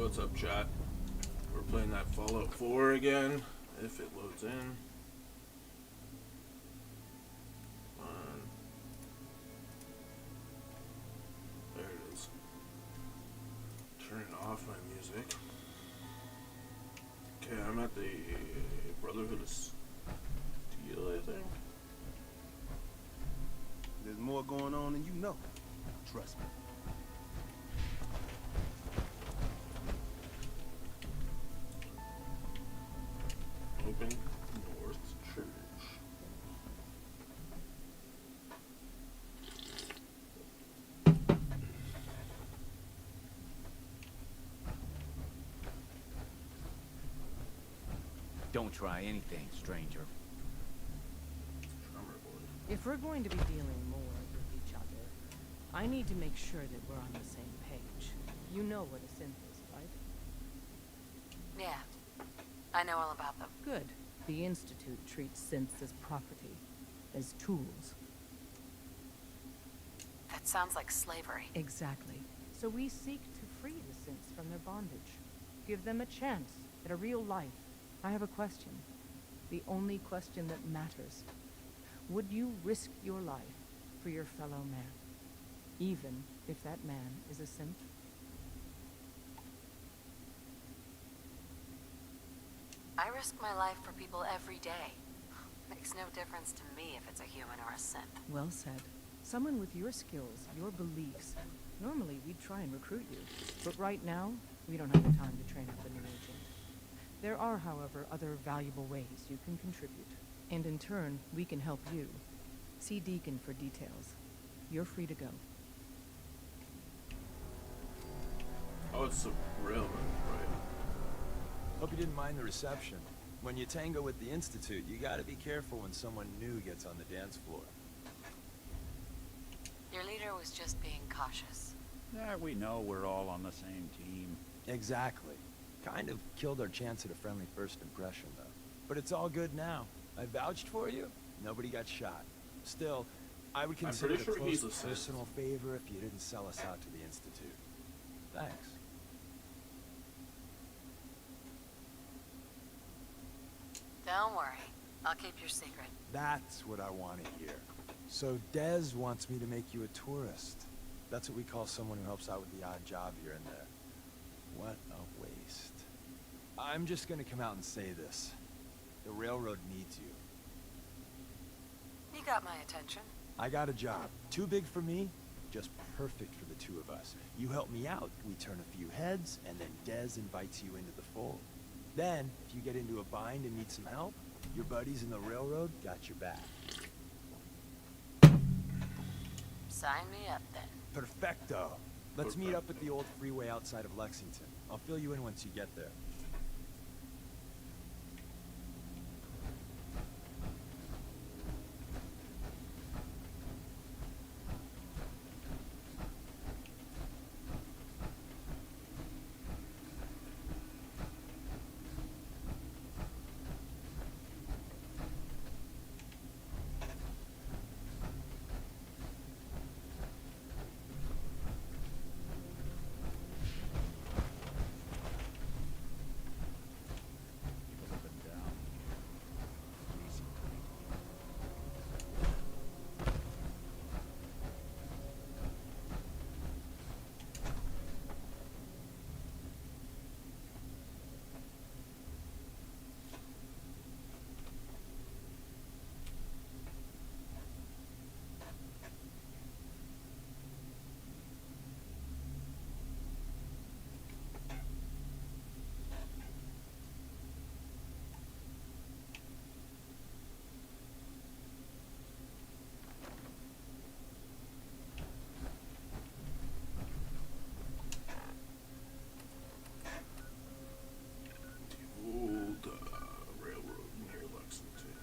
what's up, chat? We're playing that Fallout 4 again, if it loads in. There it is. Turning off my music. Okay, I'm at the Brotherhood of Steel, I think. There's more going on than you know. Trust me. Open North Church. Don't try anything, stranger. Drummer boy. If we're going to be dealing more with each other, I need to make sure that we're on the same page. You know what a synth is, right? Yeah, I know all about them. Good. The Institute treats synths as property, as tools. That sounds like slavery. Exactly. So we seek to free the synths from their bondage. Give them a chance at a real life. I have a question. The only question that matters. Would you risk your life for your fellow man? Even if that man is a synth? I risk my life for people every day. Makes no difference to me if it's a human or a synth. Well said. Someone with your skills, your beliefs. Normally, we'd try and recruit you. But right now, we don't have the time to train up a new agent. There are, however, other valuable ways you can contribute. And in turn, we can help you. See Deacon for details. You're free to go. Oh, it's the railroad, right? Hope you didn't mind the reception. When you tango with the Institute, you gotta be careful when someone new gets on the dance floor. Your leader was just being cautious. Yeah, we know we're all on the same team. Exactly. Kind of killed our chance at a friendly first impression, though. But it's all good now. I vouched for you. Nobody got shot. Still, I would consider it a pretty sure he's close a personal favor if you didn't sell us out to the Institute. Thanks. Don't worry. I'll keep your secret. That's what I want to hear. So Dez wants me to make you a tourist. That's what we call someone who helps out with the odd job here and there. What a waste. I'm just gonna come out and say this. The railroad needs you. You got my attention. I got a job. Too big for me, just perfect for the two of us. You help me out, we turn a few heads, and then Dez invites you into the fold. Then, if you get into a bind and need some help, your buddies in the railroad got your back. Sign me up then. Perfecto. Let's meet up at the old freeway outside of Lexington. I'll fill you in once you get there. Up and down. Easy. Old railroad near Lexington.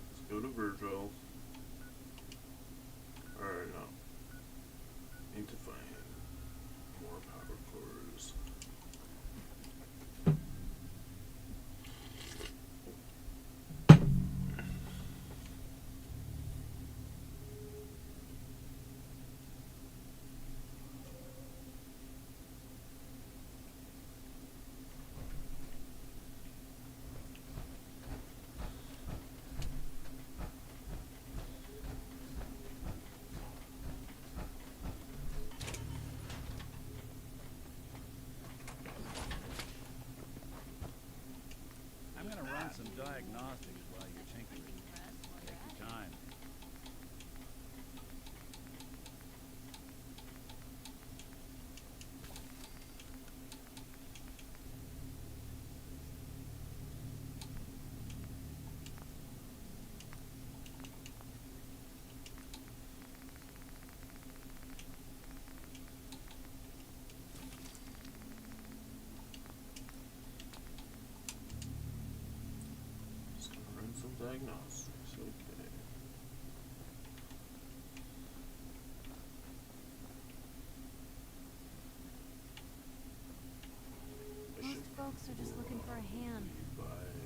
Let's go to Virgil. Alright, no. Need to find more power cores. run some diagnostics while you're tinkering. Take your time. Just gonna run some diagnostics. Okay. I Most should folks are just looking for a hand. buy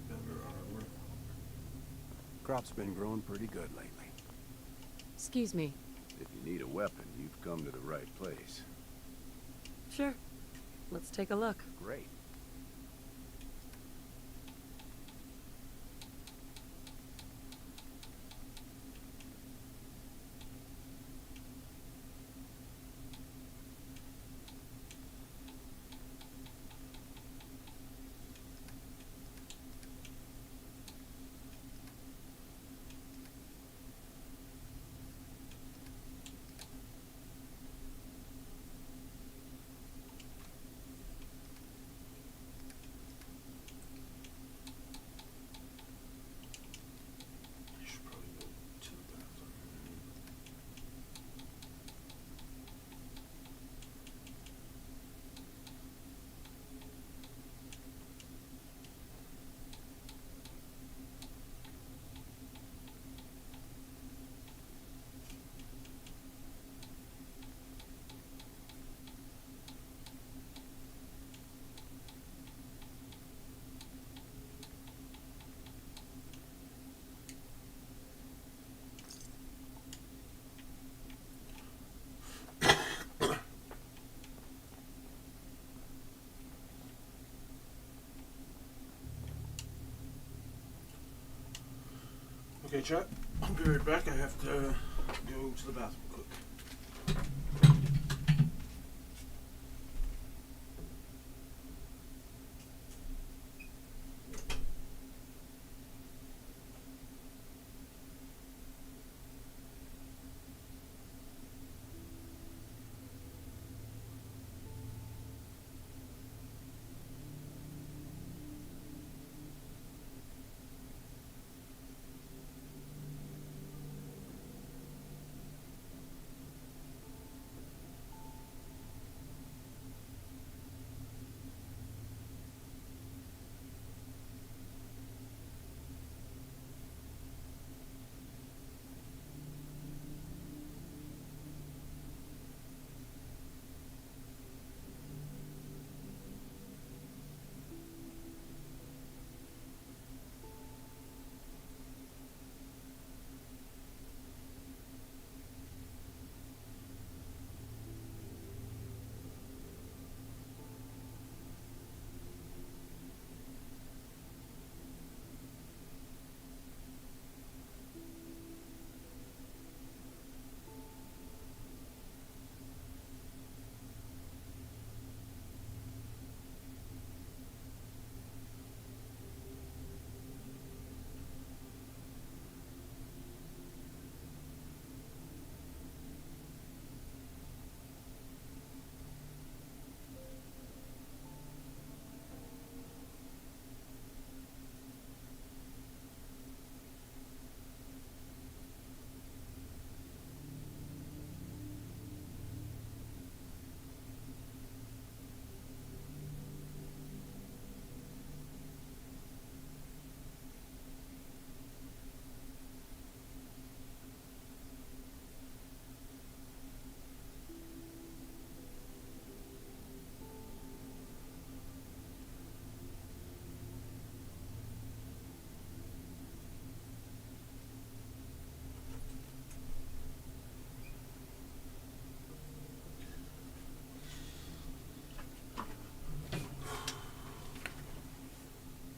better armor. Crop's been growing pretty good lately. Excuse me. If you need a weapon, you've come to the right place. Sure. Let's take a look. Great. I should probably go to the bathroom. Okay, chat. I'll be right back. I have to go to the bathroom quick.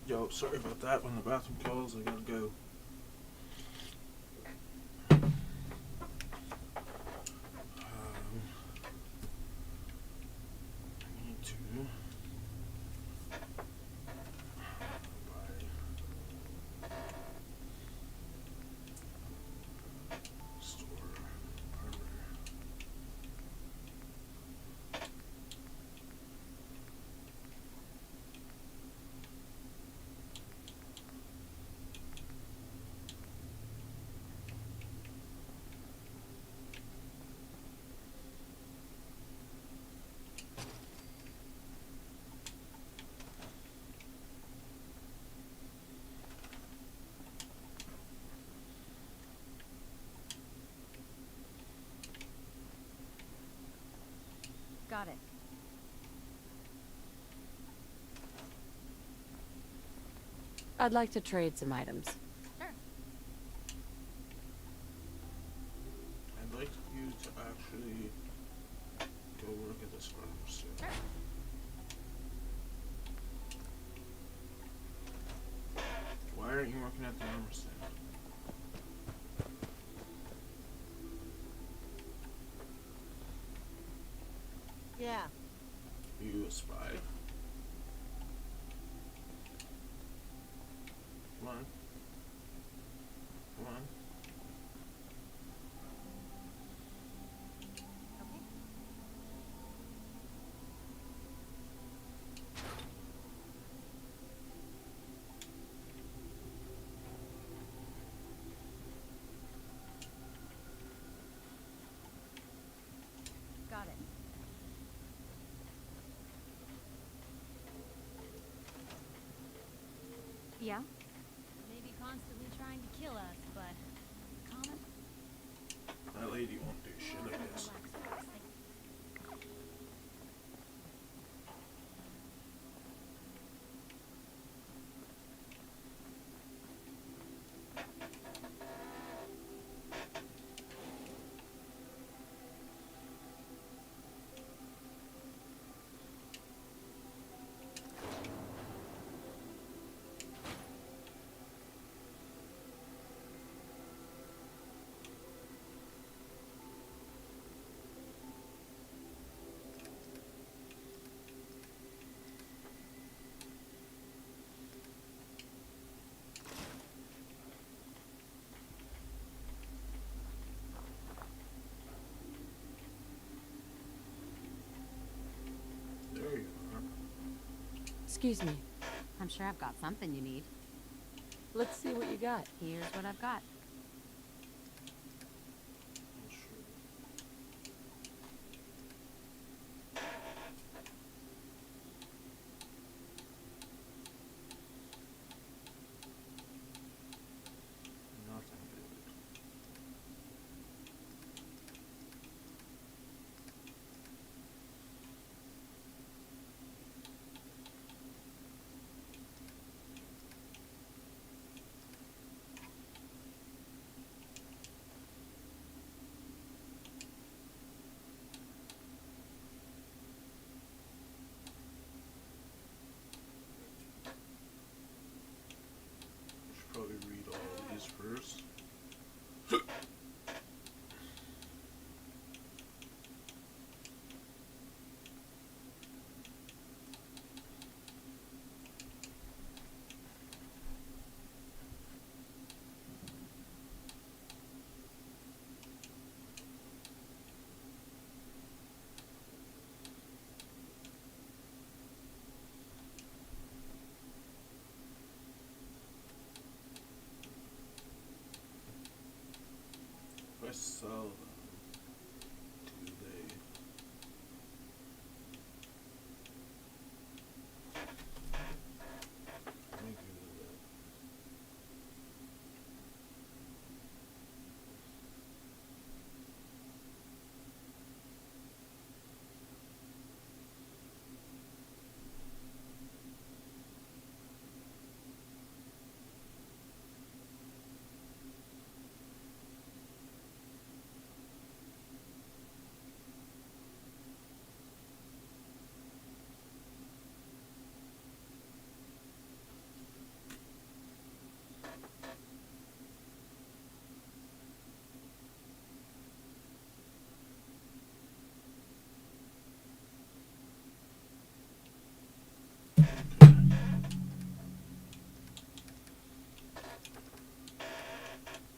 Yo, sorry about that. When the bathroom calls, I gotta go. I need to buy Got it. I'd like to trade some items. Sure. I'd like you to actually go work at this pharmacy. Sure. Why aren't you working at the armor stand? Yeah. Are you a spy? Come on. Come on. Okay. Got it. Yeah? Maybe constantly trying to kill us, but common? That lady won't do shit, I guess. There you are. Excuse me. I'm sure I've got something you need. Let's see what you got. Here's what I've got. Oh, sure. Nothing good. I should probably read all of these first. If I sell them, do they? Let me Google that.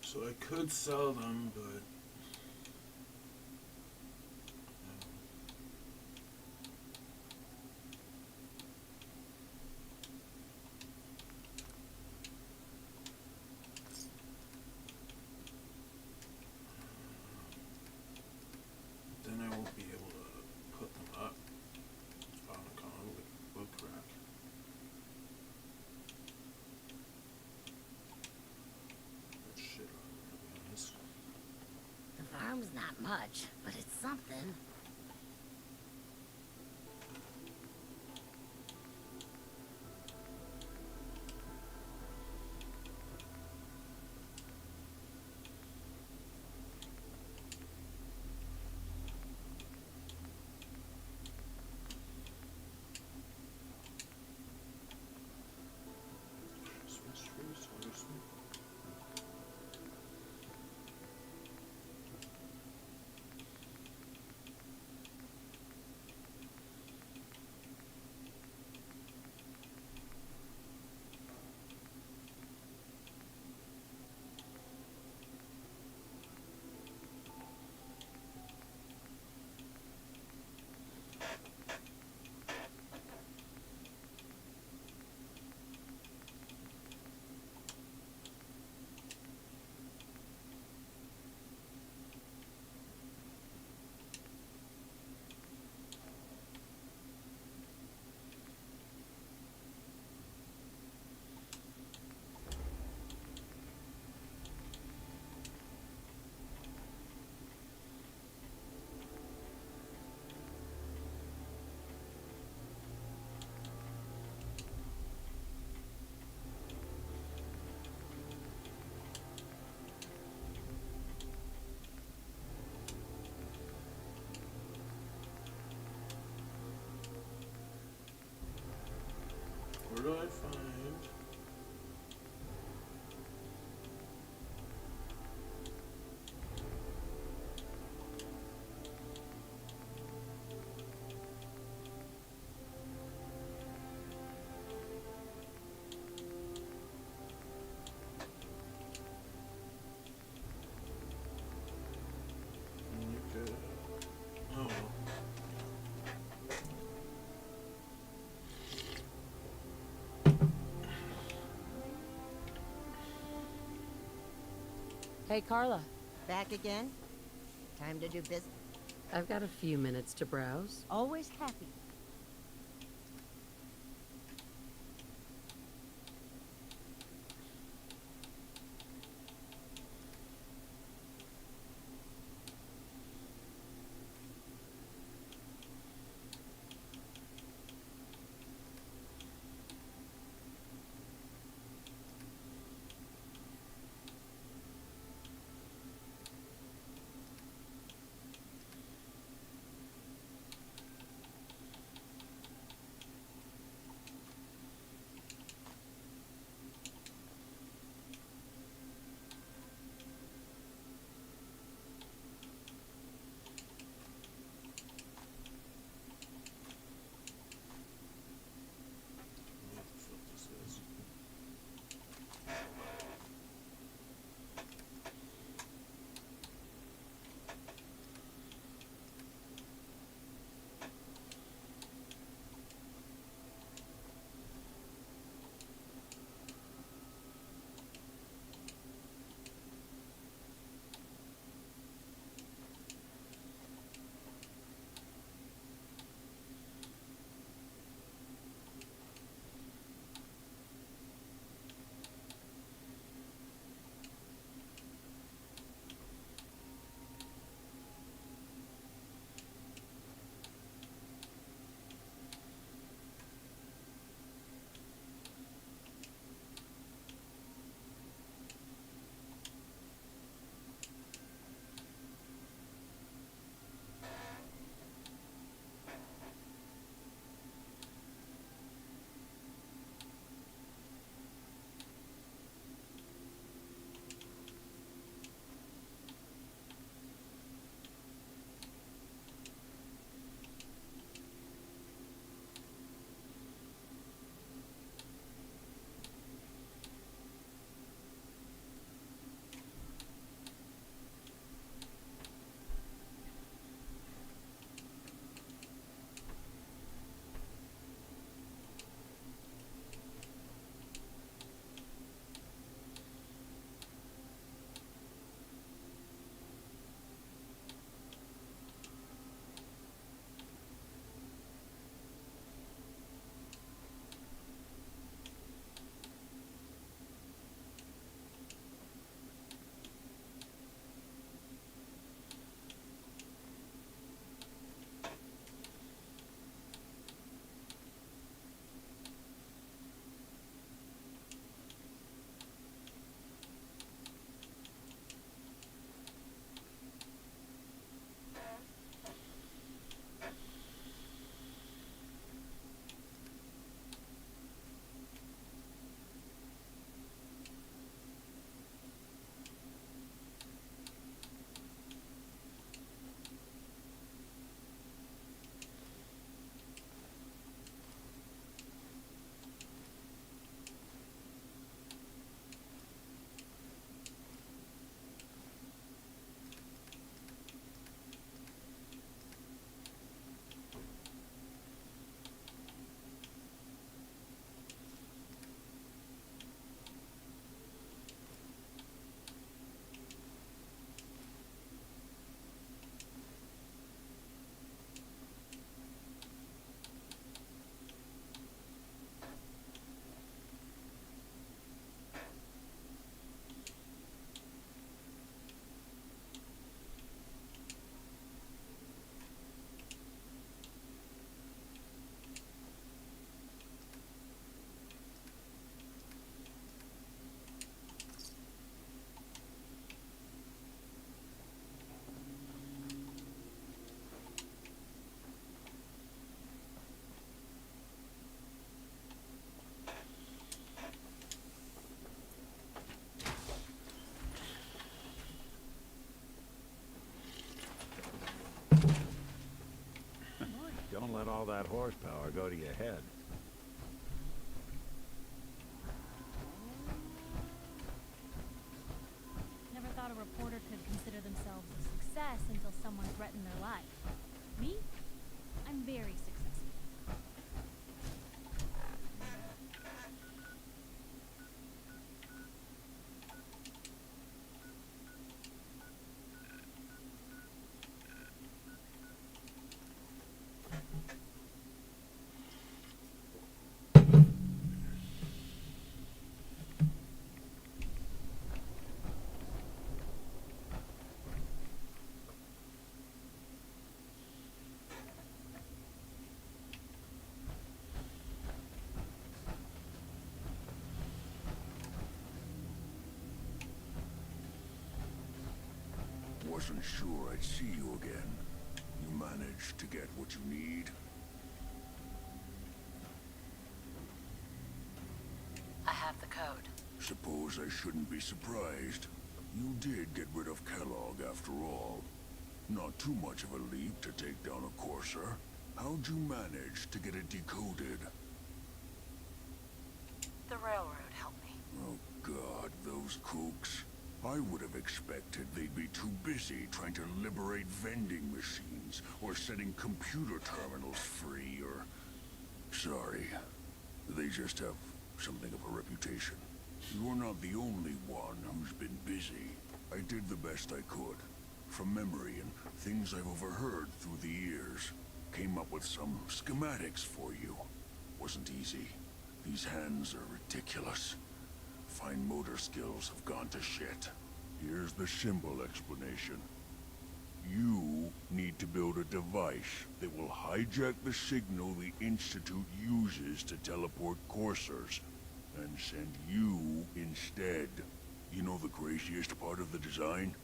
So I could sell them, but then I won't be able to put them up on a con with book rack. That shit on there, to be honest. The farm's not much, but it's something. Hey, Carla. Back again? Time to do business. I've got a few minutes to browse. Always happy. What the fuck this is? Don't let all that horsepower go to your head. Never thought a reporter could consider themselves a success until someone threatened their life. Me? I'm very successful. wasn't sure I'd see you again. You managed to get what you need? I have the code. Suppose I shouldn't be surprised. You did get rid of Kellogg after all. Not too much of a leap to take down a courser. How'd you manage to get it decoded? The railroad helped me. Oh God, those kooks. I would have expected they'd be too busy trying to liberate vending machines, or setting computer terminals free, or... Sorry. They just have something of a reputation. You're not the only one who's been busy. I did the best I could. From memory and things I've overheard through the years. Came up with some schematics for you. Wasn't easy. These hands are ridiculous. Fine motor skills have gone to shit. Here's the simple explanation. You need to build a device that will hijack the signal the Institute uses to teleport coursers, and send you instead. You know the craziest part of the design?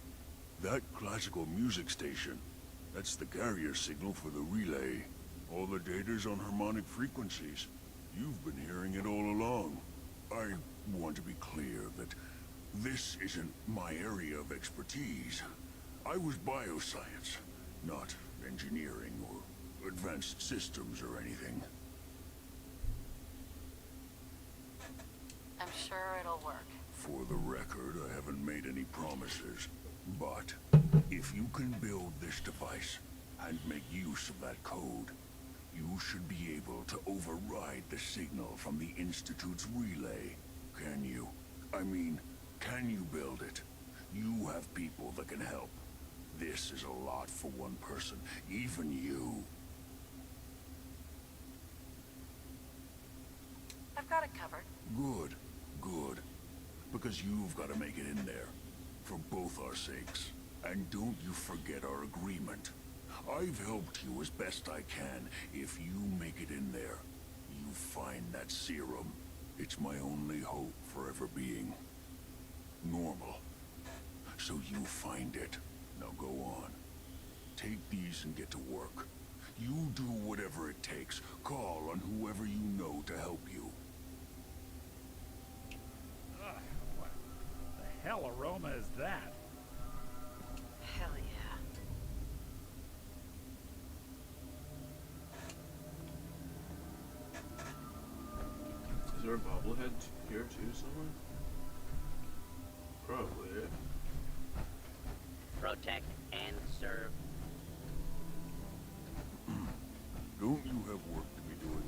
That classical music station. That's the carrier signal for the relay. All the data's on harmonic frequencies. You've been hearing it all along. I want to be clear that this isn't my area of expertise. I was bioscience, not engineering or advanced systems or anything. I'm sure it'll work. For the record, I haven't made any promises. But if you can build this device and make use of that code, you should be able to override the signal from the Institute's relay. Can you? I mean, can you build it? You have people that can help. This is a lot for one person, even you. I've got it covered. Good, good. Because you've got to make it in there. For both our sakes. And don't you forget our agreement. I've helped you as best I can. If you make it in there, you find that serum. It's my only hope for ever being normal. So you find it. Now go on. Take these and get to work. You do whatever it takes. Call on whoever you know to help you. What the hell aroma is that? Hell yeah. Is there a bobblehead here too somewhere? Probably, yeah. Protect and serve. Don't you have work to be doing?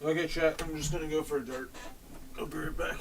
Okay, chat, I'm just gonna go for a dart. I'll be right back.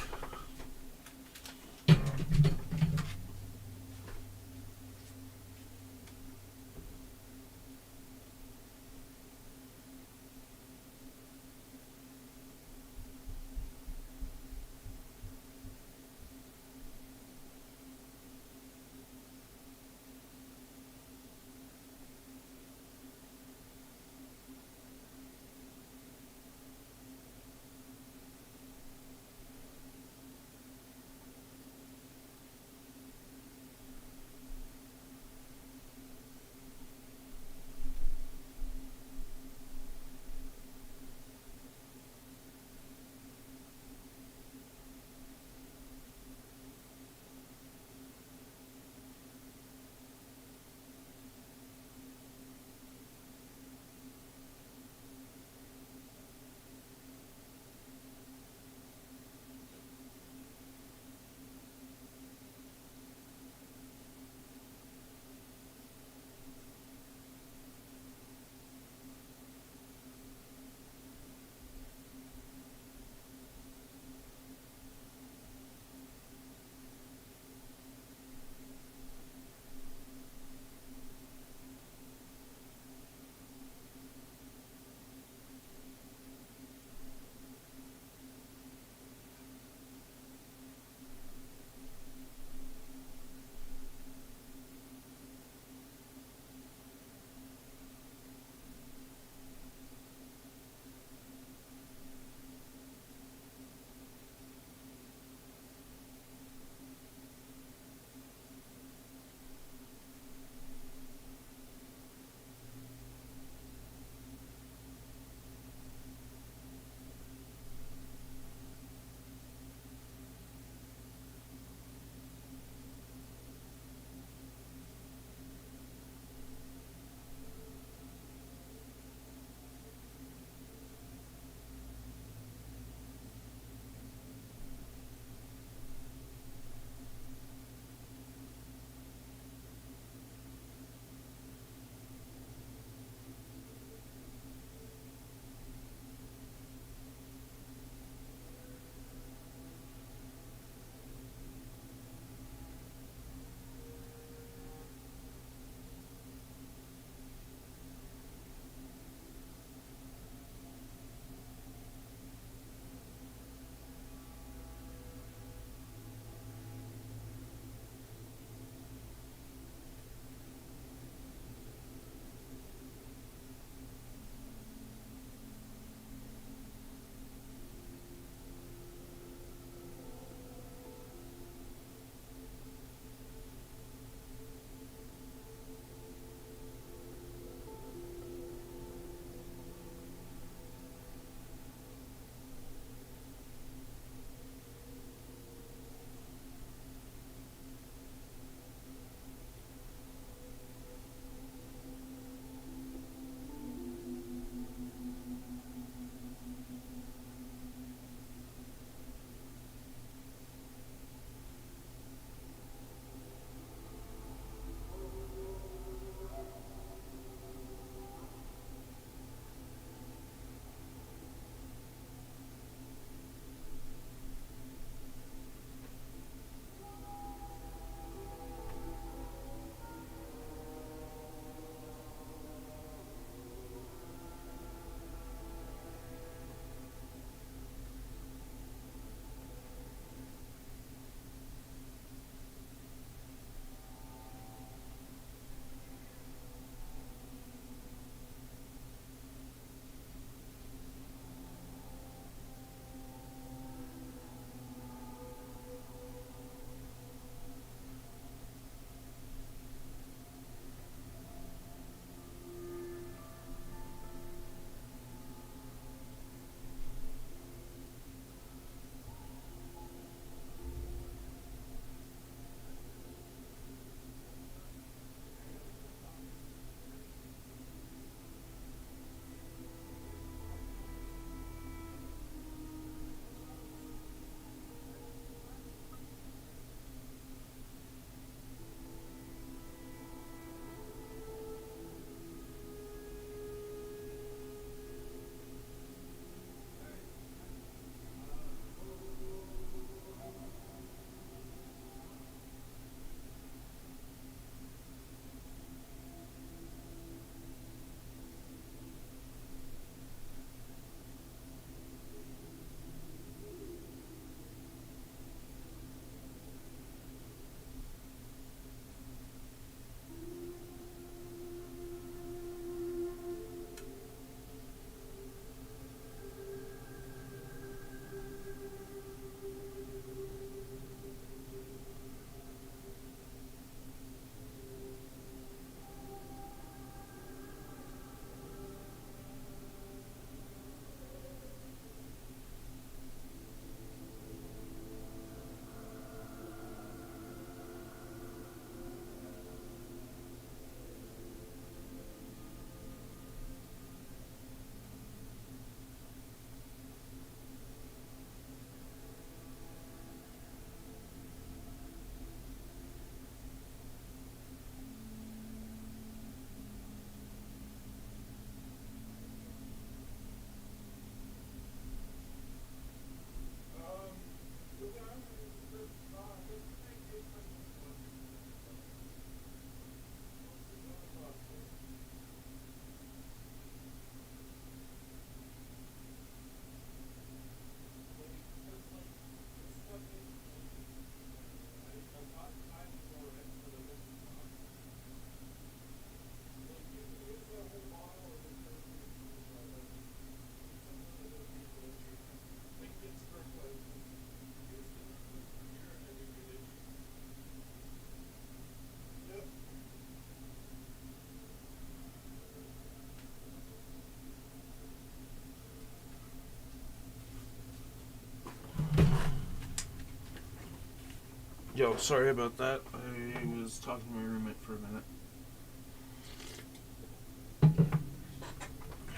Yo, sorry about that. I was talking to my roommate for a minute.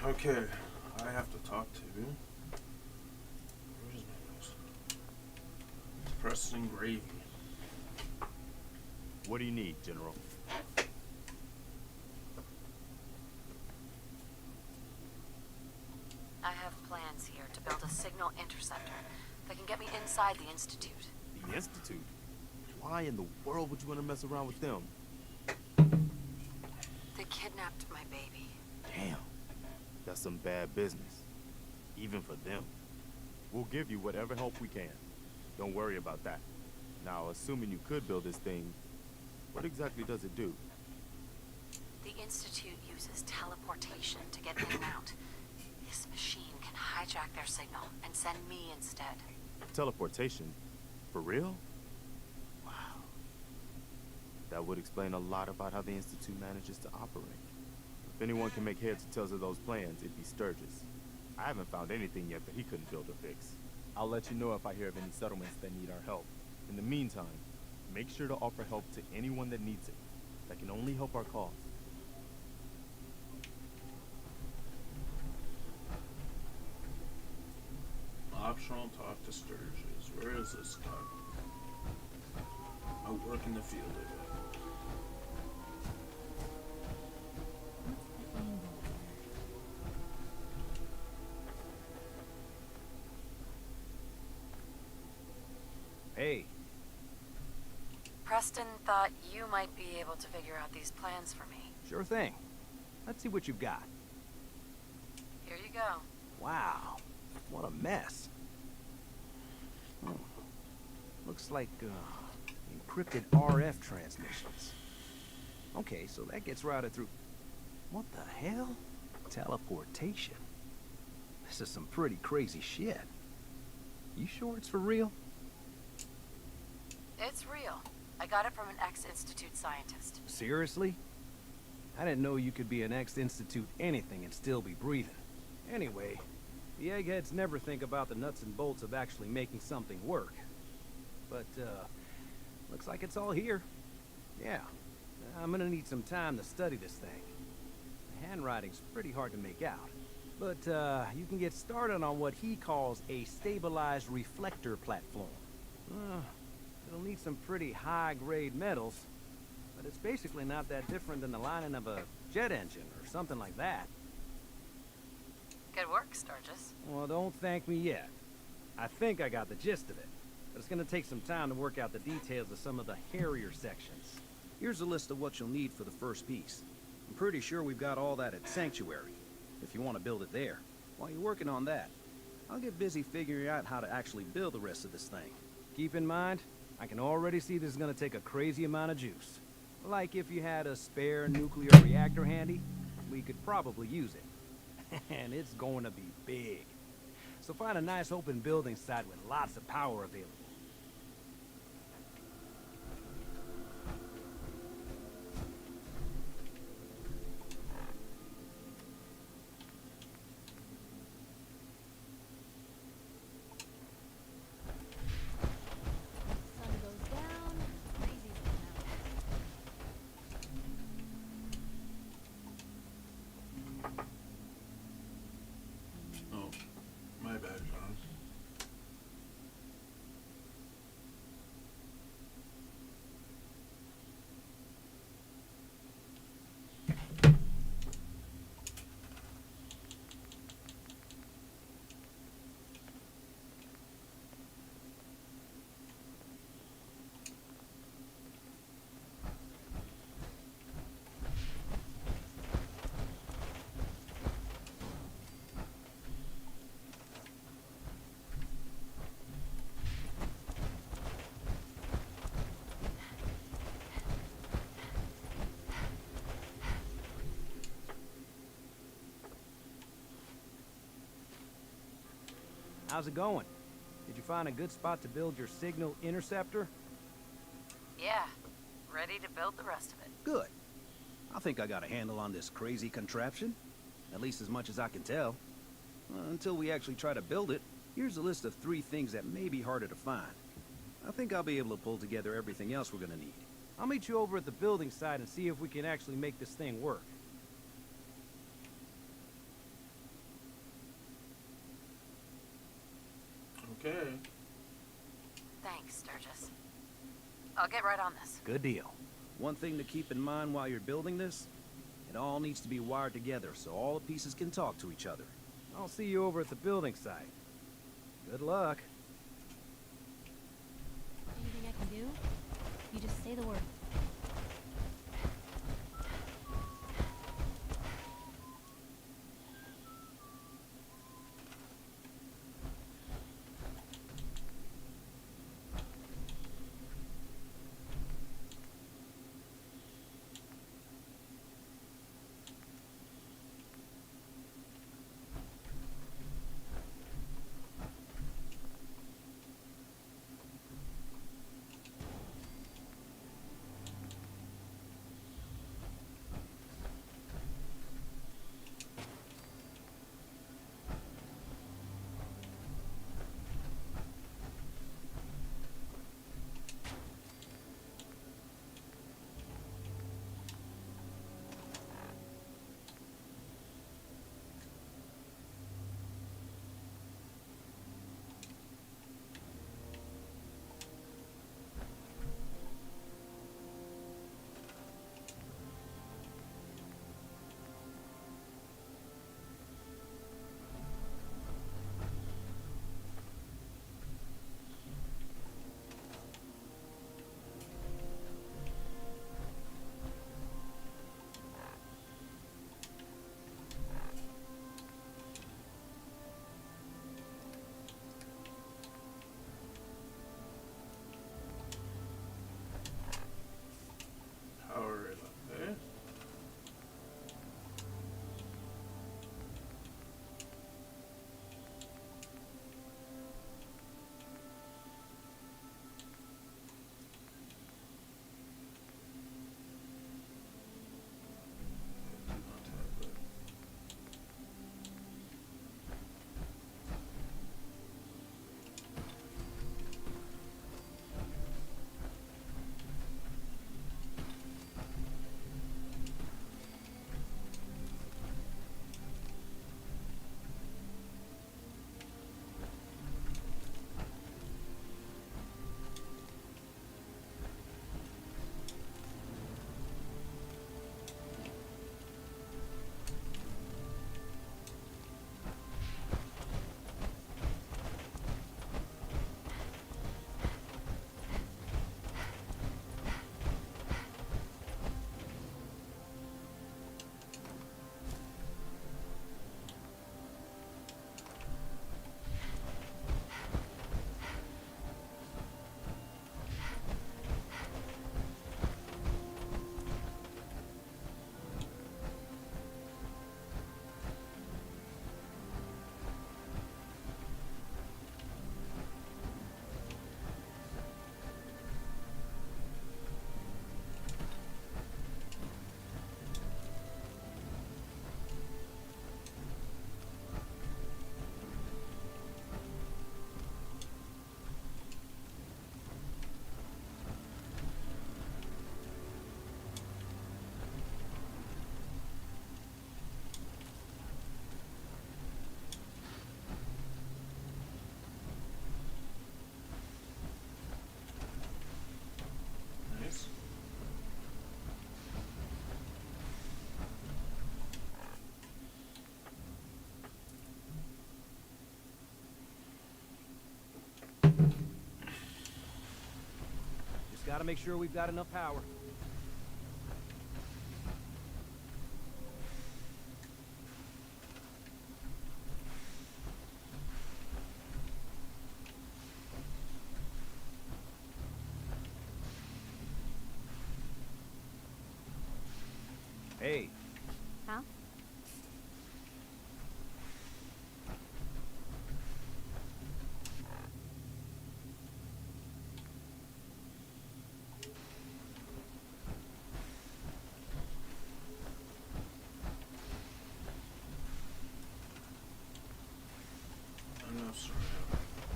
Okay, I have to talk to... Where's my nose? To Preston Gravy. What do you need, General? I have plans here to build a signal interceptor that can get me inside the Institute. The Institute? Why in the world would you want to mess around with them? They kidnapped my baby. Damn. That's some bad business. Even for them. We'll give you whatever help we can. Don't worry about that. Now, assuming you could build this thing, what exactly does it do? The Institute uses teleportation to get in and out. This machine can hijack their signal and send me instead. Teleportation? For real? Wow. That would explain a lot about how the Institute manages to operate. If anyone can make heads or tails of those plans, it'd be Sturgis. I haven't found anything yet that he couldn't build or fix. I'll let you know if I hear of any settlements that need our help. In the meantime, make sure to offer help to anyone that needs it. That can only help our cause. Optional talk to Sturgis. Where is this guy? I work in the field of it. Hey. Preston thought you might be able to figure out these plans for me. Sure thing. Let's see what you've got. Here you go. Wow. What a mess. Oh. Looks like, encrypted RF transmissions. Okay, so that gets routed through... What the hell? Teleportation. This is some pretty crazy shit. You sure it's for real? It's real. I got it from an ex-Institute scientist. Seriously? I didn't know you could be an ex-Institute anything and still be breathing. Anyway, the eggheads never think about the nuts and bolts of actually making something work. But, looks like it's all here. Yeah, I'm gonna need some time to study this thing. The handwriting's pretty hard to make out. But, you can get started on what he calls a stabilized reflector platform. It'll need some pretty high-grade metals, but it's basically not that different than the lining of a jet engine or something like that. Good work, Sturgis. Well, don't thank me yet. I think I got the gist of it, but it's gonna take some time to work out the details of some of the hairier sections. Here's a list of what you'll need for the first piece. I'm pretty sure we've got all that at Sanctuary, if you want to build it there. While you're working on that, I'll get busy figuring out how to actually build the rest of this thing. Keep in mind, I can already see this is gonna take a crazy amount of juice. Like if you had a spare nuclear reactor handy, we could probably use it. And it's going to be big. So find a nice open building site with lots of power available. Sun goes down. Crazy's coming out. Oh, my bad, John. How's it going? Did you find a good spot to build your signal interceptor? Yeah, ready to build the rest of it. Good. I think I got a handle on this crazy contraption. At least as much as I can tell. Until we actually try to build it, here's a list of 3 things that may be harder to find. I think I'll be able to pull together everything else we're gonna need. I'll meet you over at the building site and see if we can actually make this thing work. Okay. Thanks, Sturgis. I'll get right on this. Good deal. One thing to keep in mind while you're building this, it all needs to be wired together so all the pieces can talk to each other. I'll see you over at the building site. Good luck. Anything I can do? You just say the word. Power it up there. Do not have that. Nice. Just gotta make sure we've got enough power. Hey. Huh? Enough, sorry.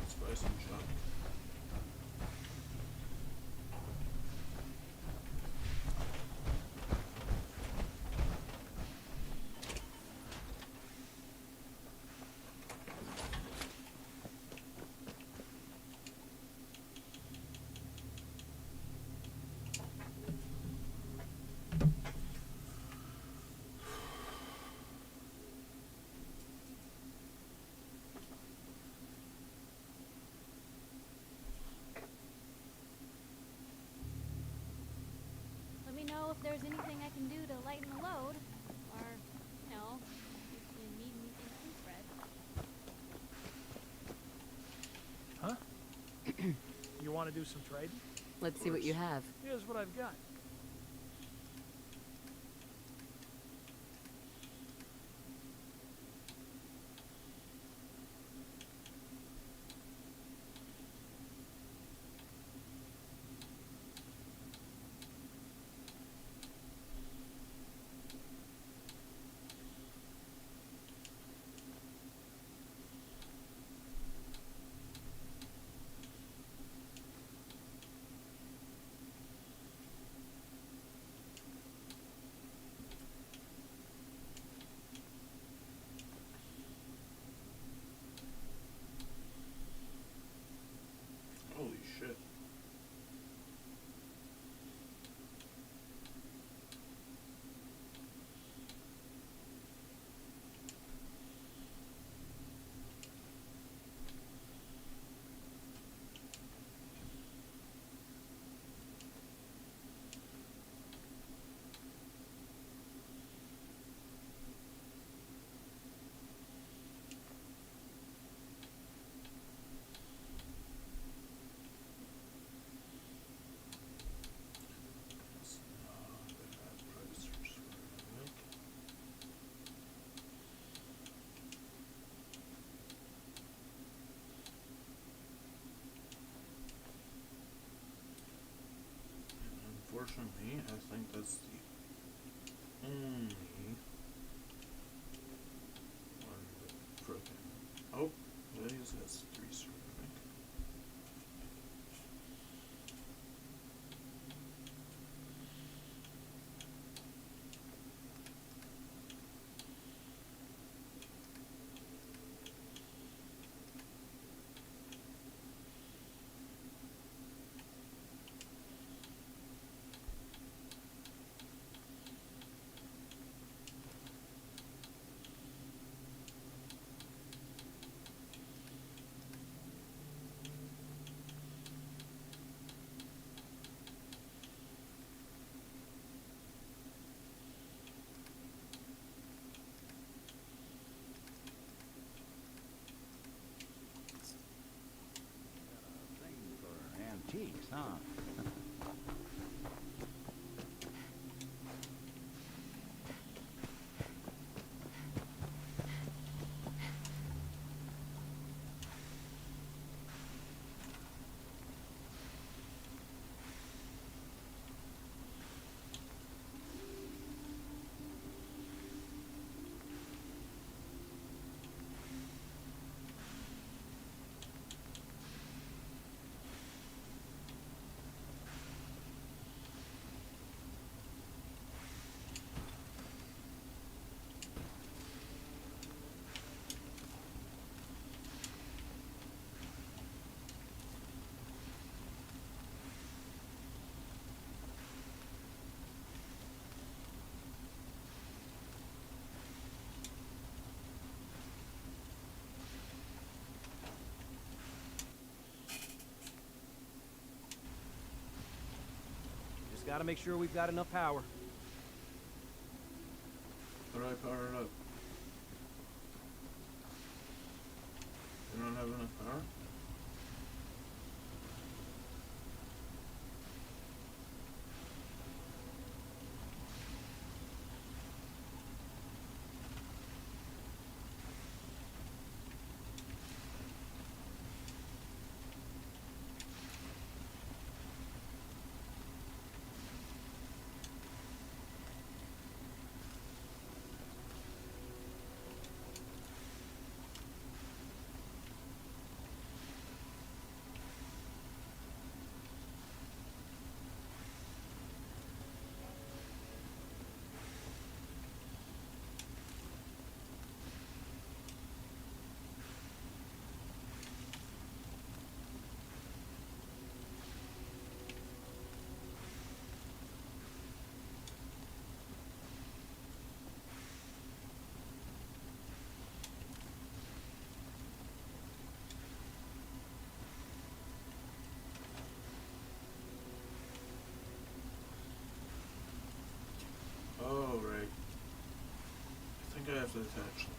Let's buy some junk. load. Or, you know, if you need anything proofread. Huh? You want to do some trading? Let's see what you have. Here's what I've got. Holy shit. That's not a bad price for ceramic. And unfortunately, I think that's the only one that frickin'. Oh, Blaze has 3 ceramic. Thing for antiques, huh? Just gotta make sure we've got enough power. How do I power it up? You don't have enough power? I have to attach them.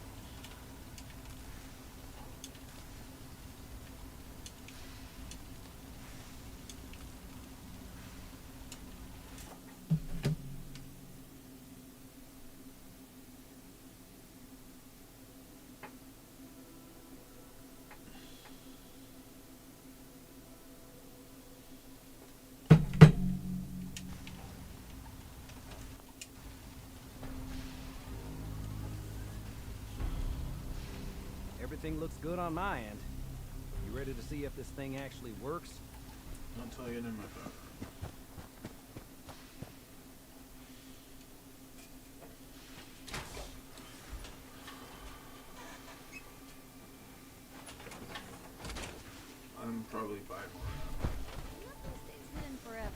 Everything looks good on my end. You ready to see if this thing actually works? Until you in my power. I'm probably buy more. Nothing stays hidden forever.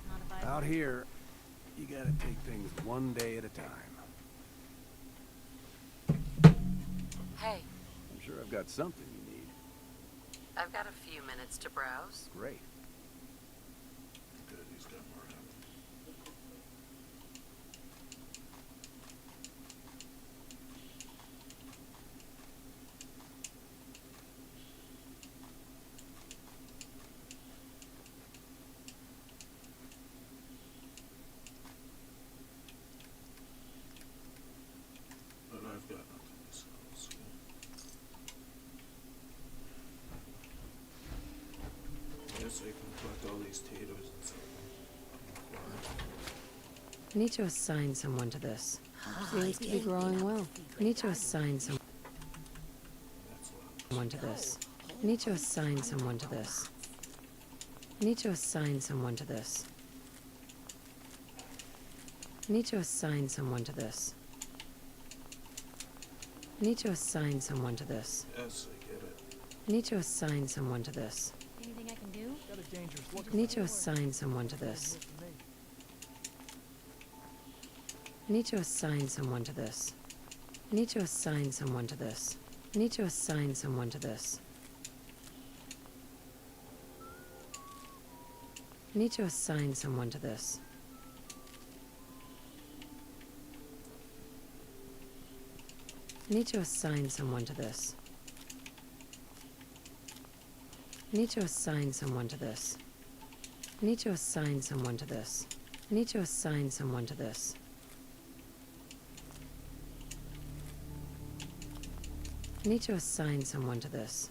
Not if I Out here, you gotta take things one day at a time. Hey, I'm sure I've got something you need. I've got a few minutes to browse. Great. Good, he's got more ammo. But I've got nothing, so let's go. Guess I can collect all these potatoes and sell them. I need to assign someone to this. Seems to be growing well. I need to assign someone to this. I need to assign someone to this. I need to assign someone to this. I need to assign someone to this. I need to assign someone to this. Yes, I get it. I need to assign someone to this. anything I can do? Got a dangerous look. I need to assign someone to this. I need to assign someone to this. I need to assign someone to this. I need to assign someone to this. I need to assign someone to this. I need to assign someone to this. I need to assign someone to this. I need to assign someone to this. I need to assign someone to this. I need to assign someone to this.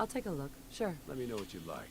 I'll take a look. Sure. Let me know what you'd like.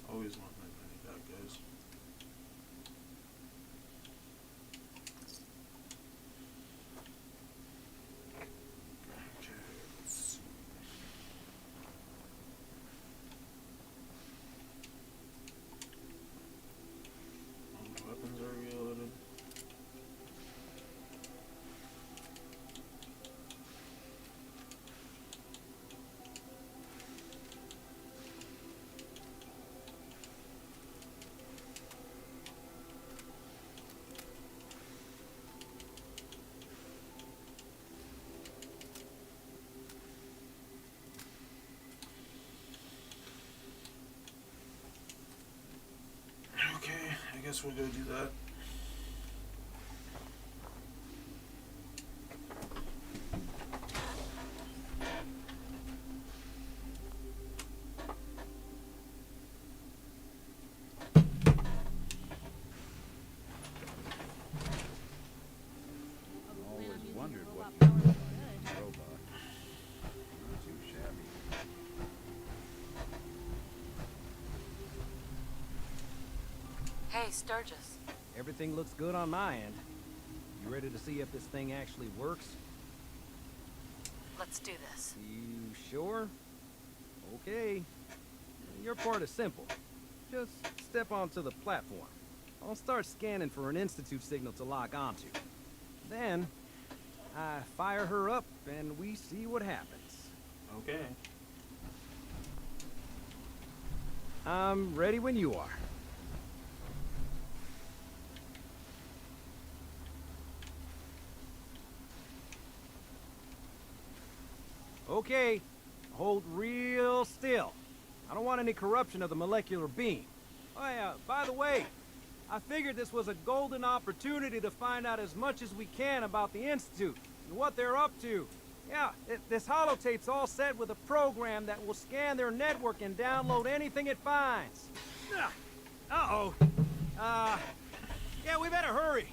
Always want my money back, guys. Okay, let's see. All the weapons are reloaded. Okay, I guess we'll go do that. Always wondered what you were like. Robot. Not too shabby. Hey, Sturgis. Everything looks good on my end. You ready to see if this thing actually works? Let's do this. You sure? Okay. Your part is simple. Just step onto the platform. I'll start scanning for an Institute signal to lock onto. Then, I fire her up and we see what happens. Okay. I'm ready when you are. Okay, hold real still. I don't want any corruption of the molecular beam. Oh yeah, by the way, I figured this was a golden opportunity to find out as much as we can about the Institute and what they're up to. Yeah, this holotape's all set with a program that will scan their network and download anything it finds. Uh-oh. Yeah, we better hurry.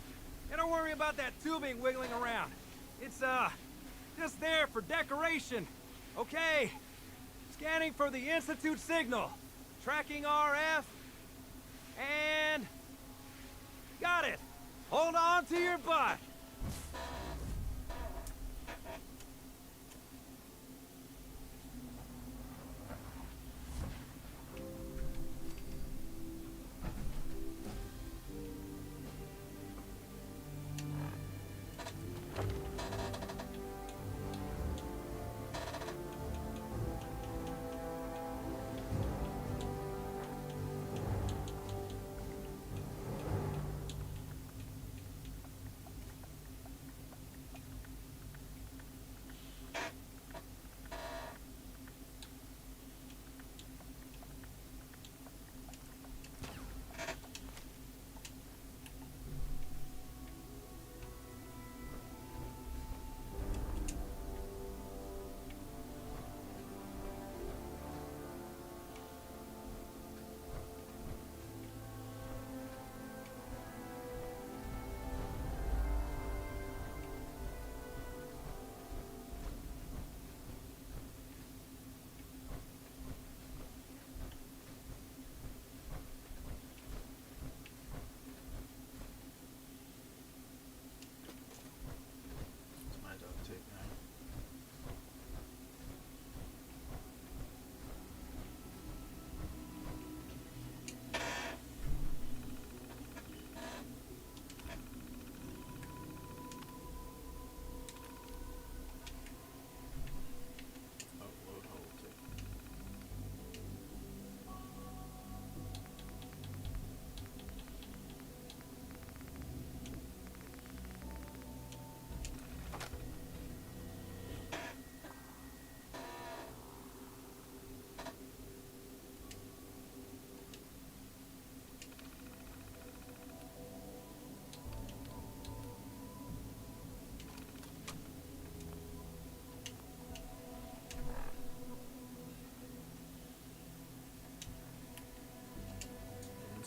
And don't worry about that tubing wiggling around. It's, just there for decoration. Okay. Scanning for the Institute signal. Tracking RF. And... got it. Hold on to your butt.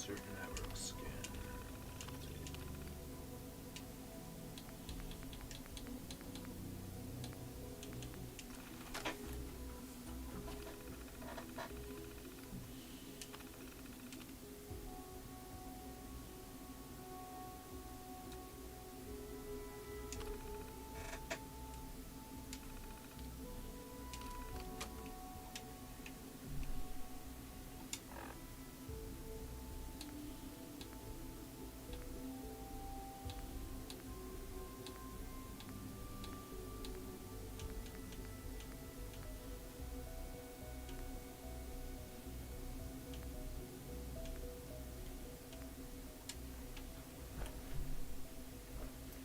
Insert network scan.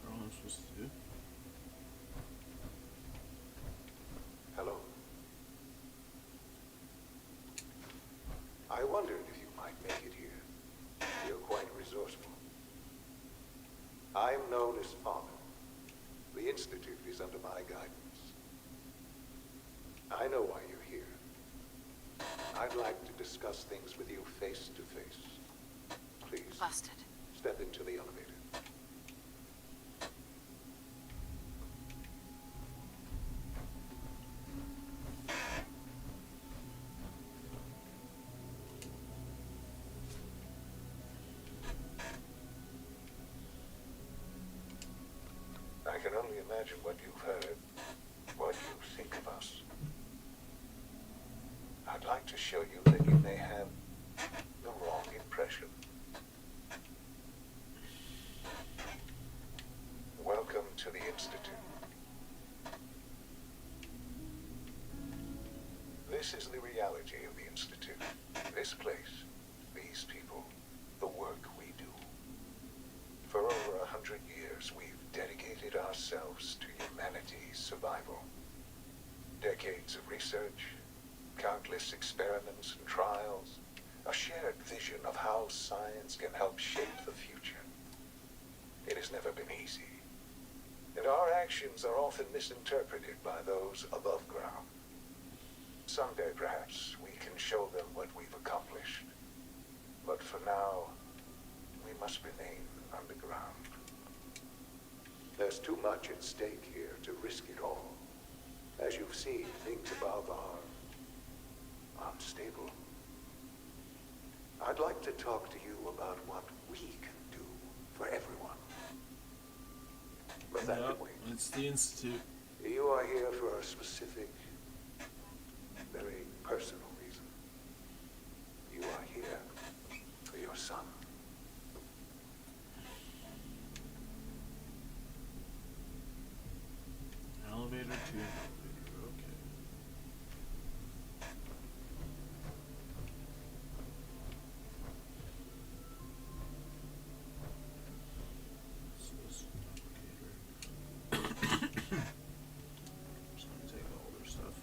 What am I supposed to do? Hello. I wondered if you might make it here. You're quite resourceful. I'm known as Father. The Institute is under my guidance. I know why you're here. I'd like to discuss things with you face to face. Please. Busted. Step into the elevator. I can only imagine what you've heard, what you think of us. I'd like to show you that you may have the wrong impression. Welcome to the Institute. This is the reality of the Institute. This place, these people, the work we do. For over 100 years, we've dedicated ourselves to humanity's survival. Decades of research, countless experiments and trials, a shared vision of how science can help shape the future. It has never been easy, and our actions are often misinterpreted by those above ground. Someday, perhaps, we can show them what we've accomplished. But for now, we must remain underground. There's too much at stake here to risk it all. As you've seen, things above are unstable. I'd like to talk to you about what we can do for everyone. But that Yep, can wait. it's the Institute. You are here for a specific, very personal reason. You are here for your son. Elevator to elevator, okay. So this applicator. Just gonna take all their stuff.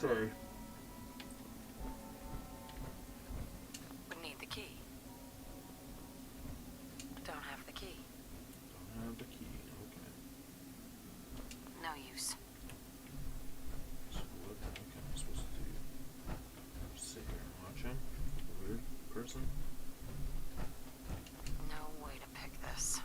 Sorry. We need the key. Don't have the key. Don't have the key, okay. No use. So what the heck am I supposed to do? Just sit here and watch him? A weird person? No way to pick this.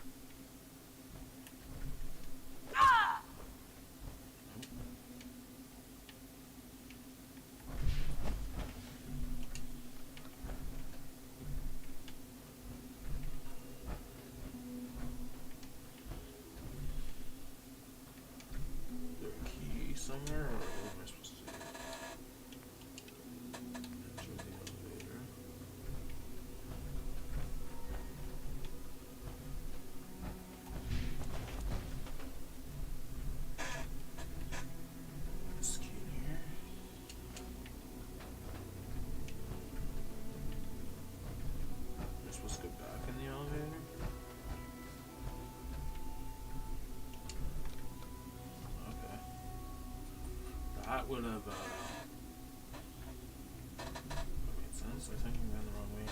Is there a key somewhere, or what am I supposed to do? Enter the elevator. This key in here. Am I supposed to go back in the elevator? Okay. That would have made sense. I think I'm going the wrong way.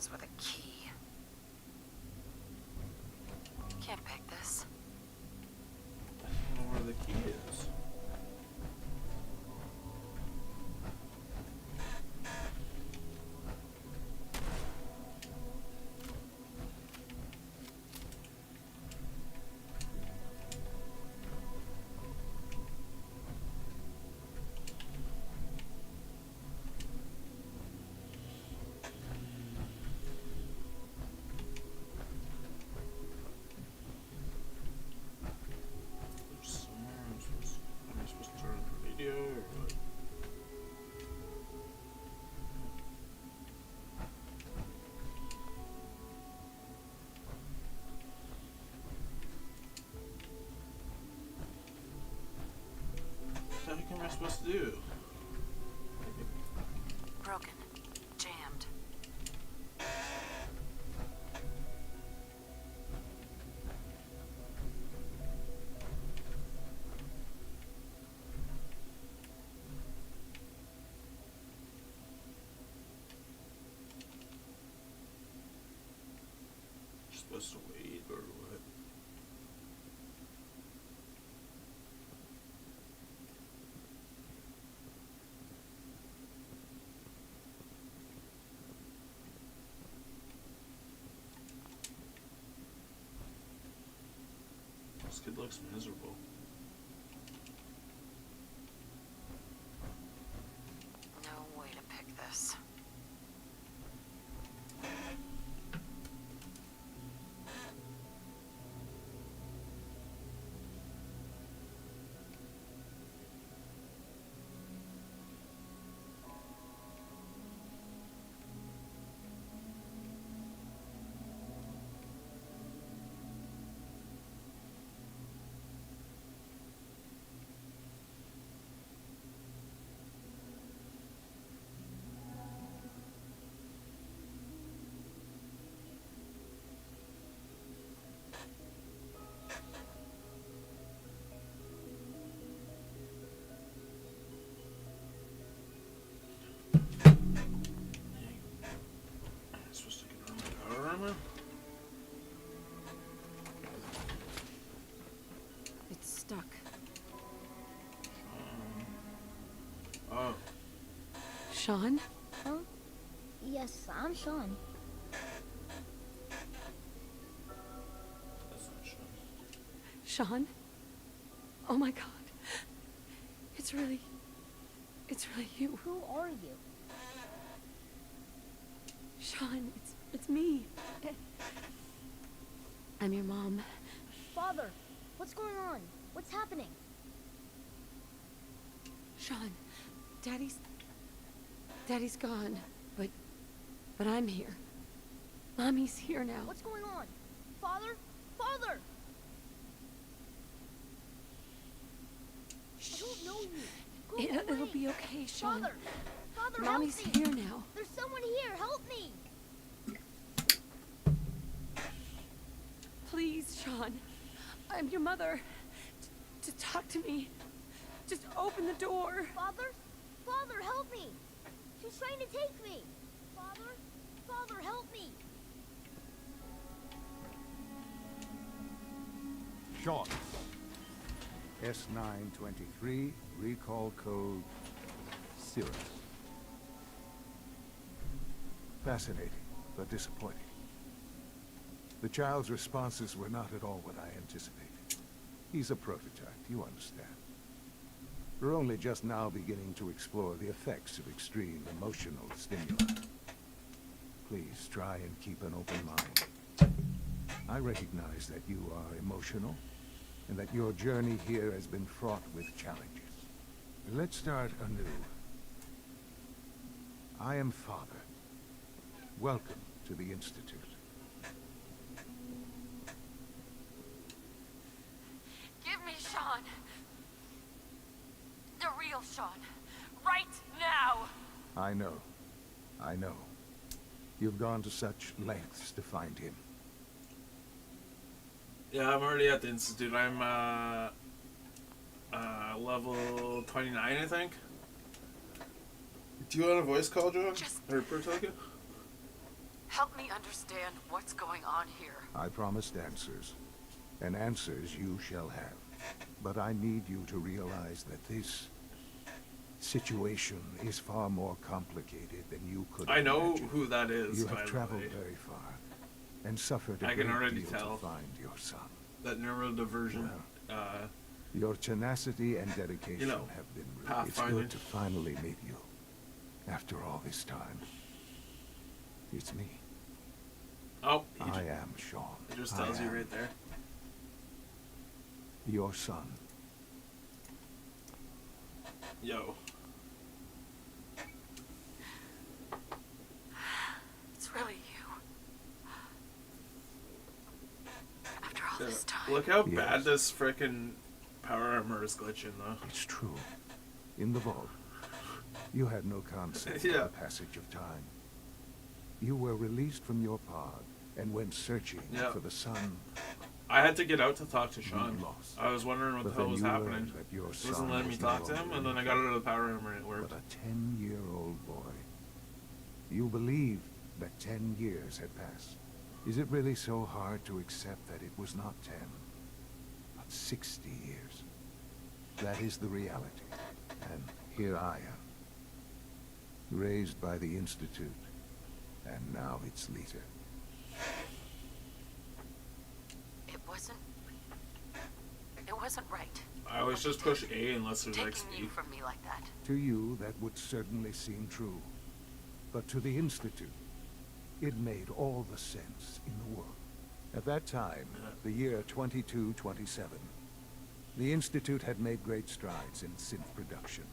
comes with a key. Can't pick this. I don't know where the key is. Am I supposed to turn on the radio or what? What the heck am I supposed to do? Broken. Jammed. Supposed to wait or what? This kid looks miserable. No way to pick this. Am I supposed to get on the power armor? It's stuck. Oh. Sean? Huh? Yes, I'm Sean. That's not Sean. Sean? Oh my god. It's really you. Who are you? Sean, it's me. I'm your mom. Father, what's going on? What's happening? Sean, Daddy's gone, but I'm here. Mommy's here now. What's going on? Father? Father! I don't know you. Go It'll away. be okay, Sean. Father! Father, Mommy's help me! here now. There's someone here. Help me! Please, Sean. I'm your mother. To talk to me. Just open the door. Father? Father, help me! She's trying to take me! Father? Father, help me! Sean. S923, recall code Cirrus. Fascinating, but disappointing. The child's responses were not at all what I anticipated. He's a prototype, you understand. We're only just now beginning to explore the effects of extreme emotional stimuli. Please try and keep an open mind. I recognize that you are emotional, and that your journey here has been fraught with challenges. Let's start anew. I am Father. Welcome to the Institute. Give me Sean. The real Sean. Right now. I know. I know. You've gone to such lengths to find him. Yeah, I'm already at the Institute. I'm level 29, I think. Do you want a voice call, John? Or Protocol? Help me understand what's going on here. I promised answers, and answers you shall have. But I need you to realize that this situation is far more complicated than you could I know imagine. who that is. You by have the traveled way. very far, and suffered a I can great already deal tell. to find your son. That neurodivergent. Your tenacity and dedication have been really. It's good to finally meet you. After all this time, it's me. Oh, I am Sean. It just tells you right there. Your son. Yo. It's really you. After all this time. Look how bad this frickin' power armor is glitching, though. It's true. In the vault, you had no concept of the passage of time. You were released from your pod and went searching for the sun. I had to get out to talk to Sean. I was wondering what the hell was happening. It wasn't letting me talk to him, and then I got out of the power armor and it worked. But a 10-year-old boy. You believed that 10 years had passed. Is it really so hard to accept that it was not 10, but 60 years? That is the reality. And here I am, raised by the Institute, and now its leader. It wasn't right. I always just push A unless there's XP. Taking you from me like that. To you, that would certainly seem true. But to the Institute, it made all the sense in the world. At that time, the year 2227, the Institute had made great strides in synth production.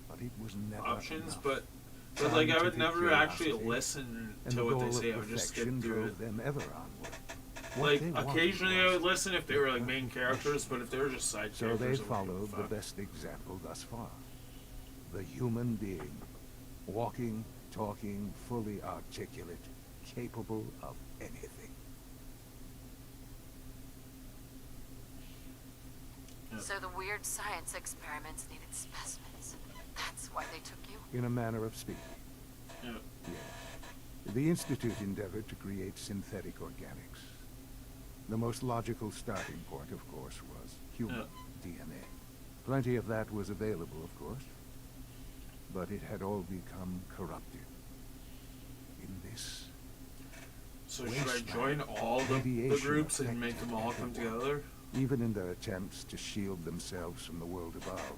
But it was never options, enough. but like I would never actually listen to what they say. I would just skip through it. Them ever onward. Like occasionally I would listen if they were like main characters, but if they were just side so characters, they followed the best example thus far. The human being, walking, talking, fully articulate, capable of anything. So the weird science experiments needed specimens. That's why they took you? In a manner of speaking. Yeah. Yes. The Institute endeavored to create synthetic organics. The most logical starting point, of course, was human DNA. Plenty of that was available, of course. But it had all become corrupted. In this... So should I join all the groups and make them all come together? Even in their attempts to shield themselves from the world above,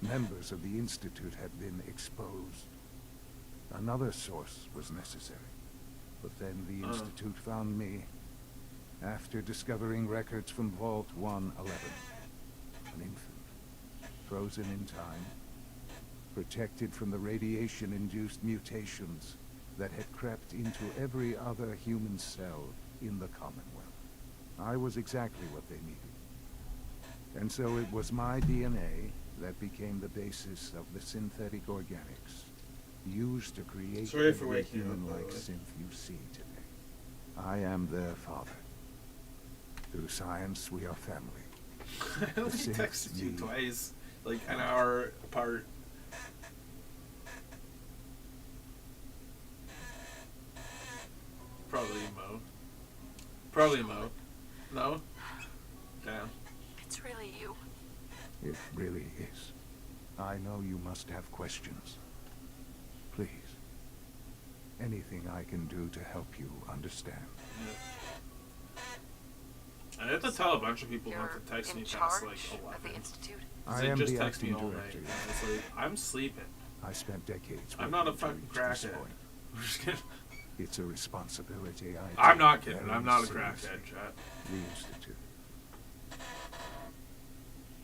members of the Institute had been exposed. Another source was necessary. But then the Institute found me after discovering records from Vault 111. An infant, frozen in time, protected from the radiation-induced mutations that had crept into every other human cell in the Commonwealth. I was exactly what they needed. And so it was my DNA that became the basis of the synthetic organics used to create the human-like synth you see today. I am their father. Through science, we are family. I only texted you twice, like an hour apart. Probably Mo. No? Damn. It's really you. It really is. I know you must have questions. Please. Anything I can do to help you understand. I have to tell a bunch of people not to text me past like 11. I am just the text me acting all director. night. It's like, I'm sleeping. I spent decades. I'm not a working fucking to reach this crackhead. point. I'm just kidding. It's a responsibility I'm not take kidding. very I'm not a seriously. crackhead, chat. The Institute.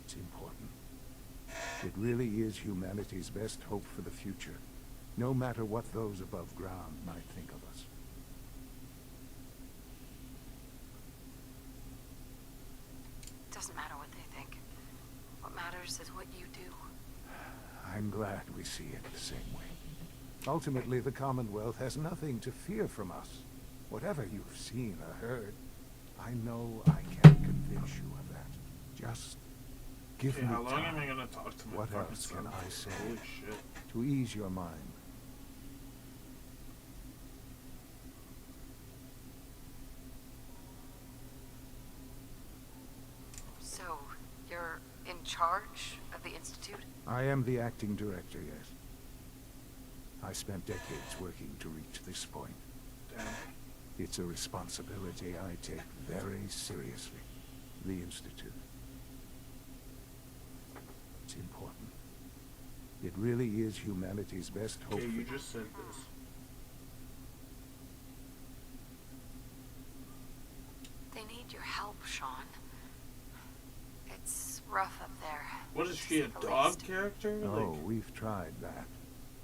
It's important. It really is humanity's best hope for the future, no matter what those above ground might think of us. Doesn't matter what they think. What matters is what you do. I'm glad we see it the same way. Ultimately, the Commonwealth has nothing to fear from us. Whatever you've seen or heard, I know I can't convince you of that. Just give me How long time. am I gonna talk to my What fucking else son? can I say Holy shit. to ease your mind? charge of the Institute? I am the acting director, yes. I spent decades working to reach this point. Damn. It's a responsibility I take very seriously. The Institute. It's important. It really is humanity's best hope. Okay, you just said this. They need your help, Sean. It's rough up there. What is to she, say a the dog least. character? Oh, Like, we've tried that.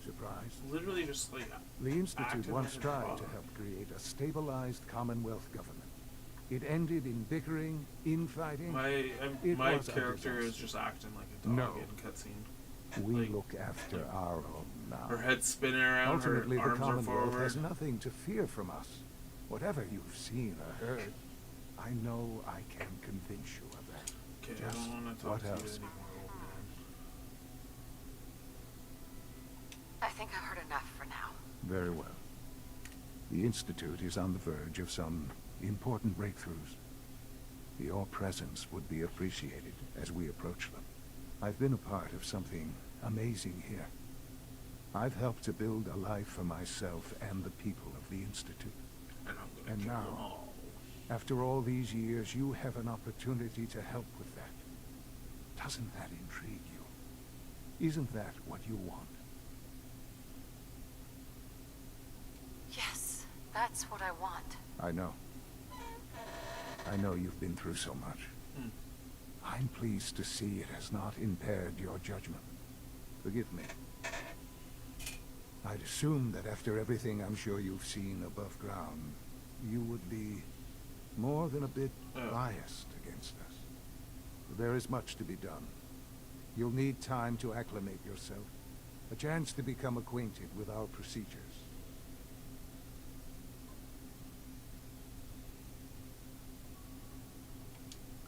Surprised? literally just like The Institute acting once like a tried dog. to help create a stabilized Commonwealth government. It ended in bickering, infighting. My It my was a character is disaster. just acting like a dog No. in cutscene. We Like, look after our own now. her head's spinning around, Ultimately, her the arms are Commonwealth forward. has nothing to fear from us. Whatever you've seen or heard, I know I can convince you of that. Okay, I Just don't want to talk what to you else? anymore, old man. I think I've heard enough for now. Very well. The Institute is on the verge of some important breakthroughs. Your presence would be appreciated as we approach them. I've been a part of something amazing here. I've helped to build a life for myself and the people of the Institute. And I'm gonna And kill them now, all. after all these years, you have an opportunity to help with that. Doesn't that intrigue you? Isn't that what you want? Yes, that's what I want. I know. I know you've been through so much. Hmm. I'm pleased to see it has not impaired your judgment. Forgive me. I'd assumed that after everything I'm sure you've seen above ground, you would be more than a bit biased against us. There is much to be done. You'll need time to acclimate yourself, a chance to become acquainted with our procedures.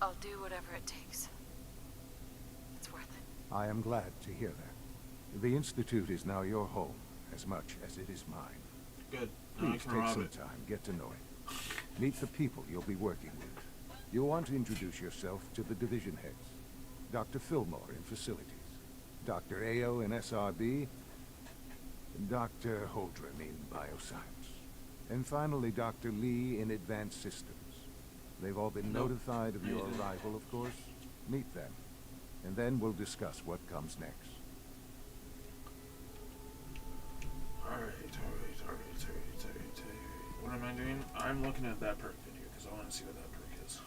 I'll do whatever it takes. It's worth it. I am glad to hear that. The Institute is now your home, as much as it is mine. Good. Now I Please can take rob some it. time, get to know it. Meet the people you'll be working with. You'll want to introduce yourself to the division heads. Dr. Fillmore in facilities, Dr. Ayo in SRB, and Dr. Holdren in bioscience. And finally, Dr. Lee in advanced systems. They've all been notified of your arrival, of course. Meet them, and then we'll discuss what comes next. Alright. What am I doing? I'm looking at that perk video because I want to see what that perk is.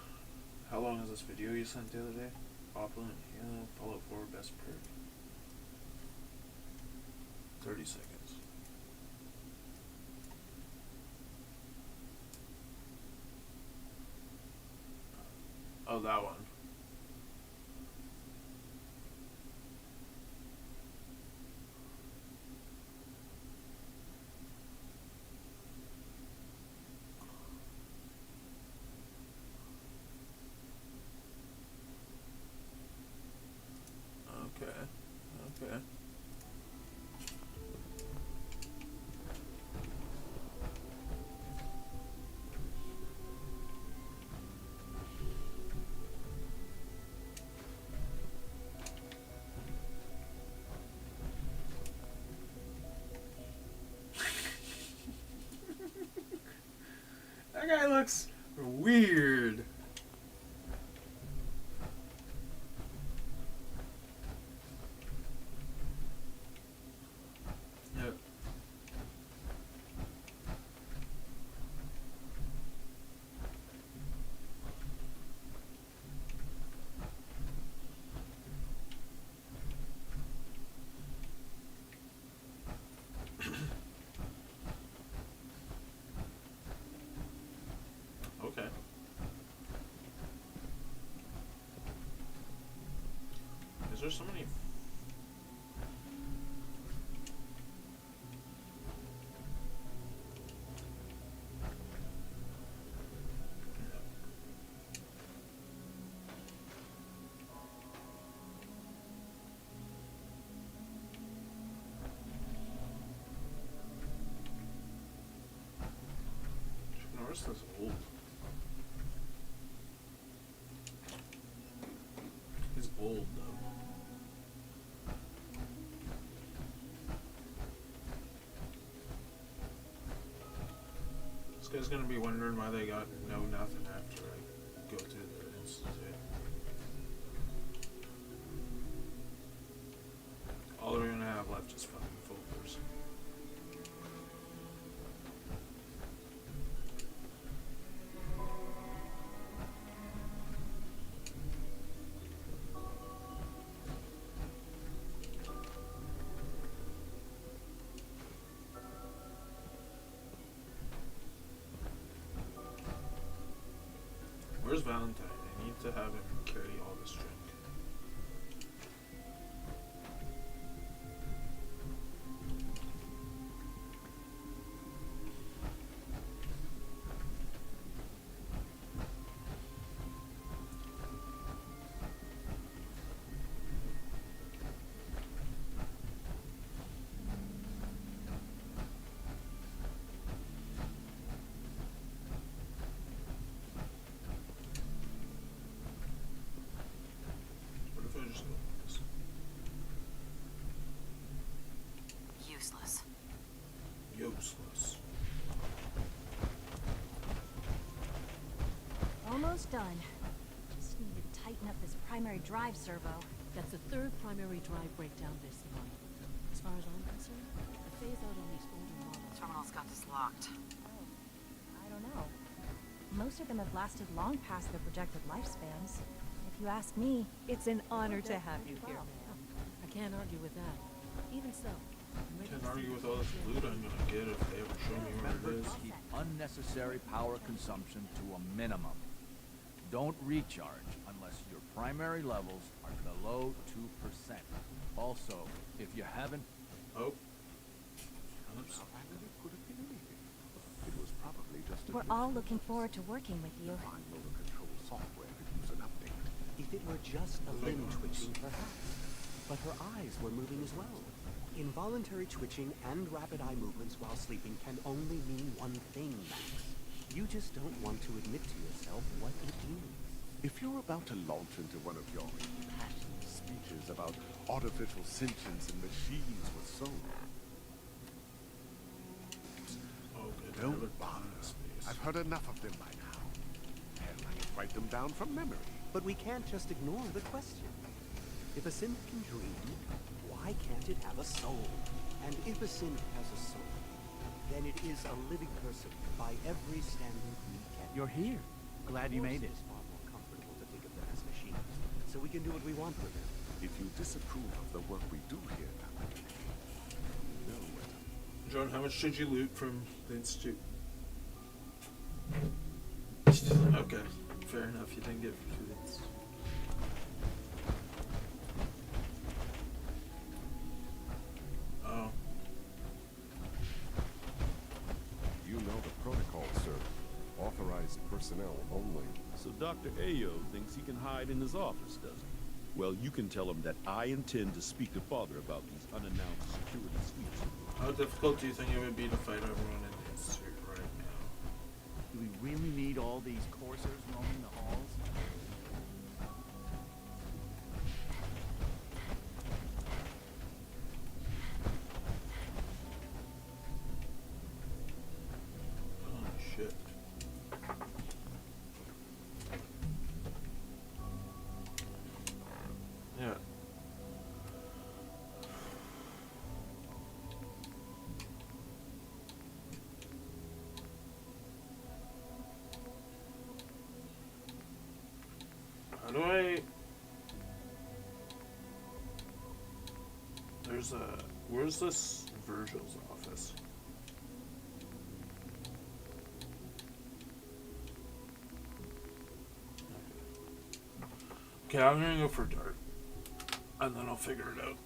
How long is this video you sent the other day? Opulent, Fallout 4 best perk. 30 seconds. Oh, that one. Okay. That guy looks weird. Yep. Okay. Is there so many? Norris is old. He's old though. This guy's gonna be wondering why they got no nothing after I go to the institute. All they're gonna have left is fucking folders. Where's Valentine? I need to have him carry all this drink. Useless. Useless. Almost done. Just need to tighten up this primary drive servo. That's the third primary drive breakdown this month. As far as I'm concerned, the phase out on these older models. Terminal's got this locked. I don't know. Most of them have lasted long past their projected lifespans. If you ask me, It's an honor to have you here. I can't argue with that. Even so, Can't argue with all this loot I'm gonna get if they ever show me where Remember it to is. keep unnecessary power consumption to a minimum. Don't recharge unless your primary levels are below 2%. Also, if you haven't... Oh. Oops. It was probably just a we're all looking forward to working with you. fine motor control software could use an update. If it were just a limb twitching, perhaps. But her eyes were moving as well. Involuntary twitching and rapid eye movements while sleeping can only mean one thing, Max. You just don't want to admit to yourself what it is. If you're about to launch into one of your impassioned speeches about artificial sentience and machines with soul, don't bother. I've heard enough of them by now. Hell, I can write them down from memory. But we can't just ignore the question. If a synth can dream, why can't it have a soul? And if a synth has a soul, then it is a living person by every standard we can. You're here. Glad you made it. It's far more comfortable to think of them as machines, so we can do what we want with them. If you disapprove of the work we do here, no way. John, how much did you loot from the institute? Okay, fair enough. You didn't get it from the institute. Oh. You know the protocol, sir. Authorized personnel only. So Dr. Ayo thinks he can hide in his office, does he? Well, you can tell him that I intend to speak to Father about these unannounced security sweeps. How difficult do you think it would be to fight everyone in the institute right now? Do we really need all these coursers roaming the halls? Oh, shit. Yeah. How do I... There's a... Where's this Virgil's office? Okay, I'm gonna go for Dart. And then I'll figure it out.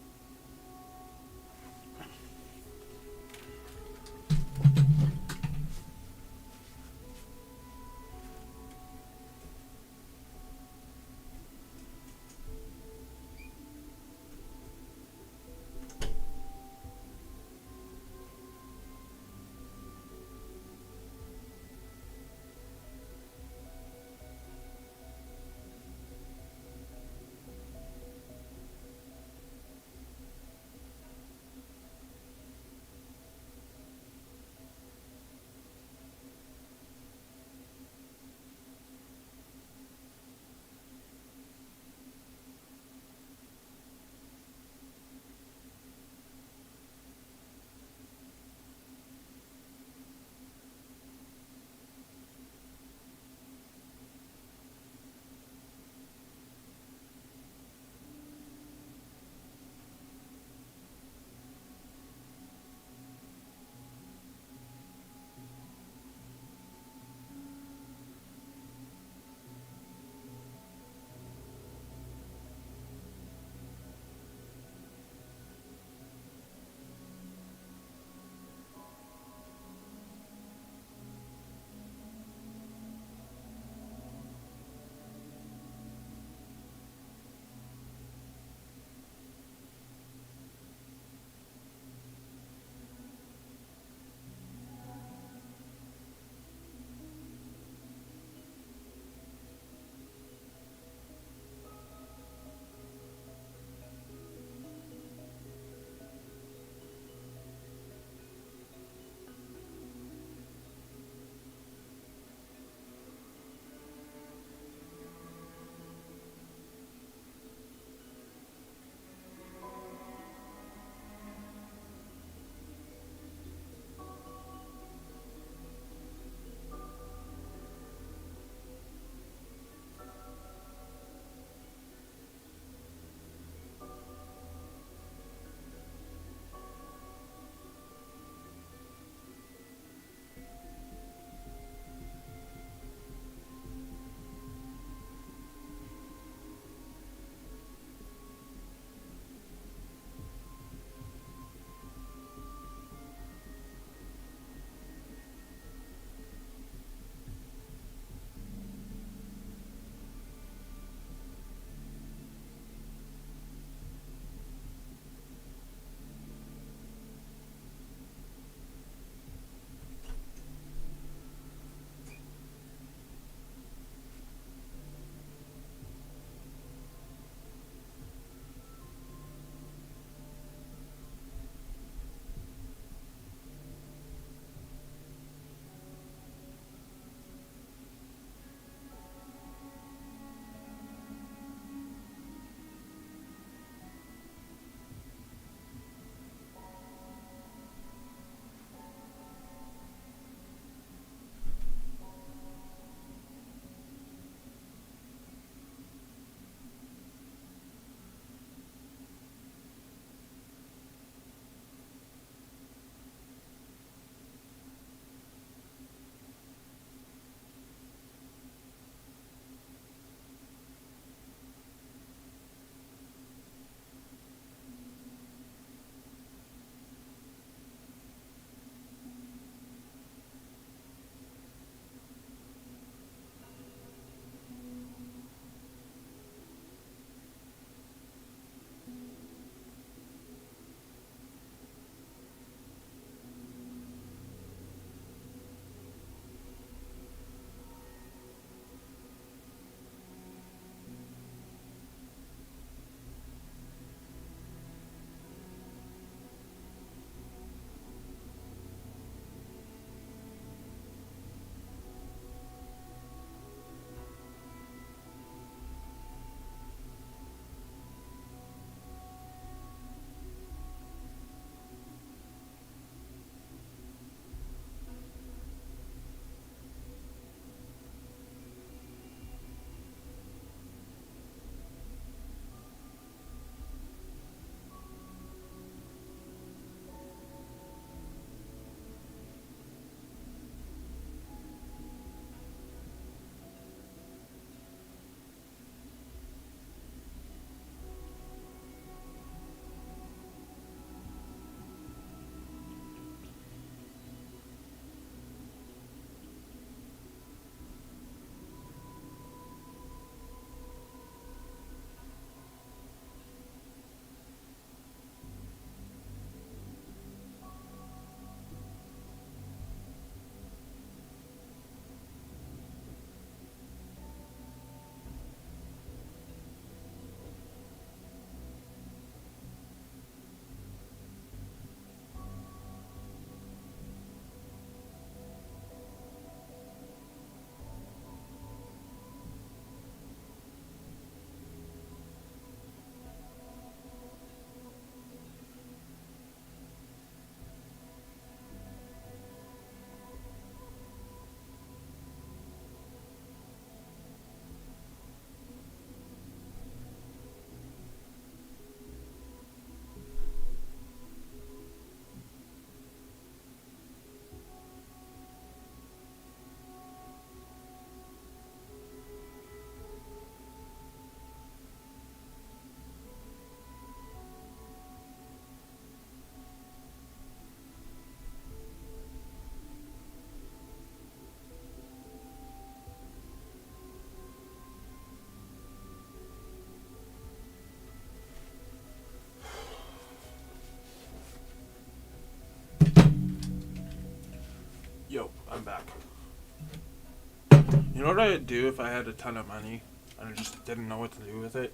You know what I would do if I had a ton of money and I just didn't know what to do with it?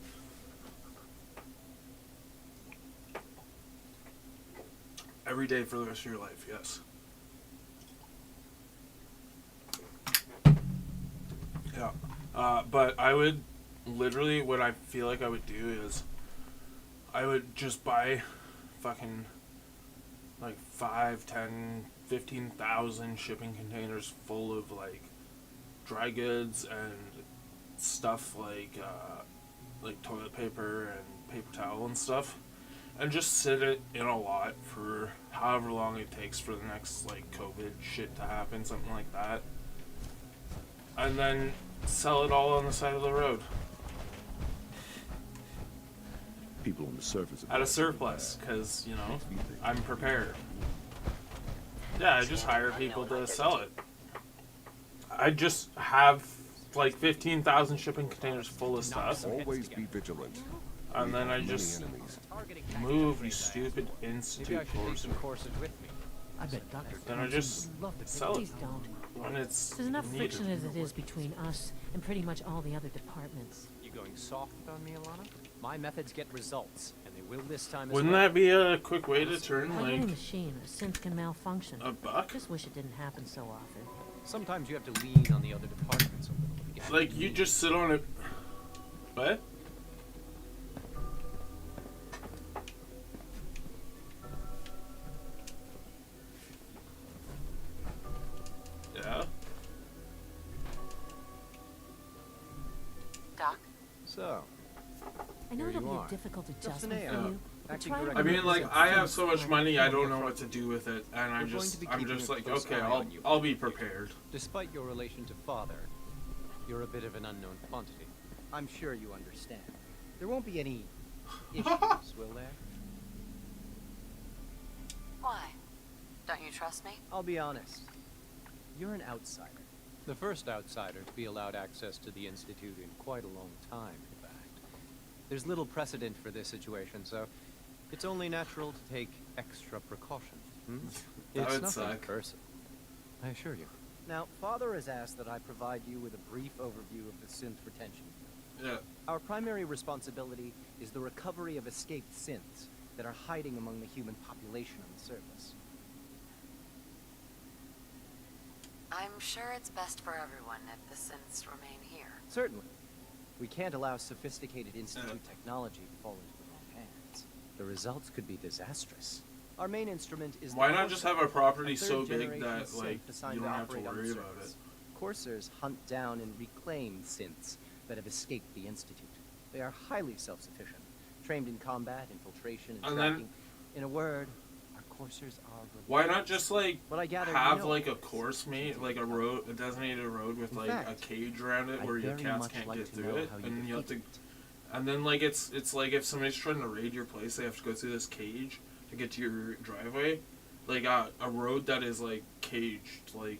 Every day for the rest of your life, yes. Yeah. But I would literally, what I feel like I would do is I would just buy fucking like 5, 10, 15,000 shipping containers full of like dry goods and stuff like toilet paper and paper towel and stuff, and just sit it in a lot for however long it takes for the next like COVID shit to happen, something like that, and then sell it all on the side of the road People on the surface at a surplus, because you know I'm prepared. Yeah, I just hire people to sell it. I just have like 15,000 shipping containers full of stuff. Always be vigilant. And then I just move, you stupid institute courses. I bet Dr. Then I just sell it Please don't. when it's There's enough needed. friction as it is between us and pretty much all the other departments. You going soft on me, Alana? My methods get results, and they will this time as Wouldn't well. that be a quick way to turn Like like any machine, a synth can malfunction. a buck? Just wish it didn't happen so often. Sometimes you have to lean on the other departments a little to get Like you just sit on it. What? Yeah. Doc? So, I know Here it'll you be are. a difficult Just adjustment an for AM. you. But Acting try to director I mean, make like this I have synth so much fun. money, I don't know what to do with it, and I'm We're going just, to be I'm keeping just a like, close okay, eye I'll on you. be prepared. despite your relation to father, you're a bit of an unknown quantity. I'm sure you understand. There won't be any issues, will there? Why? Don't you trust me? I'll be honest. You're an outsider. The first outsider to be allowed access to the Institute in quite a long time, in fact. There's little precedent for this situation, so it's only natural to take extra precaution. That It's would nothing suck. personal, I assure you. Now, Father has asked that I provide you with a brief overview of the synth retention. Yeah. Our primary responsibility is the recovery of escaped synths that are hiding among the human population on the surface. I'm sure it's best for everyone if the synths remain here. Certainly. We can't allow sophisticated Institute technology to fall into the wrong hands. The results could be disastrous. Our main instrument is Why the not just Corsair, have a property a so big third-generation that synth like assigned you don't have to operate on the worry about it? surface. Coursers hunt down and reclaim synths that have escaped the Institute. They are highly self-sufficient, trained in combat, infiltration, and And then- tracking. In a word, our coursers are... Why not just like But I gather you have know like a course mate, like a road, a designated road with In like a fact, cage around it I'd where your very cats much can't like get to through know it, how you and you have to. defeated And then like it's like if somebody's trying to raid your place, they have to go through this cage to get to your driveway, like a road that is like caged, like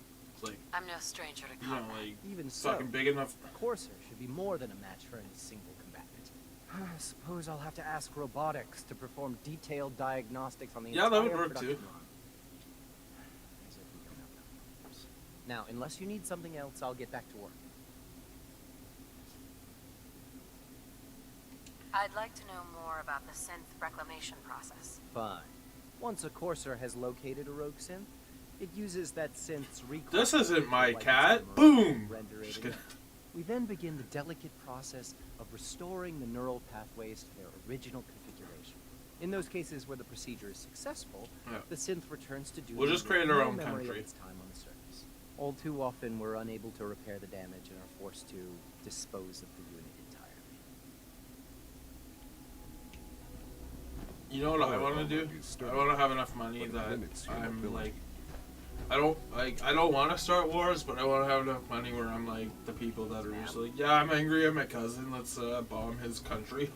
I'm no stranger to you know combat. like Even so, fucking big enough. Corsair should be more than a match for any single combatant. I suppose I'll have to ask robotics to perform detailed diagnostics on the Yeah, that would entire work, too. production line. As if we don't have enough numbers. Now, unless you need something else, I'll get back to work. I'd like to know more about the synth reclamation process. Fine. Once a Corsair has located a rogue synth, it uses that synth's reclaim. This isn't my like its cat. armor, Boom. render it Just again. kidding. We then begin the delicate process of restoring the neural pathways to their original configuration. In those cases where the procedure is successful, Yeah. the synth returns to duty We'll just with create our no own memory country. of its time on the surface. All too often, we're unable to repair the damage and are forced to dispose of the unit entirely. You know what I want to do? I want to have enough money that I'm like, I don't want to start wars, but I want to have enough money where I'm like the people that are just like, yeah, I'm angry at my cousin. Let's bomb his country.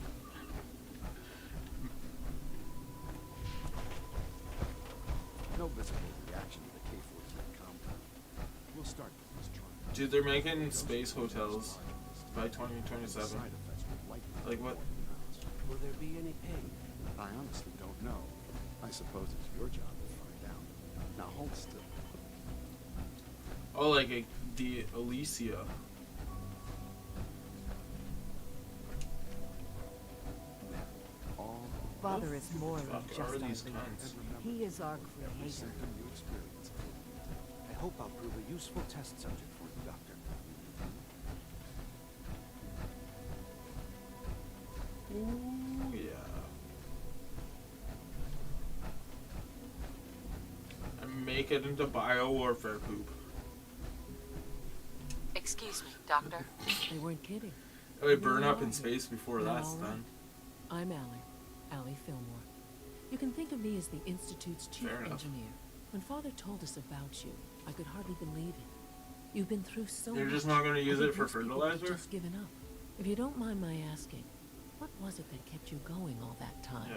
No visible reaction to the K-14 compound. We'll start with this trial. Dude, they're making space hotels by 2027. Like what? Will there be any pain? I honestly don't know. I suppose it's your job to find out. Now hold still. Oh, like the Elysia. Father is more than fuck just are our these leader. cunts? He is our Every creator. symptom you experience. I hope I'll prove a useful test subject for you, Doctor. Ooh, yeah. And make it into biowarfare poop. Excuse me, Doctor. They weren't kidding. It would burn up in space before Now, that's all right. done. I'm Allie Fillmore. You can think of me as the Institute's chief Fair enough. engineer. When Father told us about you, I could hardly believe it. You've been through so They're much. just not gonna use I it think for most people would have fertilizer? just given up. If you don't mind my asking, what was it that kept you going all that time? Yeah.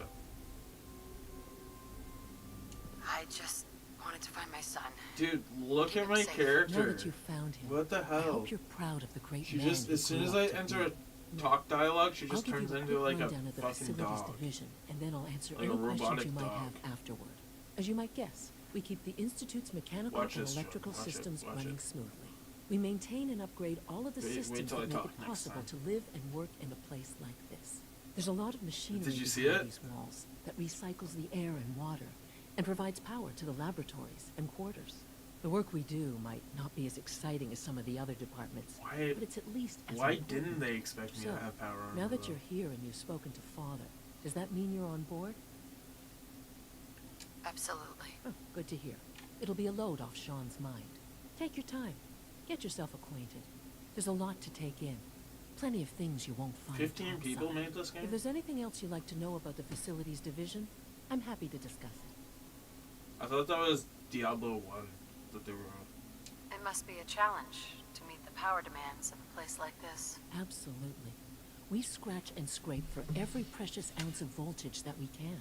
I just wanted to find my son. Dude, look at my Safe. character. Now that you found him, What the I hell? hope you're proud of the great She man just, he as soon grew as up I to enter be. a talk dialogue, she I'll just give turns you a into quick like a rundown of the fucking facilities dog. division, and then I'll answer Like a any questions robotic you might dog. have afterward. As you might guess, we keep the Institute's mechanical Watch and this, electrical Watch it, systems watch running it. smoothly. We maintain and upgrade all of the Wait systems till I that make talk it next possible time. to live and work in a place like this. There's a lot of machinery Did you see behind it? these walls that recycles the air and water and provides power to the laboratories and quarters. The work we do might not be as exciting as some of the other departments, Why- but it's at least as Why important. didn't they expect me So, to have power on now her, that though? you're here and you've spoken to Father, does that mean you're on board? Absolutely. Oh, good to hear. It'll be a load off Sean's mind. Take your time. Get yourself acquainted. There's a lot to take in. Plenty of things you won't find 15 people outside. made this game? If there's anything else you'd like to know about the facilities division, I'm happy to discuss it. I thought that was Diablo 1 that they were on. It must be a challenge to meet the power demands of a place like this. Absolutely. We scratch and scrape for every precious ounce of voltage that we can.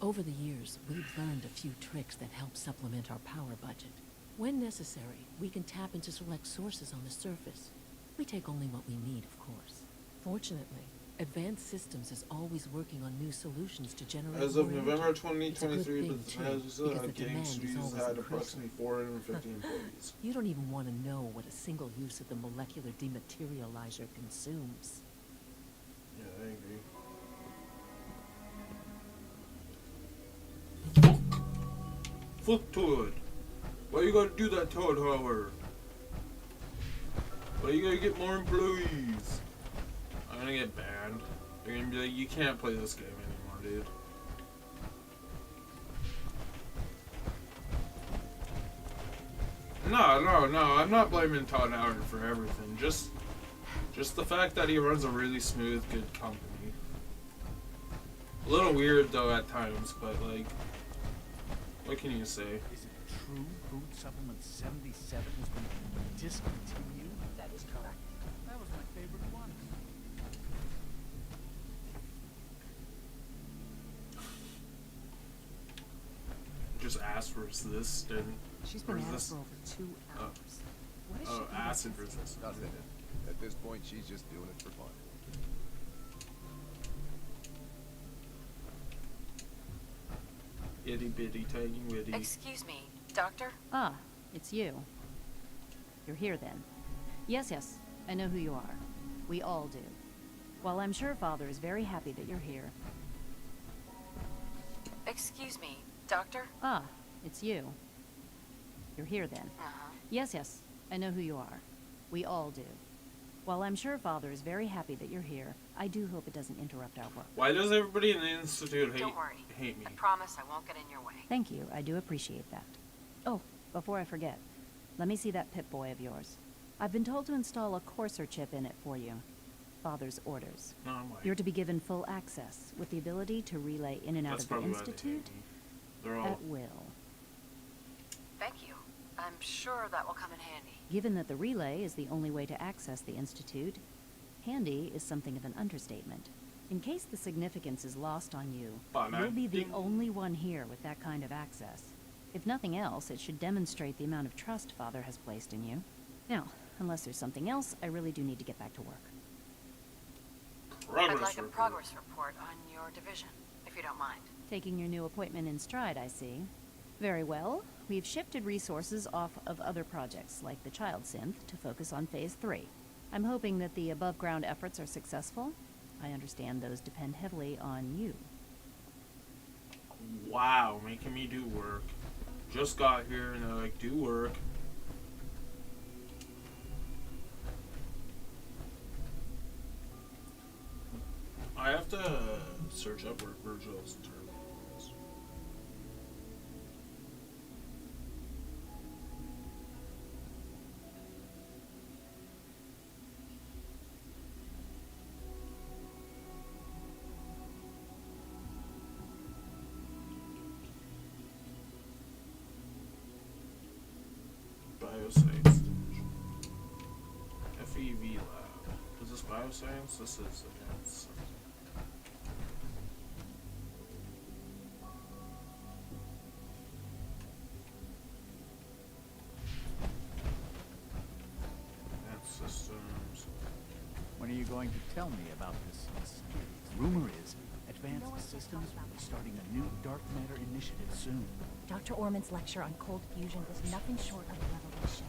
Over the years, we've learned a few tricks that help supplement our power budget. When necessary, we can tap into select sources on the surface. We take only what we need, of course. Fortunately, Advanced Systems is always working on new solutions to generate As of more November energy. It's a good 2023, thing, the too, Bethesda because the Game demand is Studios always had increasing. approximately 450 employees. You don't even want to know what a single use of the molecular dematerializer consumes. Yeah, I agree. Flip Toad. Why you gotta do that, Toad Howard? Why you gotta get more employees? I'm gonna get banned. They're gonna be like, you can't play this game anymore, dude. No, I'm not blaming Todd Howard for everything. Just the fact that he runs a really smooth, good company. A little weird though at times, but like, what can you say? Is it true Food Supplement 77 has been discontinued? That is correct. That was my favorite one. Just acid resistant. She's been at it resist- for over 2 hours. What is she Oh, even acid testing? resistant. Nothing. At this point, she's just doing it for fun. Itty bitty tiny witty. Excuse me, Doctor? Ah, it's you. You're here then. Yes, I know who you are. We all do. While I'm sure Father is very happy that you're here. Excuse me, Doctor? Ah, it's you. You're here then. Uh-huh. Yes, I know who you are. We all do. While I'm sure Father is very happy that you're here, I do hope it doesn't interrupt our work. Why does everybody in the Institute Don't worry. hate me? I promise I won't get in your way. Thank you, I do appreciate that. Oh, before I forget, let me see that Pip-Boy of yours. I've been told to install a Courser chip in it for you. Father's orders. No, I'm white. You're to be given full access, with the ability to relay in and out That's of the probably why they hate Institute me. They're all. at will. Thank you. I'm sure that will come in handy. Given that the relay is the only way to access the Institute, handy is something of an understatement. In case the significance is lost on you, you'll be the only one here with that kind of access. If nothing else, it should demonstrate the amount of trust Father has placed in you. Now, unless there's something else, I really do need to get back to work. I'd like a progress report on your division, if you don't mind. Taking your new appointment in stride, I see. Very well. We've shifted resources off of other projects, like the Child Synth, to focus on Phase 3. I'm hoping that the above-ground efforts are successful. I understand those depend heavily on you. Wow, making me do work. Just got here and they're like, do work. I have to search up where Virgil's terminal is. Bioscience Division. FEV Lab. Is this bioscience? This is advanced something. Advanced systems. When are you going to tell me about this mysterious? Rumor is, Advanced Systems will be starting a new dark matter initiative soon. Dr. Orman's lecture on cold fusion was nothing short of a revelation.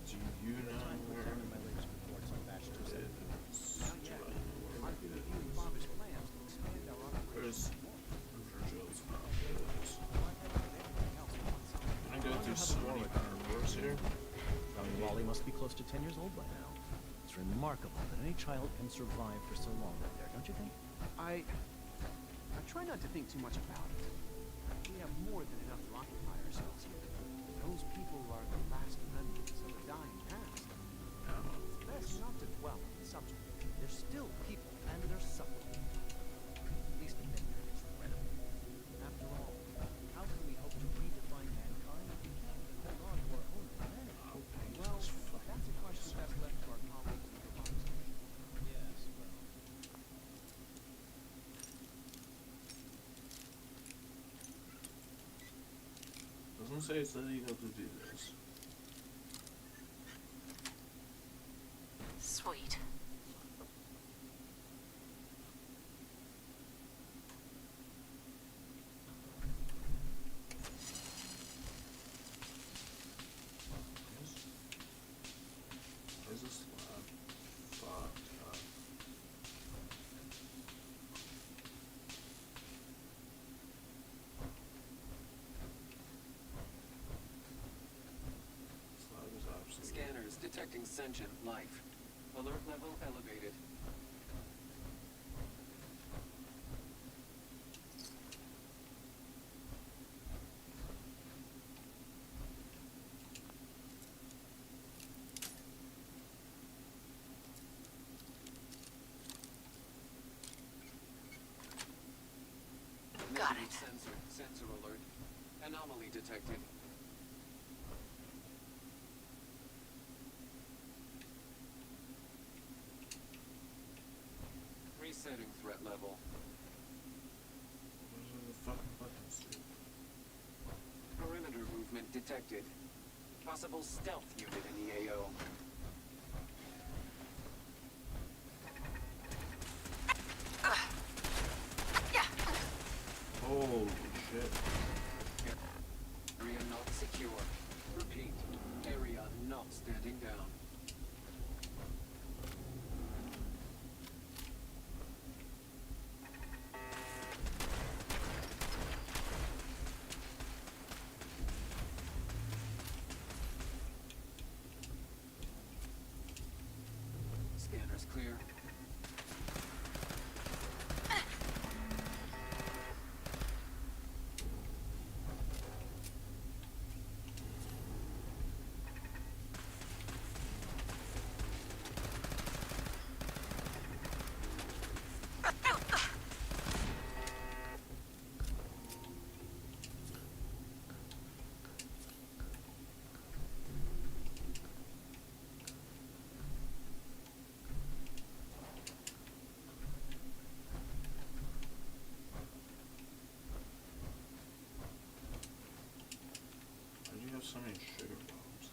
Do you know where my latest reports on batch 270. Where's Virgil's office? Can I go through so many paragraphs here? Young Wally must be close to 10 years old by now. It's remarkable that any child can survive for so long up there, don't you think? I try not to think too much about it. We have more than enough to occupy ourselves here. Those people are the last remnants of a dying past. It's best not to dwell on the subject. They're still people, and they're suffering. At least admit that it's regrettable. After all, how can we hope to redefine mankind if we can't even hold on to our own humanity? Well, that's a question best left to our colleagues in the robotics division. Yes, well. Doesn't say it's illegal to do this. Sweet. Why is this lab fucked up? This lab is absolutely... Scanners detecting sentient life. Alert level elevated. Got Negative it. Sensor alert. Anomaly detected. Resetting threat level. Those are the fucking buttons, dude. Perimeter movement detected. Possible stealth unit in EAO. Holy shit. Area not secure. Repeat. Area not standing down. Scanners clear. Why do you have so many sugar bombs?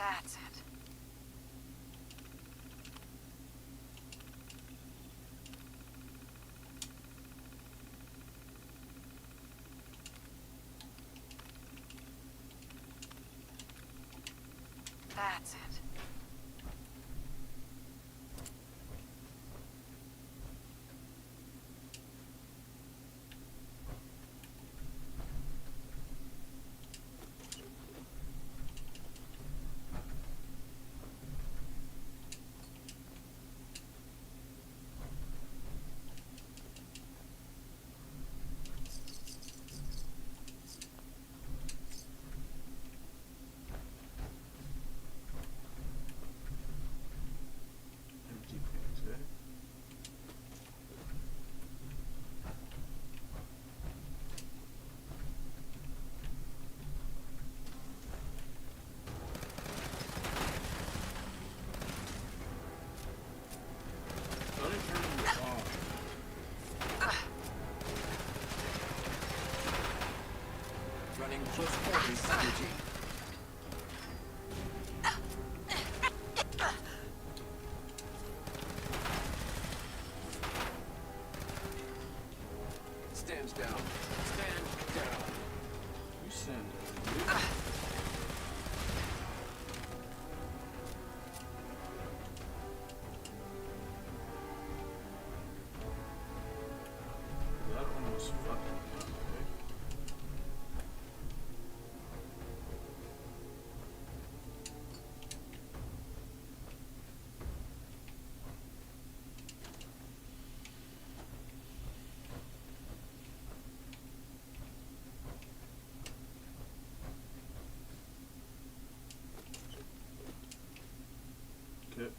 That's it. That's it. Empty things, eh? Let it turn into a bomb. Running close quarters, Eugene. Stand down. Stand down. You stand down. That almost fucking got me. Okay.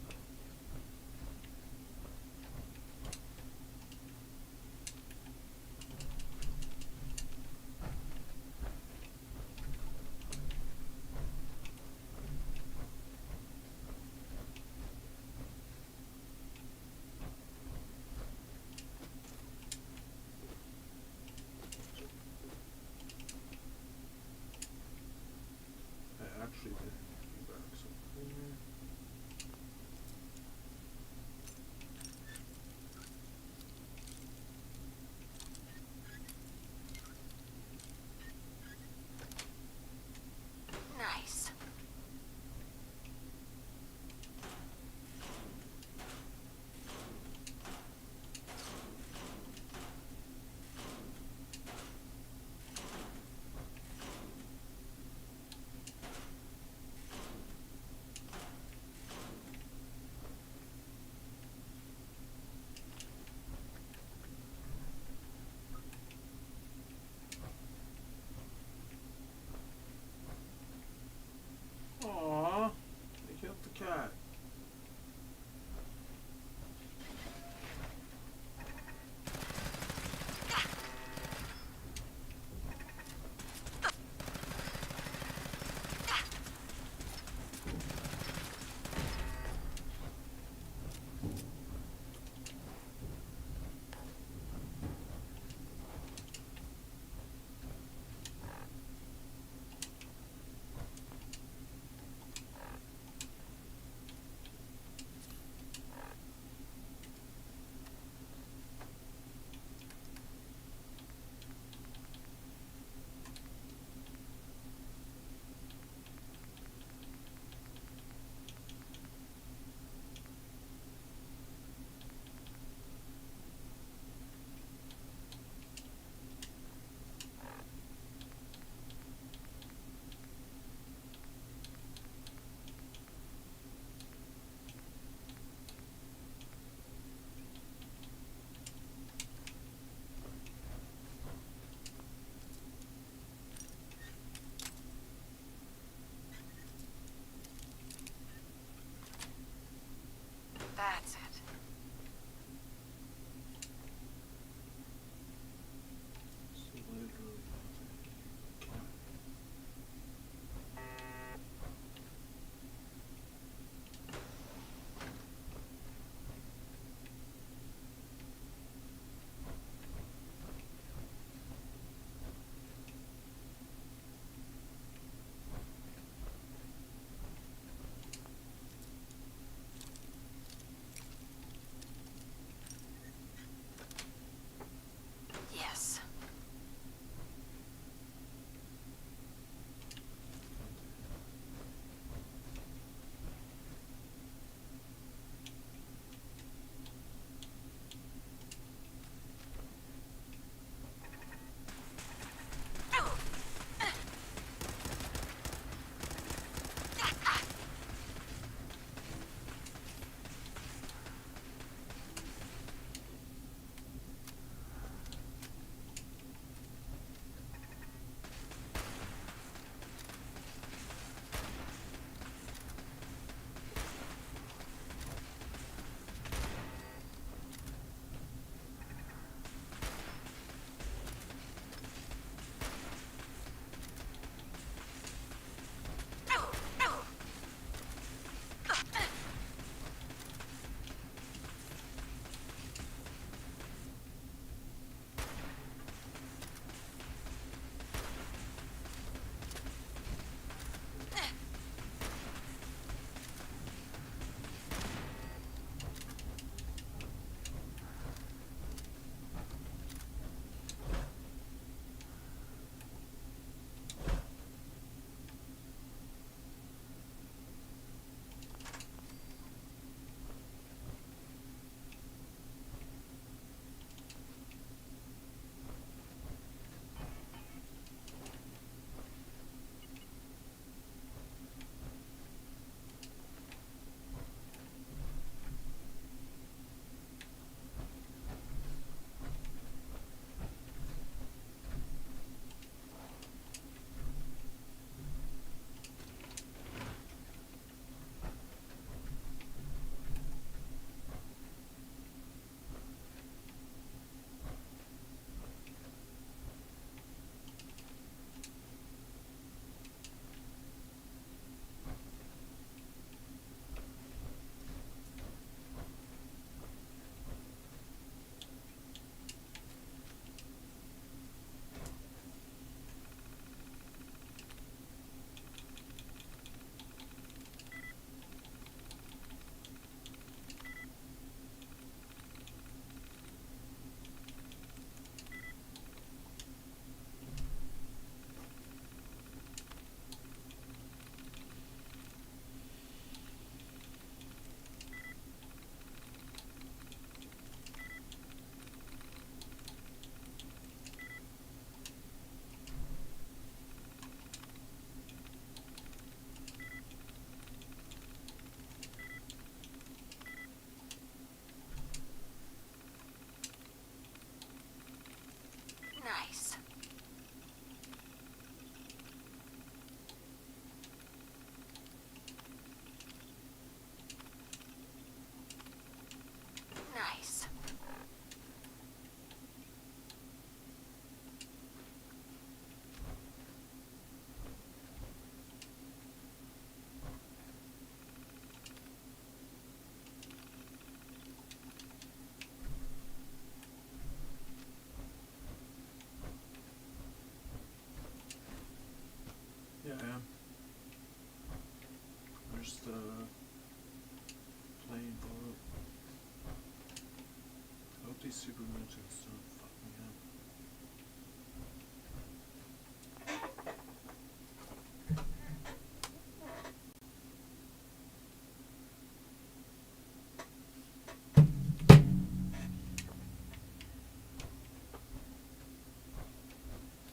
These super mutants don't fuck me up.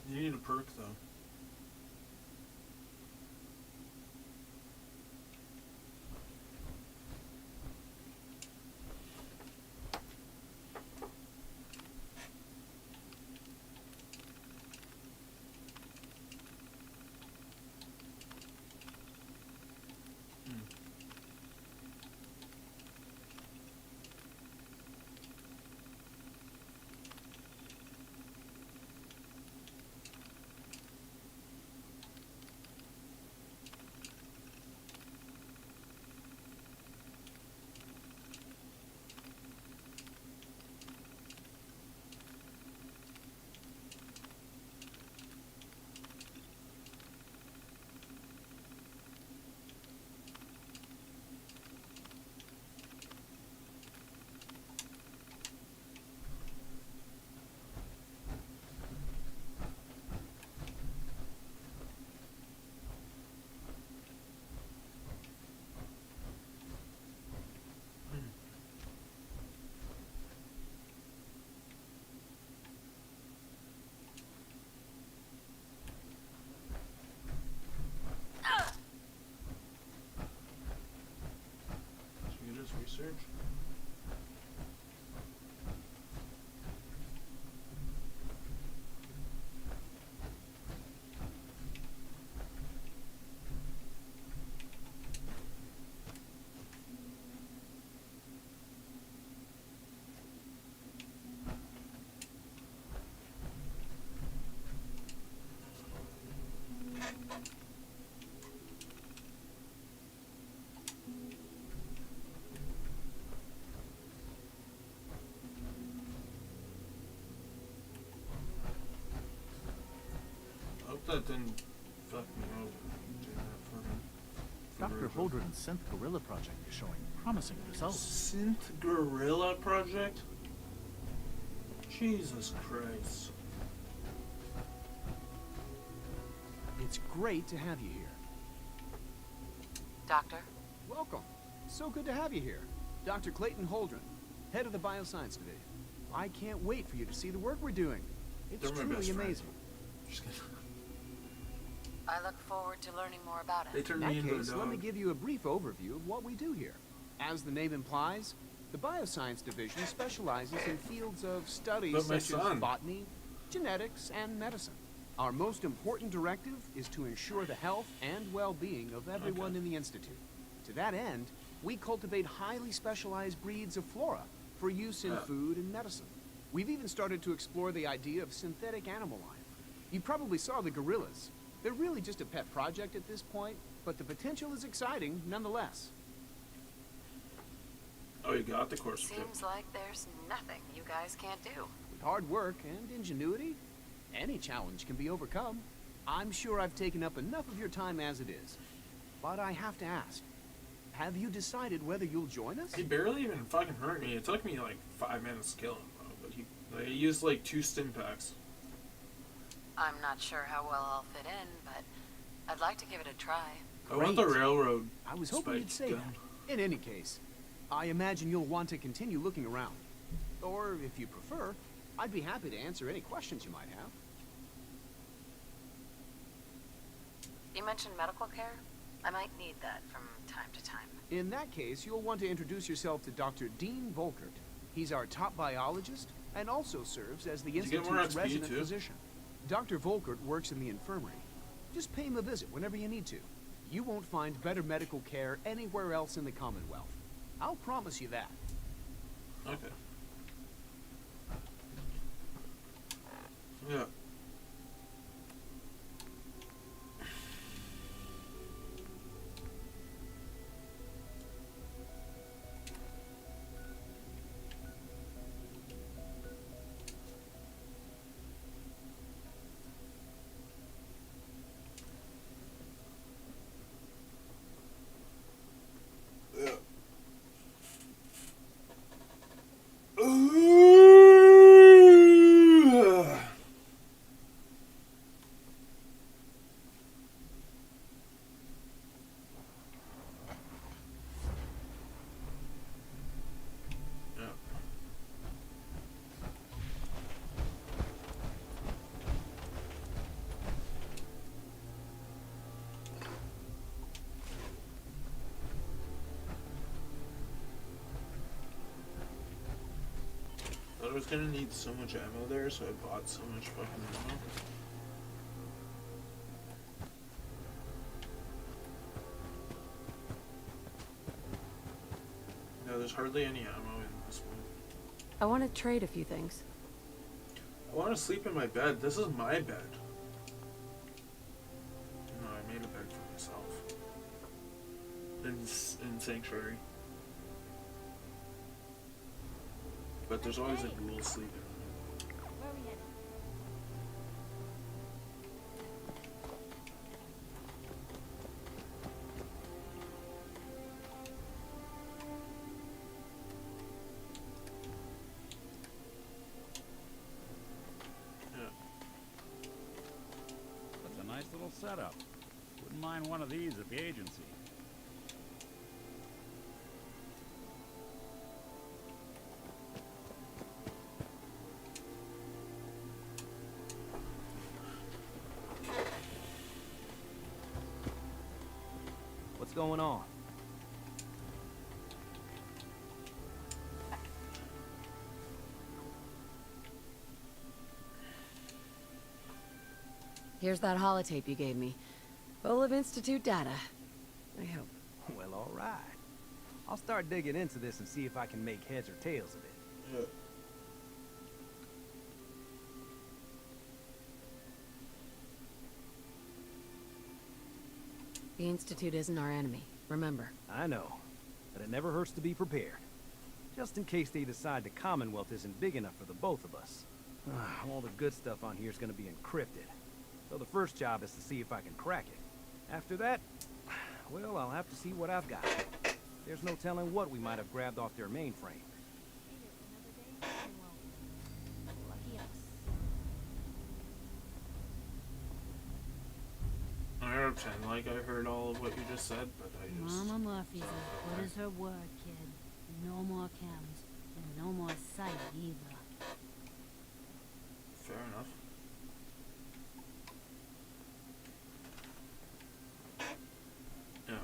You need a perk though. Research. That didn't fuck me over. Doing that for me. Dr. Holdren's Synth Gorilla project is showing promising results. Synth Gorilla project? Jesus Christ. It's great to have you here. Doctor? Welcome. So good to have you here. Dr. Clayton Holdren, head of the Bioscience Division. I can't wait for you to see the work we're doing. It's truly amazing. Just kidding. I look forward to learning more about it. They turned In me that into a case, dog. let me give you a brief overview of what we do here. As the name implies, the Bioscience Division specializes in fields of study But my such as son. botany, genetics, and medicine. Our most important directive is to ensure the health and well-being of everyone in the Institute. To that end, we cultivate highly specialized breeds of flora for use in food and medicine. We've even started to explore the idea of synthetic animal life. You probably saw the gorillas. They're really just a pet project at this point, but the potential is exciting nonetheless. Oh, you got the course. Seems like there's nothing you guys can't do. With hard work and ingenuity, any challenge can be overcome. I'm sure I've taken up enough of your time as it is. But I have to ask, have you decided whether you'll join us? He barely even fucking hurt me. It took me like 5 minutes to kill him, though. But he used like 2 stim packs. I'm not sure how well I'll fit in, but I'd like to give it a try. I want the railroad. I was hoping you'd say that. In any case, I imagine you'll want to continue looking around. Or, if you prefer, I'd be happy to answer any questions you might have. You mentioned medical care? I might need that from time to time. In that case, you'll want to introduce yourself to Dr. Dean Volkert. He's our top biologist and also serves as the Institute's resident physician. Dr. Volkert works in the infirmary. Just pay him a visit whenever you need to. You won't find better medical care anywhere else in the Commonwealth. I'll promise you that. Okay. Yeah. I was gonna need so much ammo there, so I bought so much fucking ammo. No, there's hardly any ammo in this one. I want to trade a few things. I want to sleep in my bed. This is my bed. No, I made a bed for myself. In Sanctuary. But there's always a ghoul sleeping. Where are we headed? That's a nice little setup. Wouldn't mind one of these at the agency. What's going on? Here's that holotape you gave me. Full of Institute data. I hope. Well, all right. I'll start digging into this and see if I can make heads or tails of it. Yeah. The Institute isn't our enemy, remember. I know, but it never hurts to be prepared. Just in case they decide the Commonwealth isn't big enough for the both of us. All the good stuff on here is going to be encrypted. So the first job is to see if I can crack it. After that, well, I'll have to see what I've got. There's no telling what we might have grabbed off their mainframe. Lucky us. I don't pretend like I heard all of what you just said, but I just... Mama Murphy's as good as her word, kid. No more chems, and no more sight either. Fair enough. Yeah.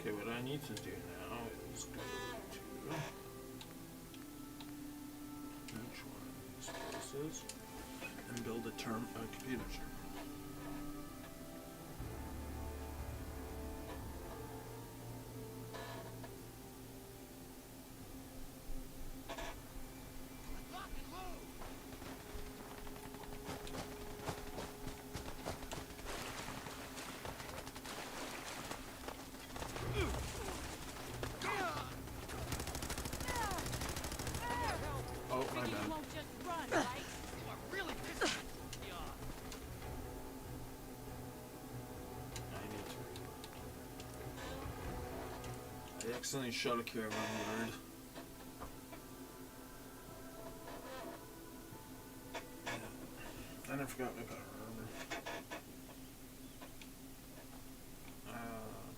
Okay, what I need to do now is go to each one of these places and build a computer terminal. Oh, my bad. I accidentally shot a caravan guard. And I forgot my power armor.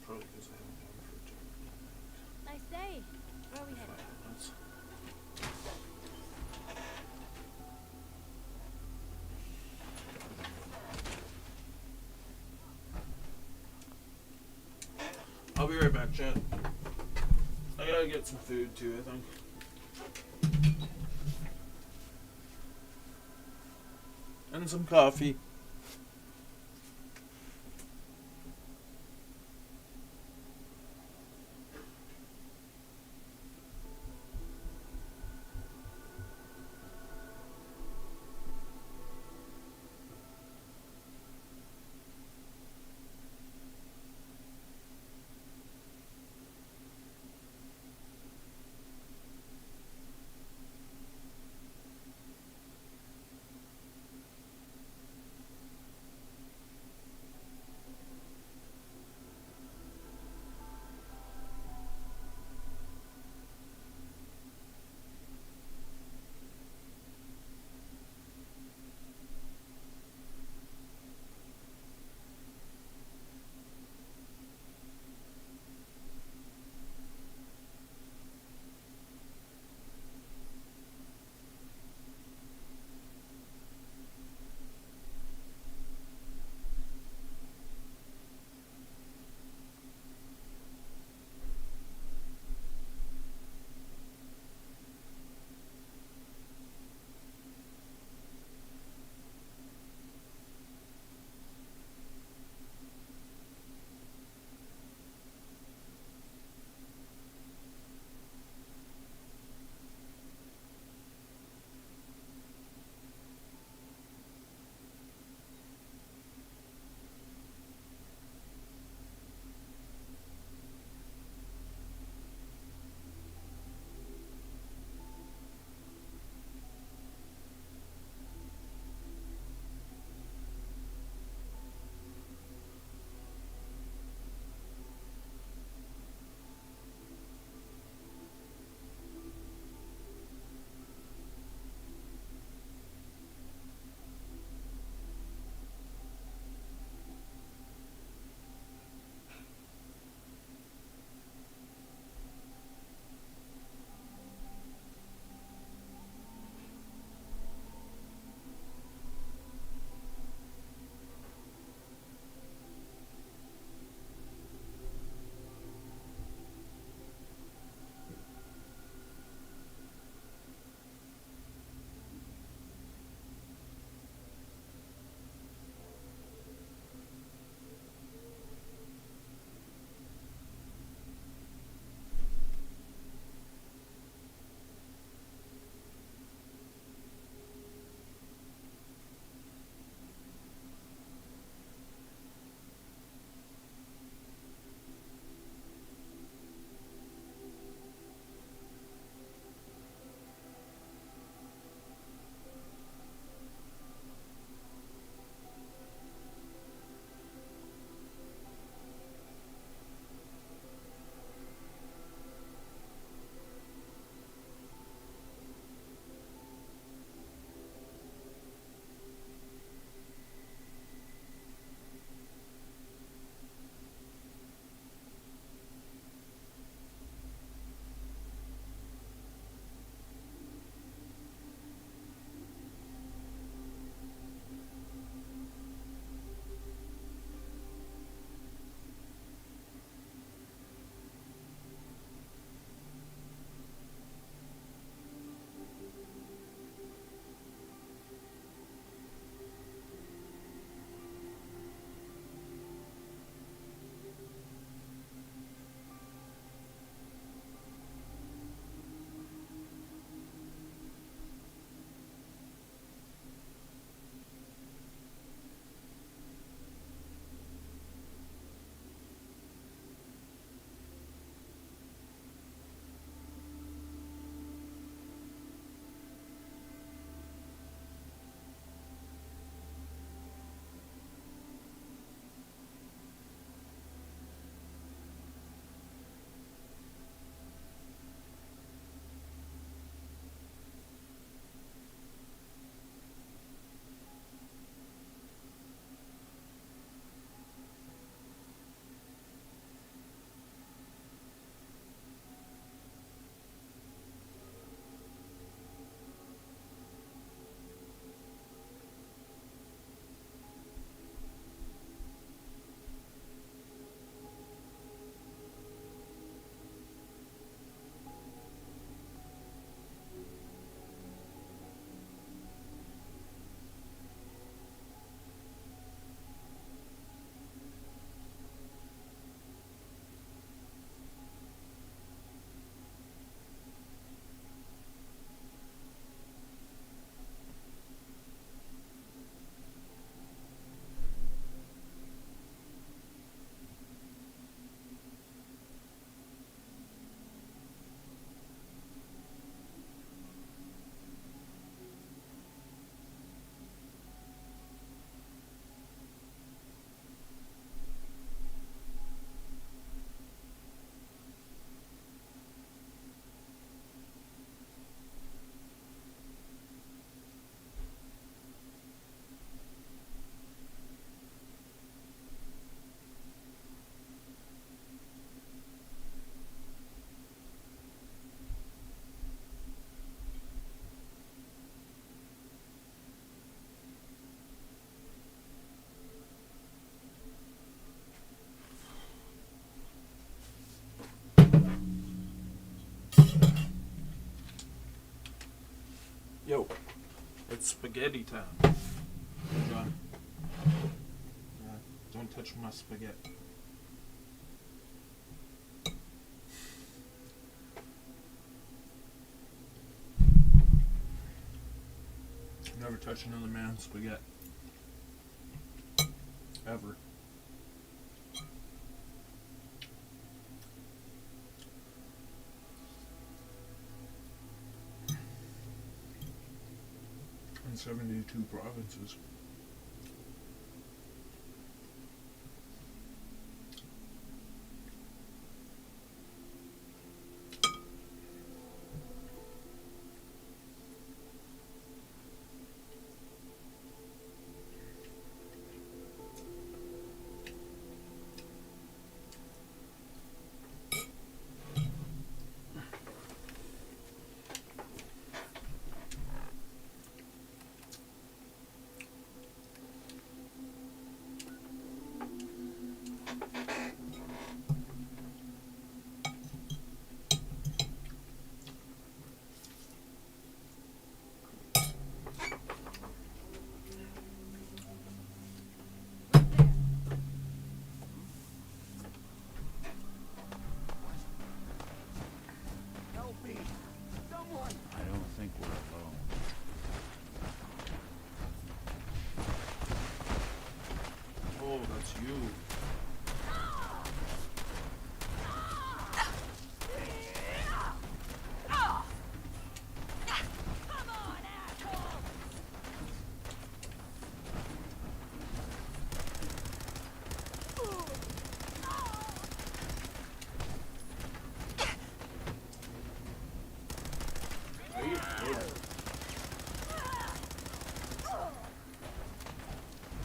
Probably because I haven't done for a Nice day. Where are we headed? 5 minutes. I'll be right back, chat. I gotta get some food too, I think. And some coffee. It's spaghetti time. John. Don't touch my spaghetti. Never touch another man's spaghetti. Ever. In 72 provinces. Oh, that's you.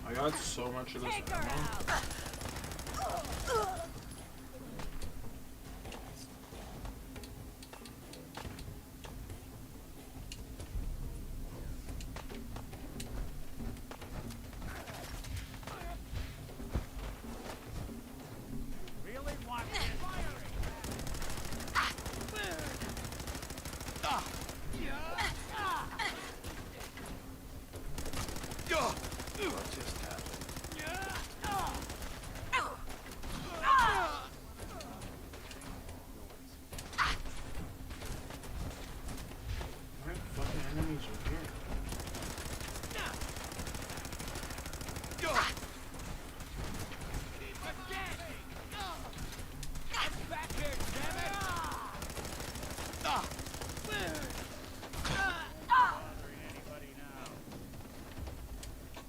I got so much of this ammo. Really want it? What just happened? What fucking enemies are here?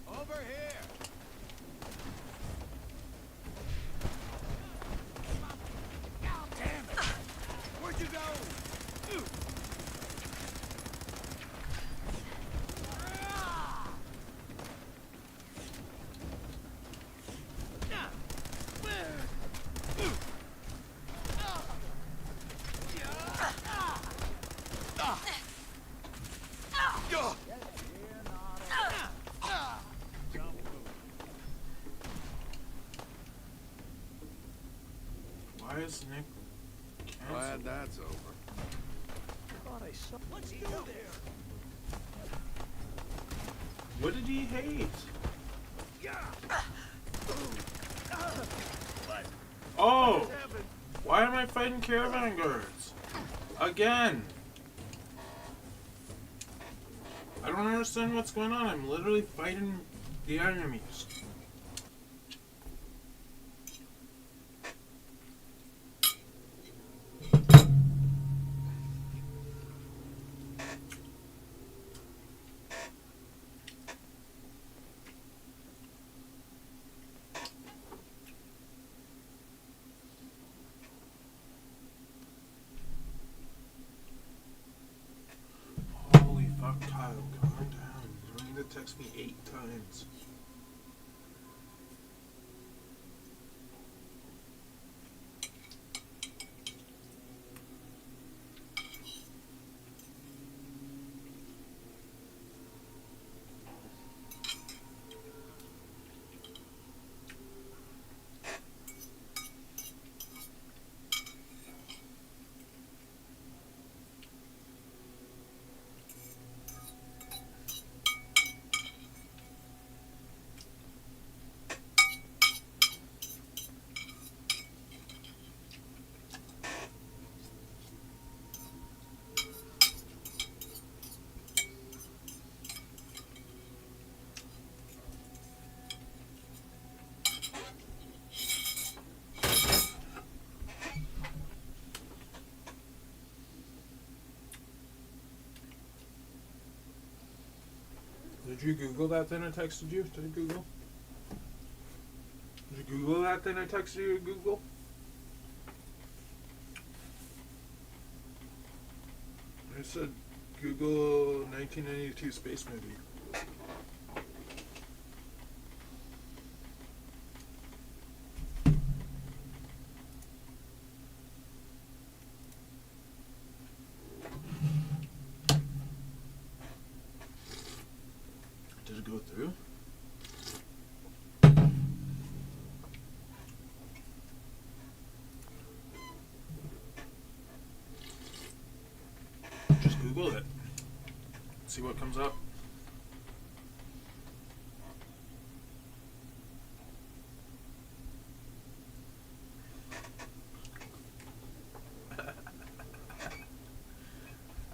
Over here! Damn it! Where'd you go? Why is Nick Glad canceled? that's over. Thought I saw. Let's go there. What did he hate? Oh! Why am I fighting caravan guards? Again! I don't understand what's going on. I'm literally fighting the enemies. Holy fuck, Kyle, calm down. You don't need to text me 8 times. Did you Google that thing I texted you? Did you Google? Did you Google that thing I texted you to Google? I said Google 1992 space movie. Did it go through? Just Google it. See what comes up.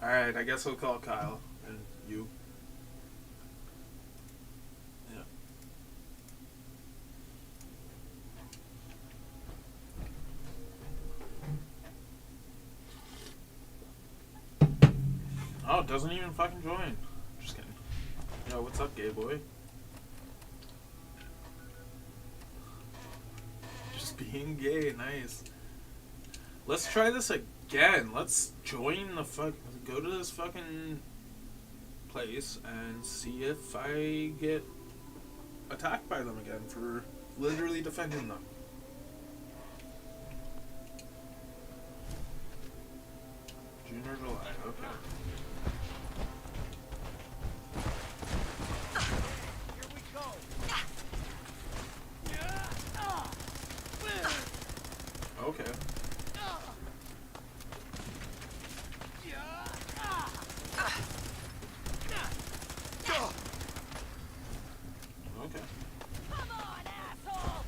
Alright, I guess we'll call Kyle and you. Yeah. Oh, it doesn't even fucking join. Just kidding. Yo, what's up, gay boy? Just being gay, nice. Let's try this again. Let's join the go to this fucking place and see if I get attacked by them again for literally defending them. June or July, okay. Okay. Okay. Come on, asshole!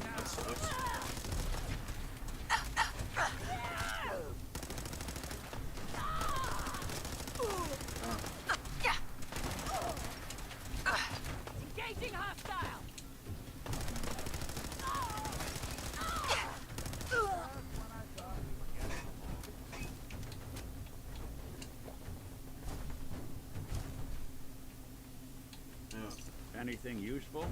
That sucks. Engaging hostile! Yeah. Anything useful?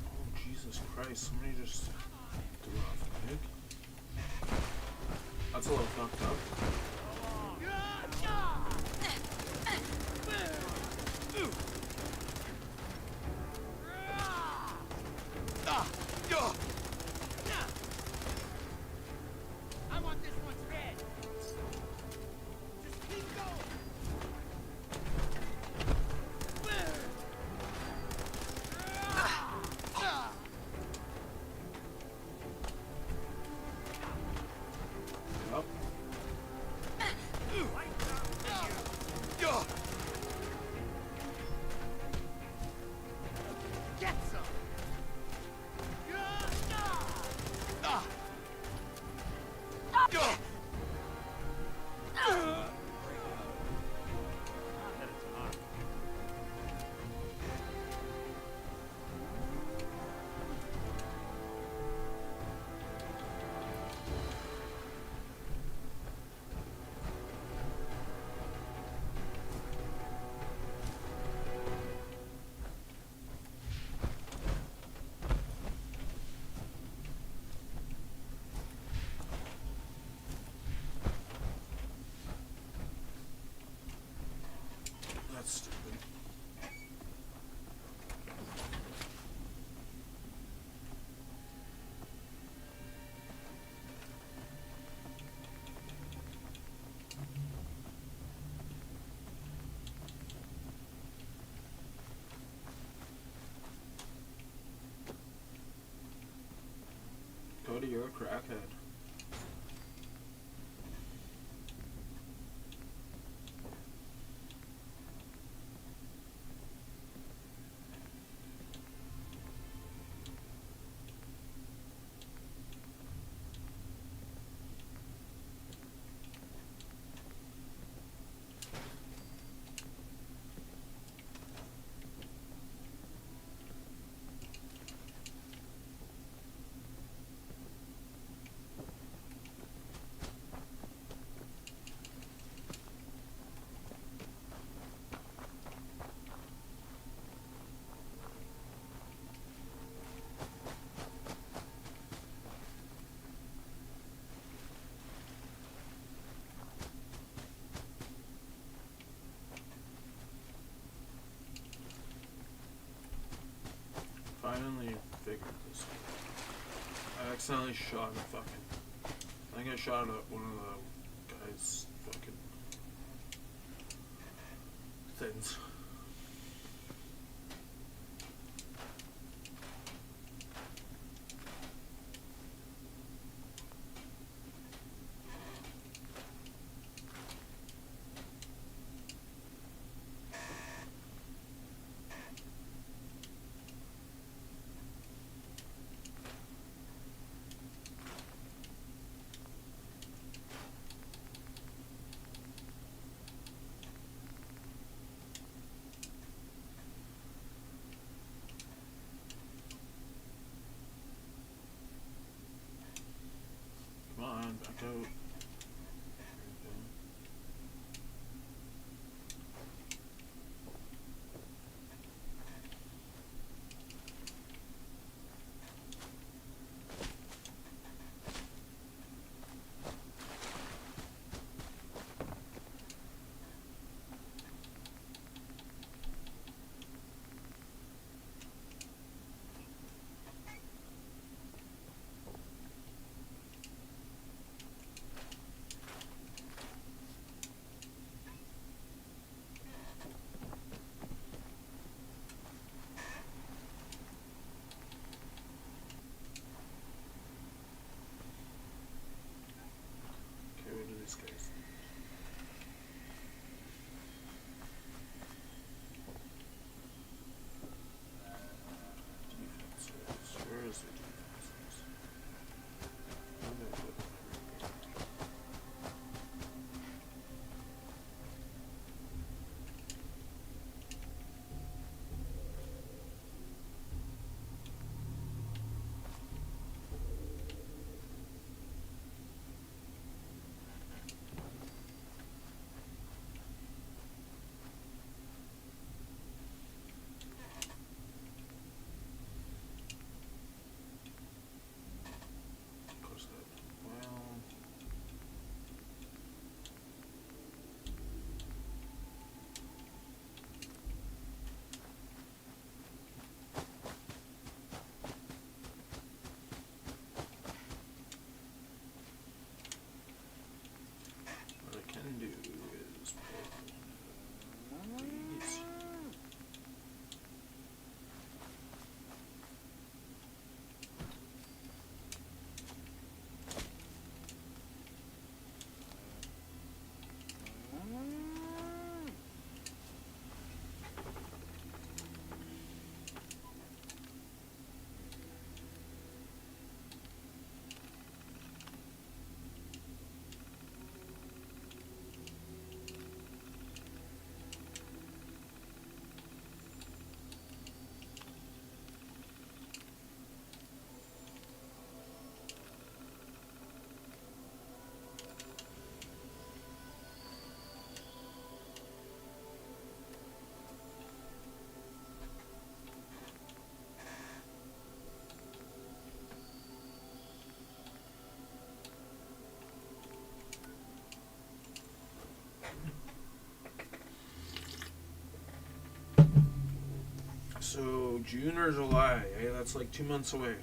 Oh, Jesus Christ, somebody just threw off a kick. That's a little fucked up. I want this one's head. Just keep going. Yep. Get some. That's stupid. Cody, you're a crackhead. I accidentally shot a fucking... I think I shot at one of the guy's fucking things. Come on, back out. Okay, what are these guys? Defenses. Where is the defenses? I'm gonna put them everywhere. Of course that. Well. What I can do is put these. So June or July, eh? That's like 2 months away.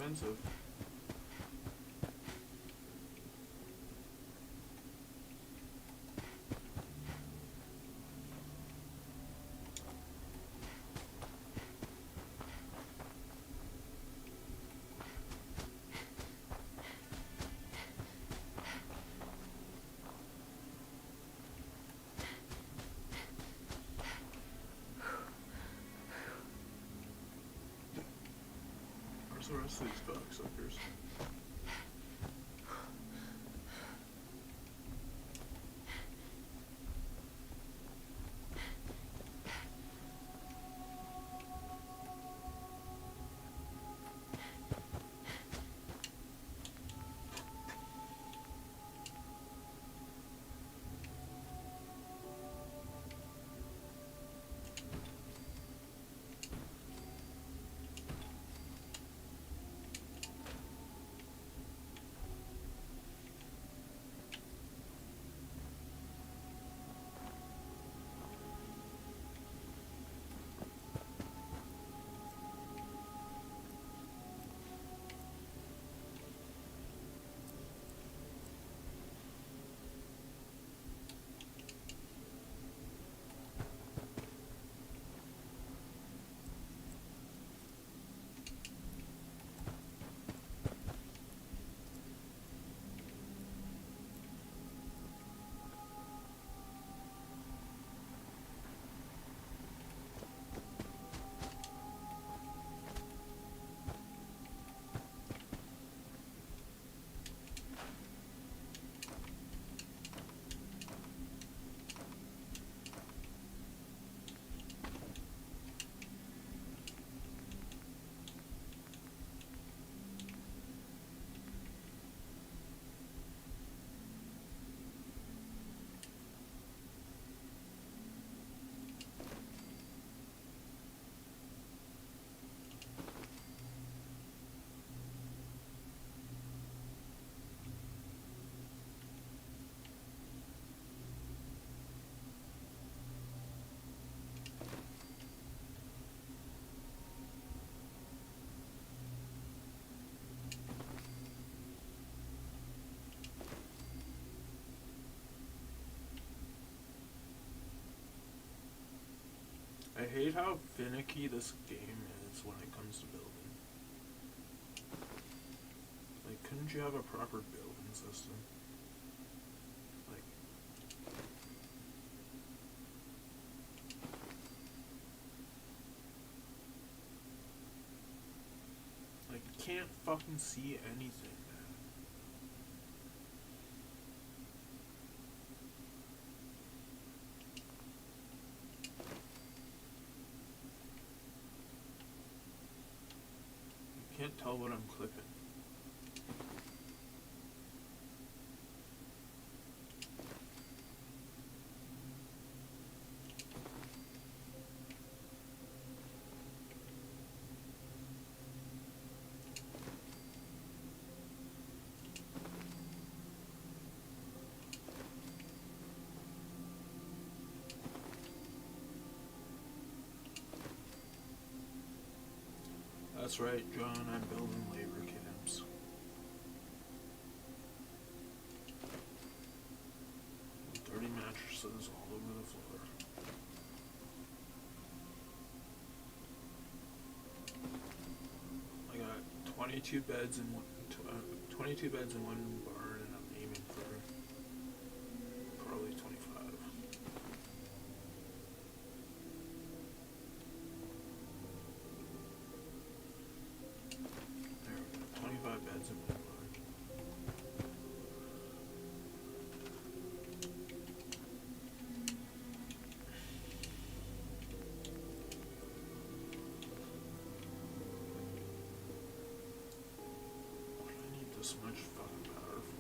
expensive. Where's the rest of these cocksuckers? I hate how finicky this game is when it comes to building. Like, couldn't you have a proper building system? Like, you can't fucking see anything, man. Can't tell what I'm clipping. That's right, John, I'm building labor camps. With dirty mattresses all over the floor. I got 22 beds in 22 beds in one barn, and I'm aiming for probably 25. Beds in one barn. What do I need this much fucking power for?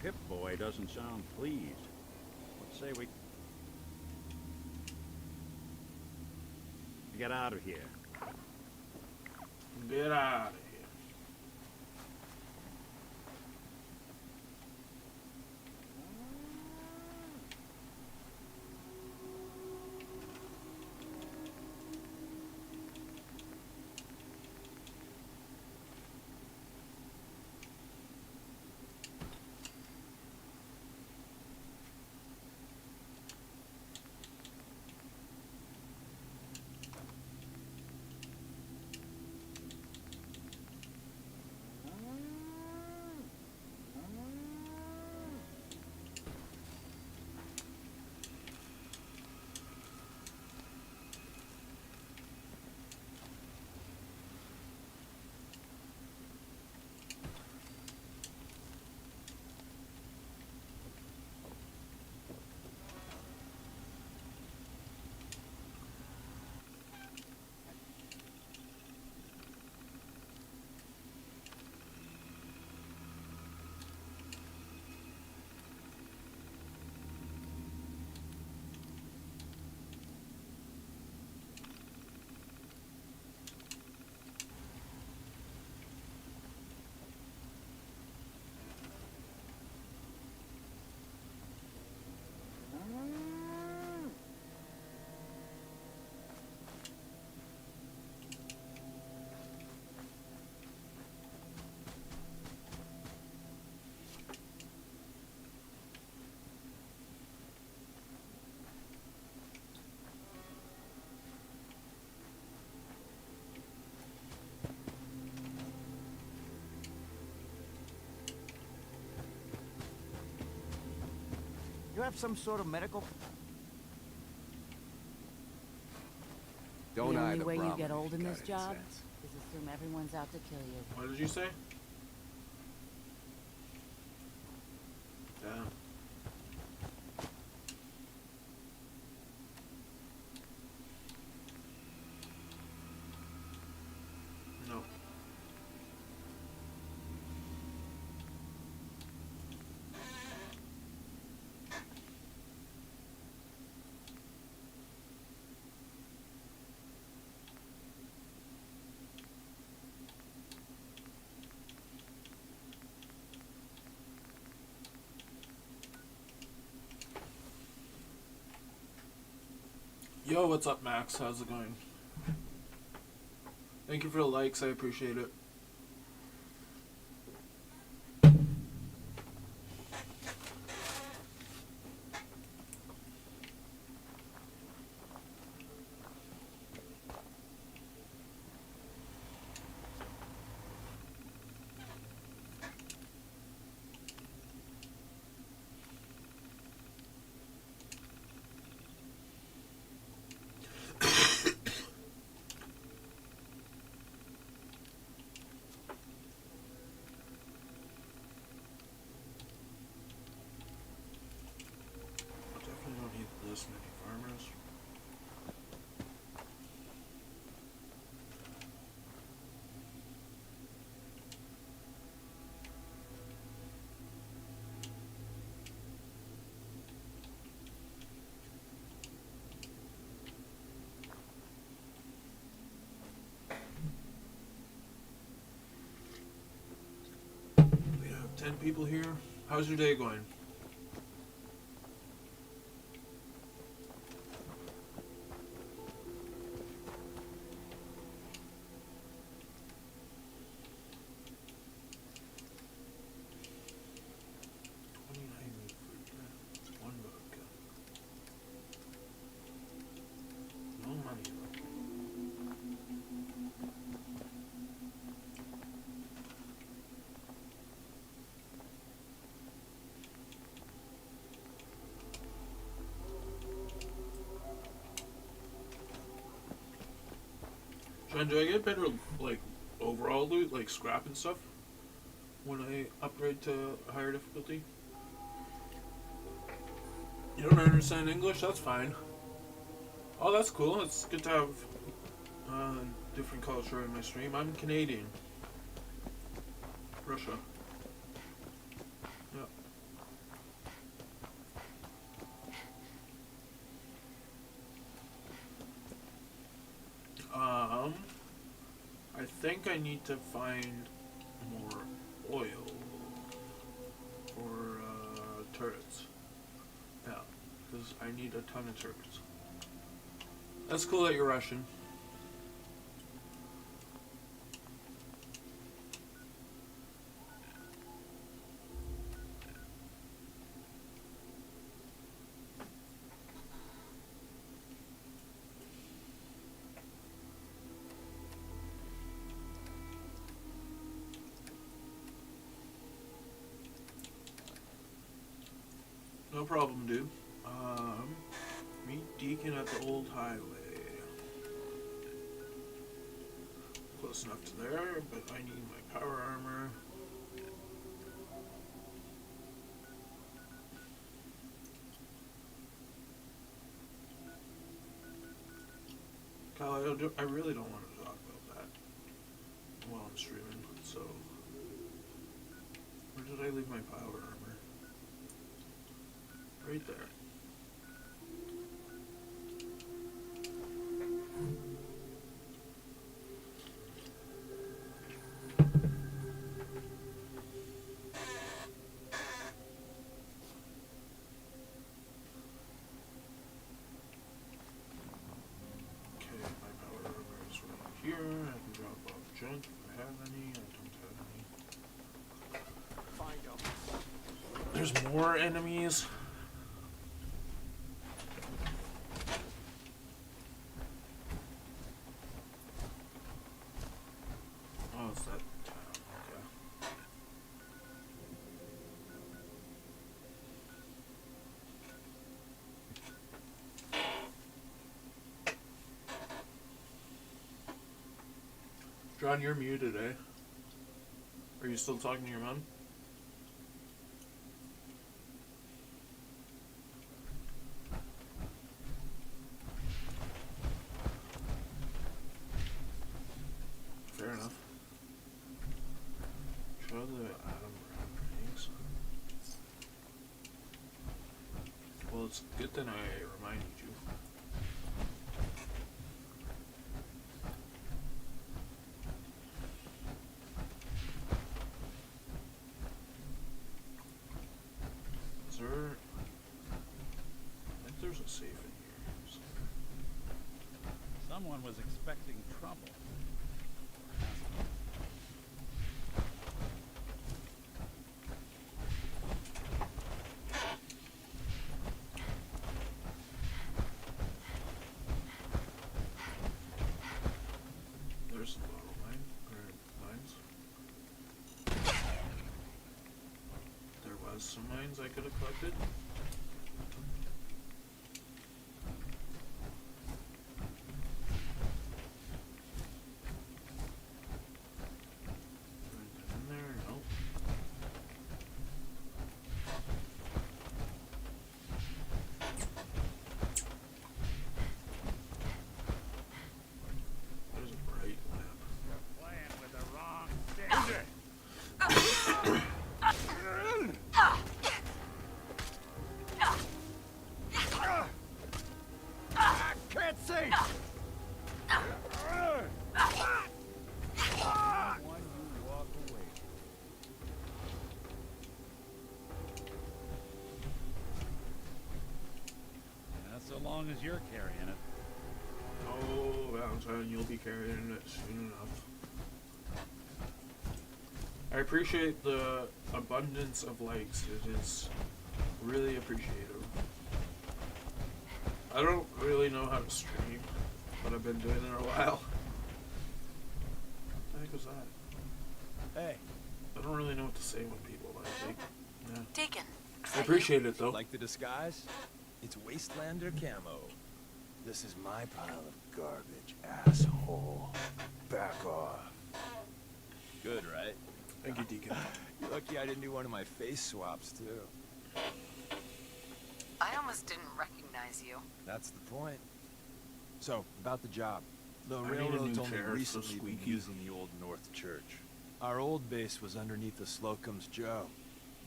Pip-Boy doesn't sound pleased. Let's say we get out of here. Get out of here. You have some sort of medical... The only way you get old in this job is assume everyone's out to kill you. What did you say? Yeah. No. Yo, what's up, Max? How's it going? Thank you for the likes. I appreciate it. This many farmers. We have 10 people here. How's your day going? John, do I get better, like, overall loot, like scrap and stuff, when I upgrade to higher difficulty? You don't understand English? That's fine. Oh, that's cool. It's good to have different culture in my stream. I'm Canadian. Russia. Yeah. think I need to find more oil for turrets. Yeah, because I need a ton of turrets. That's cool that you're Russian. No problem, dude. Meet Deacon at the old highway. Close enough to there, but I need my power armor. Kyle, I really don't want to talk about that while I'm streaming, so... Where did I leave my power armor? Right there. Here, I can drop off junk if I have any. I don't have any. There's more enemies. Oh, it's that town. Okay. John, you're muted, eh? Are you still talking to your mom? Fair enough. Show the Adam rings. Well, it's good that I reminded you. I think there's a safe in here. Someone was expecting trouble. There's some bottle mines. There was some mines I could have collected. So long as you're carrying it. Oh, Valentine, you'll be carrying it soon enough. I appreciate the abundance of likes. It is really appreciative. I don't really know how to stream, but I've been doing it a while. What the heck was that? Hey. I don't really know what to say when people like. Yeah. Deacon. I appreciate it though. Like the disguise? It's Wastelander camo. This is my pile of garbage, asshole. Back off. Good, right? Thank you, Deacon. You're lucky I didn't do one of my face swaps, too. I almost didn't recognize you. That's the point. So, about the job. The I need a railroad's new only chair, it's so recently been squeaky. using the old North Church. Our old base was underneath the Slocum's Joe.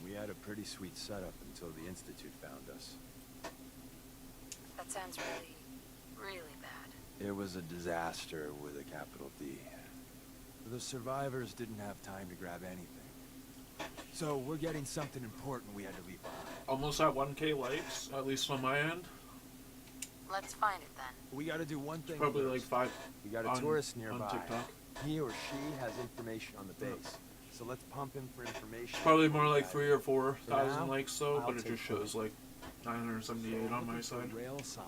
We had a pretty sweet setup until the Institute found us. That sounds really, really bad. It was a disaster with a capital D. The survivors didn't have time to grab anything. So we're getting something important we had to leave behind. Almost at 1K likes, at least on my end. Let's find it then. We gotta do one thing. Probably like 5. We got a tourist nearby. On TikTok. He or she has information on the base. So let's pump him for information. It's probably more like 3,000 or 4,000 now, likes though, I'll but it take just shows like 978 on my side. Rail signs.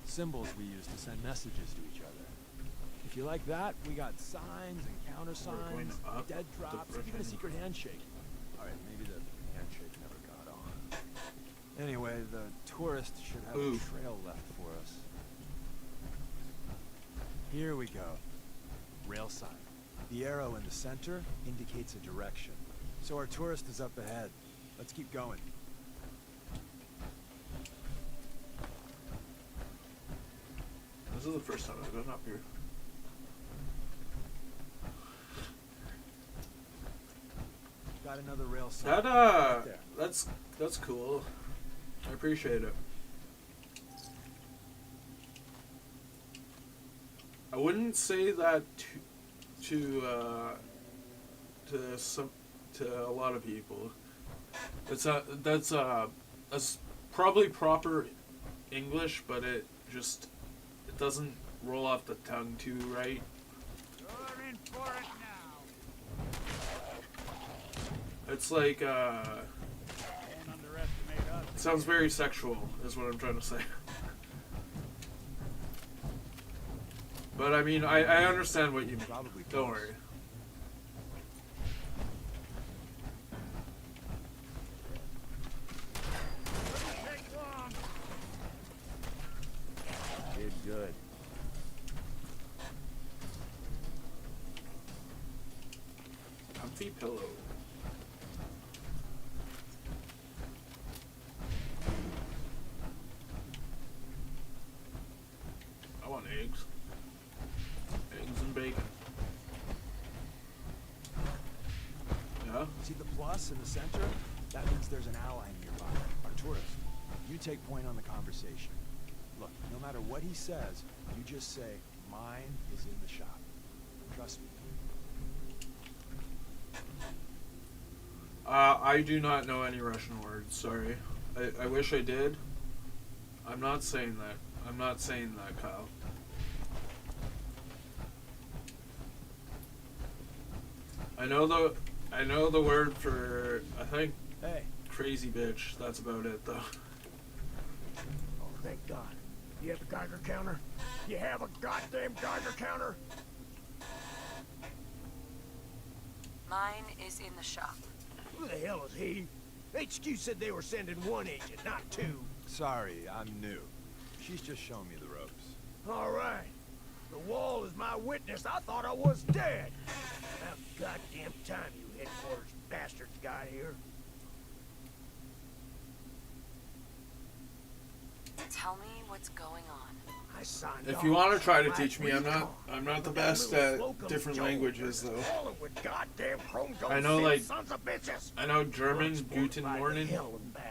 Symbols we use to send messages to each other. If you like that, we got signs and countersigns, dead drops, even a secret handshake. Alright, maybe the handshake never got on. Anyway, the tourist should have a trail left for us. Here we go. Rail sign. The arrow in the center indicates a direction. So our tourist is up ahead. Let's keep going. This is the first time I've been up here. Got another rail sign. That right there. that's cool. I appreciate it. I wouldn't say that to a lot of people. That's probably proper English, but it doesn't roll off the tongue too right. You're in for it now. It's like Don't underestimate us. it sounds very sexual, is what I'm trying to say. But I mean, I understand what you mean. Don't worry. Did good. Comfy pillow. I want eggs. Eggs and bacon. Yeah? See the plus in the center? That means there's an ally nearby, our tourist. You take point on the conversation. Look, no matter what he says, you just say, mine is in the shop. Trust me. I do not know any Russian words, sorry. I wish I did. I'm not saying that. I'm not saying that, Kyle. I know the word for, I think, crazy bitch. That's about it, though. Oh, thank God. You have a Geiger counter? You have a goddamn Geiger counter? Mine is in the shop. Who the hell is he? HQ said they were sending one agent, not two. Sorry, I'm new. She's just showing me the ropes. All right. The wall is my witness. I thought I was dead. About goddamn time you headquarters bastards got here. Tell me what's going on. I signed If off you want to try to like teach me, I'm not the best at different languages, though. I know I know German, Guten Morgen,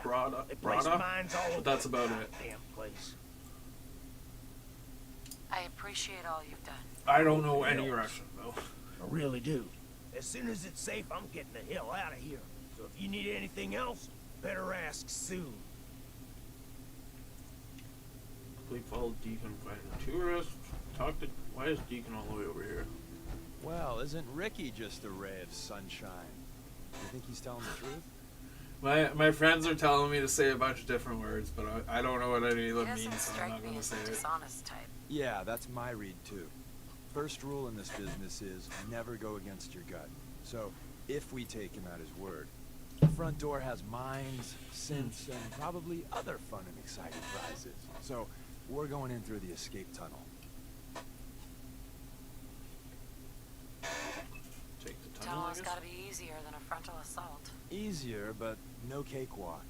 Brada, but that's about it. I appreciate all you've done. I don't know any Russian, though. I really do. As soon as it's safe, I'm getting the hell out of here. So if you need anything else, better ask soon. Complete follow Deacon find a tourist. Why is Deacon all the way over here? Well, isn't Ricky just a ray of sunshine? You think he's telling the truth? My friends are telling me to say a bunch of different words, but I don't know what any of them mean, so I'm not going to say it. Dishonest type. Yeah, that's my read too. First rule in this business is never go against your gut. So, if we take him at his word, the front door has mines, synths, and probably other fun and exciting prizes. So, we're going in through the escape tunnel. Take the tunnel, Tunnel's gotta be easier than a frontal assault. Easier, but no cakewalk.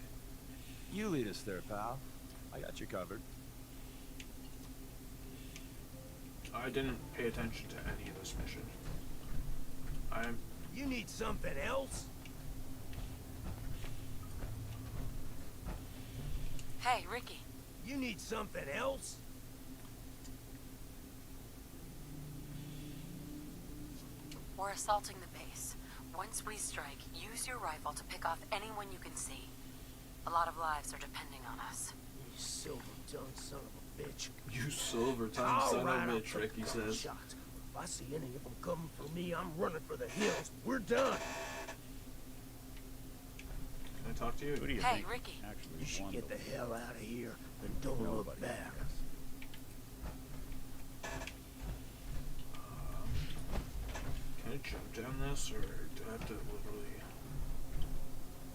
You lead us there, pal. I got you covered. I didn't pay attention to any of this mission. You need something else? Hey, Ricky. You need something else? We're assaulting the base. Once we strike, use your rifle to pick off anyone you can see. A lot of lives are depending on us. You silver-tongued son of a bitch. You silver-tongued son of a bitch, Ricky says. Shots. If I see any of them coming for me, I'm running for the hills. We're done. Can I talk to you? Who do you Hey, think Ricky. actually You should won get the the hell out of here and don't look back. Can I jump down this, or do I have to literally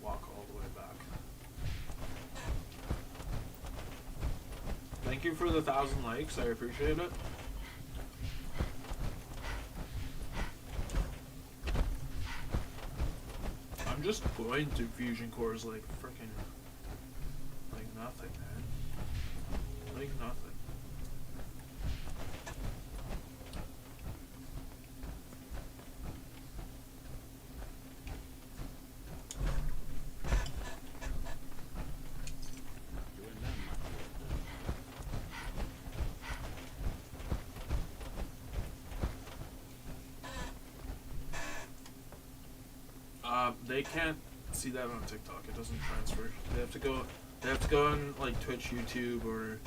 walk all the way back? Thank you for the 1,000 likes. I appreciate it. I'm just going through fusion cores like freaking, like nothing, man. Like nothing. They can't see that on TikTok. It doesn't transfer. They have to go. They have to go on like Twitch, YouTube, or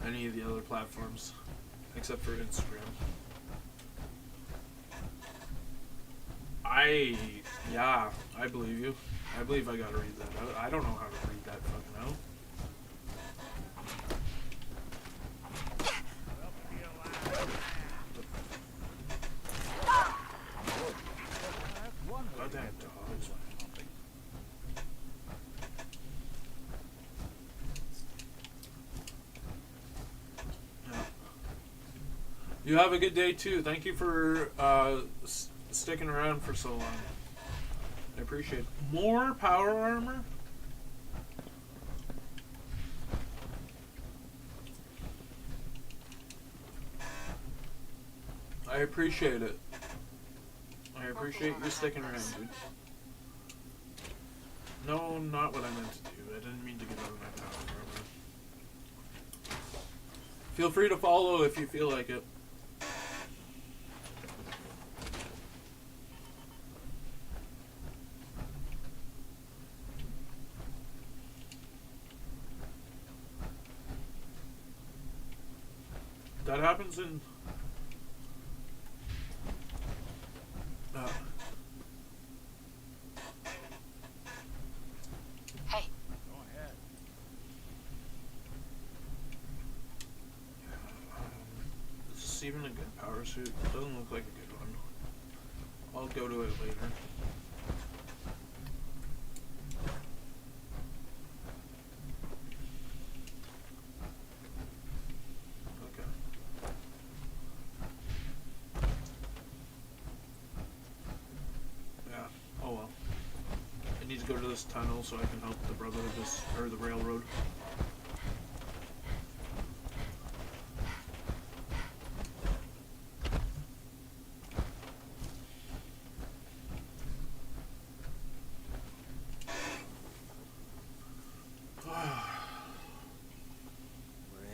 any of the other platforms, except for Instagram. Yeah, I believe you. I believe I gotta read that out. I don't know how to read that fucking out. Goddamn dogs. Yeah. You have a good day too. Thank you for sticking around for so long. I appreciate it. More power armor? I appreciate it. I appreciate you sticking around, dude. No, not what I meant to do. I didn't mean to get out of my power armor. Feel free to follow if you feel like it. That happens in... Hey. Go ahead. Is this even a good power suit? It doesn't look like a good one. I'll go to it later. Go to this tunnel so I can help the Brotherhood or the railroad. We're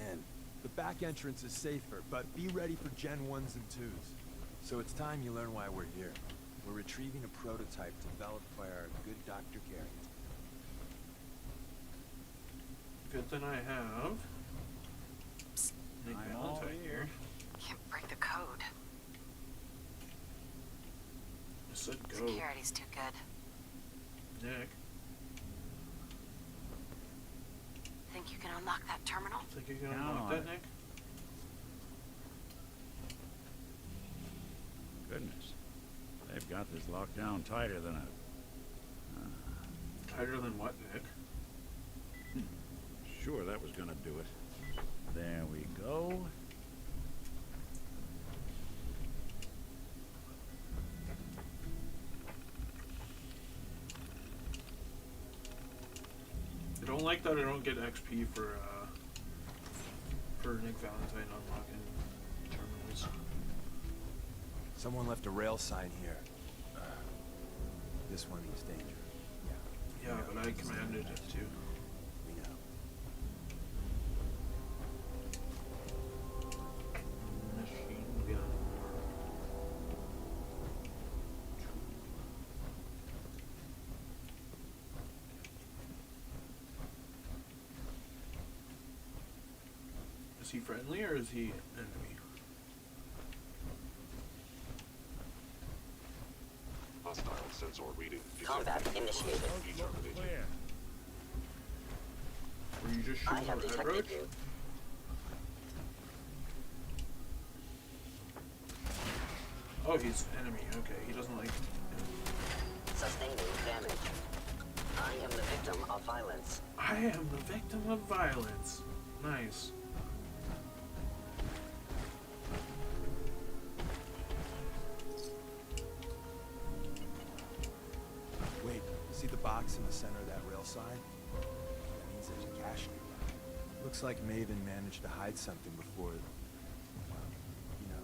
in. The back entrance is safer, but be ready for Gen 1s and 2s. So it's time you learn why we're here. We're retrieving a prototype developed by our good Dr. Gary. Good that I have. Nick Valentine here. Can't break the code. I said go. Security's too good. Nick. Think you can unlock that terminal? Think you can unlock that, Nick? Goodness. They've got this locked down tighter than a... Tighter than what, Nick? Sure, that was gonna do it. There we go. I don't like that I don't get XP for Nick Valentine unlocking terminals. Someone left a rail sign here. This one means danger. Yeah, but I commanded it to. We know. Machine gun. he friendly or is he enemy? Hostile sensor reading. Combat initiated. Clear. Were you just I shooting have a red detected roach? you. Oh, he's enemy. Okay, he doesn't like. Sustaining damage. I am the victim of violence. I am the victim of violence. Nice. Wait, see the box in the center of that rail sign? That means there's a cache nearby. Looks like Maven managed to hide something before, well, you know.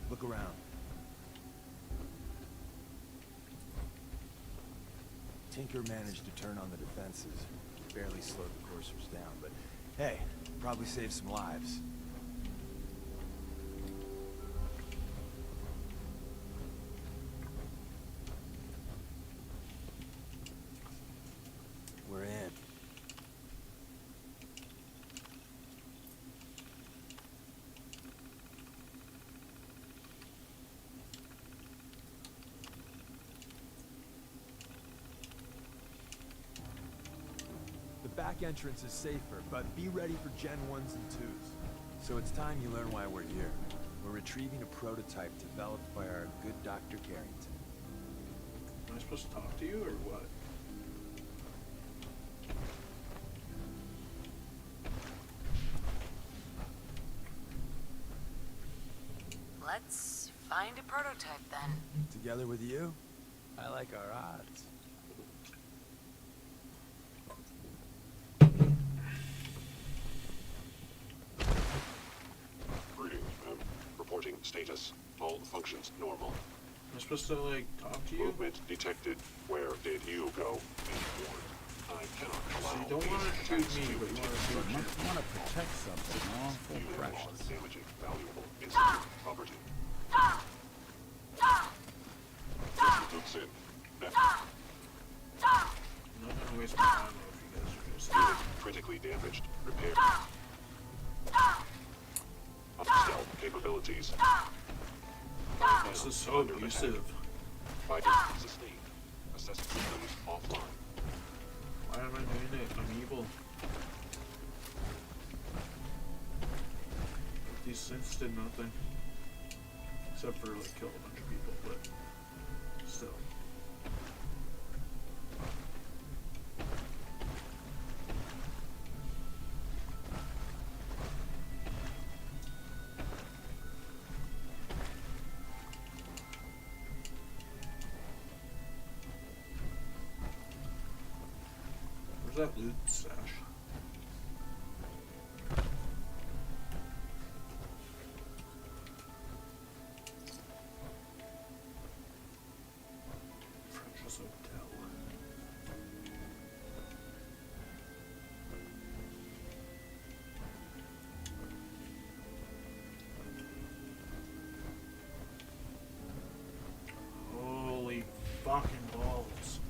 Look around. Tinker managed to turn on the defenses. Barely slowed the coursers down, but hey, probably saved some lives. We're in. The back entrance is safer, but be ready for Gen 1s and 2s. So it's time you learn why we're here. We're retrieving a prototype developed by our good Dr. Carrington. Am I supposed to talk to you or what? Let's find a prototype then. Together with you, I like our odds. Greetings, ma'am. Reporting status. All functions normal. Am I supposed to, like, talk to you? Movement detected. Where did you go? Be warned. I cannot allow So you don't want to shoot me, but you want to shoot You you. want to protect something awful you precious. are damaging valuable institute property. Institute's in. Next. I'm not gonna waste my time if you guys are just. Unit critically damaged. Repair. Stealth capabilities. This is so abusive. Vital sustained. Assessment systems offline. Why am I doing it? I'm evil. These synths did nothing. Except for, like, kill a bunch of people, but still. Where's that loot stash? French's Hotel. Holy fucking balls.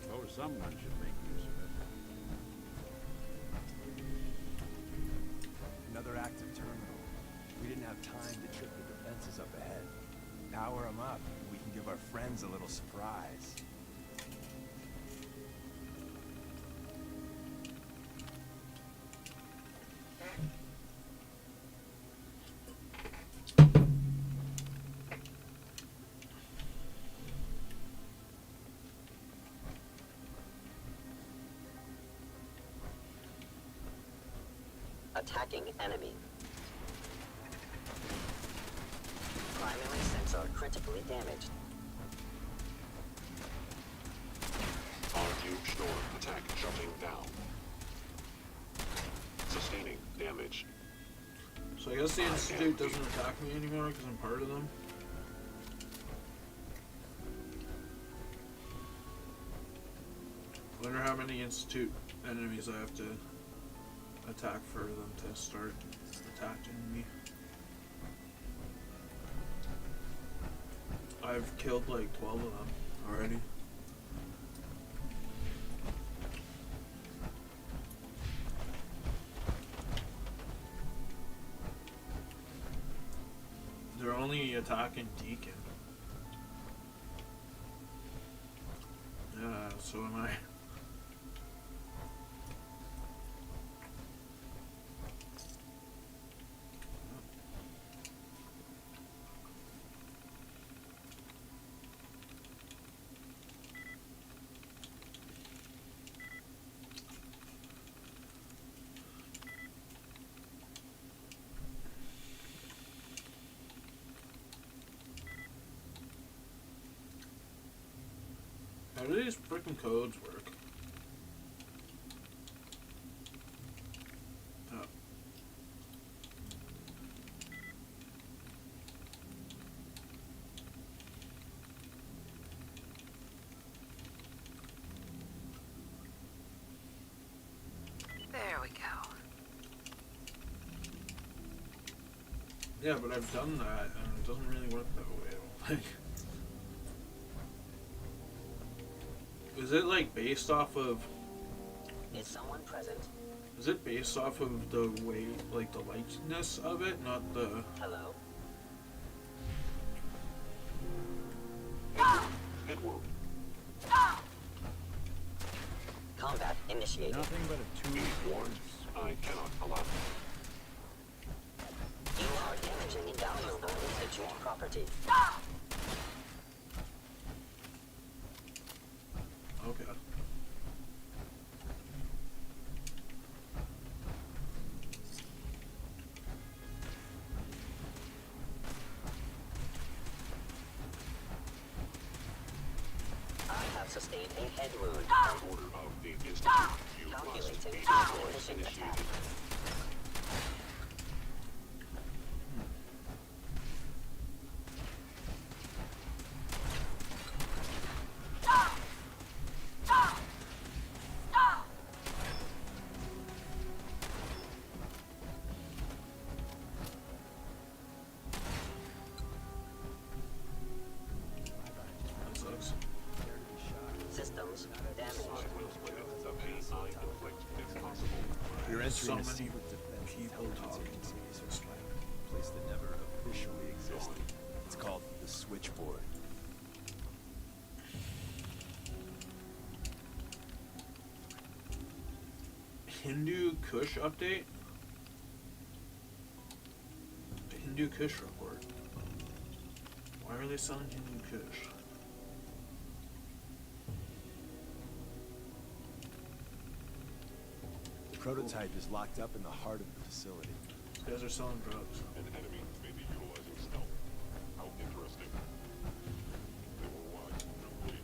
Suppose someone should make use of it. Another active terminal. We didn't have time to trip the defenses up ahead. Power them up, and we can give our friends a little surprise. Attacking enemy. Primary sensor critically damaged. RQ Storm attack shutting down. Sustaining damage. So I guess the Institute doesn't attack me anymore because I'm part of them. Wonder how many Institute enemies I have to attack for them to start attacking me. I've killed like 12 of them already. They're only attacking Deacon. Yeah, so am I. How do these freaking codes work? Oh. There we go. Yeah, but I've done that and it doesn't really work that way, I don't think. Is it like based off of... Is someone present? Is it based off of the way, like the likeness of it, not the... Hello? Hit wound. Combat initiated. Nothing but a 2 Warned. I cannot allow it. You are damaging valuable institute property. Okay. I have sustained a head wound. Order of the Institute. You must Calculating be force initiated. attack. That sucks. Systems damaged. The pain I inflict is possible. You're entering So a many secret defense people intelligence talking agency, about this. a place that never officially existed. It's called the Switchboard. Hindu Kush update? The Hindu Kush report. Why are they selling Hindu Kush? The prototype is locked up in the heart of the facility. These guys are selling drugs. An enemy may be utilizing stealth. How interesting. They were wise. Complete.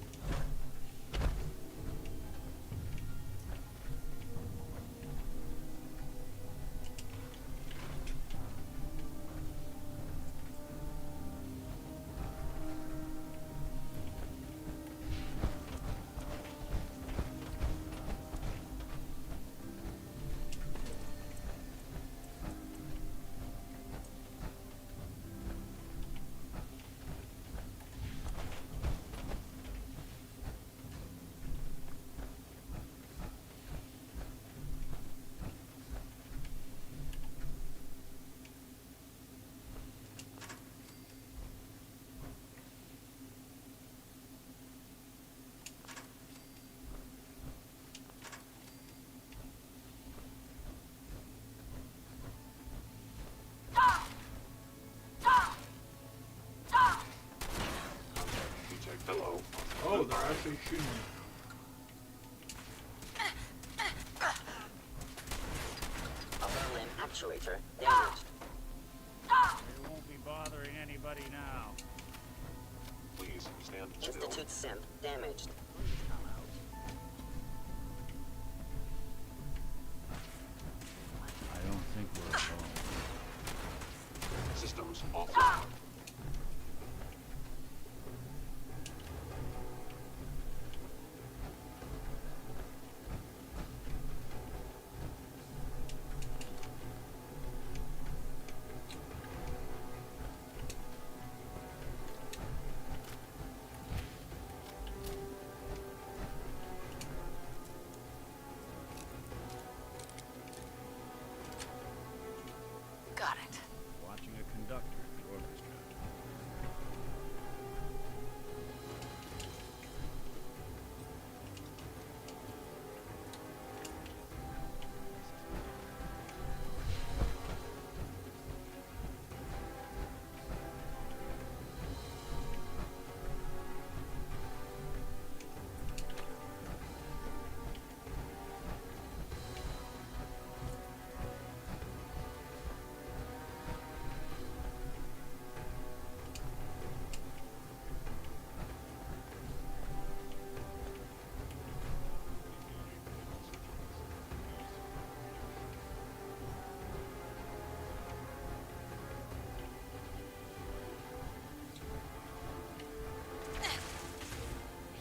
Hello. Oh, they're actually shooting me. Upper limb actuator damaged. They won't be bothering anybody now. Please stand still. Institute simp damaged. I don't think we're alone. Systems offline.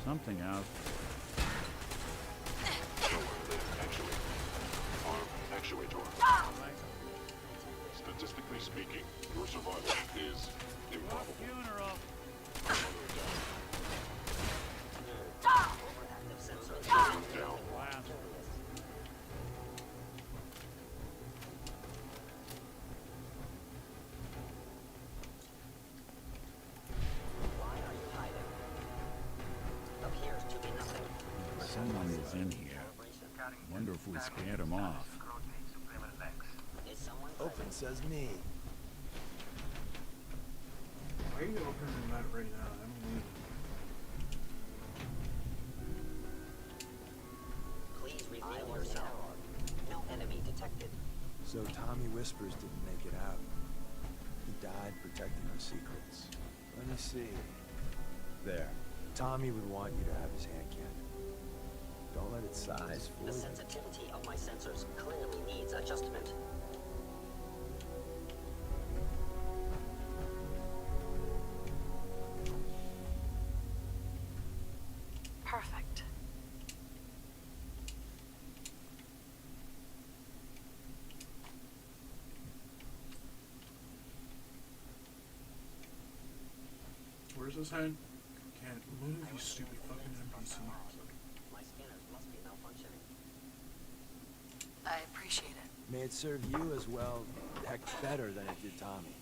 something out. Actuator. Statistically speaking, your survival is improbable. Funeral. Overactive sensors. Down. Why are you hiding? Appears to be nothing. Someone is in here. Wonder if we scared him off. Is someone Open says me. Why are you opening that right now? I'm leaving. Please reveal yourself. No enemy detected. So Tommy Whispers didn't make it out. He died protecting our secrets. Let me see. There. Tommy would want you to have his hand cannon. Don't let it size for The you. sensitivity of my sensors clearly needs adjustment. Perfect. Where's this head? Can't move, you stupid fucking NPC. My scanners must be malfunctioning. I appreciate it. May it serve you as well, heck, better than it did Tommy.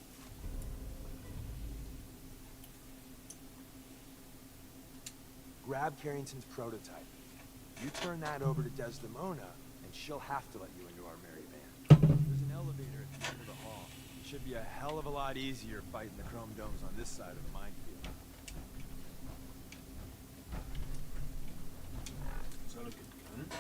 Grab Carrington's prototype. You turn that over to Desdemona, and she'll have to let you into our merry band. There's an elevator at the end of the hall. It should be a hell of a lot easier fighting the chrome domes on this side of the minefield. Is that a good gun?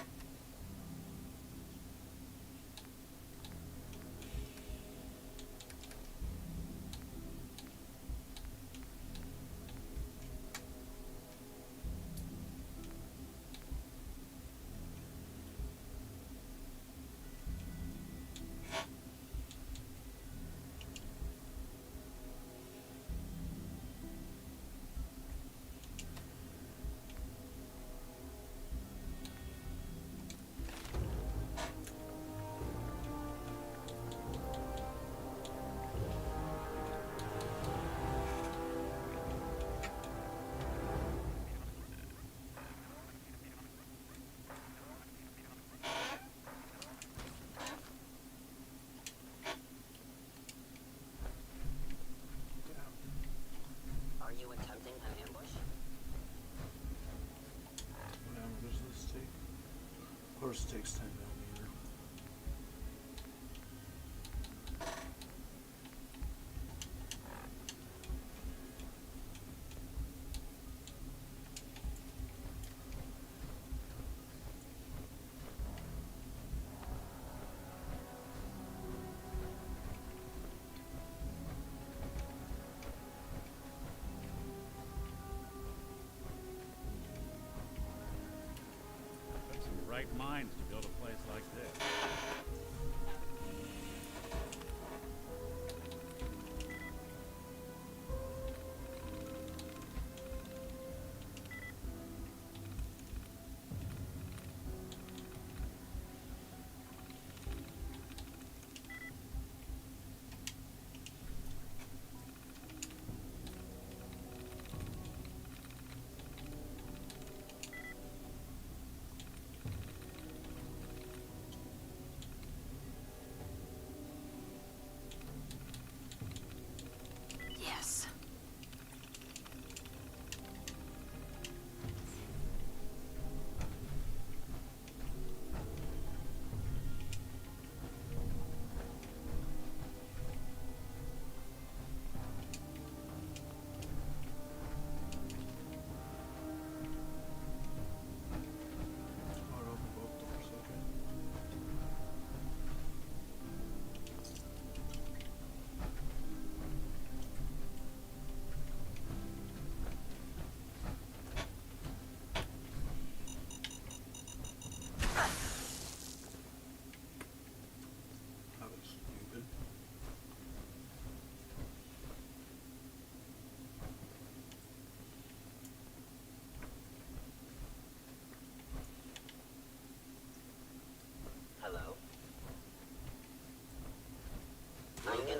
Are you attempting an ambush? What ammo does this take? Of course it takes 10 millimeter. Took some bright minds to build a place like this.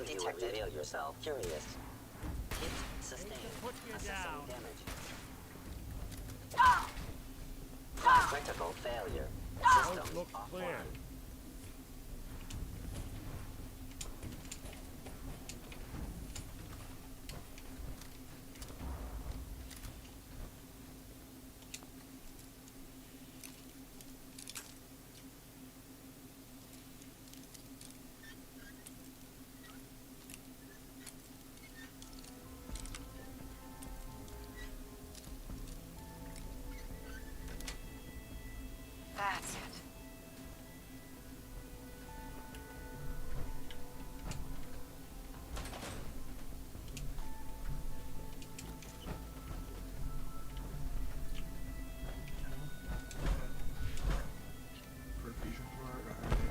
you reveal yourself curious. Hit sustained. Put you Assessing down. damage. Critical failure. System Look clear. offline. That's it. Perfusion part, alright.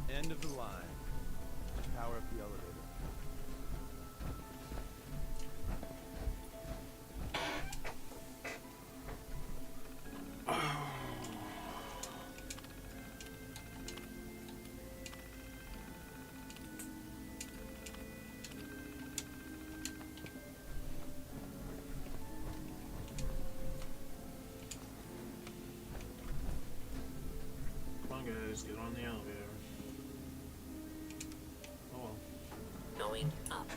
End of the line. Power up the elevator. Come on guys, get on the elevator. Oh well. Going up.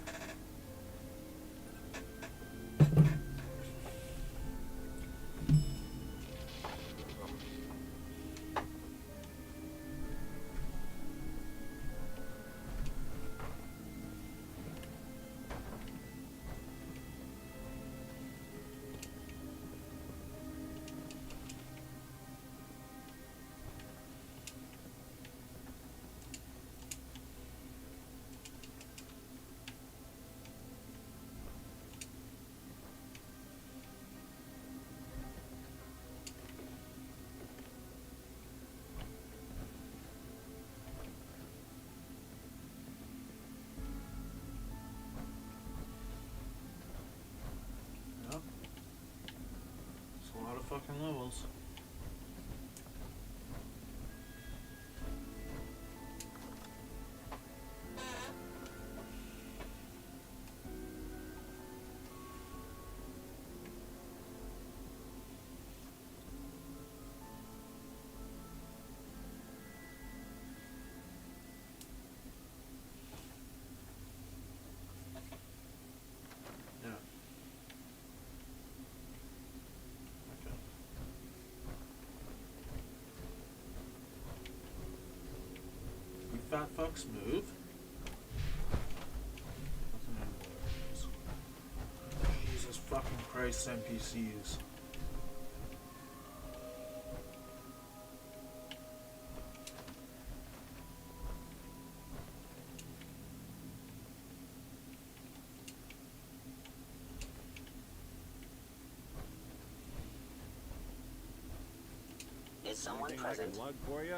Yep. It's a lot of fucking levels. Yeah. Okay. You fat fucks move. What's the name of those? Jesus fucking Christ, NPCs. Is someone Anything I present? can lug for you?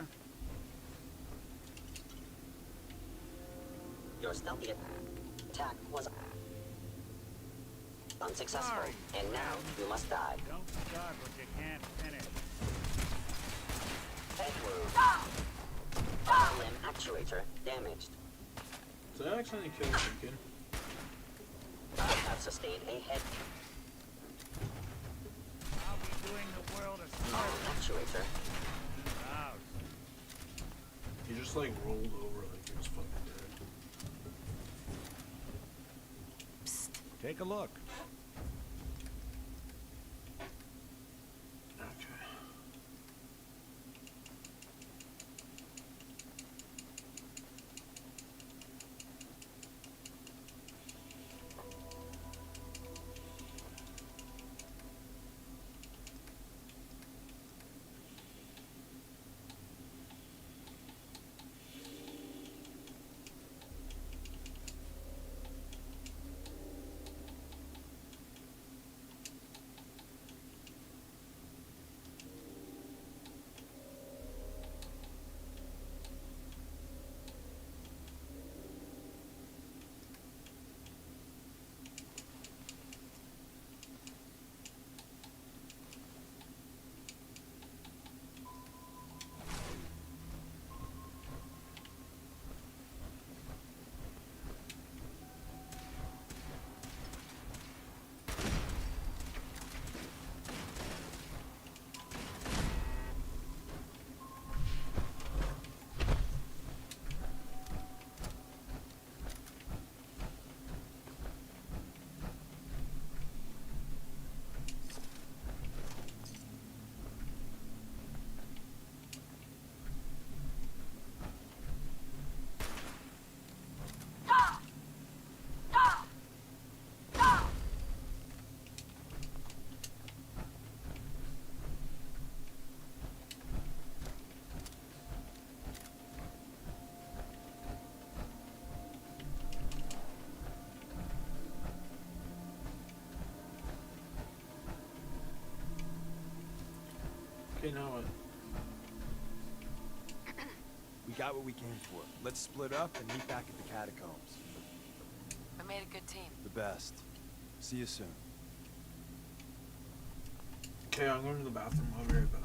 Your stealthy attack was unsuccessful, Sorry. and now you must die. Don't start what you can't finish. Head wound. Upper limb actuator damaged. Did I accidentally kill Deacon? You have sustained a head I'll be doing the world a arm service. actuator. Out. He just like rolled over like he was fucking dead. Take a look. Okay. Okay, now what? We got what we came for. Let's split up and meet back at the catacombs. We made a good team. The best. See you soon. Okay, I'm going to the bathroom. I'll be right back.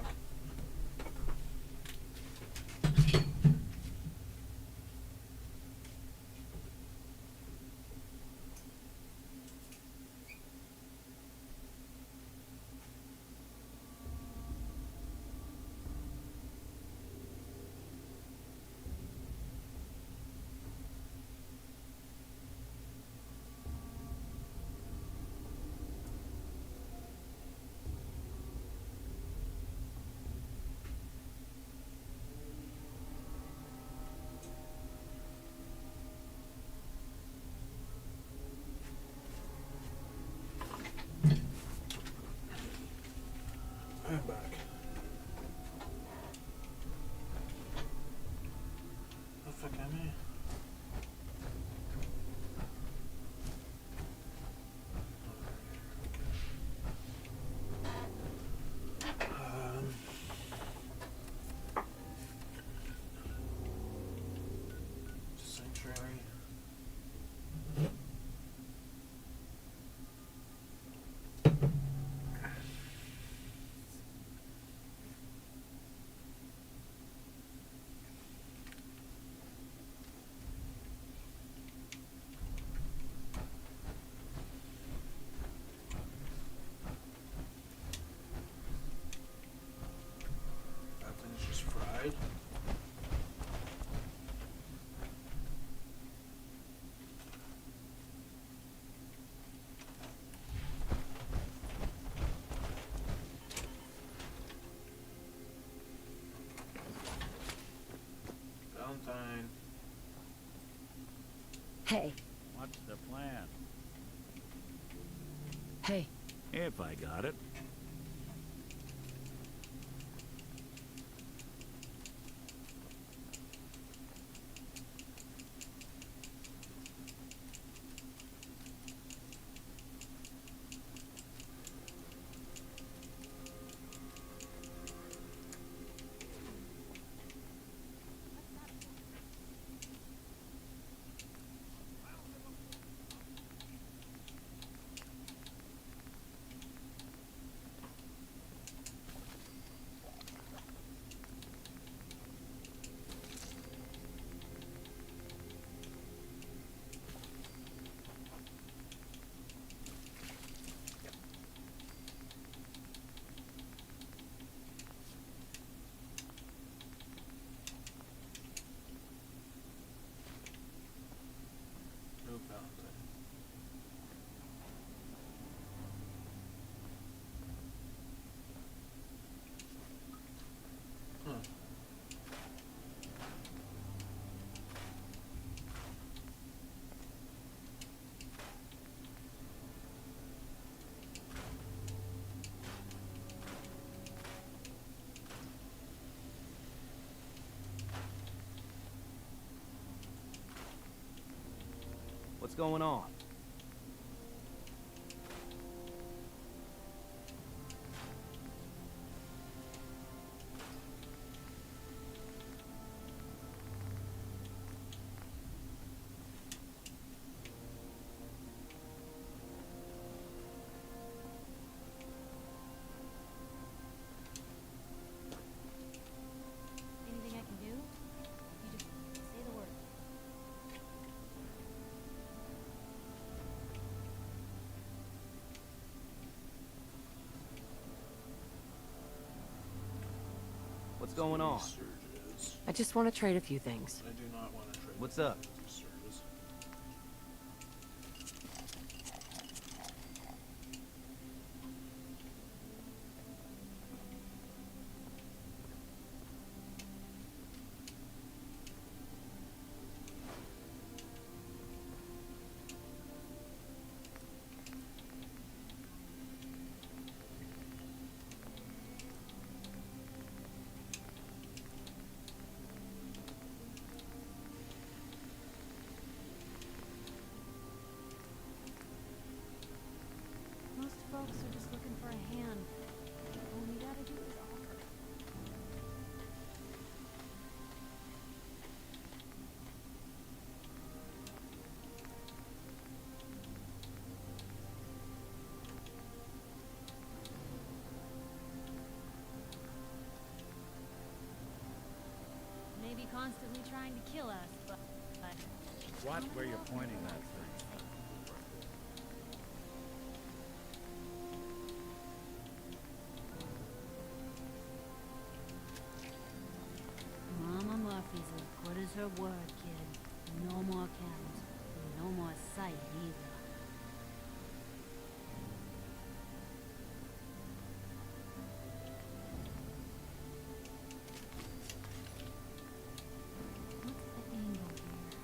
I'm back. The fuck am I? Sanctuary. That thing's just fried. Valentine. Hey. What's the plan? Hey. If I got it. No Valentine. Huh. What's going on? Anything I can do? You just say the word. What's going on? Surges. I just want to trade a few things. I do not want to trade. What's up? Surges. constantly trying to kill us, but Watch where you're pointing that thing. Mama Murphy's as good as her word, kid. No more cows. And no more sight either. What's the angle here?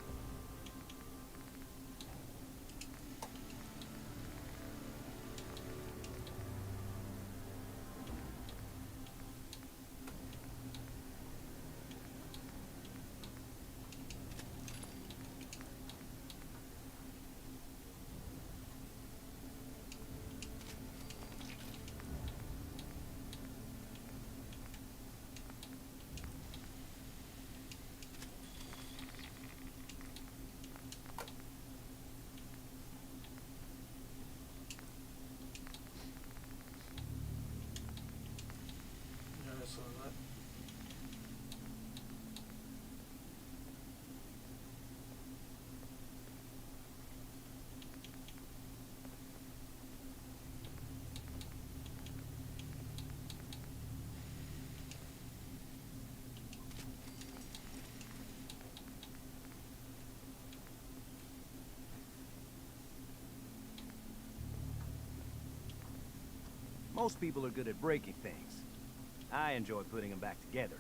Yeah, I saw that. Most people are good at breaking things. I enjoy putting them back together.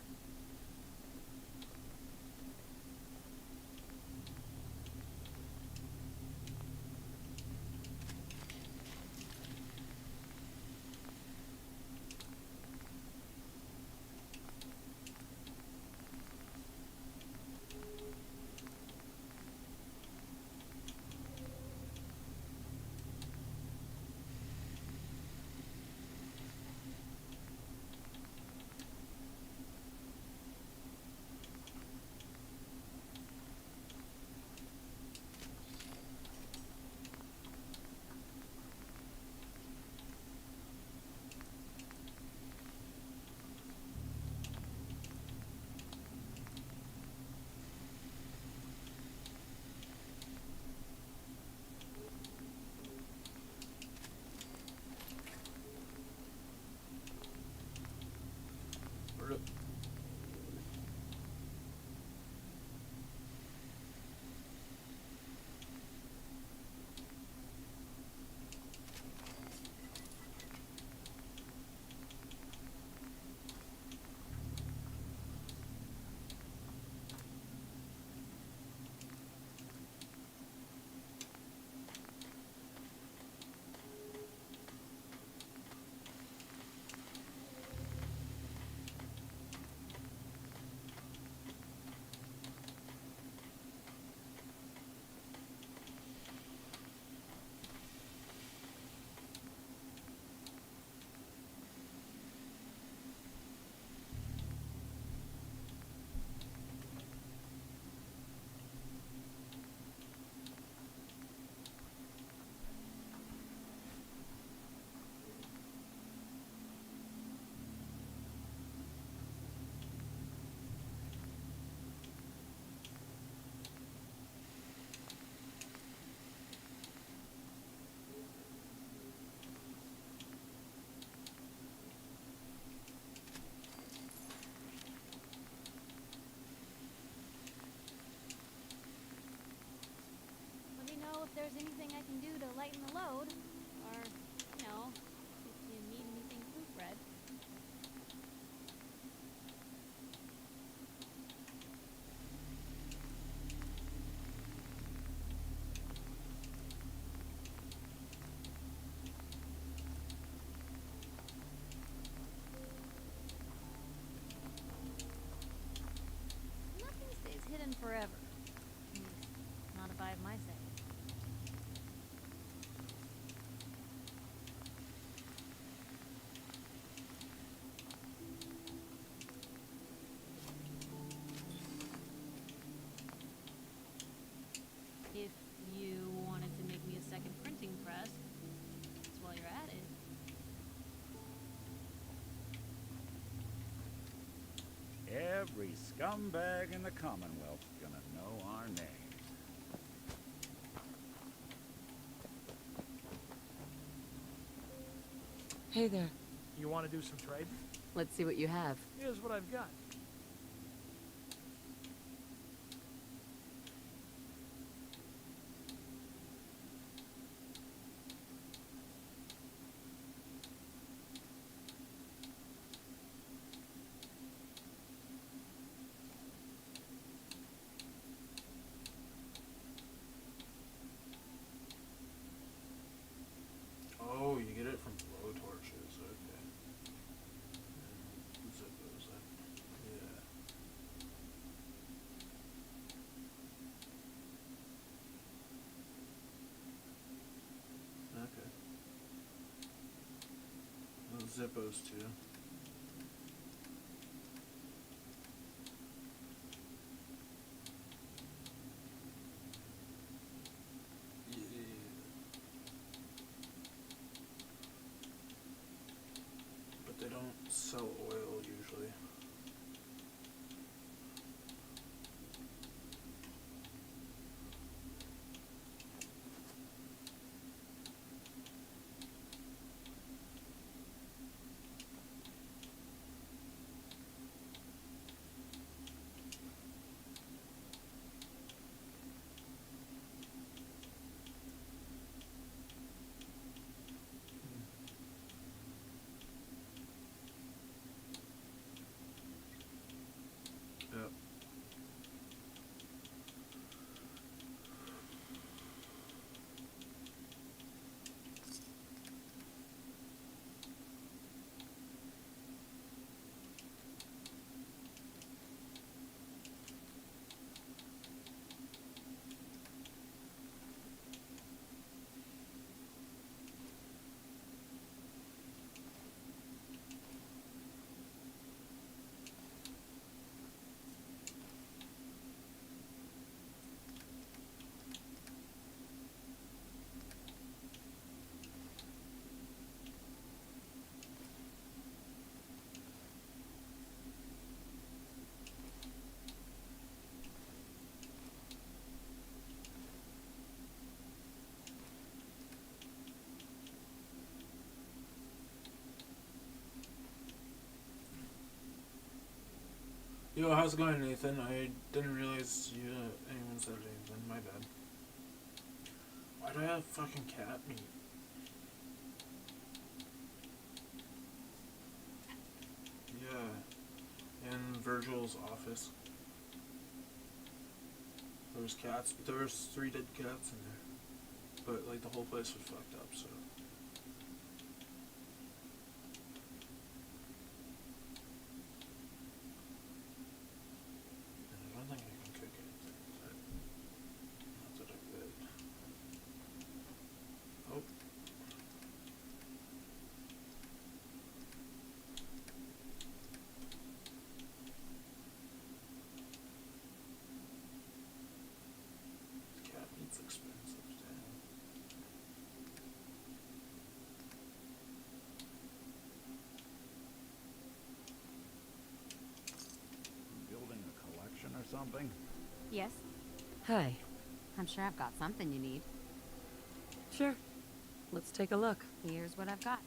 let me know if there's anything I can do to lighten the load. Or, you know, if you need anything proofread. Nothing stays hidden forever. At least, not if I have my say. If you wanted to make me a second printing press, just while you're at it. Every scumbag in the Commonwealth's gonna know our names. Hey there. You want to do some trading? Let's see what you have. Here's what I've got. Oh, you get it from blowtorches. Okay. And zip those up. Yeah. Okay. Those Zippos too. But they don't sell oil usually. Yep. Yo, how's it going, Nathan? I didn't realize anyone said anything. My bad. Why do I have fucking cat meat? Yeah. In Virgil's office. There was cats. There was 3 dead cats in there. But, like, the whole place was fucked up, so... I don't think I can cook anything, but... Not that I could. Oh. Cat meat's expensive, damn. Building a collection or something? Yes? Hi. I'm sure I've got something you need. Sure. Let's take a look. Here's what I've got.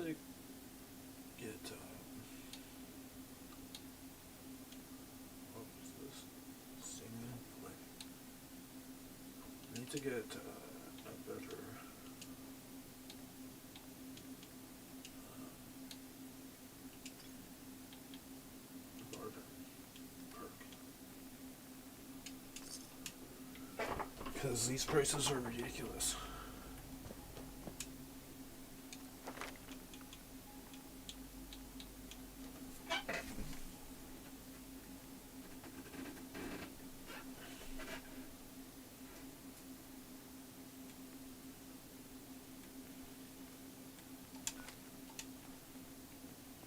to get, what was this? Singing Flame. I need to get, a better, bargain perk. Because these prices are ridiculous.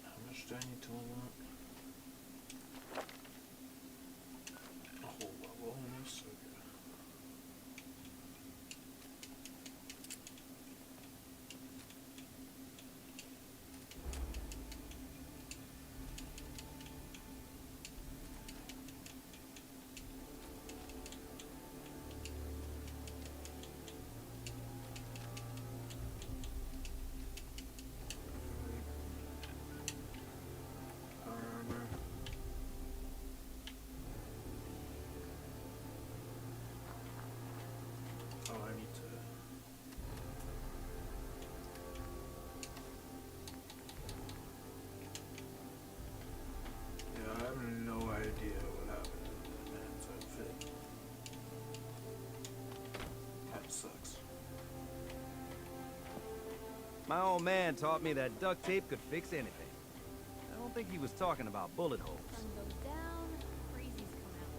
How much do I need to level up? A whole level almost? Okay. Armor. Oh, I need to. Yeah, I have no idea what happened to that man's outfit. Kinda sucks. My old man taught me that duct tape could fix anything. I don't think he was talking about bullet holes. Sun goes down, crazies come out.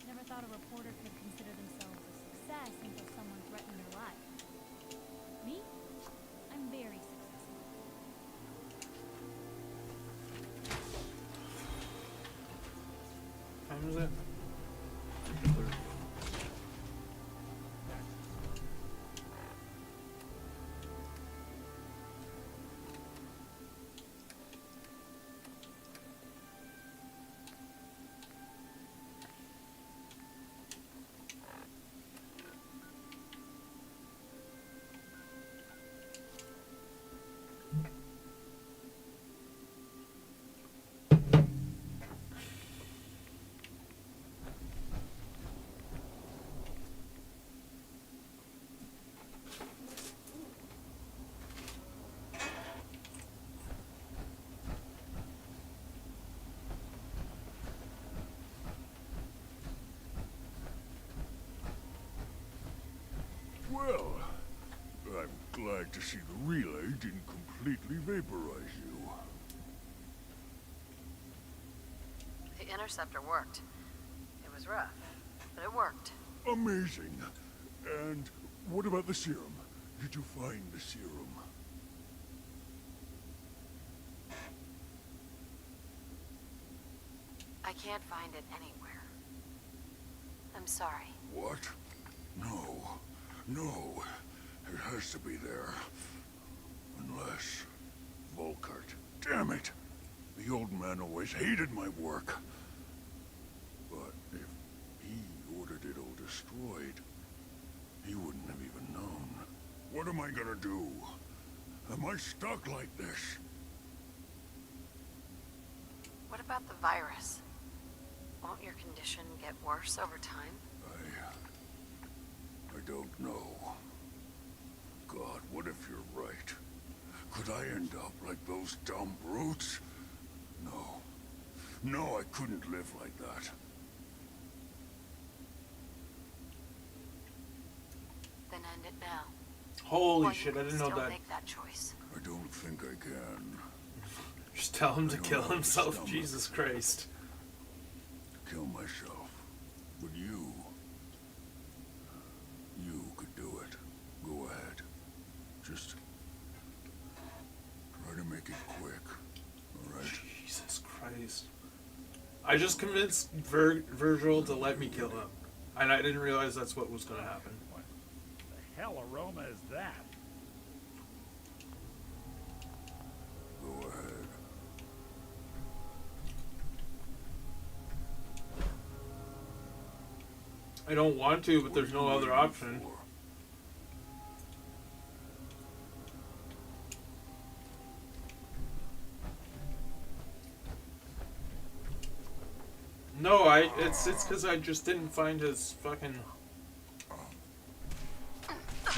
Never thought a reporter could consider themselves a success until someone threatened their life. Me? I'm very successful. How time is it? Well, I'm glad to see the relay didn't completely vaporize you. The interceptor worked. It was rough, but it worked. Amazing. And what about the serum? Did you find the serum? I can't find it anywhere. I'm sorry. What? No. No. It has to be there. Unless... Volkart. Damn it! The old man always hated my work. But if he ordered it all destroyed, he wouldn't have even known. What am I gonna do? Am I stuck like this? What about the virus? Won't your condition get worse over time? I don't know. God, what if you're right? Could I end up like those dumb brutes? No. No, I couldn't live like that. Then end it now. Holy Or shit, you I can didn't know still that. Make that choice. I don't think I can. Just tell him to kill have the himself, stomach Jesus Christ. to kill myself. But you could do it. Go ahead. Just try to make it quick. Alright? Jesus Christ. I just convinced Virgil to let me kill him. And I didn't realize that's what was going to happen. hell aroma is that? Go ahead. I don't want to, but there's no other option. No, it's because I just didn't find his fucking.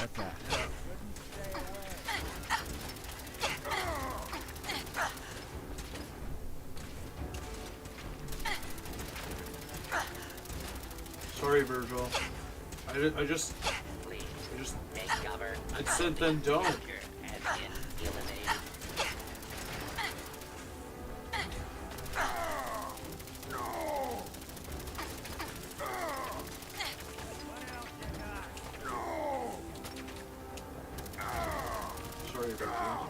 Okay. Sorry, Virgil. I just it said then don't. Sorry, Virgil.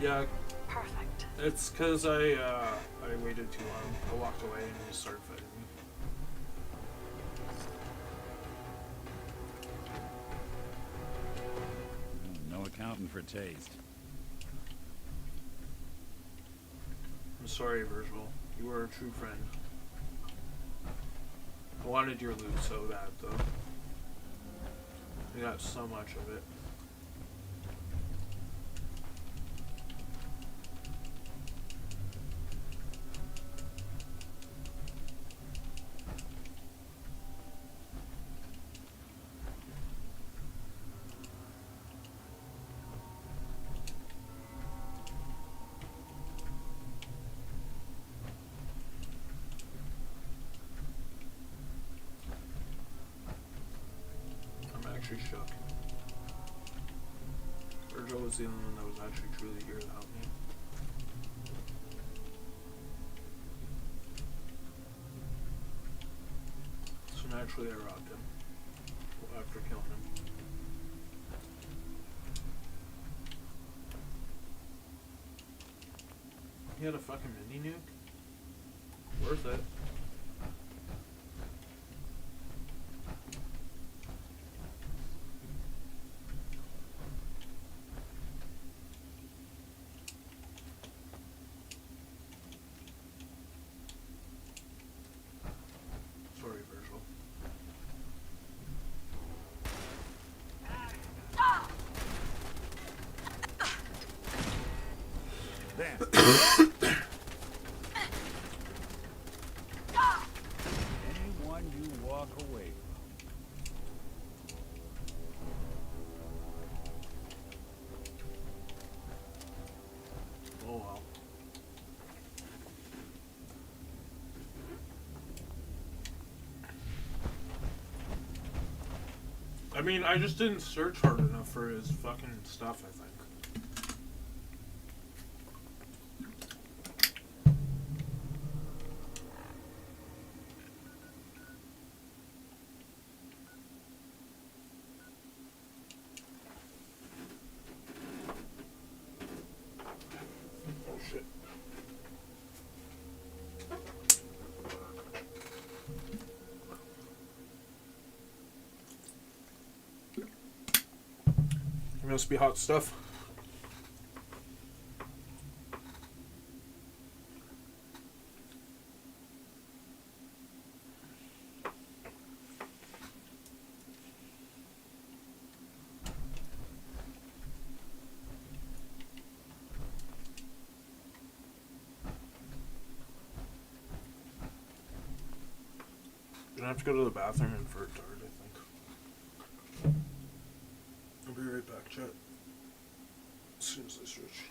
Yeah. Perfect. It's because I waited too long. I walked away and he started fighting me. No accounting for taste. I'm sorry, Virgil. You were a true friend. I wanted your loot so bad, though. I got so much of it. Actually shook. Virgil was the only one that was actually truly here to help me. So naturally I robbed him after killing him. He had a fucking mini nuke? Worth it. Anyone you walk away from. Oh well. I mean, I just didn't search hard enough for his fucking stuff, I think. Must be hot stuff. Gonna have to go to the bathroom and for a dart, I think. I'll be right back, chat. As soon as I switch.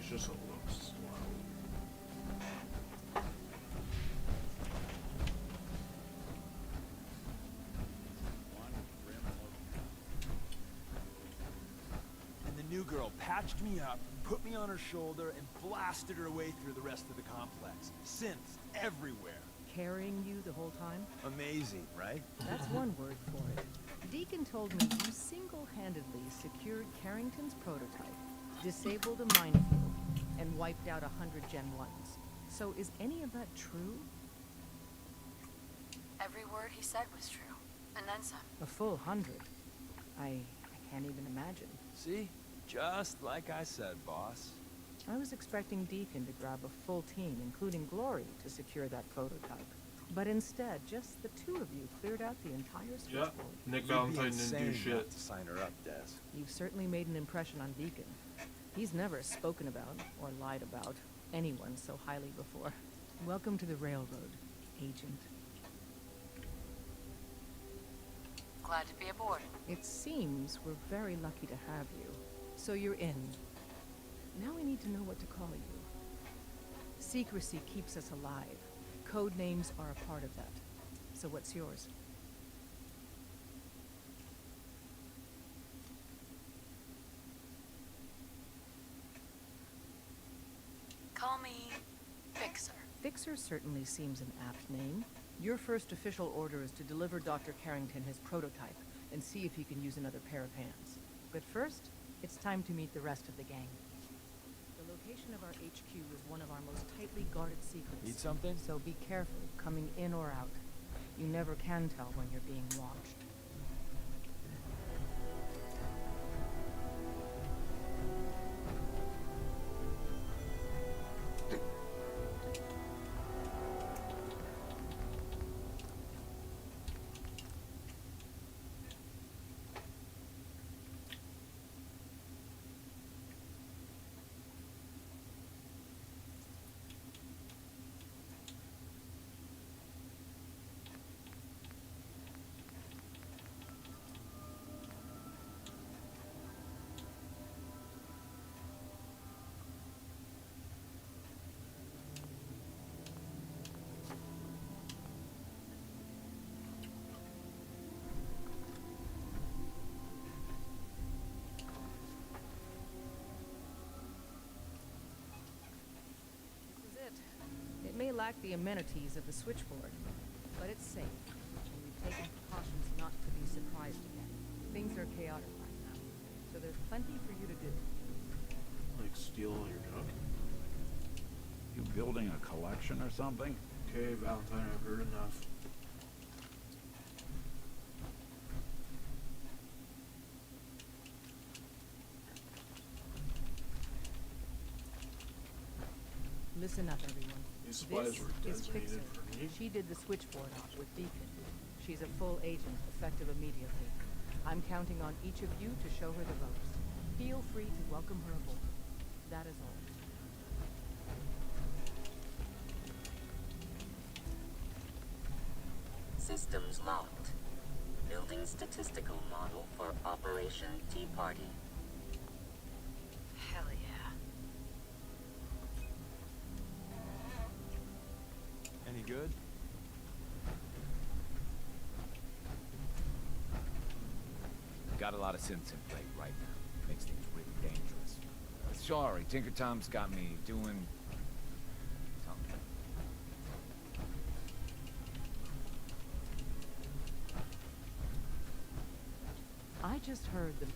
It's just a little slow. And the new girl patched me up, put me on her shoulder, and blasted her way through the rest of the complex. Synths everywhere. Carrying you the whole time? Amazing, right? That's one word for it. Deacon told me you single-handedly secured Carrington's prototype, disabled a minefield, and wiped out 100 Gen 1s. So is any of that true? Every word he said was true. And then some. A full 100? I can't even imagine. See? Just like I said, boss. I was expecting Deacon to grab a full team, including Glory, to secure that prototype. But instead, just the two of you cleared out the entire switchboard. Yeah, Nick Valentine didn't do shit. To sign her up, Des. You've certainly made an impression on Deacon. He's never spoken about, or lied about, anyone so highly before. Welcome to the Railroad, Agent. Glad to be aboard. It seems we're very lucky to have you. So you're in. Now we need to know what to call you. Secrecy keeps us alive. Code names are a part of that. So what's yours? Call me Fixer. Fixer certainly seems an apt name. Your first official order is to deliver Dr. Carrington his prototype and see if he can use another pair of hands. But first, it's time to meet the rest of the gang. The location of our HQ is one of our most tightly guarded secrets. Need something? So be careful coming in or out. You never can tell when you're being watched. It may lack the amenities of the switchboard, but it's safe, and we've taken precautions not to be surprised again. Things are chaotic right now, so there's plenty for you to do. Like steal all your junk? You building a collection or something? Okay, Valentine, I've heard enough. Listen up, everyone. These supplies This were is designated Fixer. for me. She did the switchboard op with Deacon. She's a full agent, effective immediately. I'm counting on each of you to show her the ropes. Feel free to welcome her aboard. That is all. Systems locked. Building statistical model for Operation Tea Party. Hell yeah. Any good? Got a lot of synths in play right now. Makes things really dangerous. Sorry, Tinker Tom's got me doing something. I just heard them.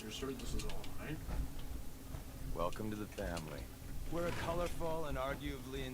You're sure this is all mine? Welcome to the family. We're a colorful and arguably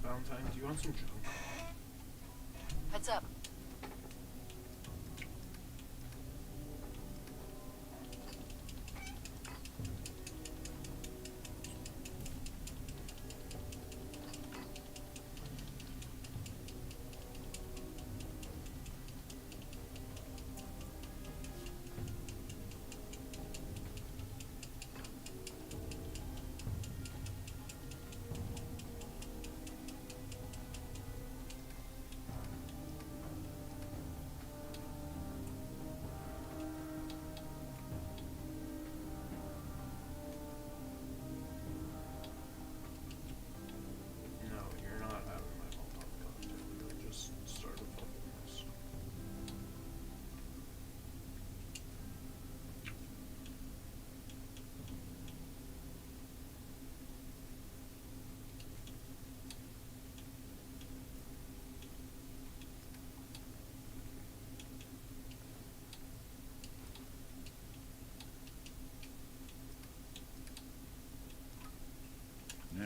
Valentine, do you want some junk? Heads up.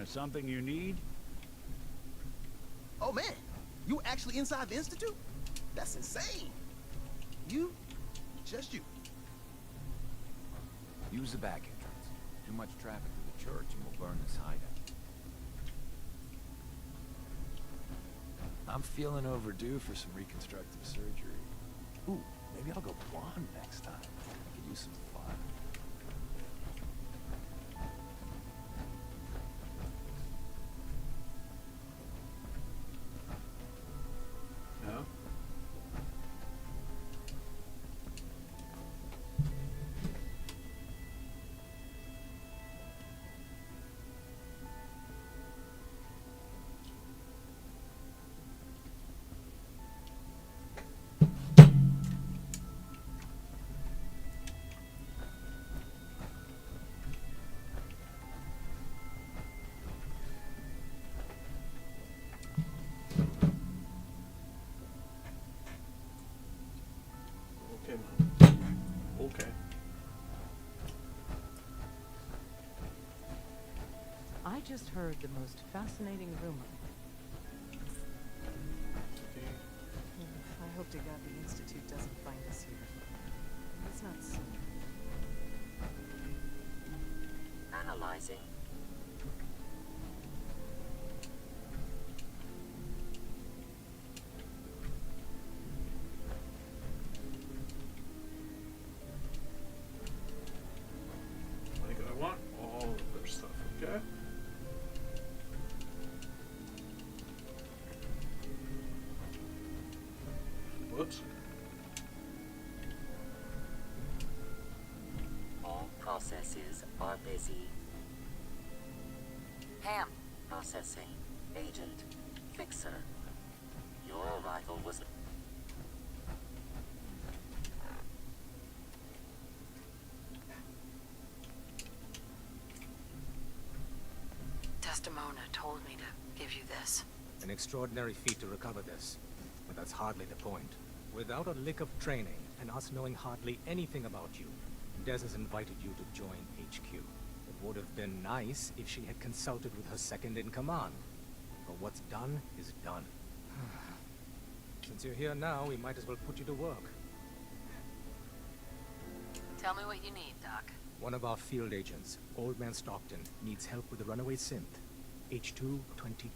something you need? Oh man, you actually inside the Institute? That's insane. You, just you. Use the back entrance. Too much traffic to the church and we'll burn this hideout. I'm feeling overdue for some reconstructive surgery. Ooh, maybe I'll go blonde next time. I could use some fun. Yeah. Okay, Mom. Okay. I just heard the most fascinating rumor. I hope to God the Institute doesn't find us here. It's not soon. Analyzing. Like, I want all of their stuff, okay? Whoops. All processes are busy. Pam. Processing. Agent. Fixer. Your arrival was... Desdemona told me to give you this. An extraordinary feat to recover this, but that's hardly the point. Without a lick of training, and us knowing hardly anything about you, Des has invited you to join HQ. It would have been nice if she had consulted with her second-in-command. But what's done is done. Since you're here now, we might as well put you to work. Tell me what you need, Doc. One of our field agents, Old Man Stockton, needs help with the runaway synth, H222.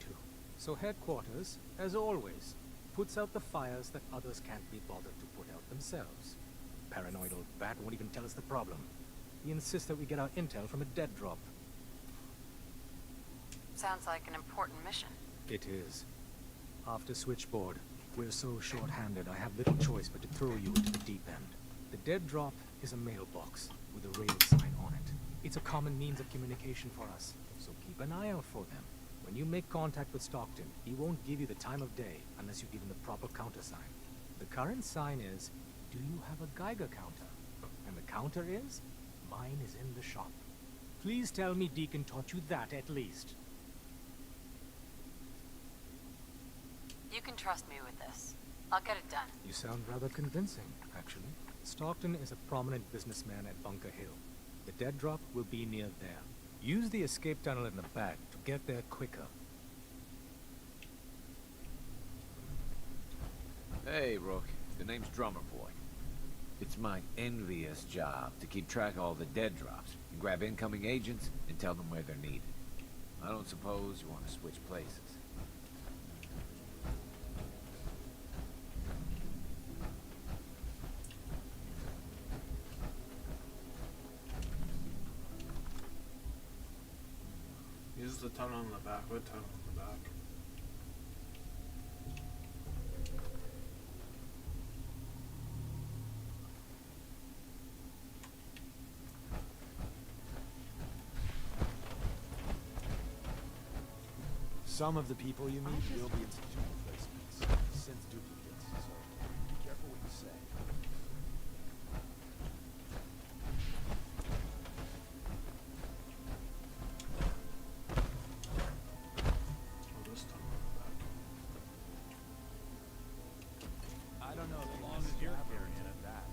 So headquarters, as always, puts out the fires that others can't be bothered to put out themselves. Paranoid old bat won't even tell us the problem. He insists that we get our intel from a dead drop. Sounds like an important mission. It is. After Switchboard, we're so short-handed I have little choice but to throw you into the deep end. The dead drop is a mailbox with a rail sign on it. It's a common means of communication for us, so keep an eye out for them. When you make contact with Stockton, he won't give you the time of day unless you give him the proper countersign. The current sign is, do you have a Geiger counter? And the counter is, mine is in the shop. Please tell me Deacon taught you that at least. You can trust me with this. I'll get it done. You sound rather convincing, actually. Stockton is a prominent businessman at Bunker Hill. The dead drop will be near there. Use the escape tunnel in the back to get there quicker. Hey, Rook. The name's Drummer Boy. It's my envious job to keep track of all the dead drops and grab incoming agents and tell them where they're needed. I don't suppose you want to switch places. Use the tunnel in the back. What tunnel in the back? Some of the people you meet will be institute replacements, synth duplicates, so be careful what you say. I don't know as long as you're carrying it at that.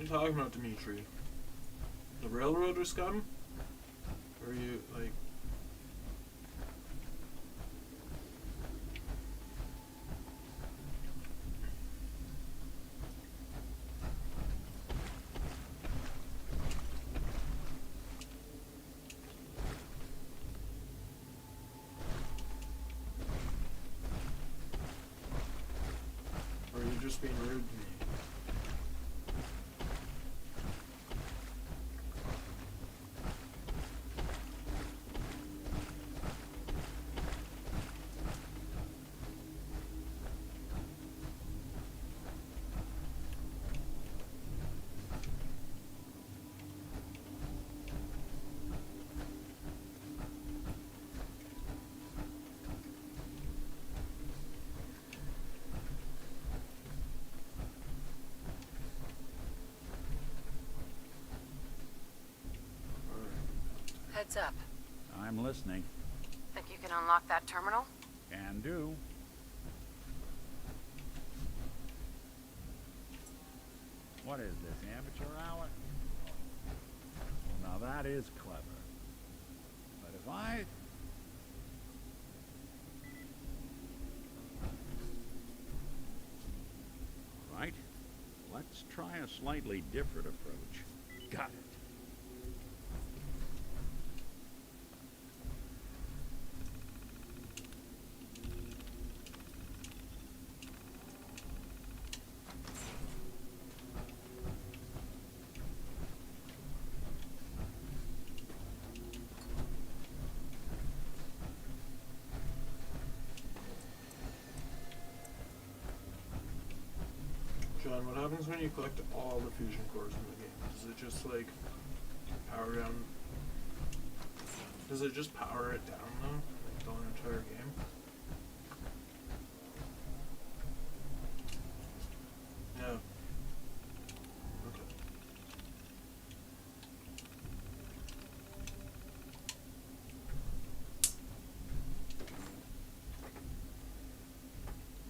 talking about, Dimitri? The railroad was scum? Or are you, like... Or are you just being rude to me? Heads up. I'm listening. Think you can unlock that terminal? Can do. What is this, amateur hour? Well, now that is clever. But if I... Right. Let's try a slightly different approach. Got it. John, what happens when you collect all the fusion cores in the game? Does it just, like, power down? Does it just power it down, though? Like, the entire game? Yeah. Okay.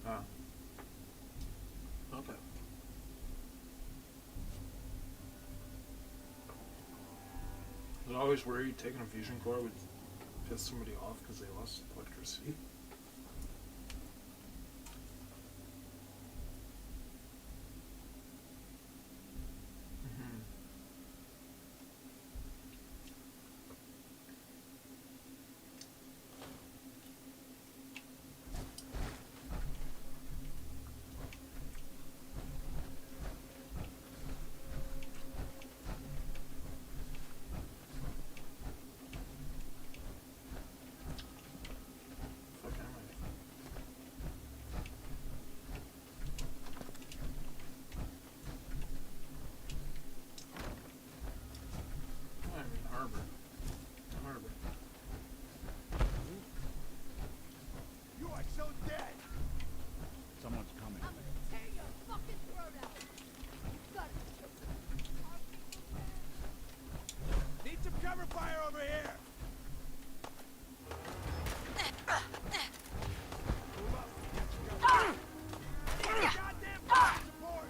Ah. Okay. I was always worried taking a fusion core would piss somebody off because they lost electricity. You are so dead. Someone's coming. I'm gonna tear your fucking throat out. You got it. Need some cover fire over here. Move up. Need goddamn fire support.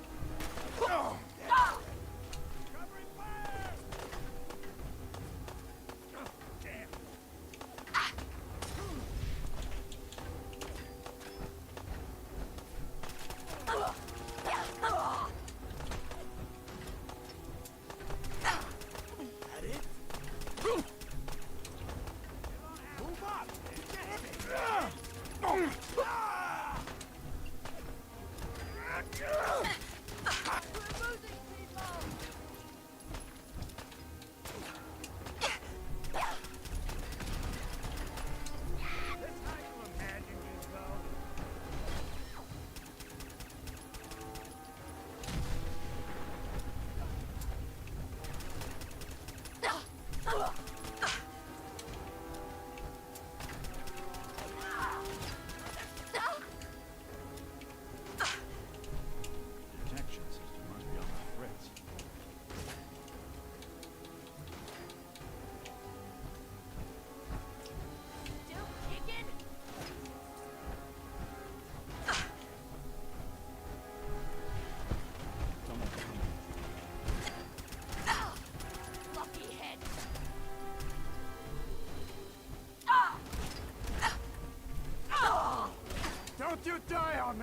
Covering fire.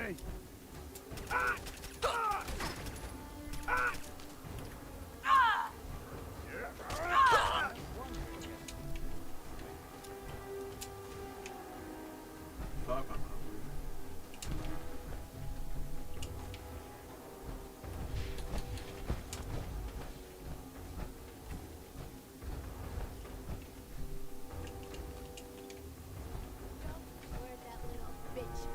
me! Fuck, I'm hungry. Where'd that little bitch go?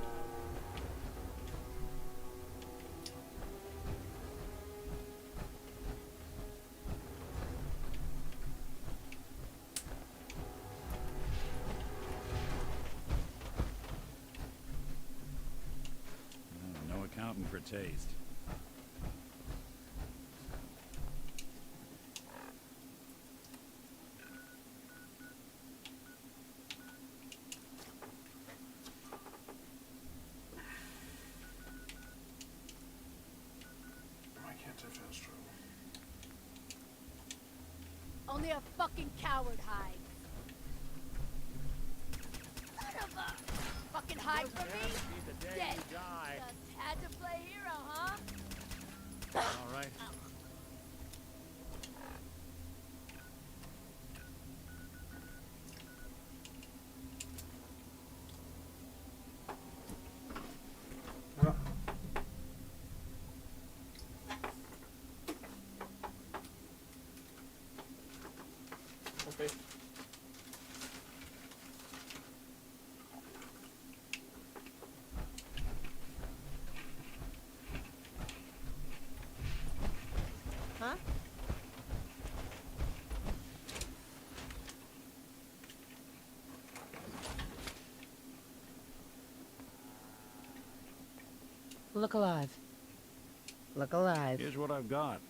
No accounting for taste. Why can't I fast travel? Only a fucking coward hides. Son of a fucking hide from me. Dead. Just had to play hero, huh? All right. Okay. Huh? Look alive. Look alive. Here's what I've got.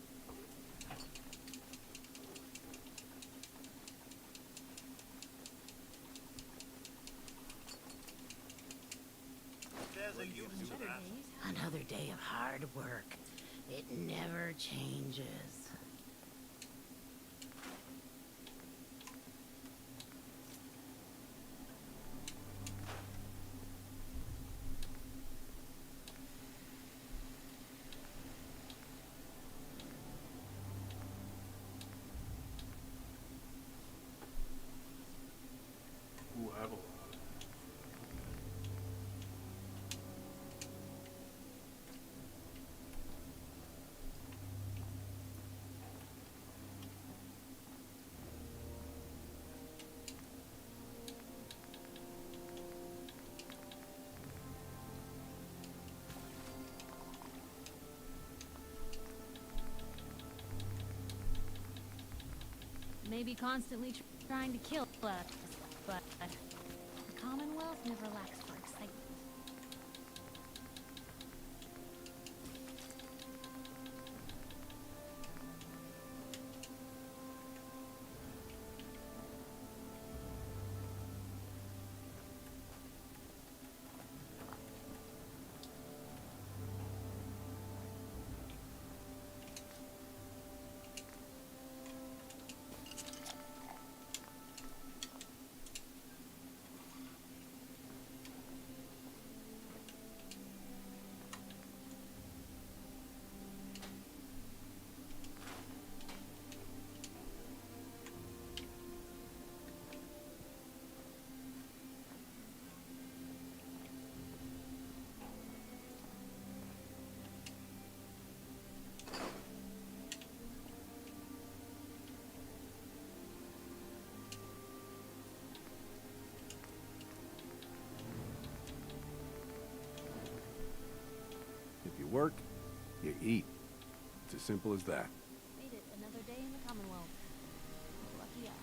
Another day of hard work. It never changes. Ooh, I have a lot. Maybe constantly trying to kill us, but the Commonwealth never lacks for excitement. If you work, you eat. It's as simple as that. Made it another day in the Commonwealth. Lucky us.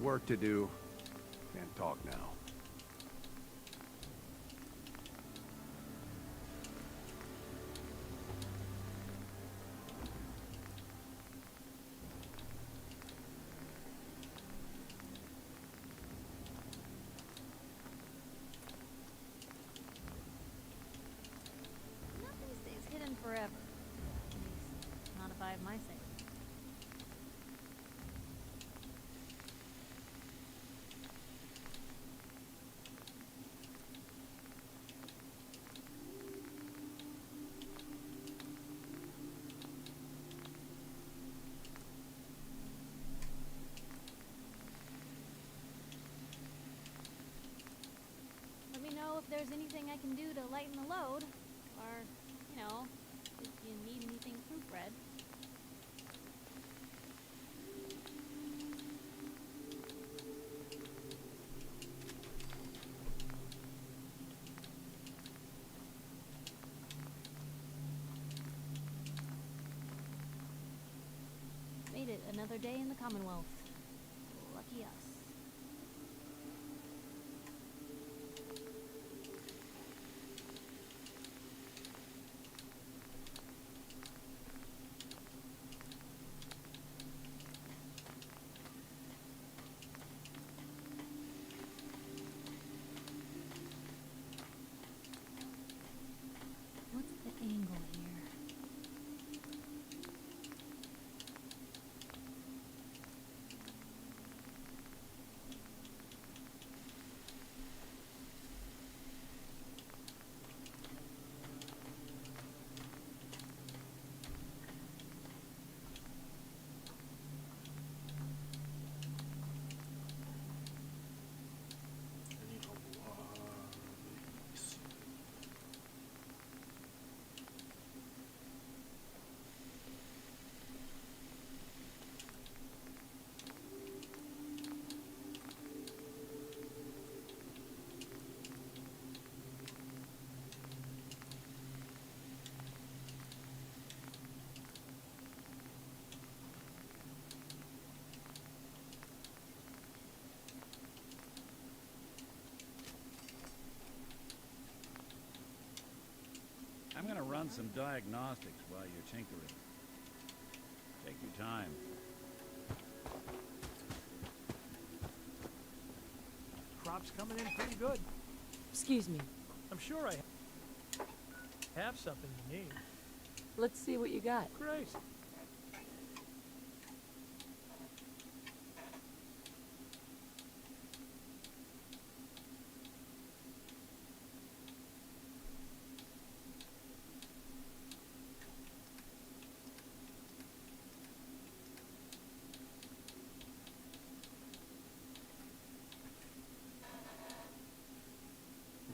work to do. Can't talk now. Nothing stays hidden forever. At least, not if I have my say. Let me know if there's anything I can do to lighten the load. Or, you know, if you need anything proofread. Made it another day in the Commonwealth. Lucky us. What's the angle here? I need a lot of these. I'm gonna run some diagnostics while you're tinkering. Take your time. Crop's coming in pretty good. Excuse me. I'm sure I have something you need. Let's see what you got. Great.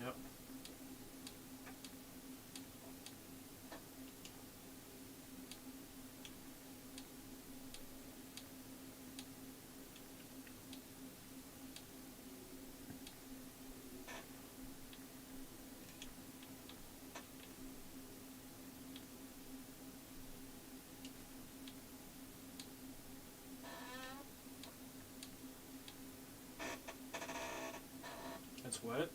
Yep. That's what?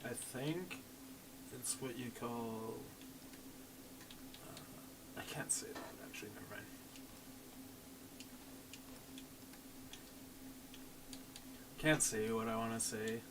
I think it's what you call. I can't say that actually. Never mind. Can't say what I want to say.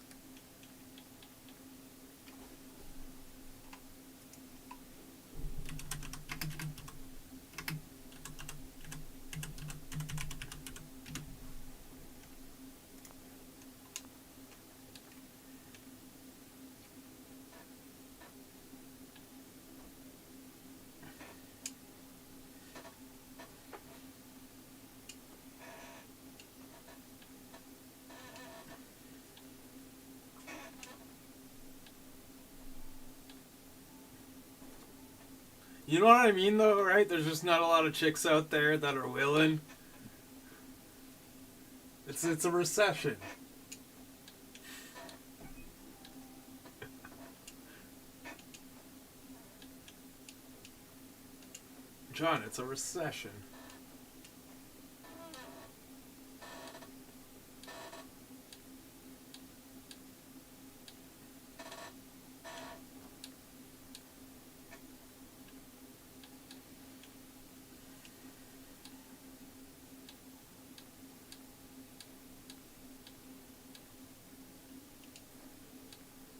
You know what I mean, though, right? There's just not a lot of chicks out there that are willing. It's a recession. John, it's a recession.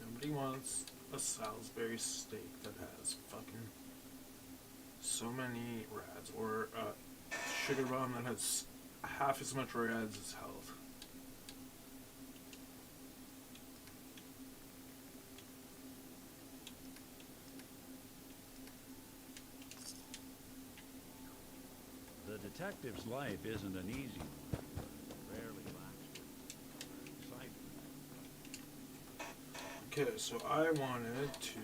Nobody wants a Salisbury steak that has fucking so many rads, or a sugar bomb that has half as much rads as health. The detective's life isn't an easy one. Rarely lacks with excitement. Okay, so I wanted to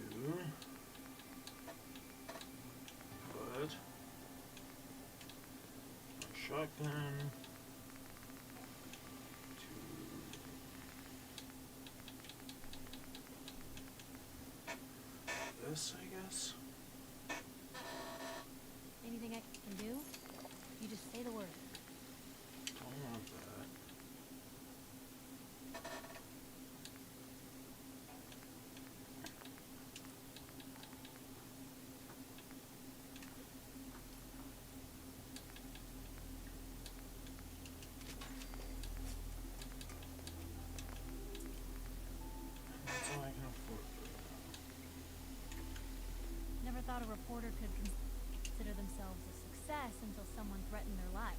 put a shotgun to this, I guess. Anything I can do? You just say the word. Don't want that. That's all I can afford. Never thought a reporter could consider themselves a success until someone threatened their life.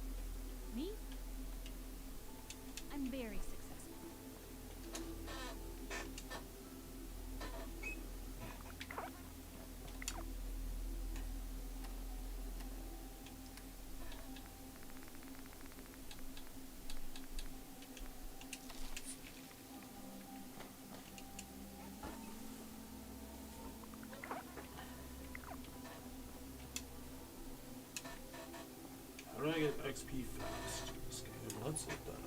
Me? I'm very successful. How do I get XP fast in this game? Let's look that up.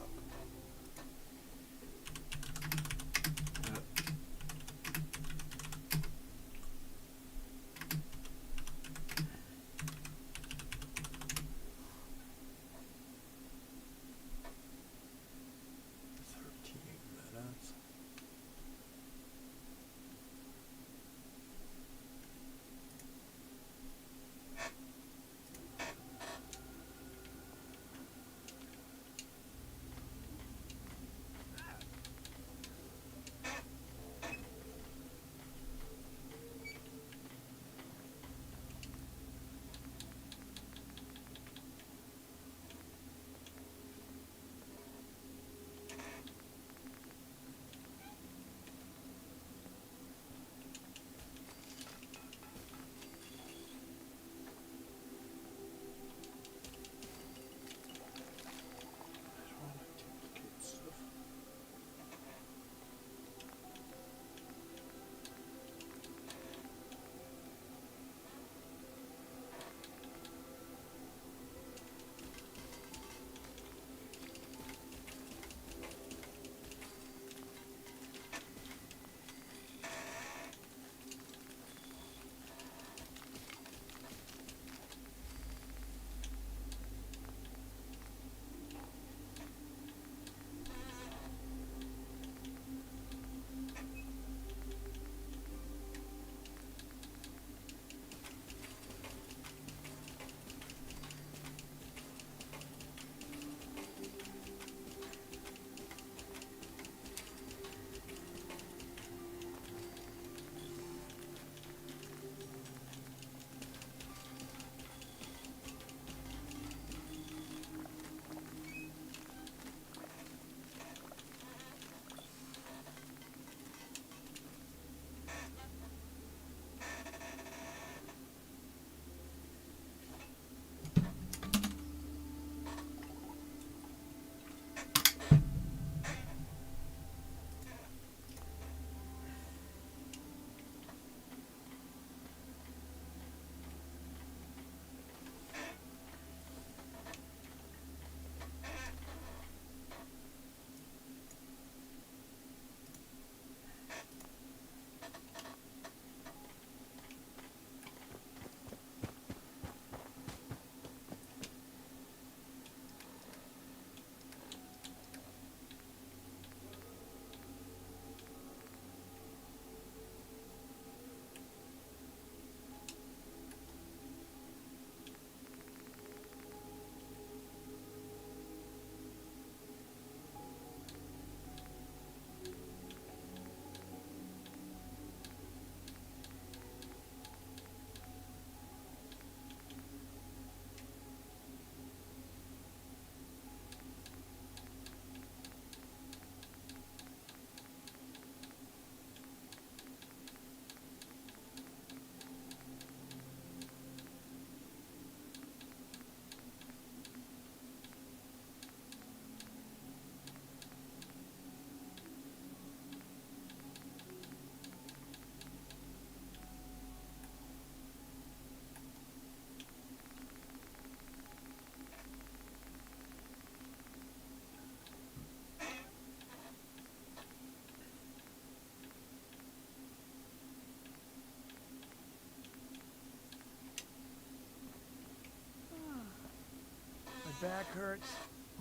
back hurts,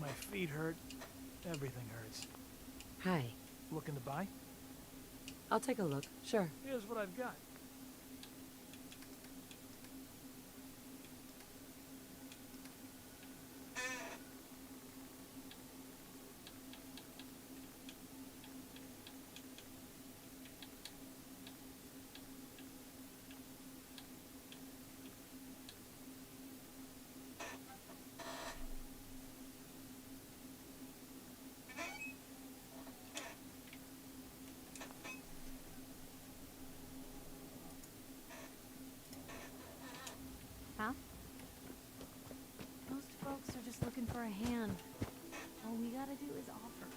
my feet hurt, everything hurts. Hi. Looking to buy? I'll take a look, sure. Here's what I've got. Huh? Most folks are just looking for a hand. All we gotta do is offer.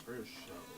Where's Shovel?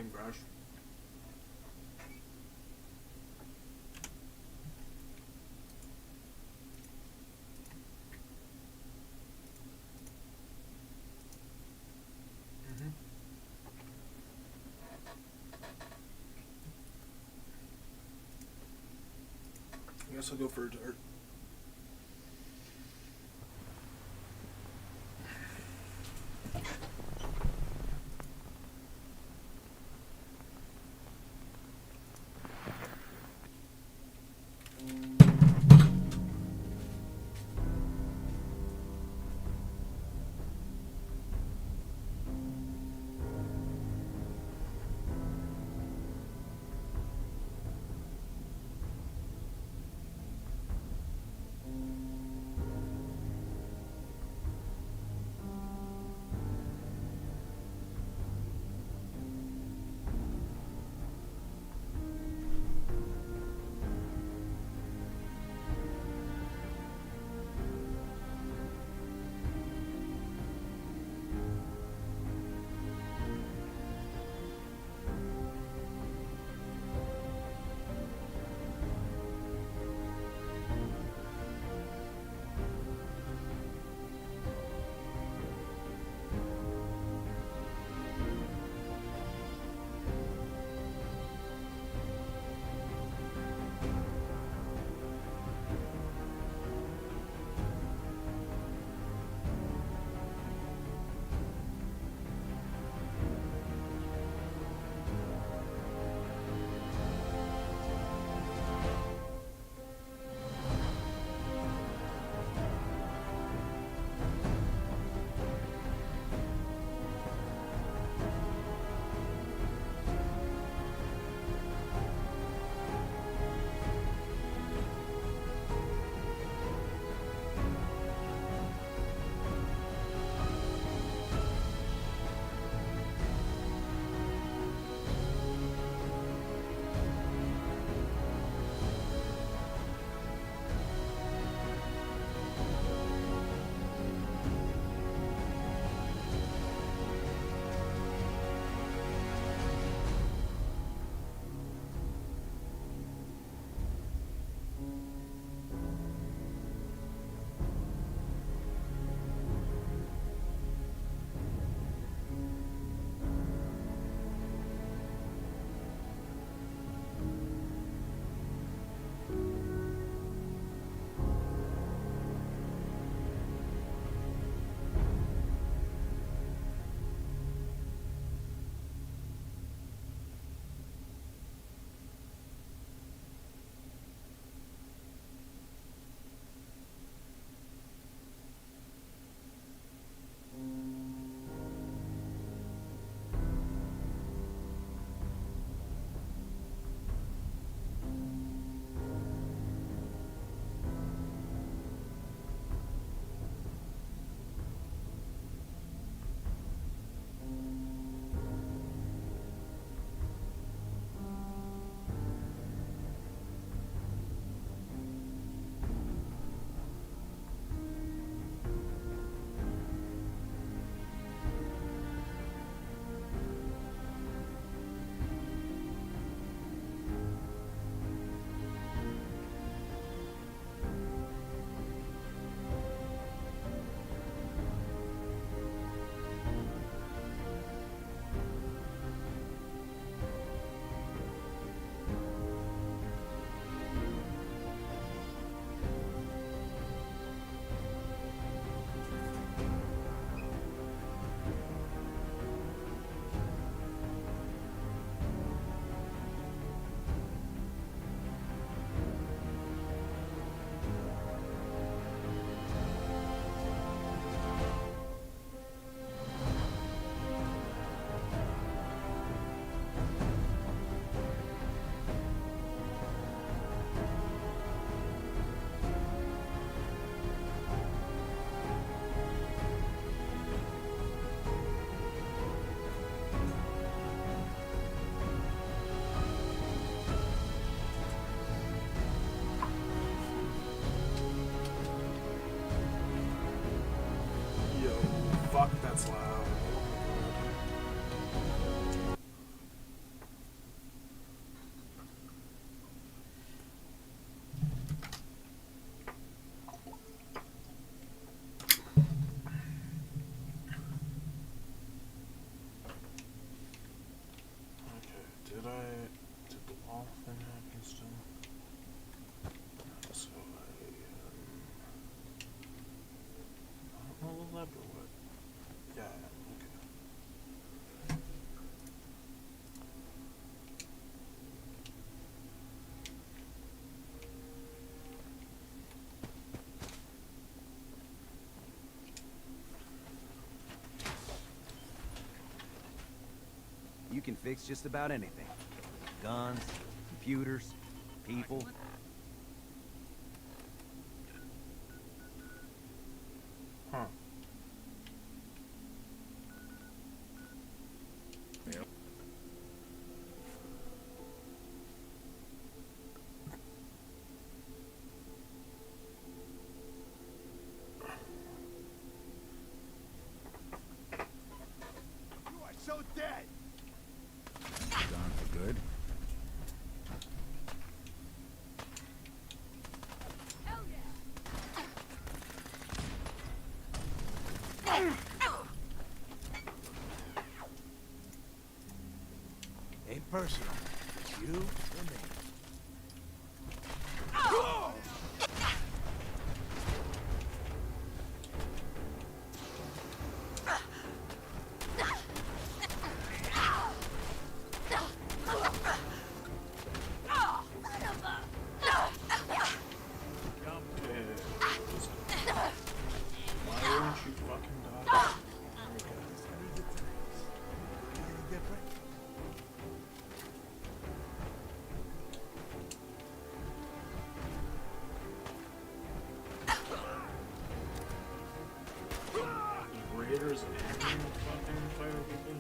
paintbrush. I guess I'll go for a dart. well, then I can still. So I don't know the lever what. Yeah, okay. You can fix just about anything. Guns, computers, people. Huh. Yep. You are so dead! Gone for good? Hell yeah! Ain't personal. It's you or me. Why won't you fucking die? Raiders and fucking fire people.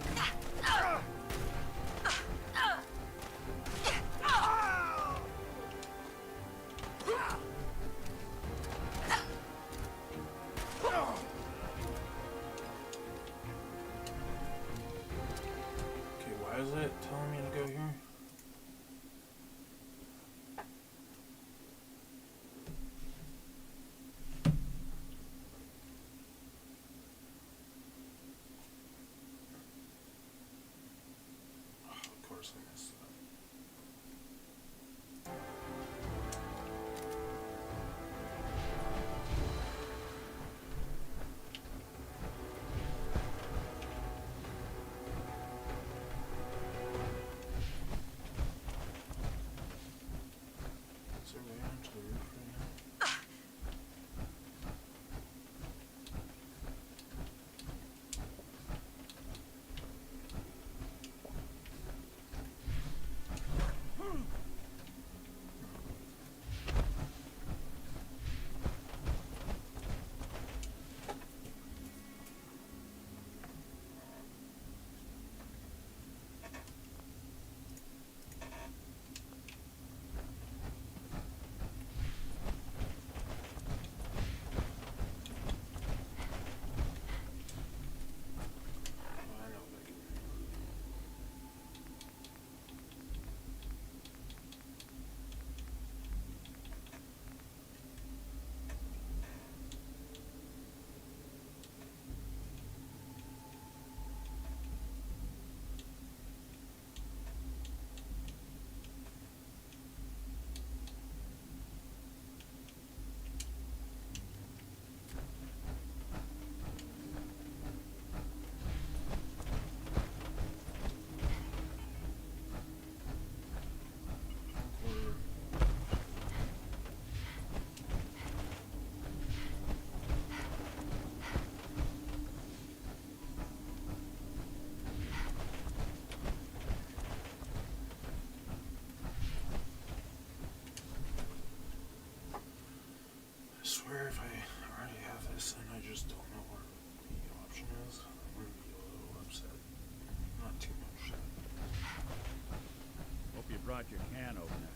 Okay, why is it telling me to go here? Oh, of course I missed that. Is there a way onto the roof right now? I know that can I swear if I already have this and I just don't know what the option is, I'm gonna be a little upset. Not too much. Hope you brought your can opener.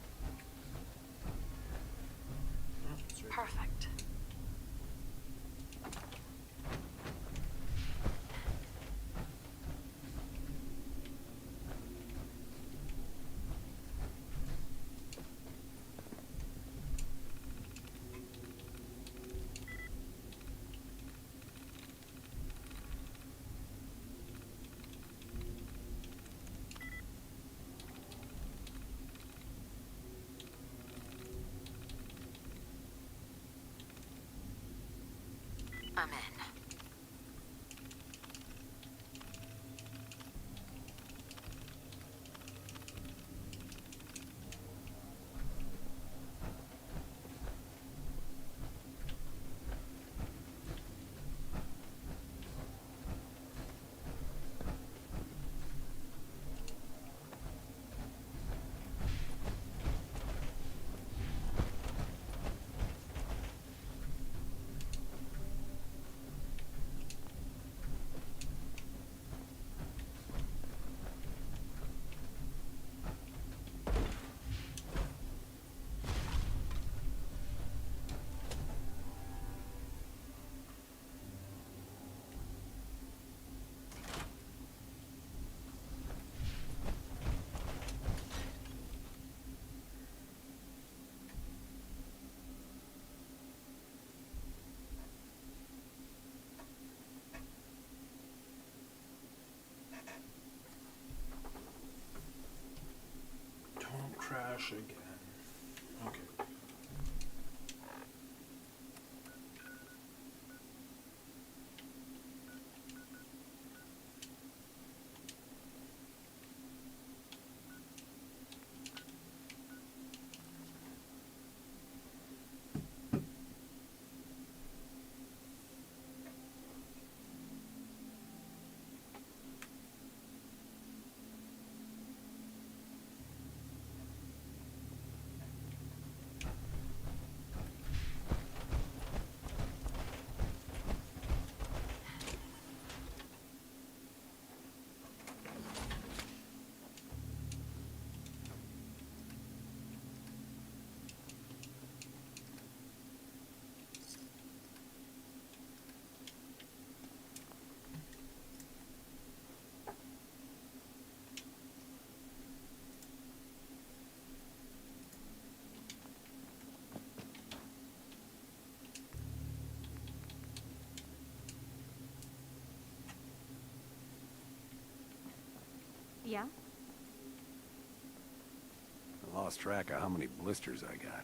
Oh, it's right there. Perfect. I'm in. Don't crash again. Okay. Yeah? I lost track of how many blisters I got.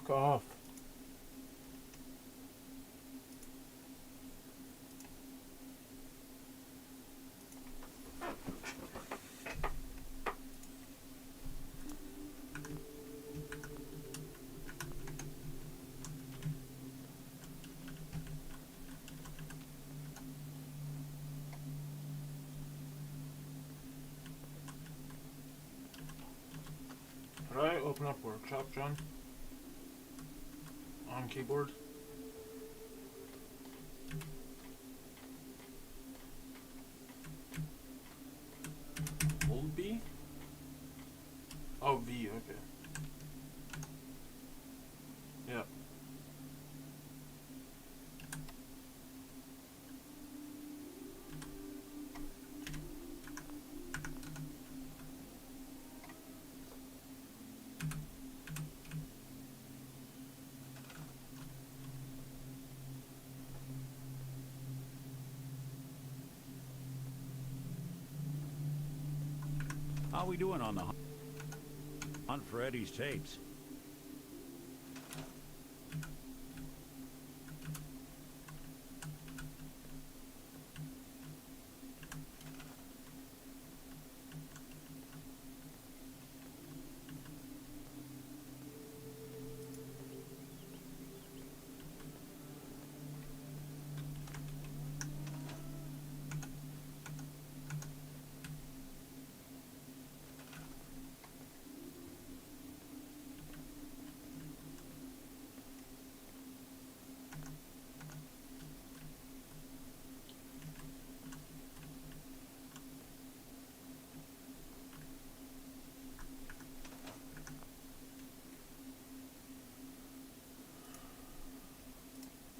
Fuck off. Could I open up workshop, John? On keyboard? Hold B? Oh, V, okay. Yeah. How we doing on the hunt for Eddie's tapes?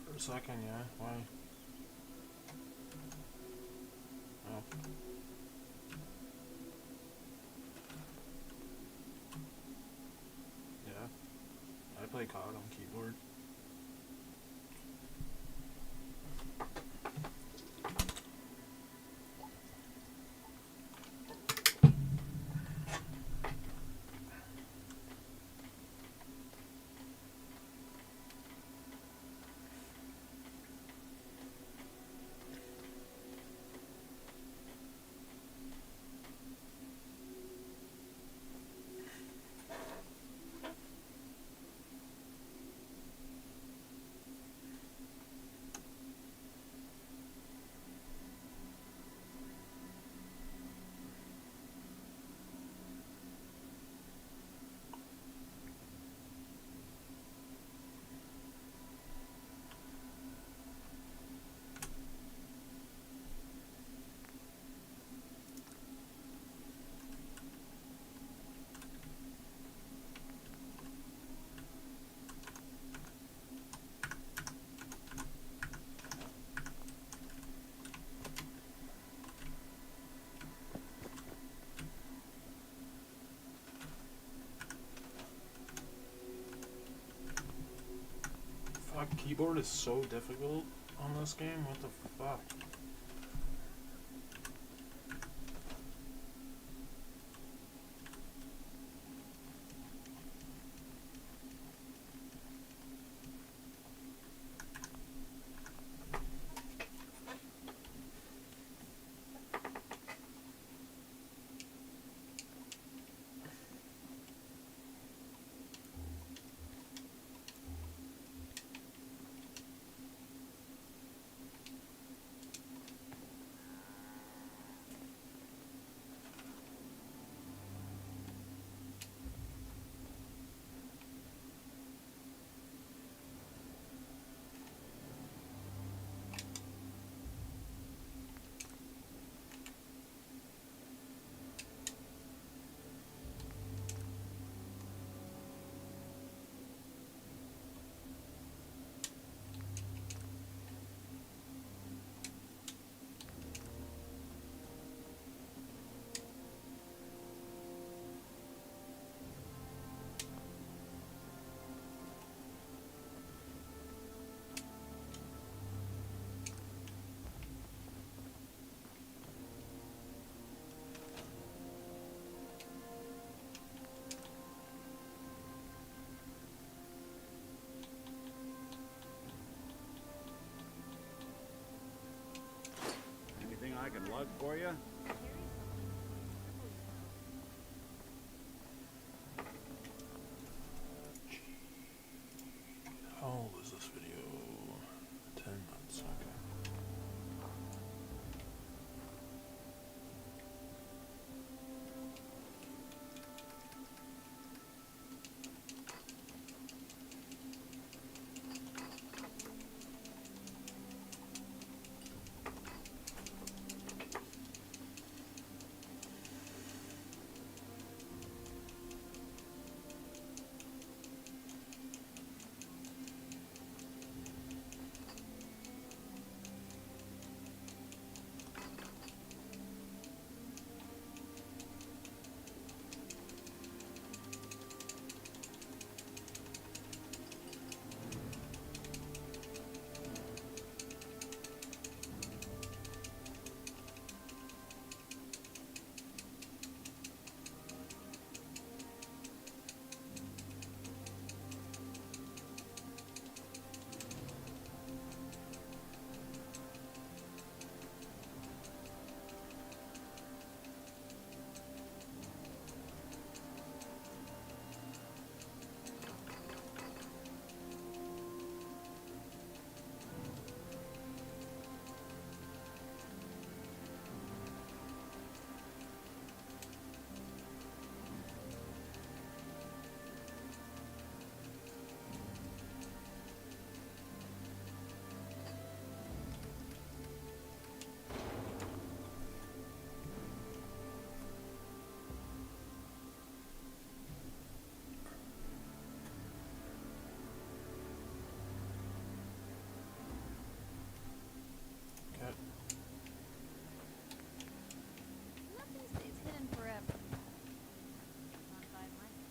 For a second, yeah. Why? Oh. Yeah. I play COD on keyboard. Fuck, keyboard is so difficult on this game. What the fuck? second lug for you? How old is this video? 10 months, okay. Nothing stays hidden forever. On 5 months.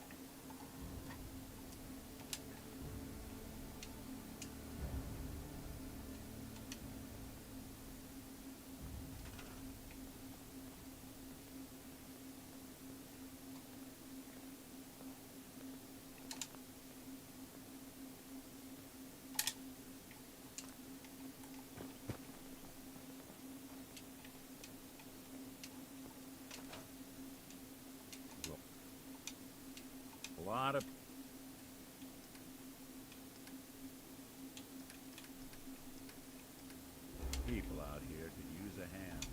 A lot of people out here could use a hand.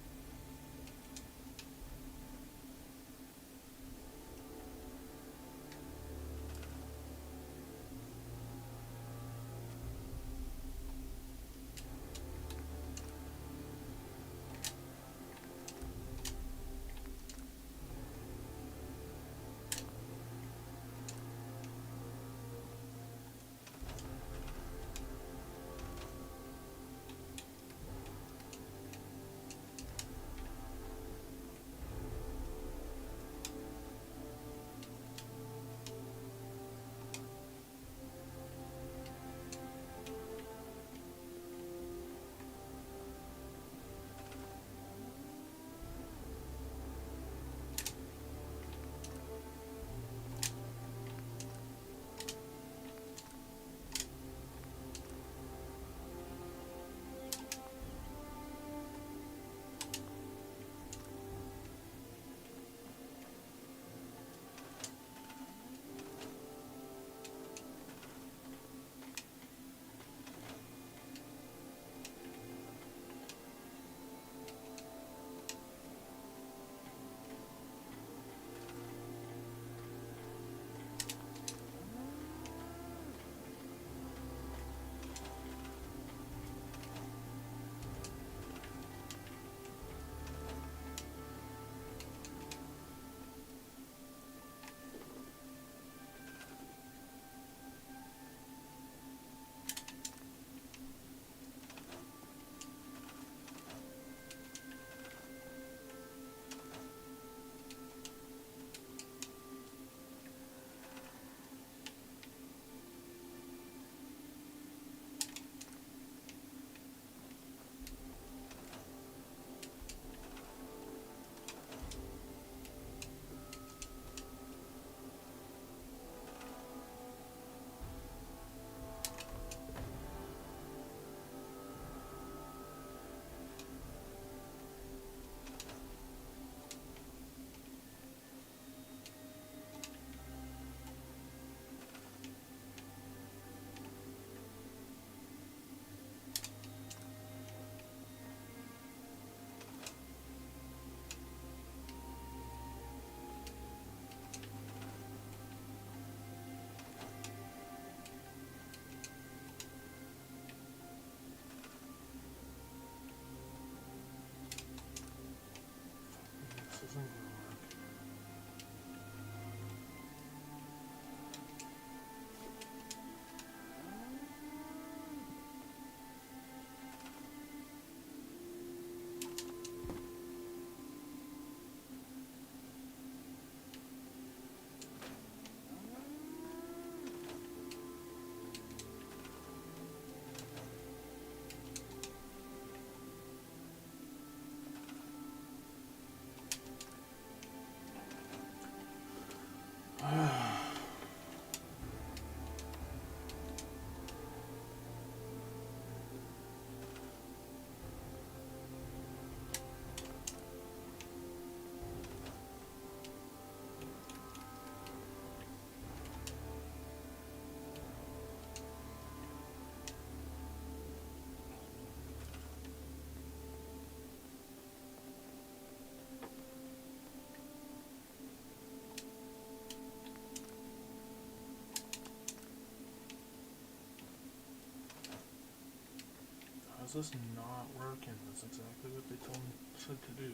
is this not working? That's exactly what they said to do.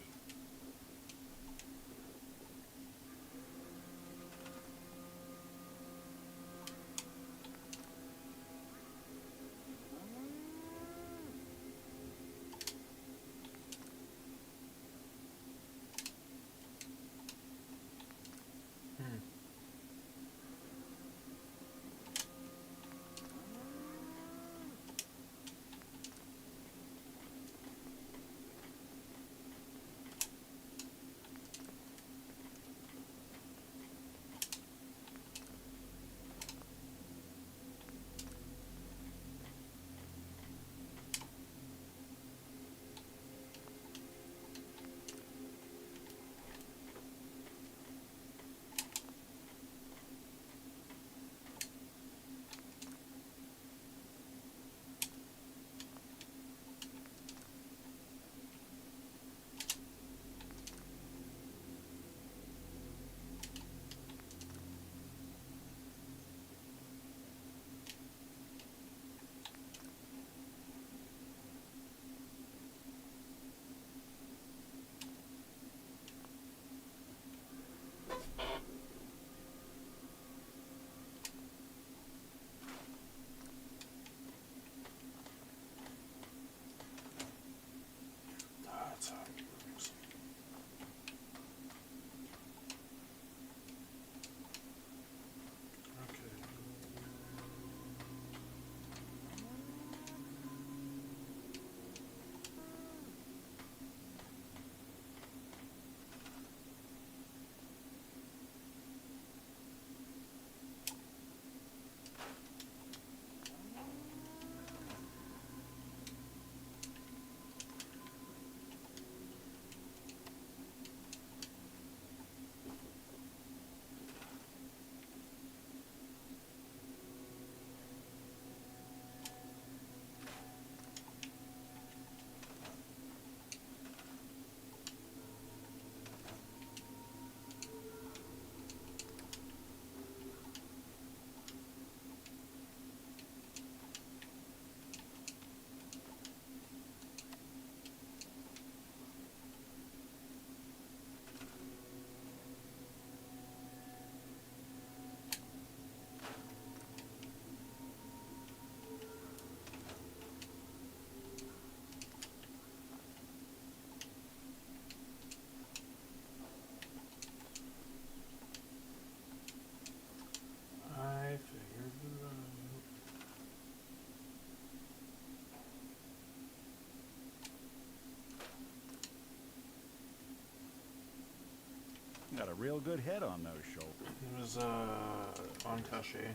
That's how it works. Okay. I figured it out. Got a real good head on those shoulders. It was on Taché.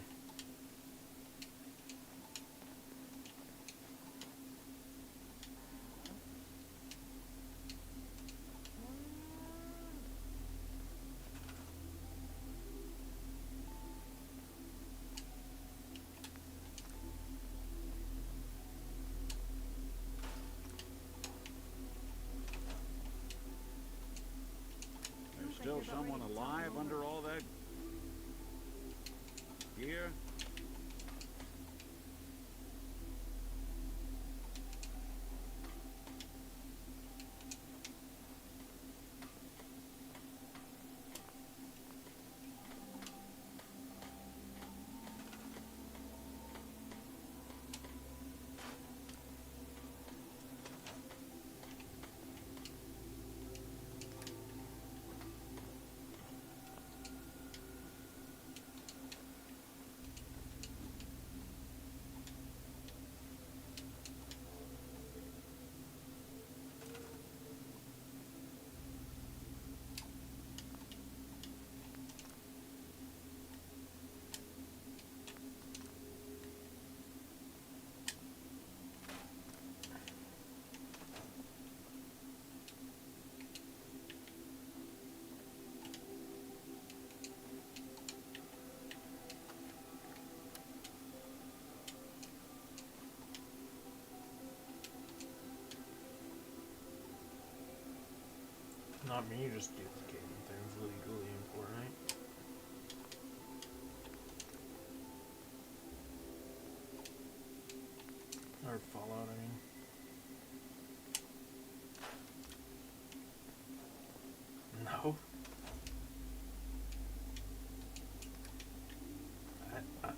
There's still someone alive under all that gear? Not me just duplicating things legally important. Or Fallout, I mean. No. I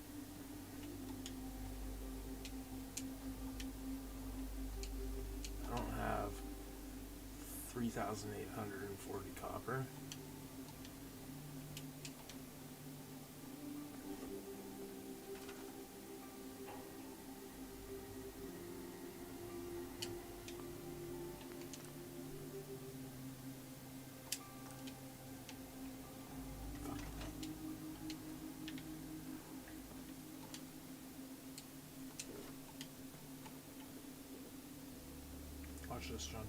don't have 3,840 copper. Watch this, John.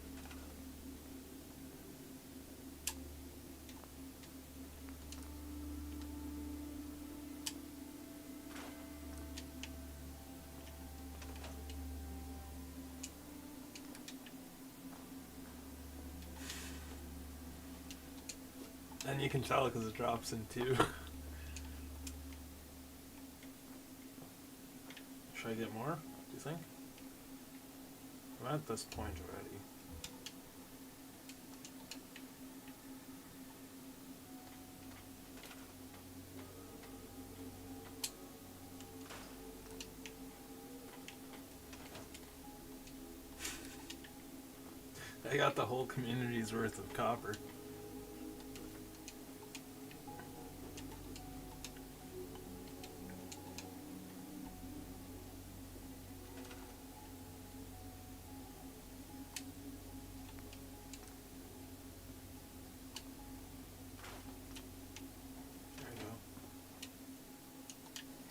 And you can tell because it drops in two. Should I get more? Do you think? I'm at this point already. I got the whole community's worth of copper. There you go.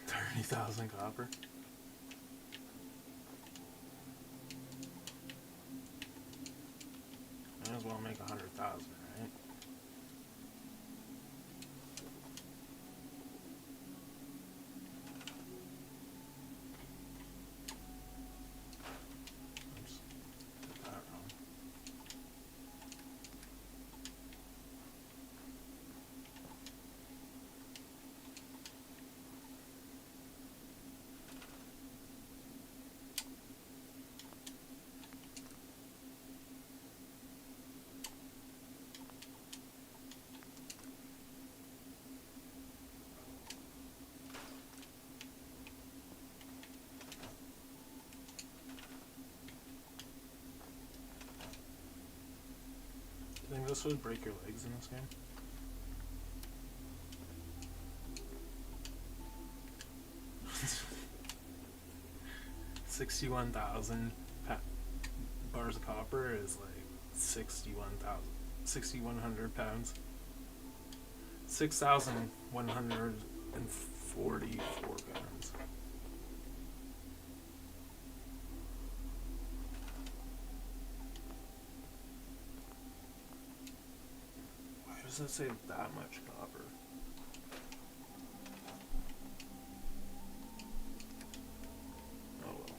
30,000 copper. Might as well make 100,000, right? Oops, did that wrong. You think this would break your legs in this game? $61,000 bars of copper is like 6,100 pounds. 6,144 pounds. Why does it say that much copper? Oh well.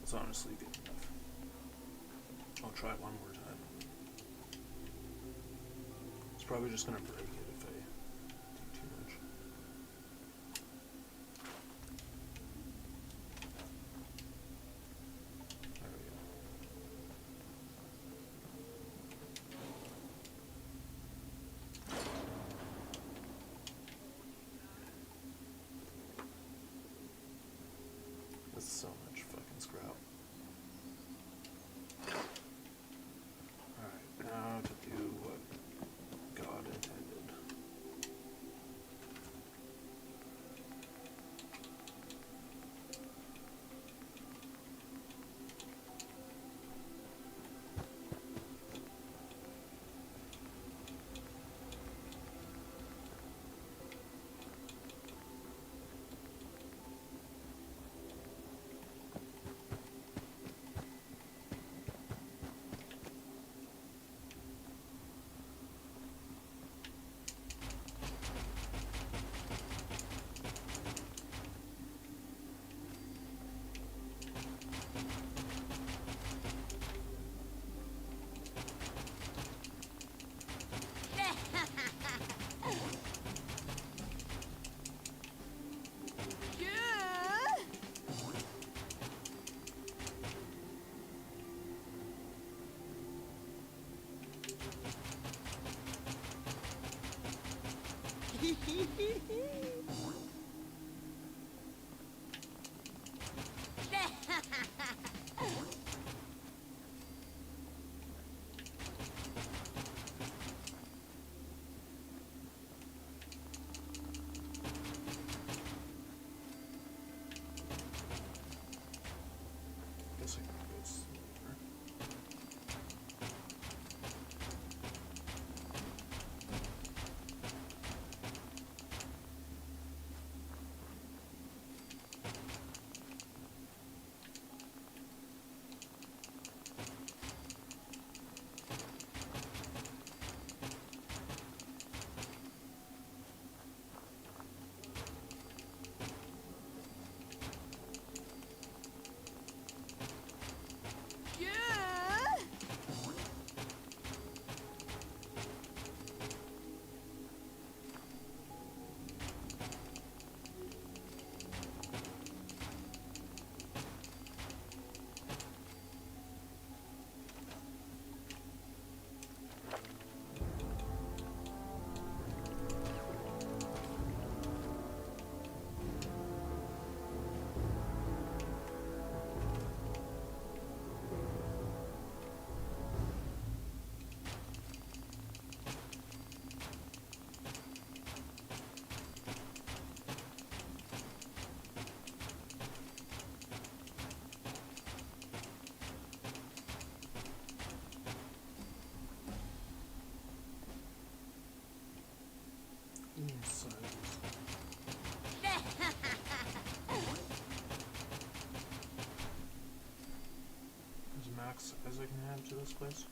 It's honestly good enough. I'll try it one more time. It's probably just gonna break it if I do too much. There we go. That's so much fucking scrap. Alright, now to do what God intended. Guess I can go slower. Yeah. As max as I can have to this place.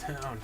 down.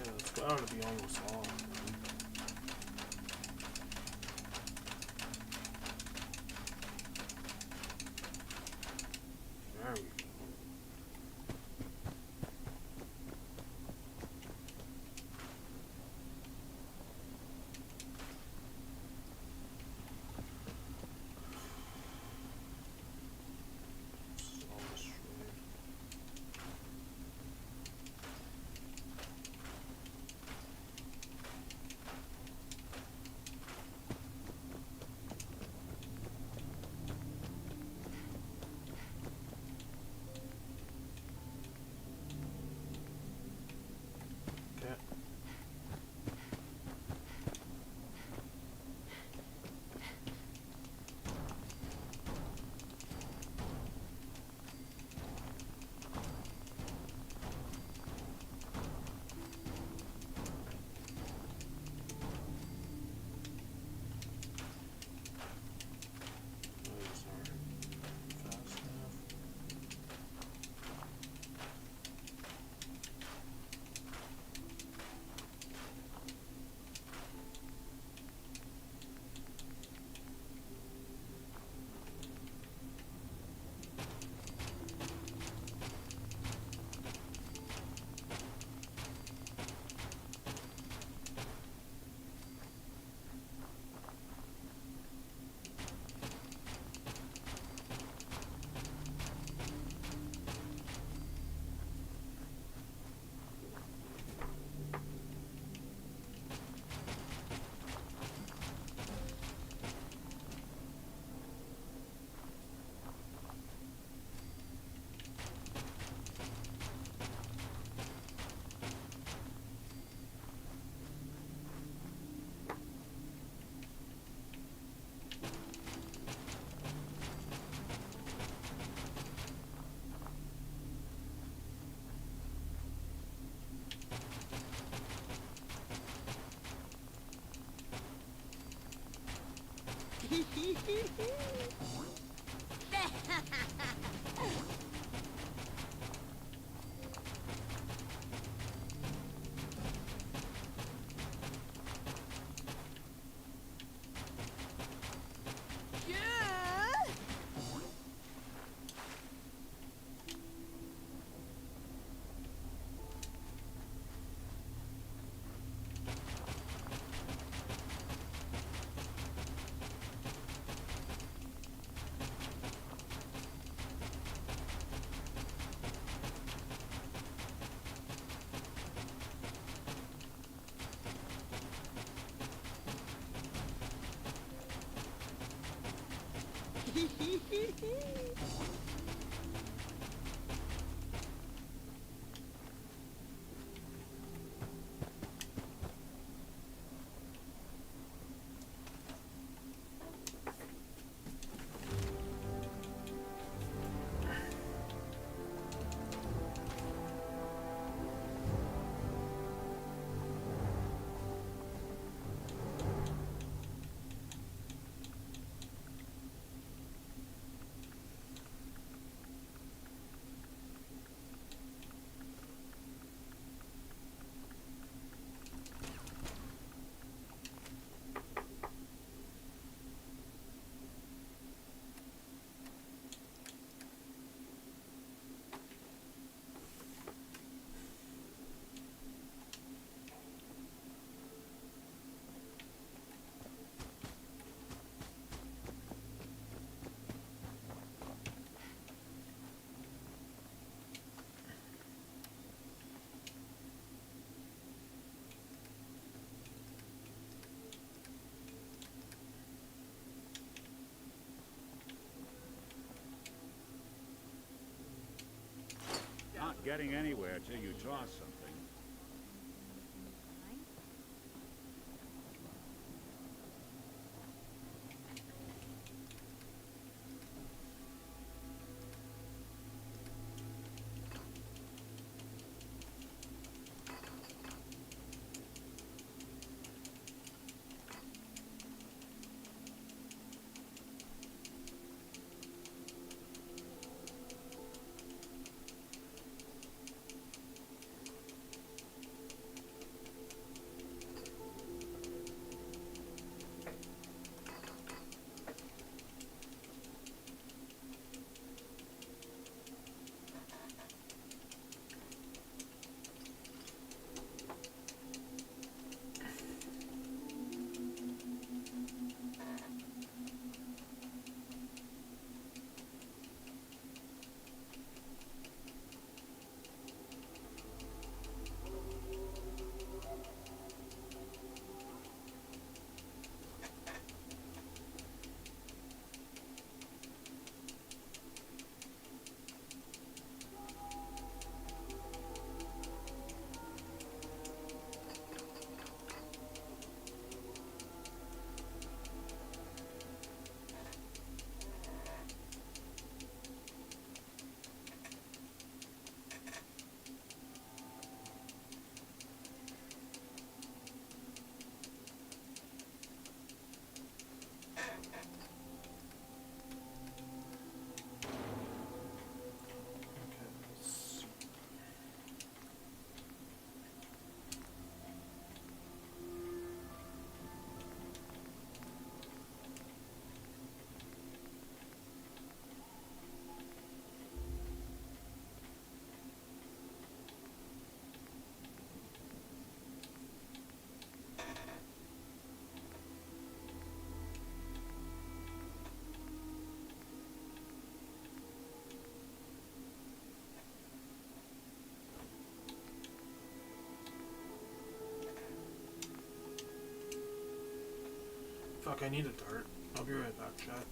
Yeah, it's gotta be almost all. There we go. It's all destroyed. Okay. Those aren't fast enough. getting anywhere till you toss something. Fuck, I need a dart. I'll be right back, chat.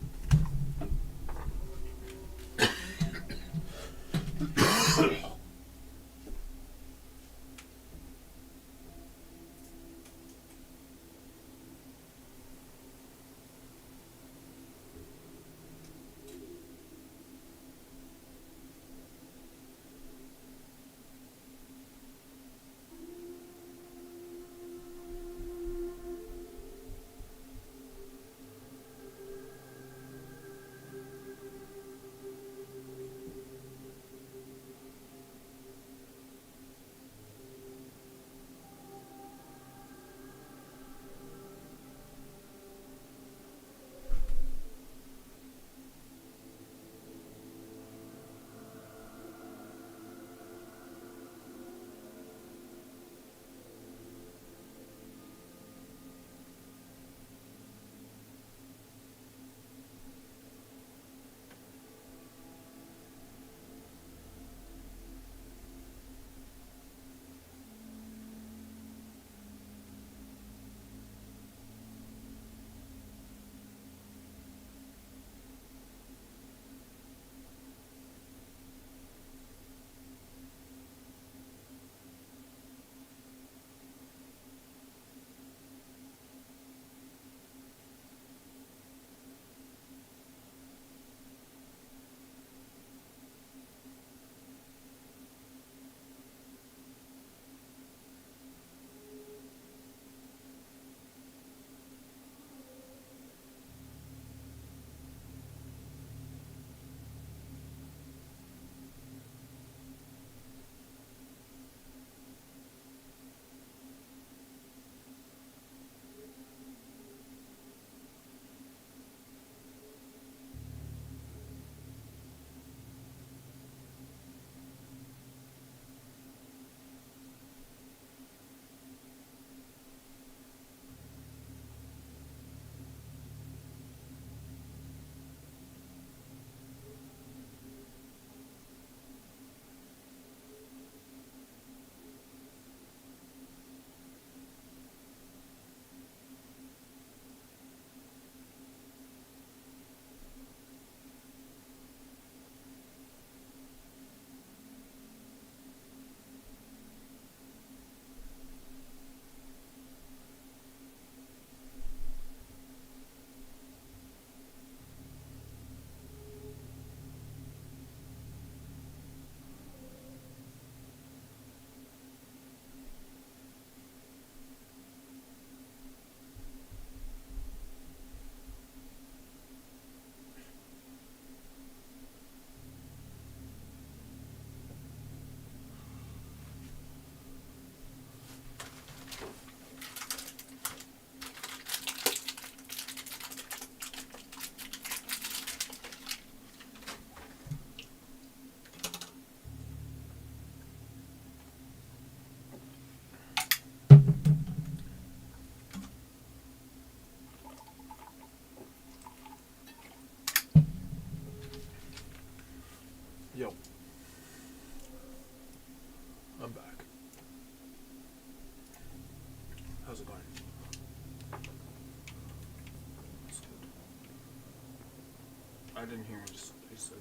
I didn't hear what he said.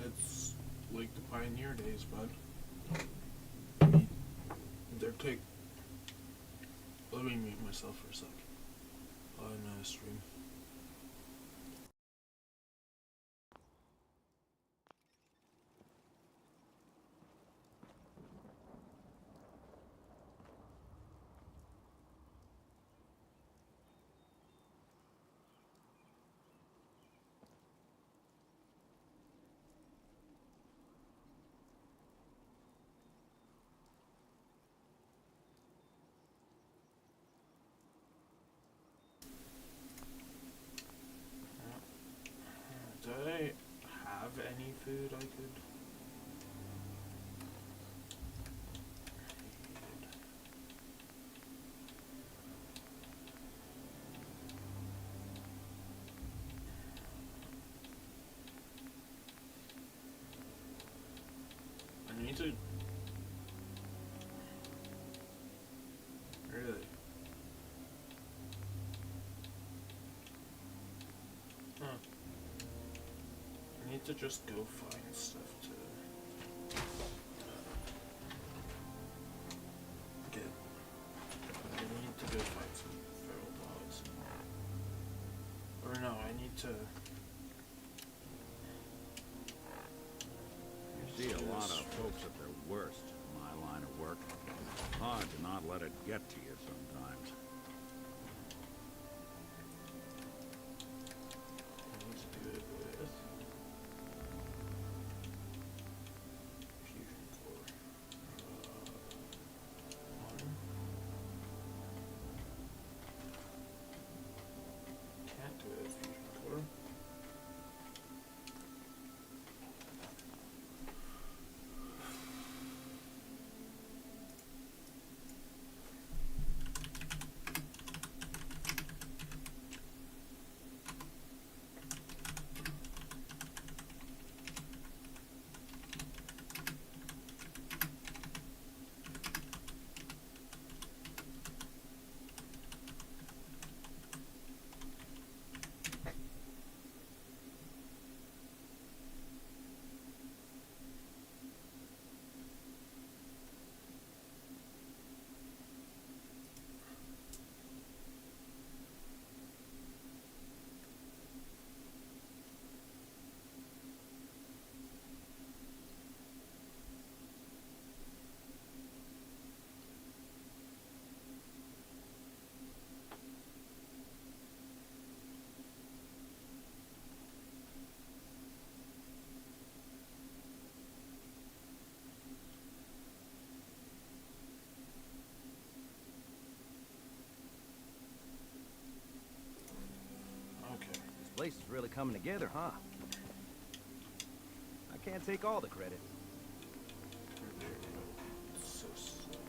It's like the pioneer days, bud. Let me mute myself for a sec on stream. Do I have any food I could? I need to. Really? Huh. I need to just go find stuff to get. I need to go find some feral dogs. Or no, I need to. You see a lot of folks at their worst in my line of work. Hard to not let it get to you sometimes. I need to do it with fusion core. One. Can't do it with fusion core. This place is really coming together, huh? I can't take all the credit. So slow.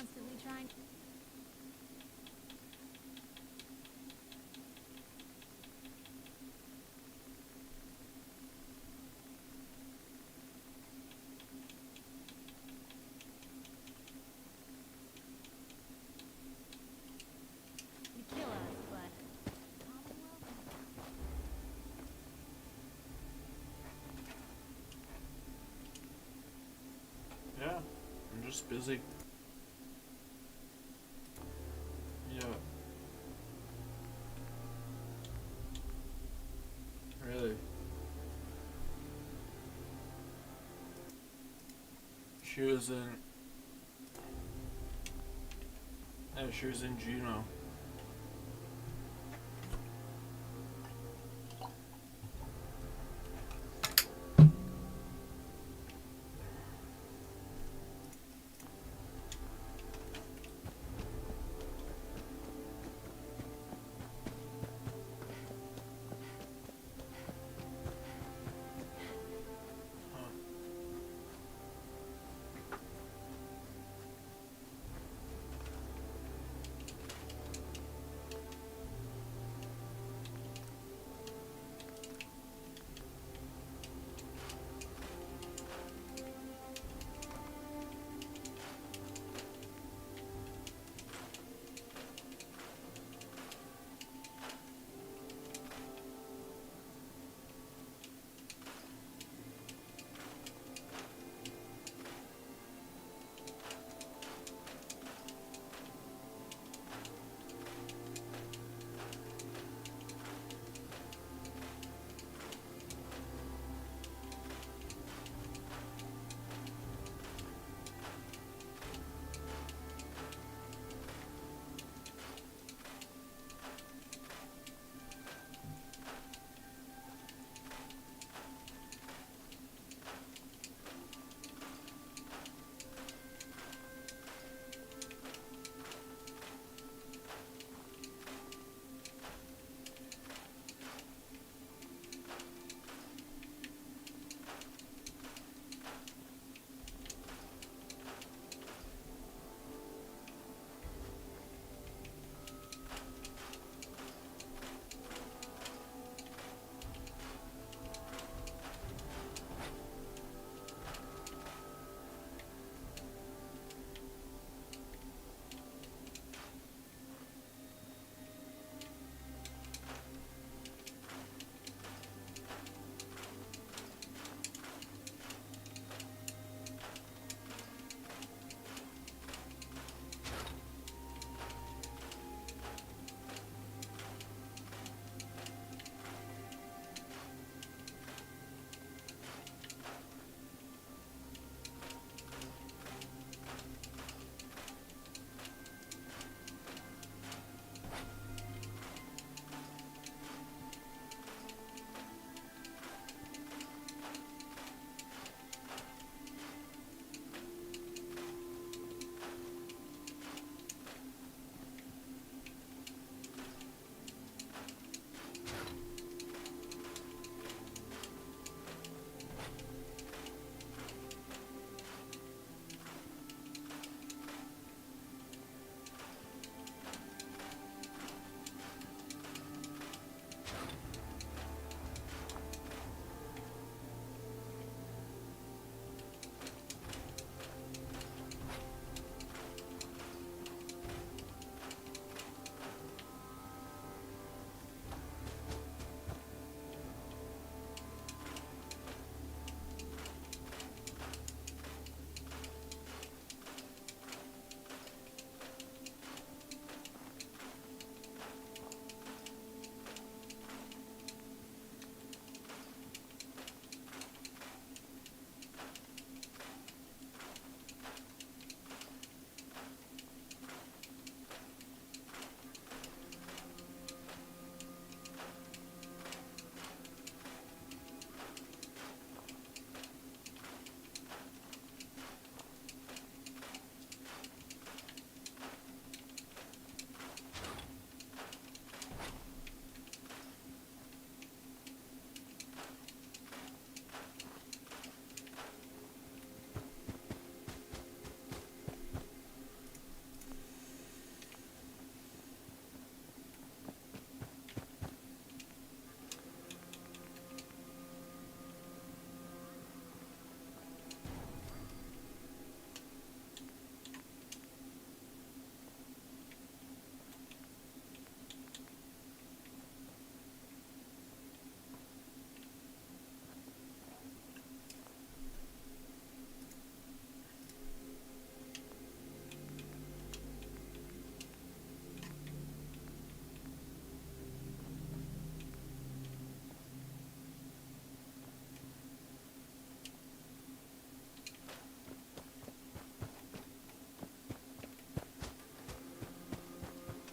constantly trying. To kill us, but Yeah, I'm just busy. Yeah. Really. She was in... Yeah, she was in Juno.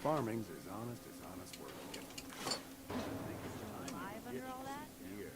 farming's as honest work can get. Alive under all that? Here.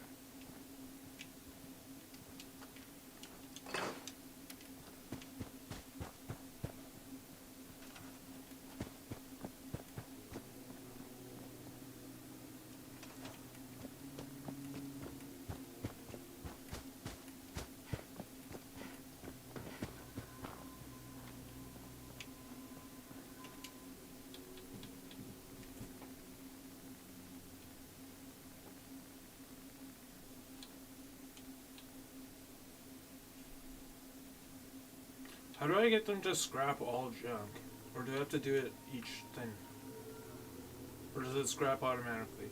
How do I get them to scrap all junk? Or do I have to do it each thing? Or does it scrap automatically?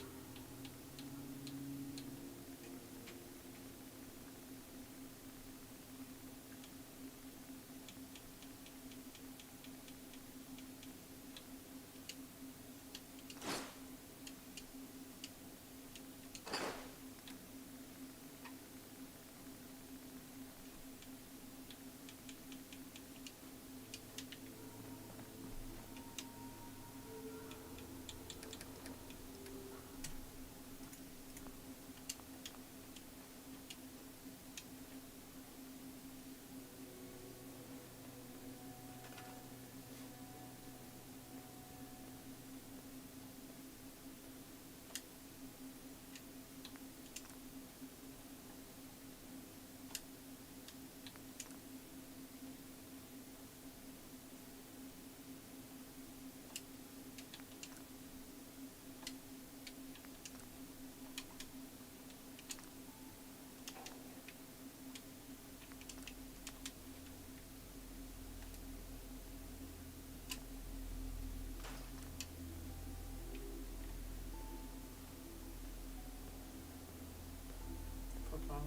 Fuck off,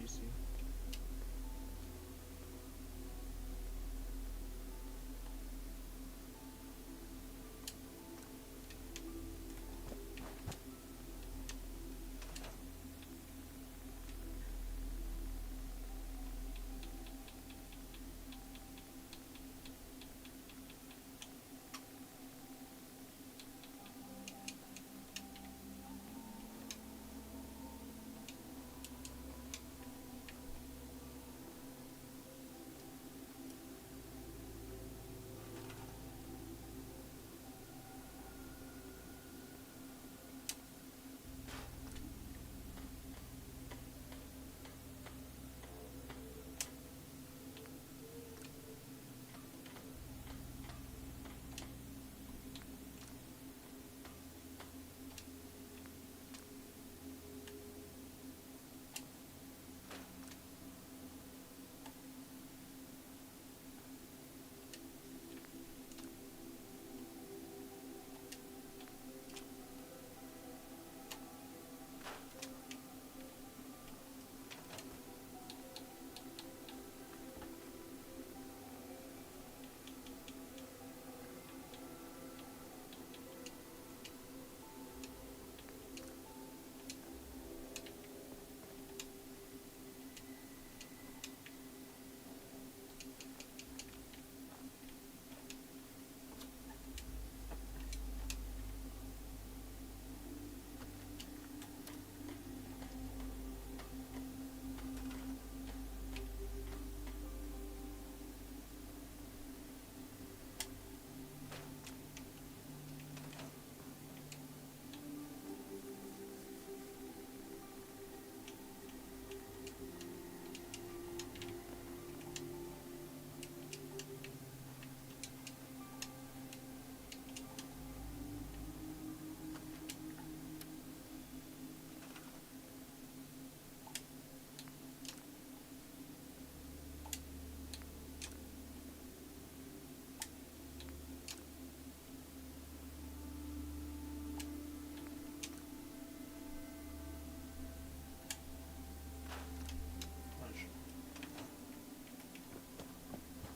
NPC.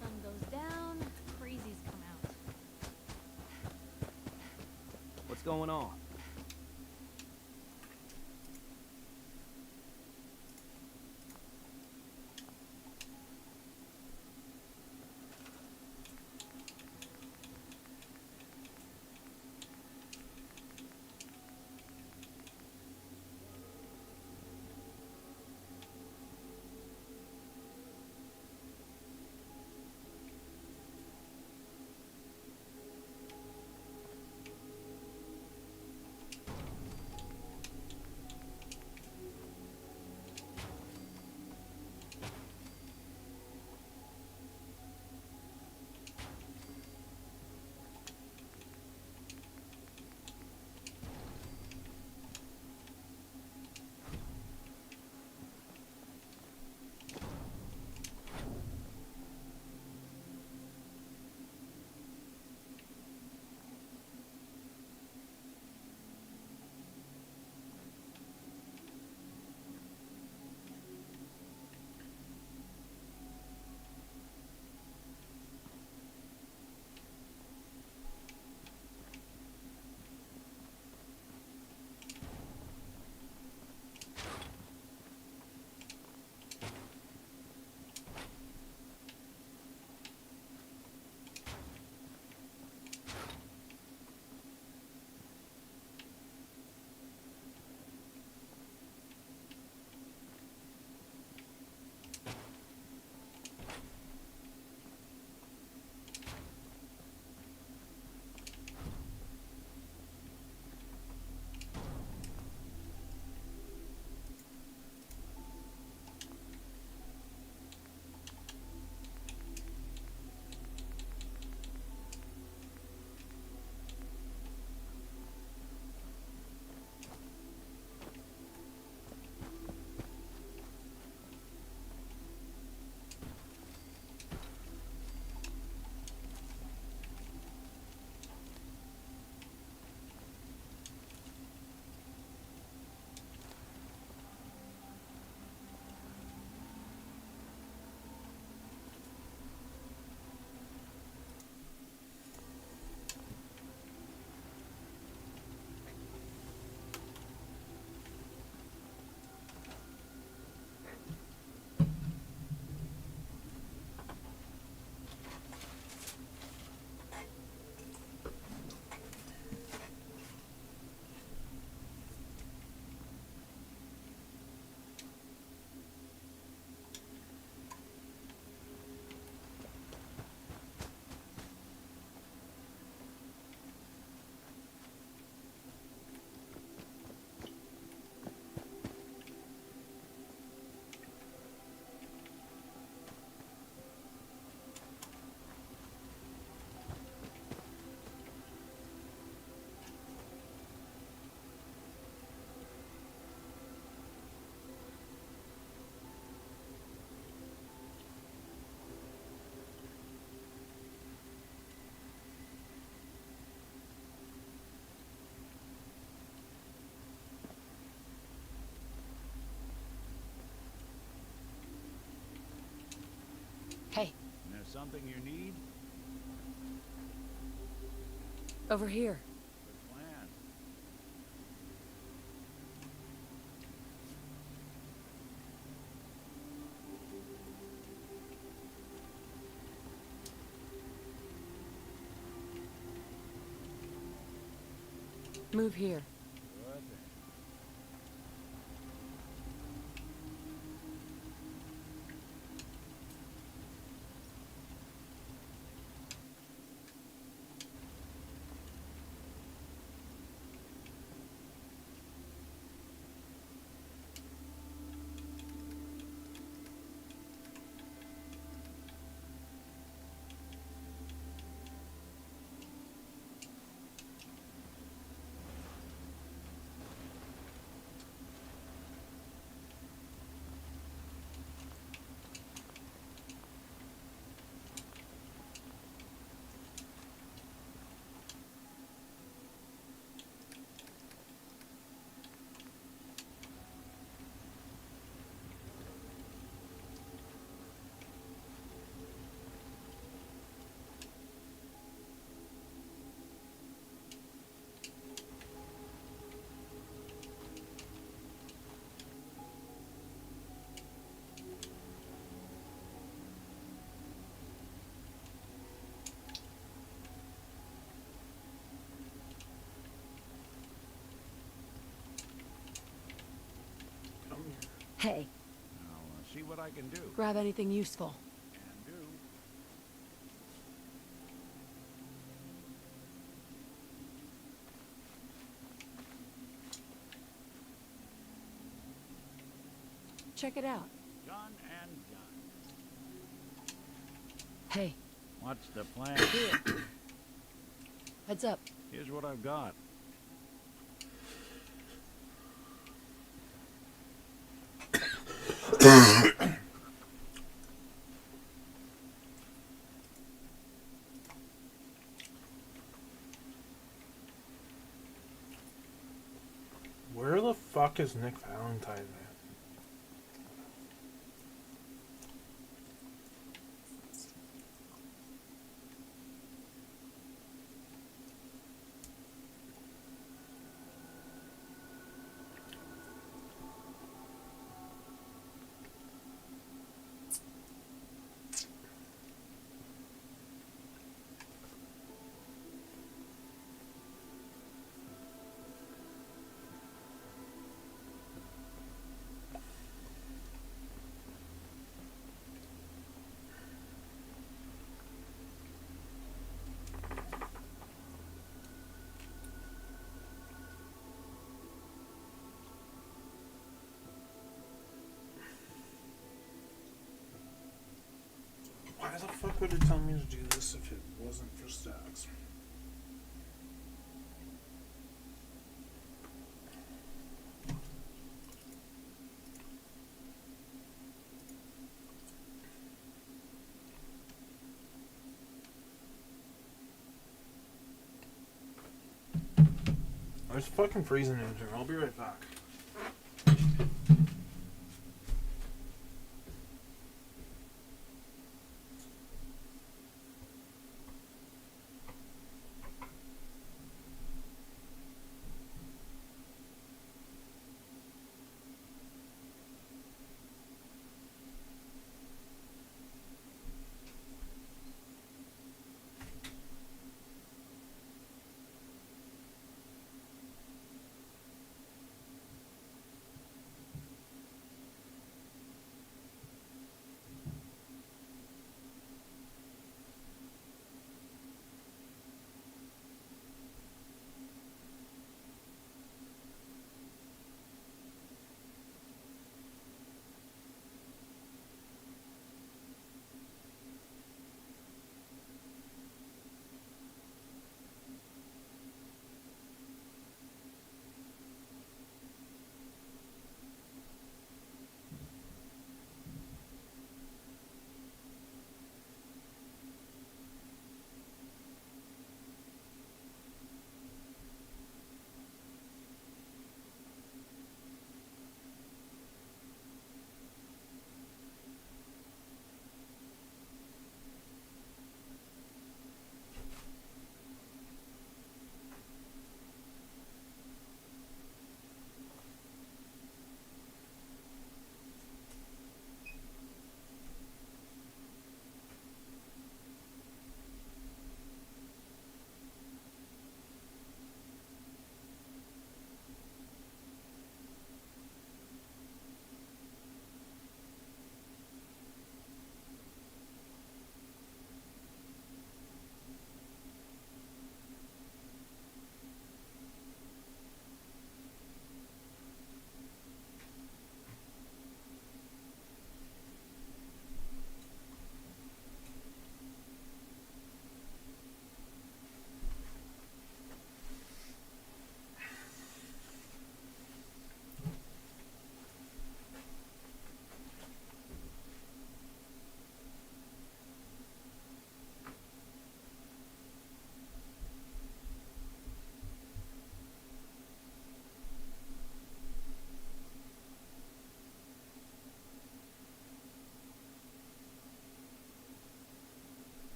Sun goes down, crazies come out. What's going on? something you need? Over here. Good plan. Move here. Good. Hey, I'll see what I can do. grab anything useful. Can do. Check it out. Done and done. Hey, What's the plan? here. Heads up. Here's what I've got. Where the fuck is Nick Valentine, man? Why the fuck would it tell me to do this if it wasn't for stacks? It's fucking freezing in here. I'll be right back.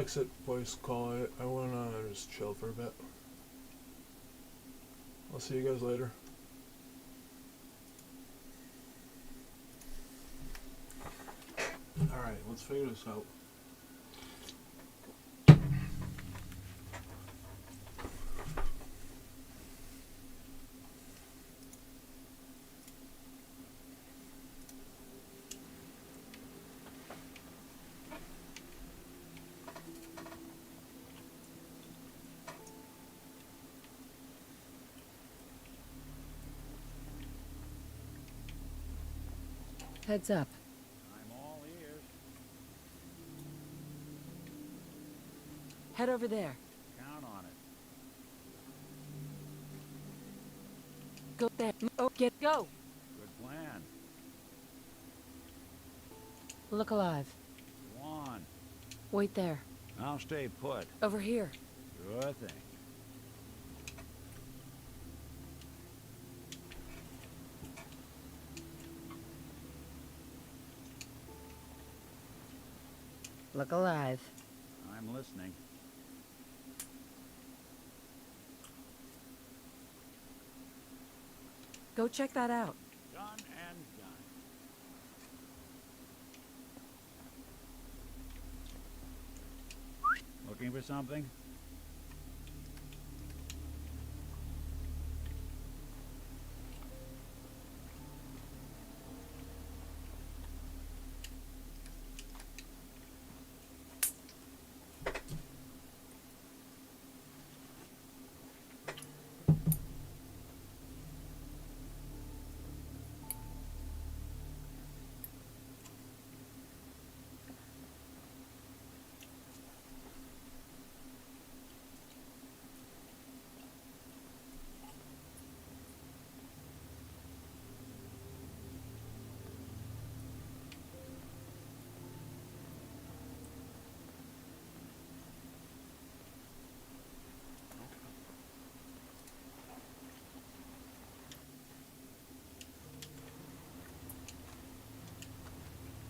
exit voice call. I wanna just chill for a bit. I'll see you guys later. Alright, let's figure this out. Heads up. I'm all ears. Head over there. Count on it. Go there. Oh, go. Good plan. Look alive. Go on. Wait there. I'll stay put. Over here. Sure thing. Look alive. I'm listening. Go check that out. Done and done. Looking for something?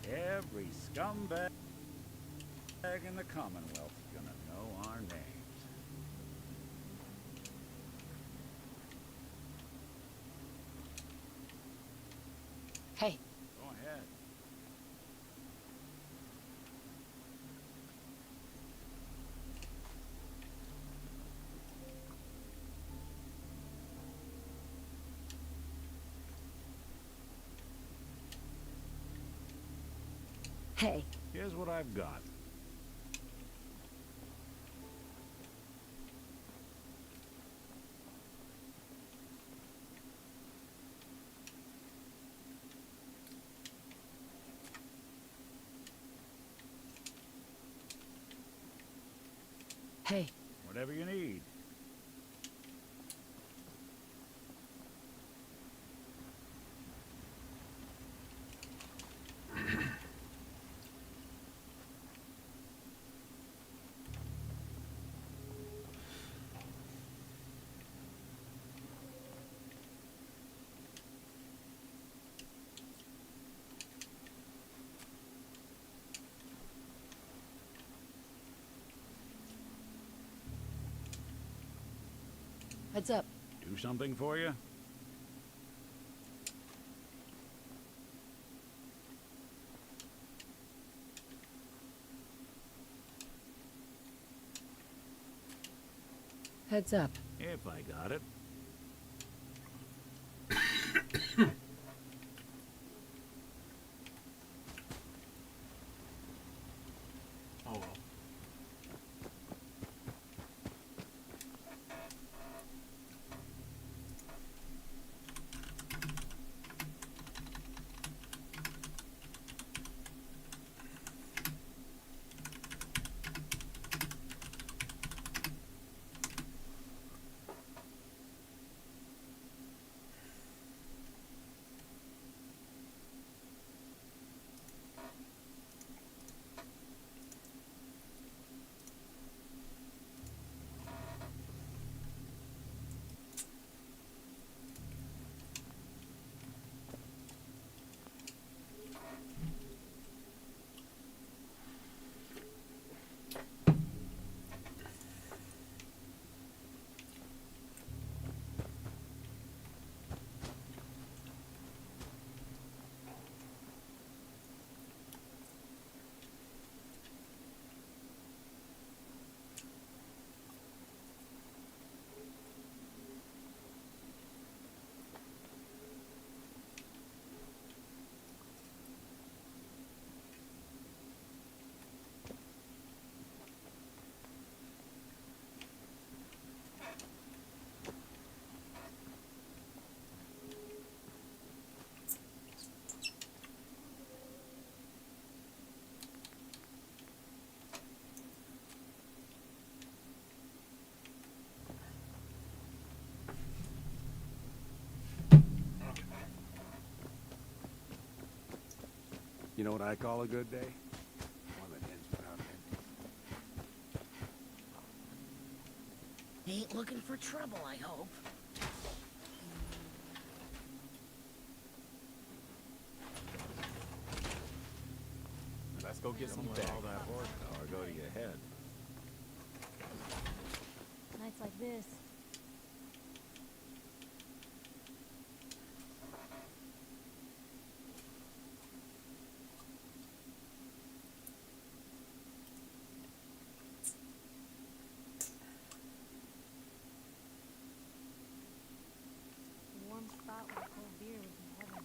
Every scumbag in the Commonwealth is gonna know our names. Hey. Go ahead. Hey. Here's what I've got. Hey. Whatever you need. Heads up. Do something for you? Heads up. If I got it. Oh well. know what I call a good day? One that ends without an ending. Ain't looking for trouble, I hope. Let's go get some Don't let all that horsepower go to your head. Nights like this. A warm spot with a cold beer would be heaven.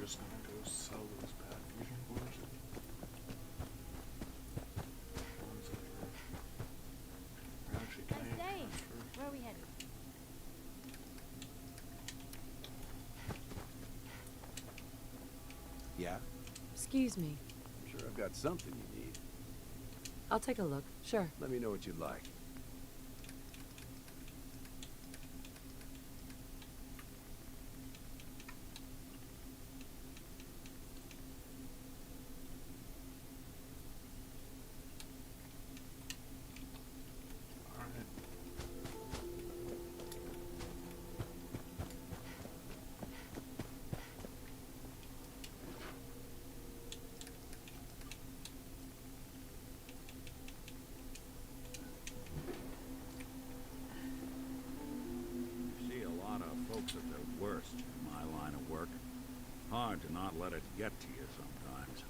just gonna go sell those bad fusion cores. Ones that are actually Nice day. Where are we headed? Yeah? Excuse me. I'm sure I've got something you need. I'll take a look. Sure. Let me know what you'd like. See a lot of folks at their worst in my line of work. Hard to not let it get to you sometimes.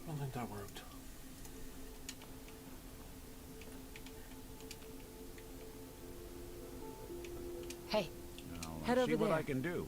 I don't think that worked. Hey, Now, head see over what there. I can do.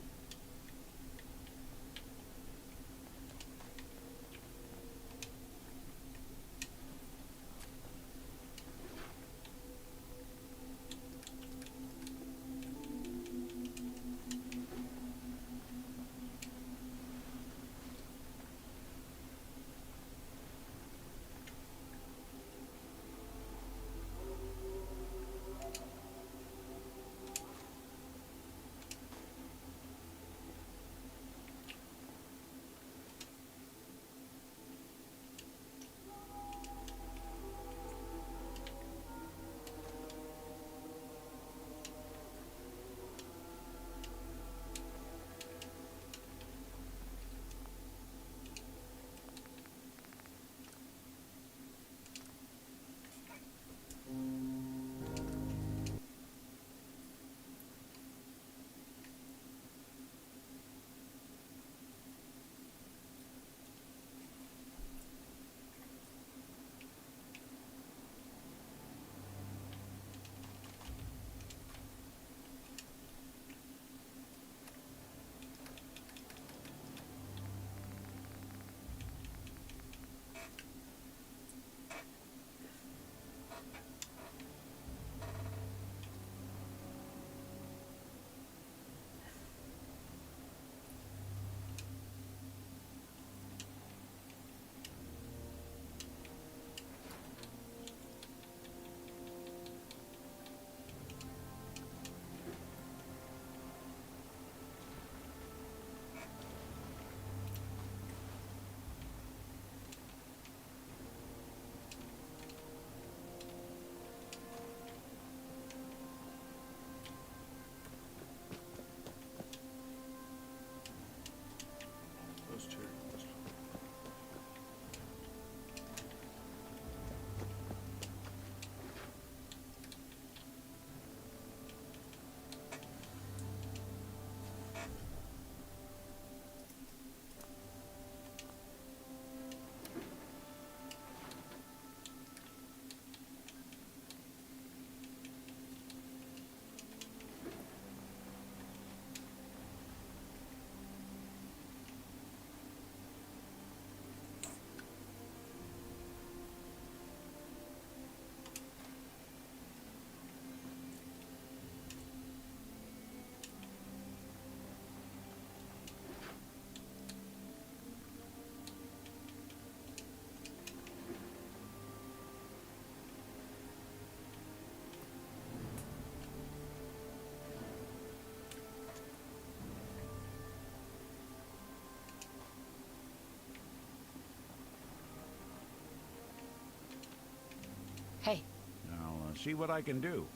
see what I can do.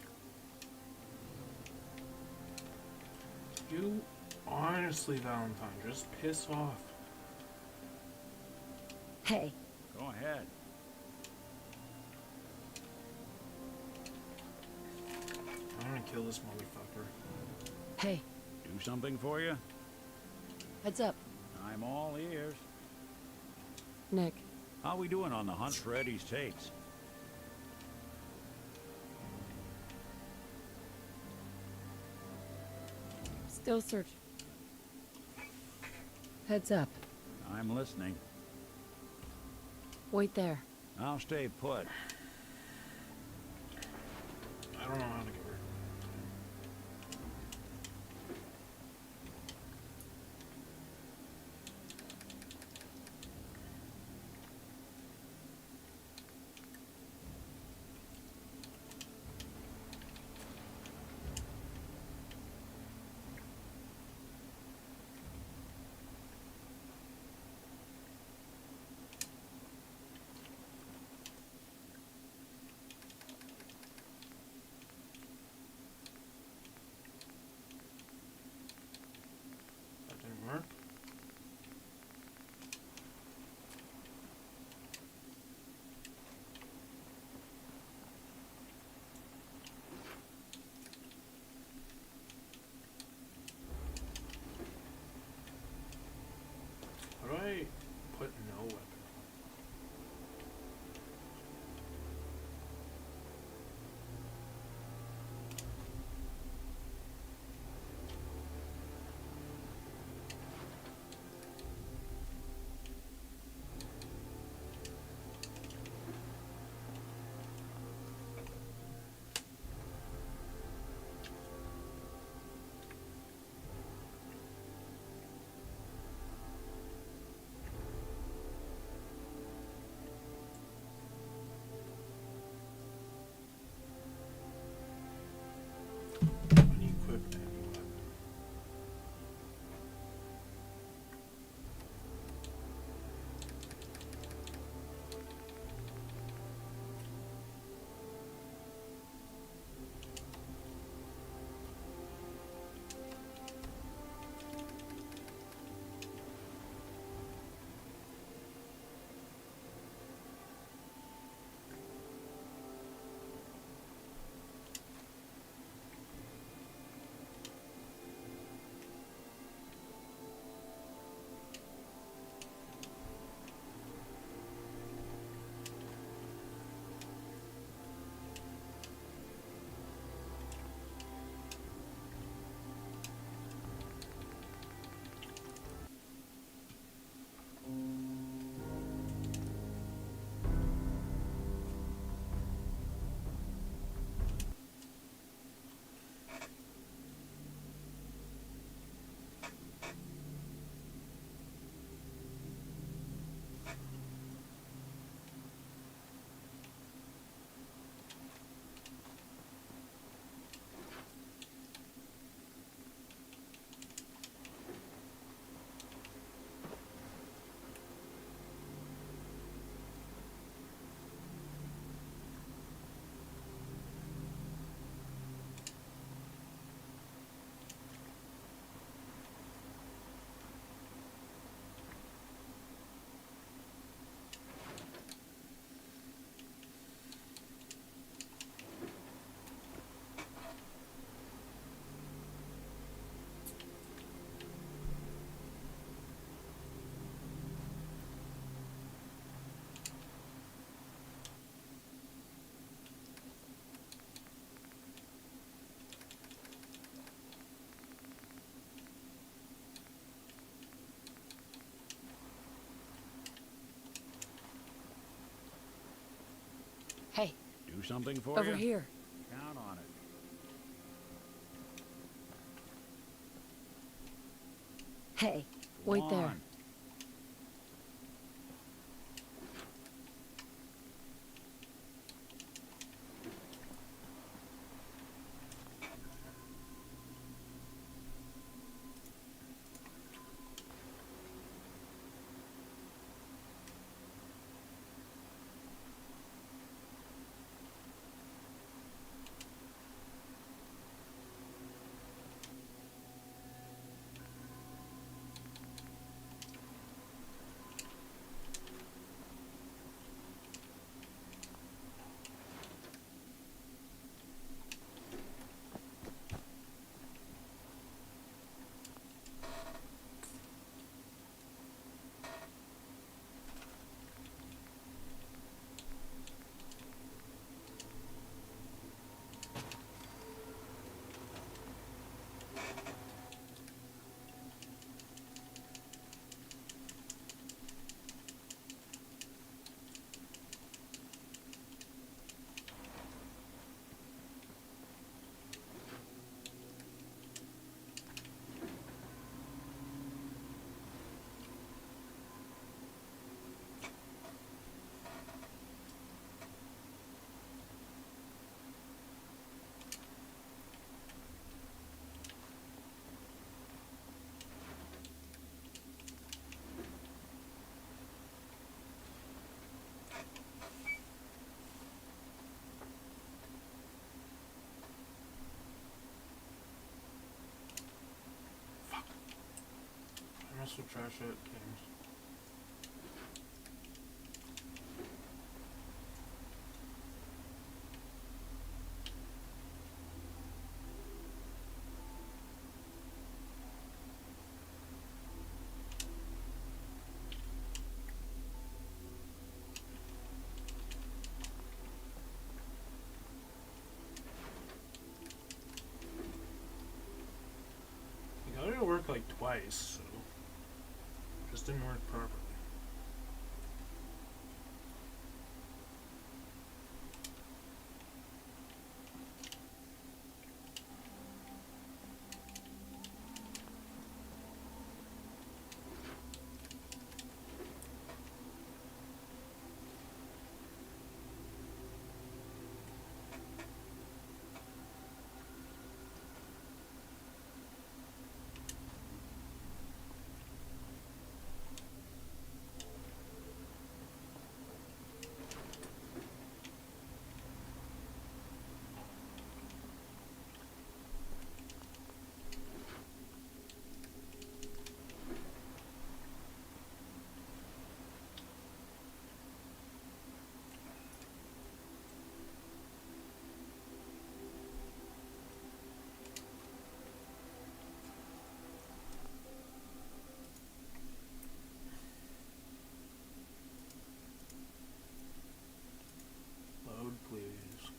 You honestly, Valentine, just piss off. Hey. Go ahead. I'm gonna kill this motherfucker. Hey. Do something for you? Heads up. I'm all ears. Nick. How we doing on the hunt for Eddie's tapes? Still searching. Heads up. I'm listening. Wait there. I'll stay put. I don't know how to get rid of that didn't work. How do I put no weapon on? Unequip any weapon. Hey. Do something for you? Over here. Count on it. Hey. Go Wait there. on. Master trash it games. You got it to work like twice, so just didn't work properly. Load, please.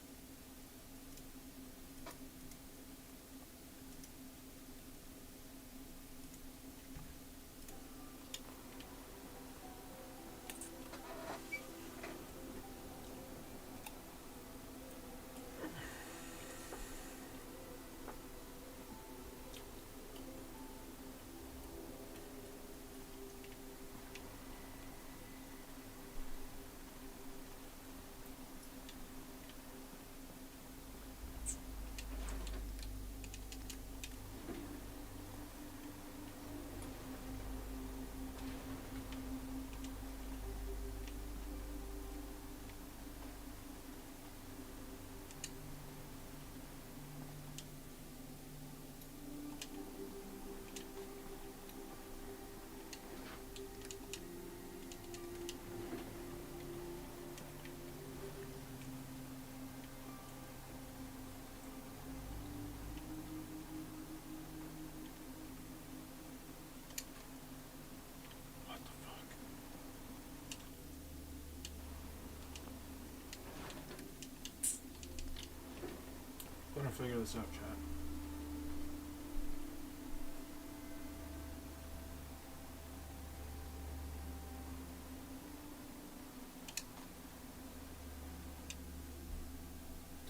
Gonna figure this out, chat.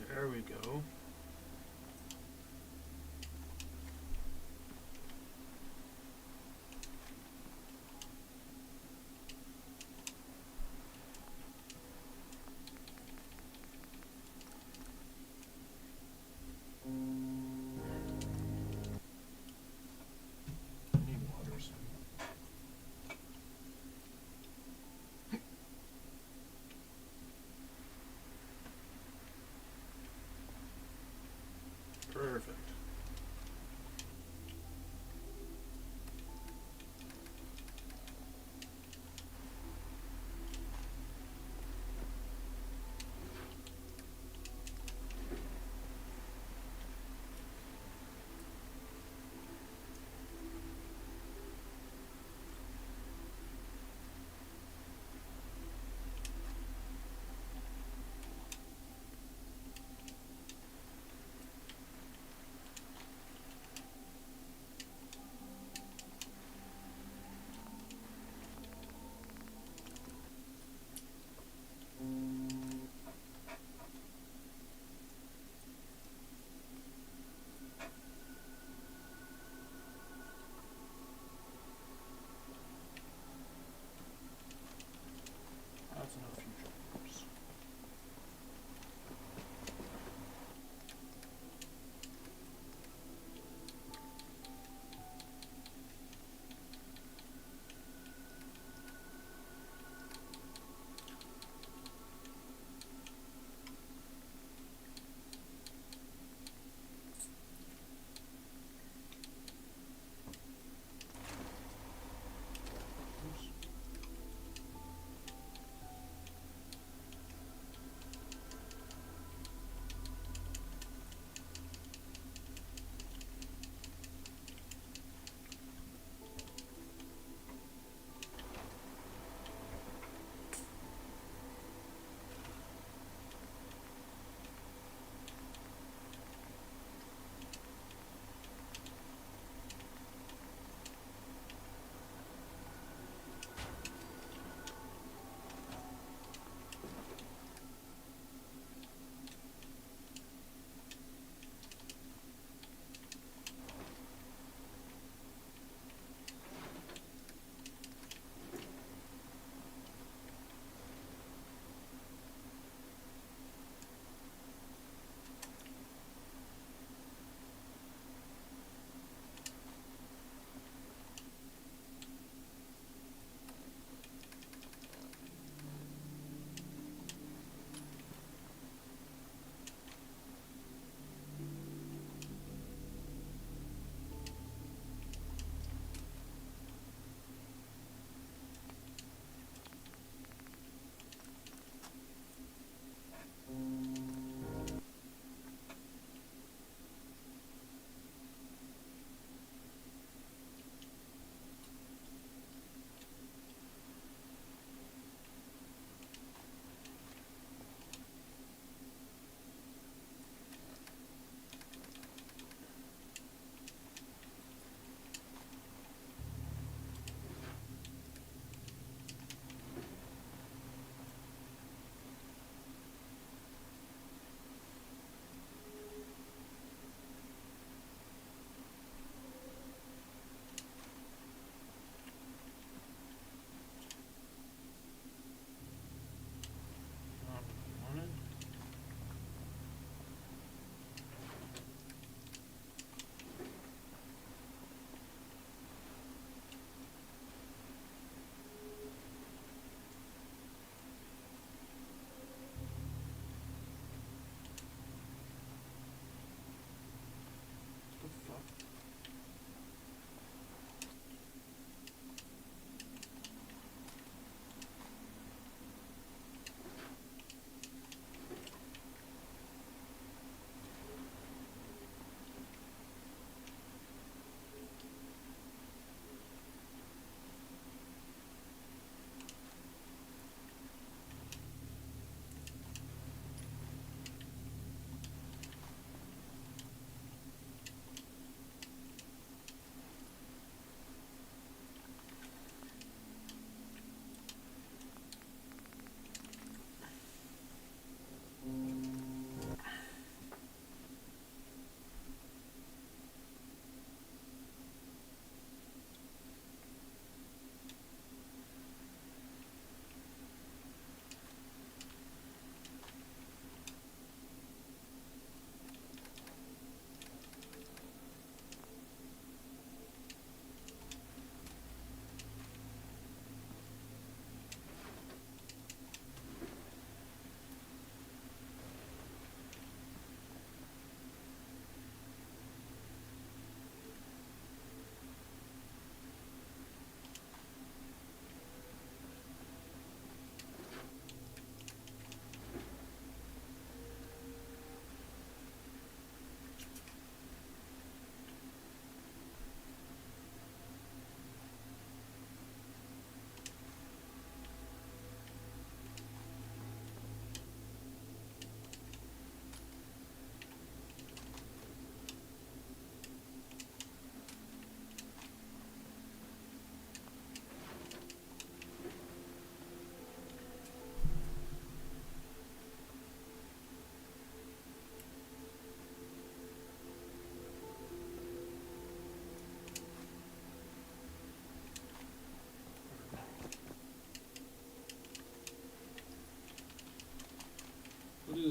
There we go.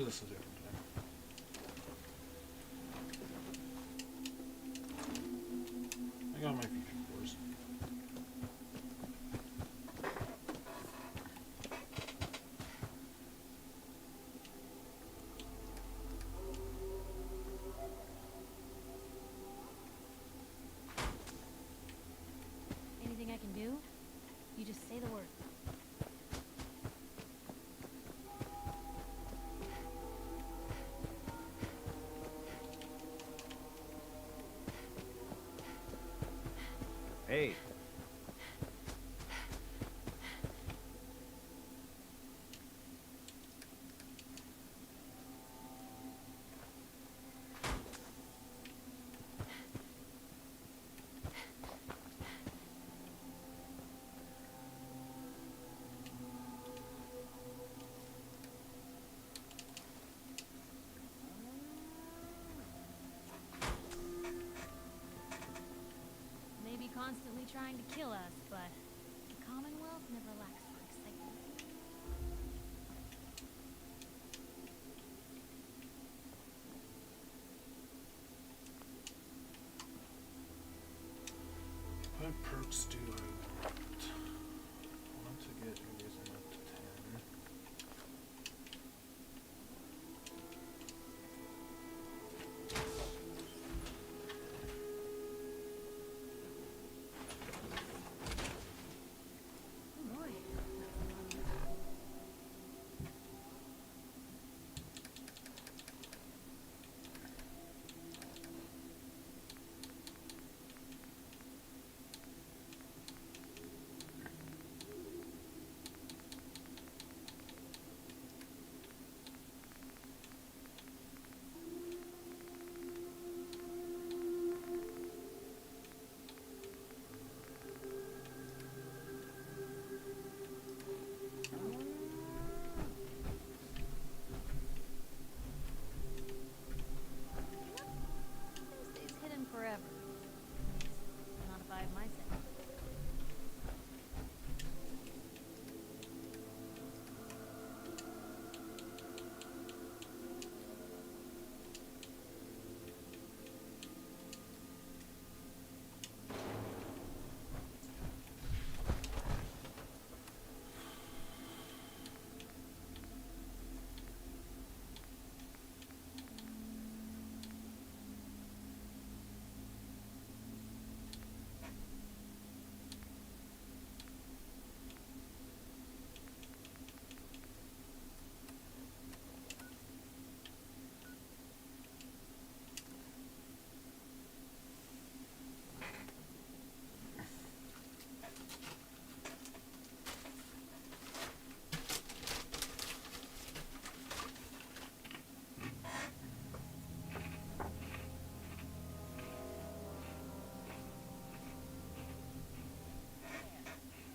this a different time. I got my future course. Anything I can do? You just say the word. Hey. Maybe constantly trying to kill us, but the Commonwealth never lacks for excitement. What perks do I want? I want to get everything up to 10. Oh boy. Stays hidden forever. Not if I have my say.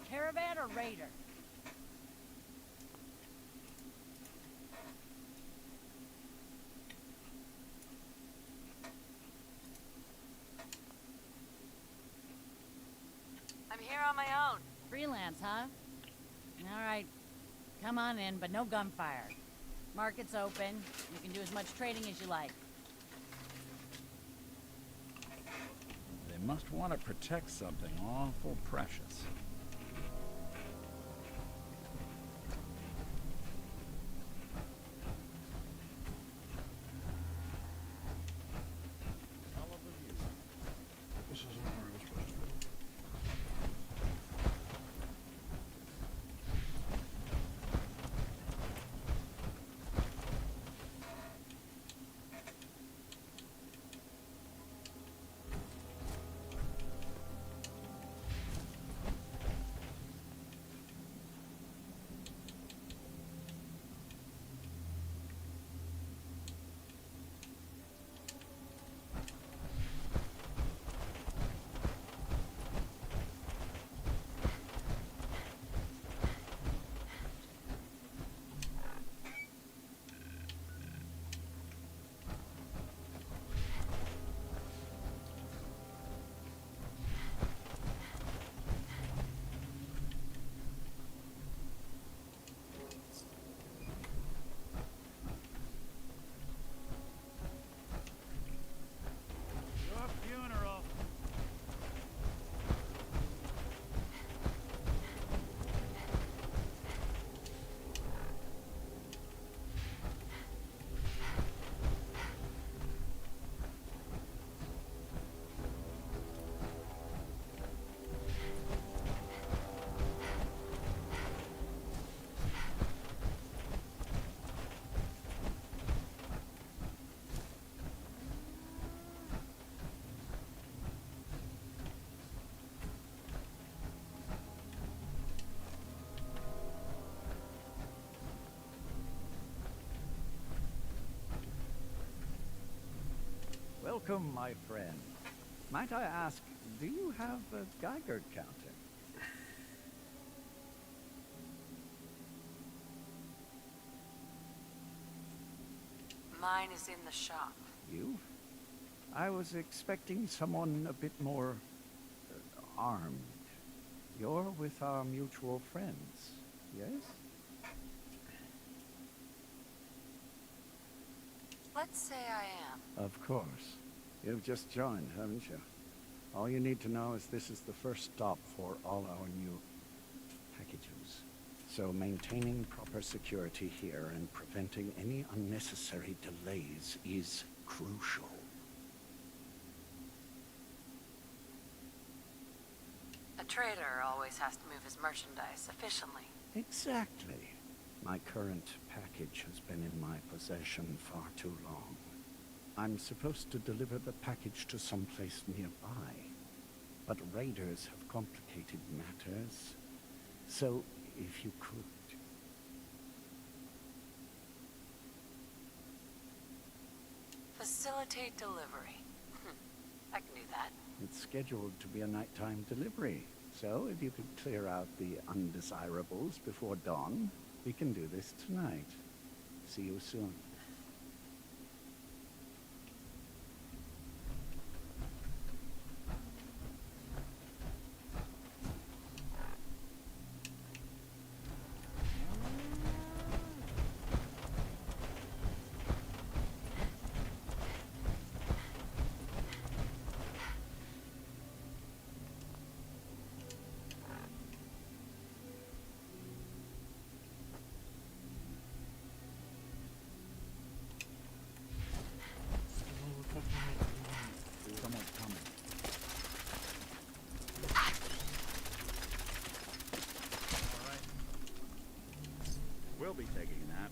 Caravan or raider? I'm here on my own. Freelance, huh? All right. Come on in, but no gunfire. Market's open. You can do as much trading as you like. They must want to protect something awful precious. This isn't where I was supposed to go. Welcome, my friend. Might I ask, do you have a Geiger counter? Mine is in the shop. You? I was expecting someone a bit more armed. You're with our mutual friends, yes? Let's say I am. Of course. You've just joined, haven't you? All you need to know is this is the first stop for all our new packages. So maintaining proper security here and preventing any unnecessary delays is crucial. A trader always has to move his merchandise efficiently. Exactly. My current package has been in my possession far too long. I'm supposed to deliver the package to someplace nearby, but raiders have complicated matters. So, if you could... Facilitate delivery. I can do that. It's scheduled to be a nighttime delivery, so if you could clear out the undesirables before dawn, we can do this tonight. See you soon. Someone's coming. All right. We'll be taking that.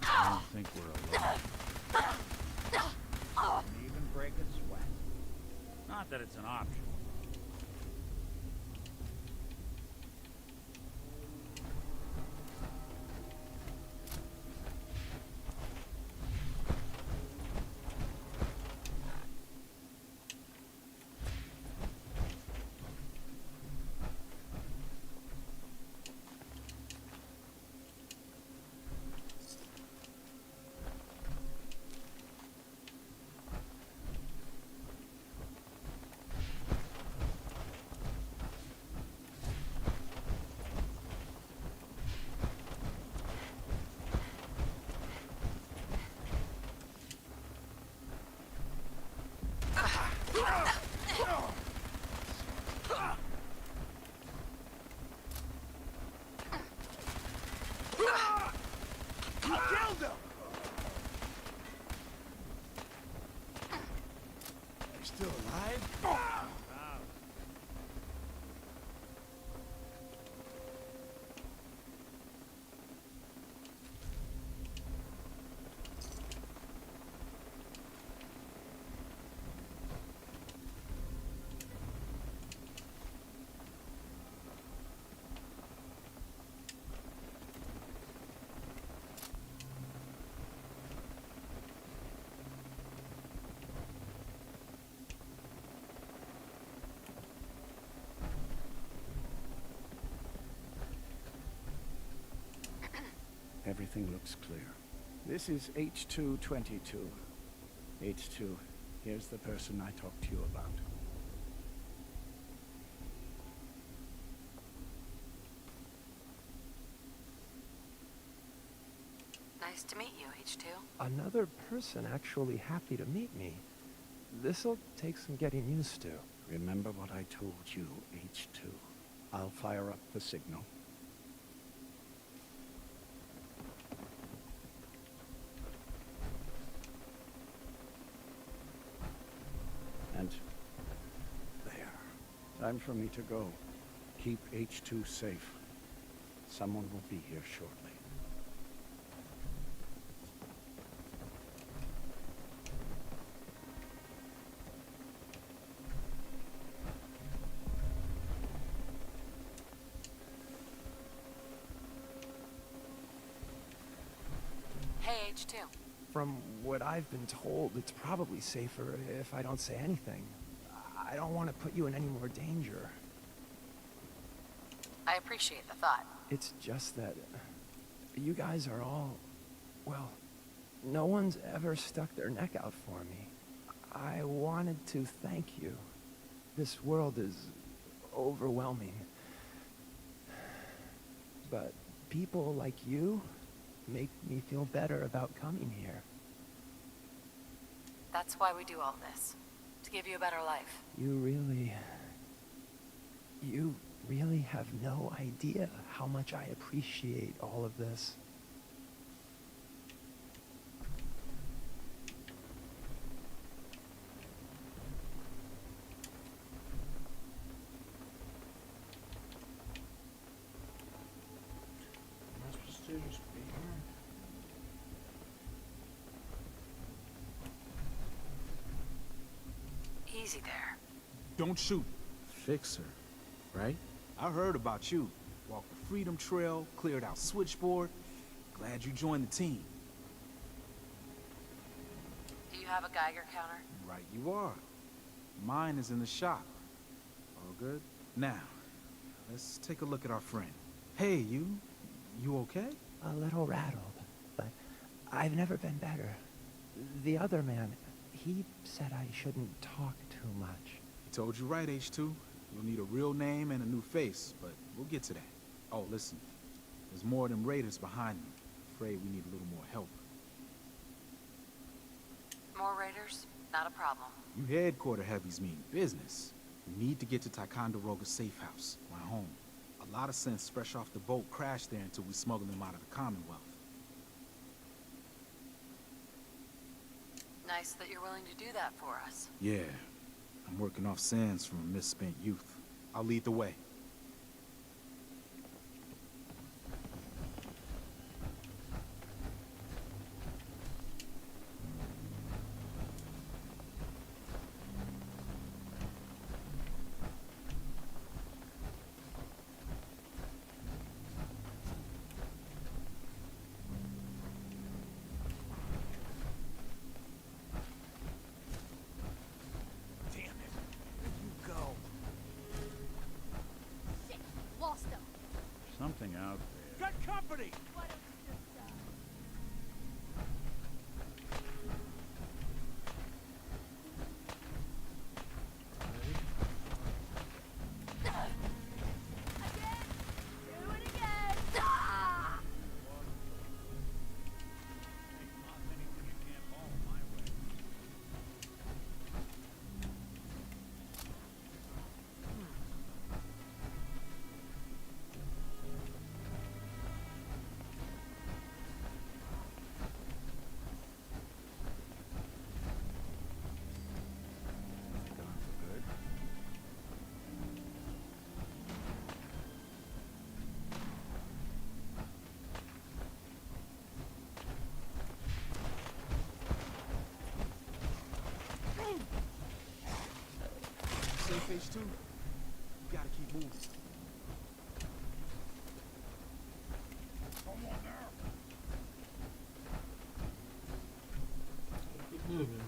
I don't think we're alone. Can even break a sweat. Not that it's an option. Still alive? Everything looks clear. This is H222. H2, here's the person I talked to you about. Nice to meet you, H2. Another person actually happy to meet me. This'll take some getting used to. Remember what I told you, H2. I'll fire up the signal. Time for me to go. Keep H2 safe. Someone will be here shortly. Hey, H2. From what I've been told, it's probably safer if I don't say anything. I don't want to put you in any more danger. I appreciate the thought. It's just that you guys are all, well, no one's ever stuck their neck out for me. I wanted to thank you. This world is overwhelming. But people like you make me feel better about coming here. That's why we do all this. To give you a better life. You really have no idea how much I appreciate all of this. Am I supposed to just be here? Easy there. Don't shoot. Fixer, right? I heard about you. Walked the Freedom Trail, cleared out Switchboard. Glad you joined the team. Do you have a Geiger counter? Right you are. Mine is in the shop. All good? Now, let's take a look at our friend. Hey, you okay? A little rattled, but I've never been better. The other man, he said I shouldn't talk too much. He told you right, H2. You'll need a real name and a new face, but we'll get to that. Oh, listen. There's more of them raiders behind me. Afraid we need a little more help. More raiders? Not a problem. You headquarter heavies mean business. We need to get to Ticonderoga's safe house, my home. A lot of sense fresh off the boat crashed there until we smuggled them out of the Commonwealth. Nice that you're willing to do that for us. Yeah. I'm working off sands from a misspent youth. I'll lead the way. Lost him. Something out there. Got company! Why don't you just, do it again! Ah! Safe H2? You gotta keep moving. Come on now. Keep moving.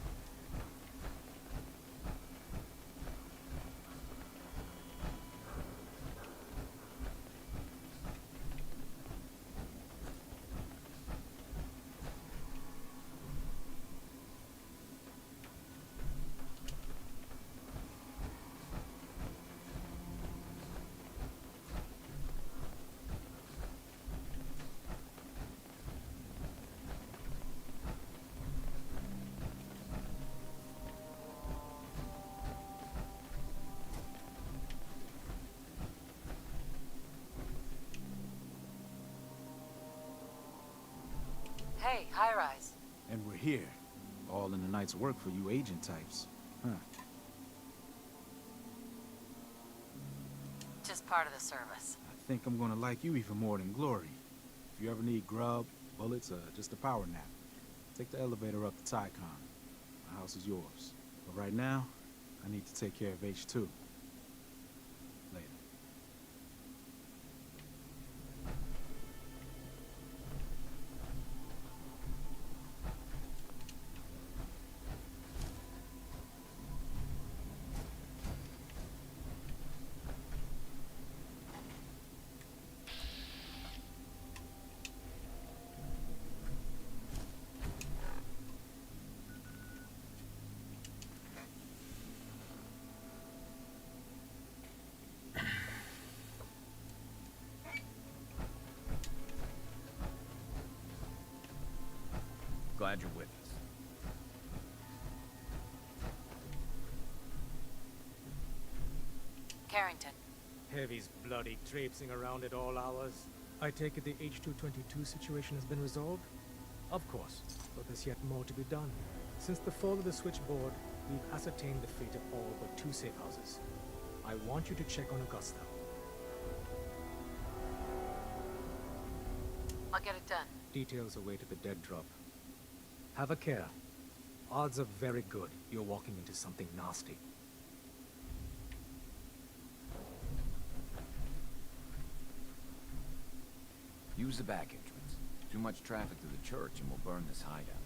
Hey, high rise. And we're here. All in the night's work for you agent types. Huh. part of the service. I think I'm gonna like you even more than Glory. If you ever need grub, bullets, or just a power nap, take the elevator up to Tycon. My house is yours. But right now, I need to take care of H2. Later. Glad you're with us. Carrington. Heavy's bloody traipsing around at all hours. I take it the H-222 situation has been resolved? Of course, but there's yet more to be done. Since the fall of the switchboard, we've ascertained the fate of all but 2 safe houses. I want you to check on Augusta. I'll get it done. Details await at the dead drop. Have a care. Odds are very good you're walking into something nasty. Use the back entrance. Too much traffic to the church and we'll burn this hideout.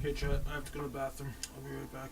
Okay, chat, I have to go to the bathroom. I'll be right back.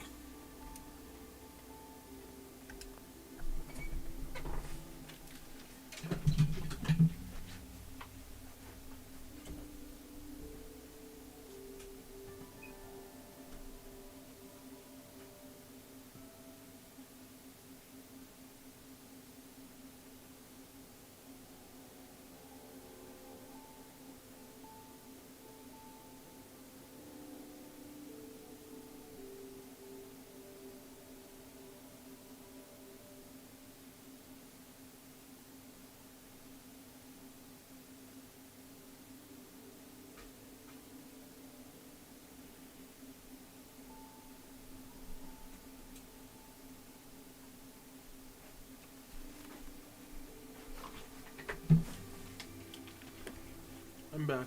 I'm back.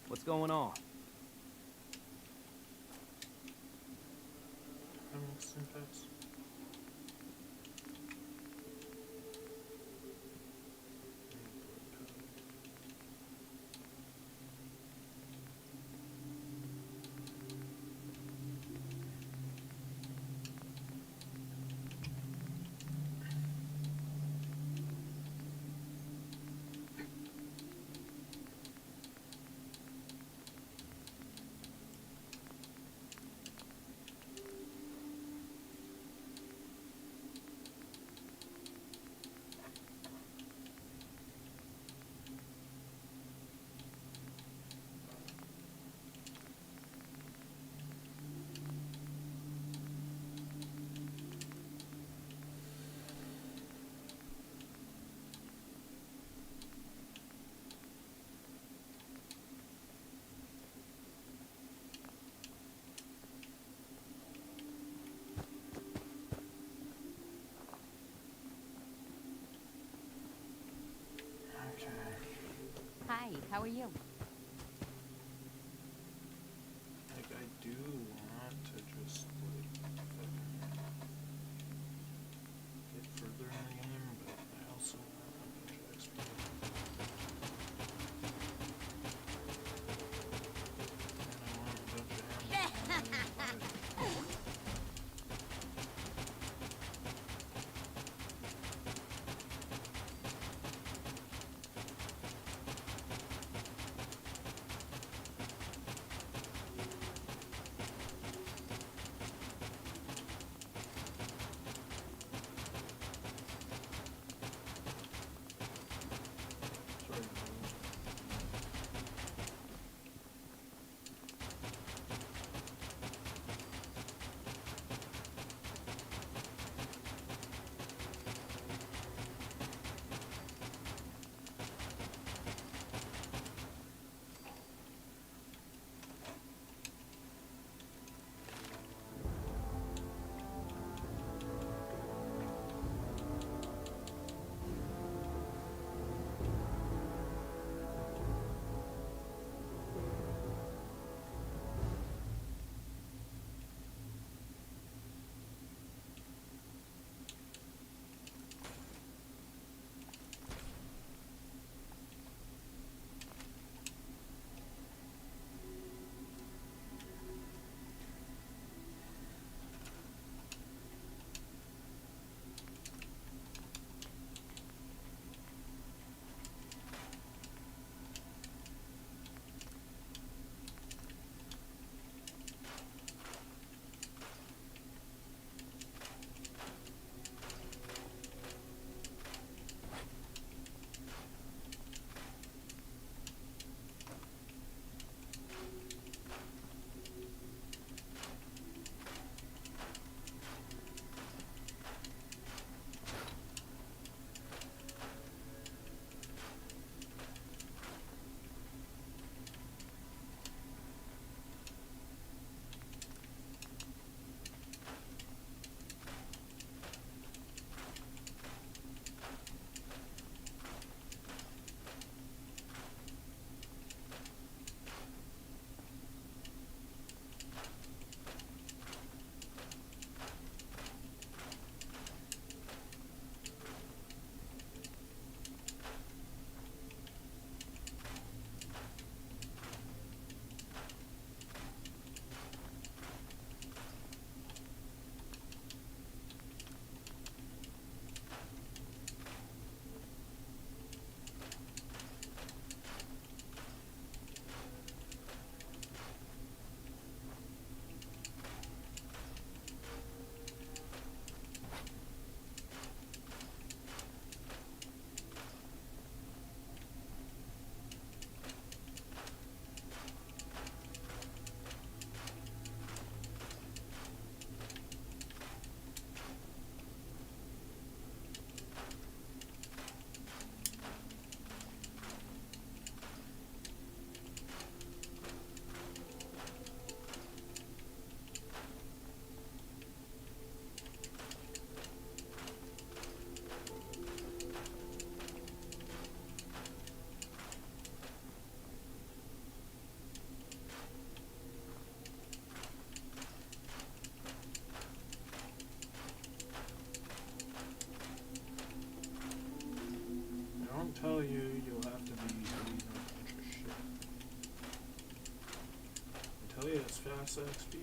What's going on? Hey, how are you? Like, I do want to just, like, fucking get further in the game, but I also want a bunch of XP. And I want a bunch of ammo. Don't tell you you'll have to be doing a bunch of shit. I tell you it's fast XP.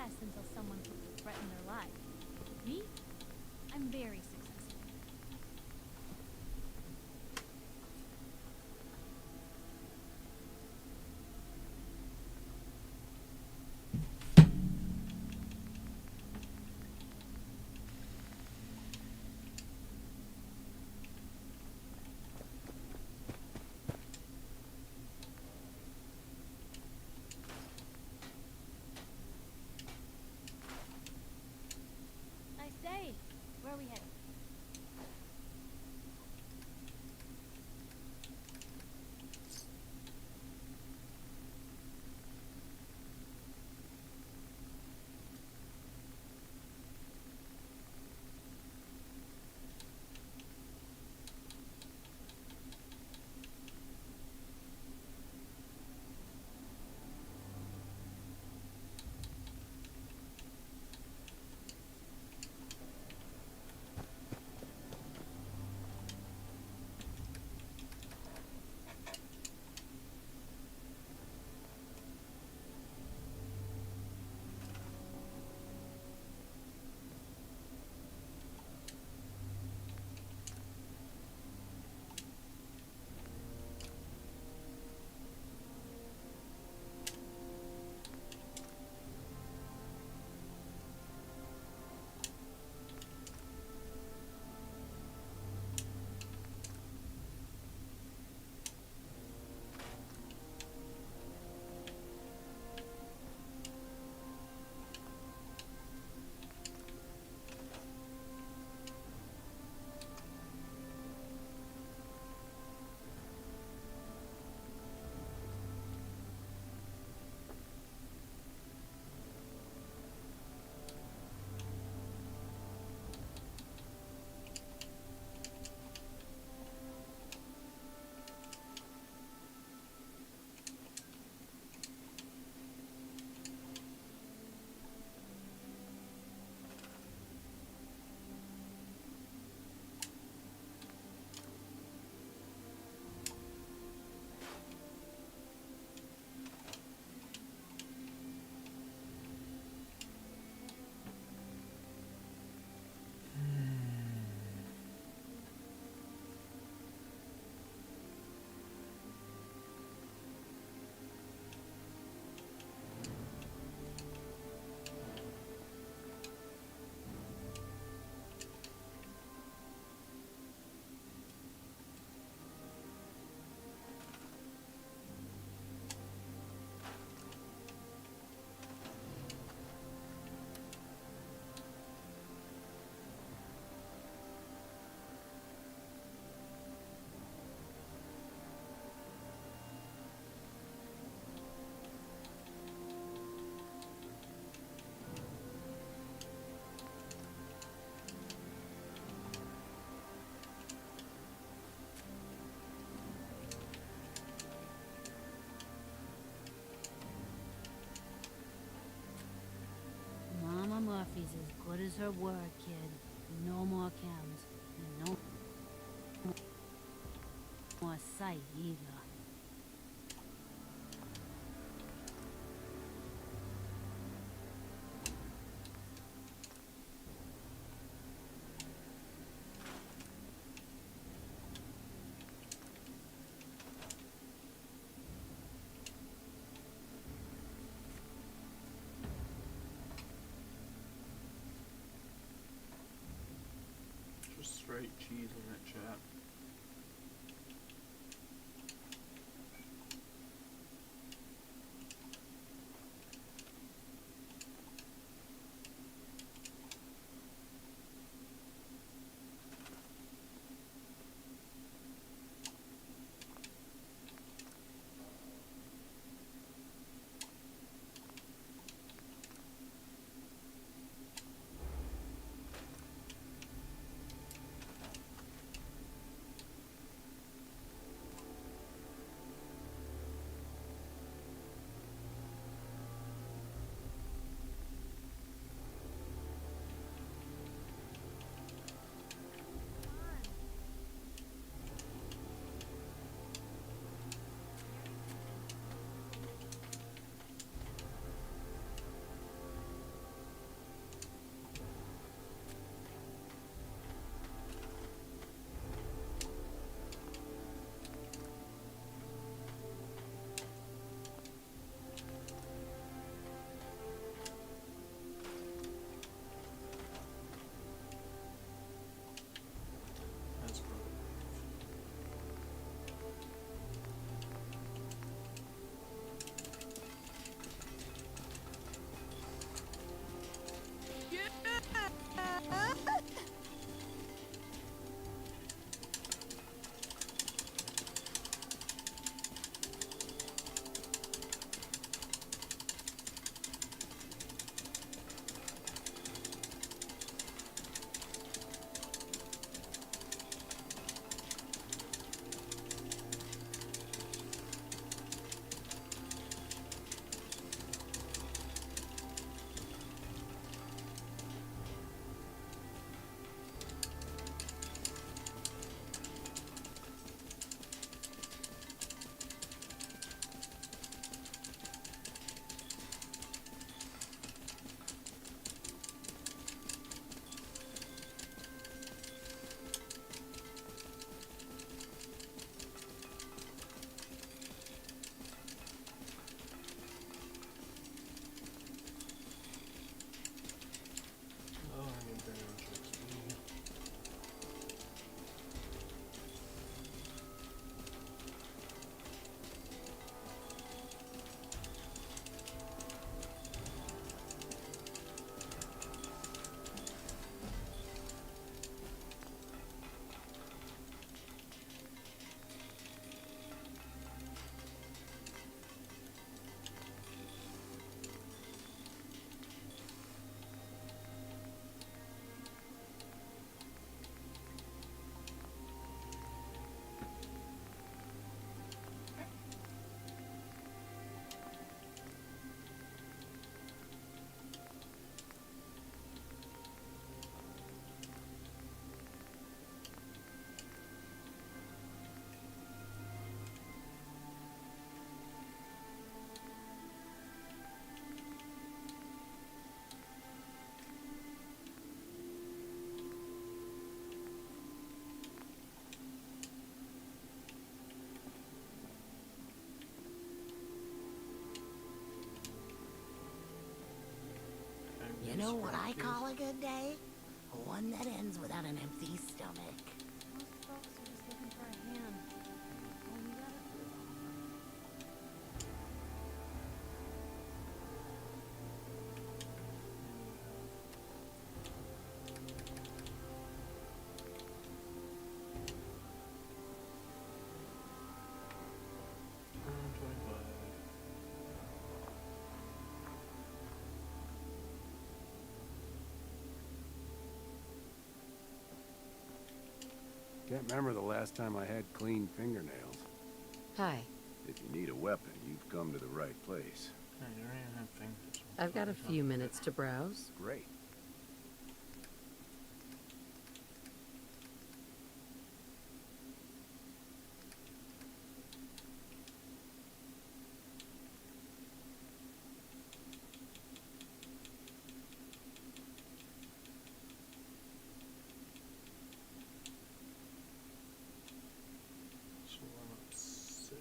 success until someone could threaten their life. Me? I'm very successful. I say, where are we headed? Mama Murphy's as good as her word, kid. No more chems. And no more sight either. Just straight cheese in that chat. know what I call a good day? One that ends without an empty stomach. Most folks are just looking for a hand. All we gotta do is offer. Can't remember the last time I had clean fingernails. Hi. If you need a weapon, you've come to the right place. Yeah, you don't even have fingers. I've got a few minutes to browse. Great. So I'm at 6.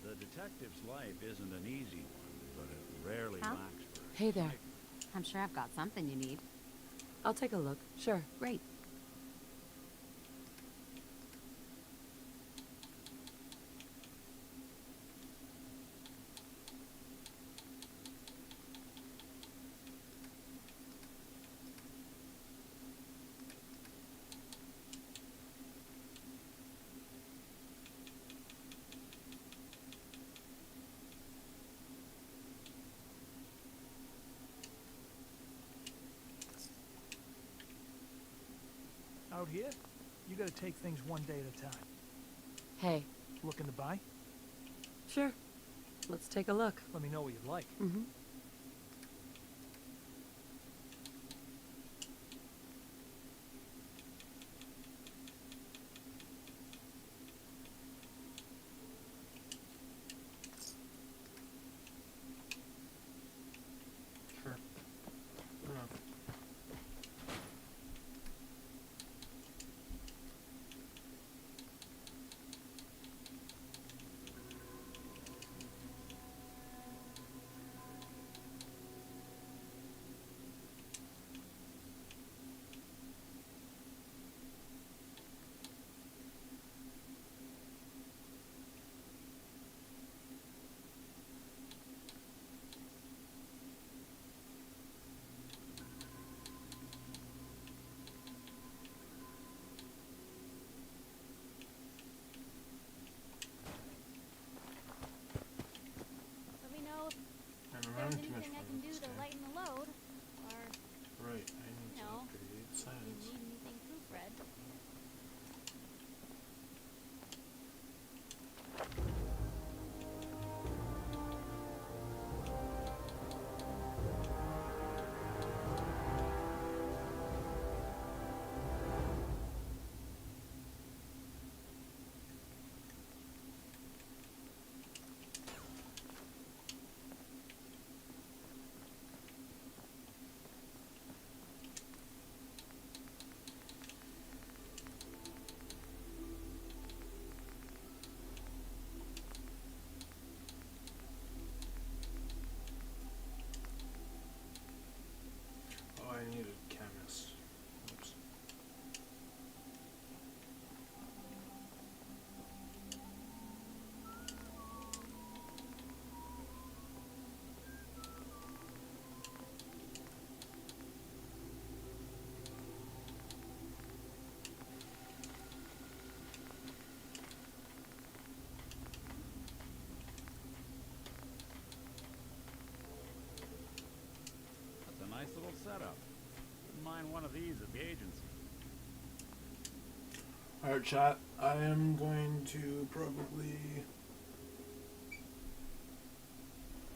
The detective's life isn't an easy one, but it rarely Huh? lacks for a Hey there. I'm sure I've got something you need. I'll take a look. Sure. Great. Out here, you gotta take things one day at a time. Hey. Looking to buy? Sure. Let's take a look. Let me know what you'd like. Mm-hmm. Sure. setup. Wouldn't mind one of these at the agency. Alright, chat. I am going to probably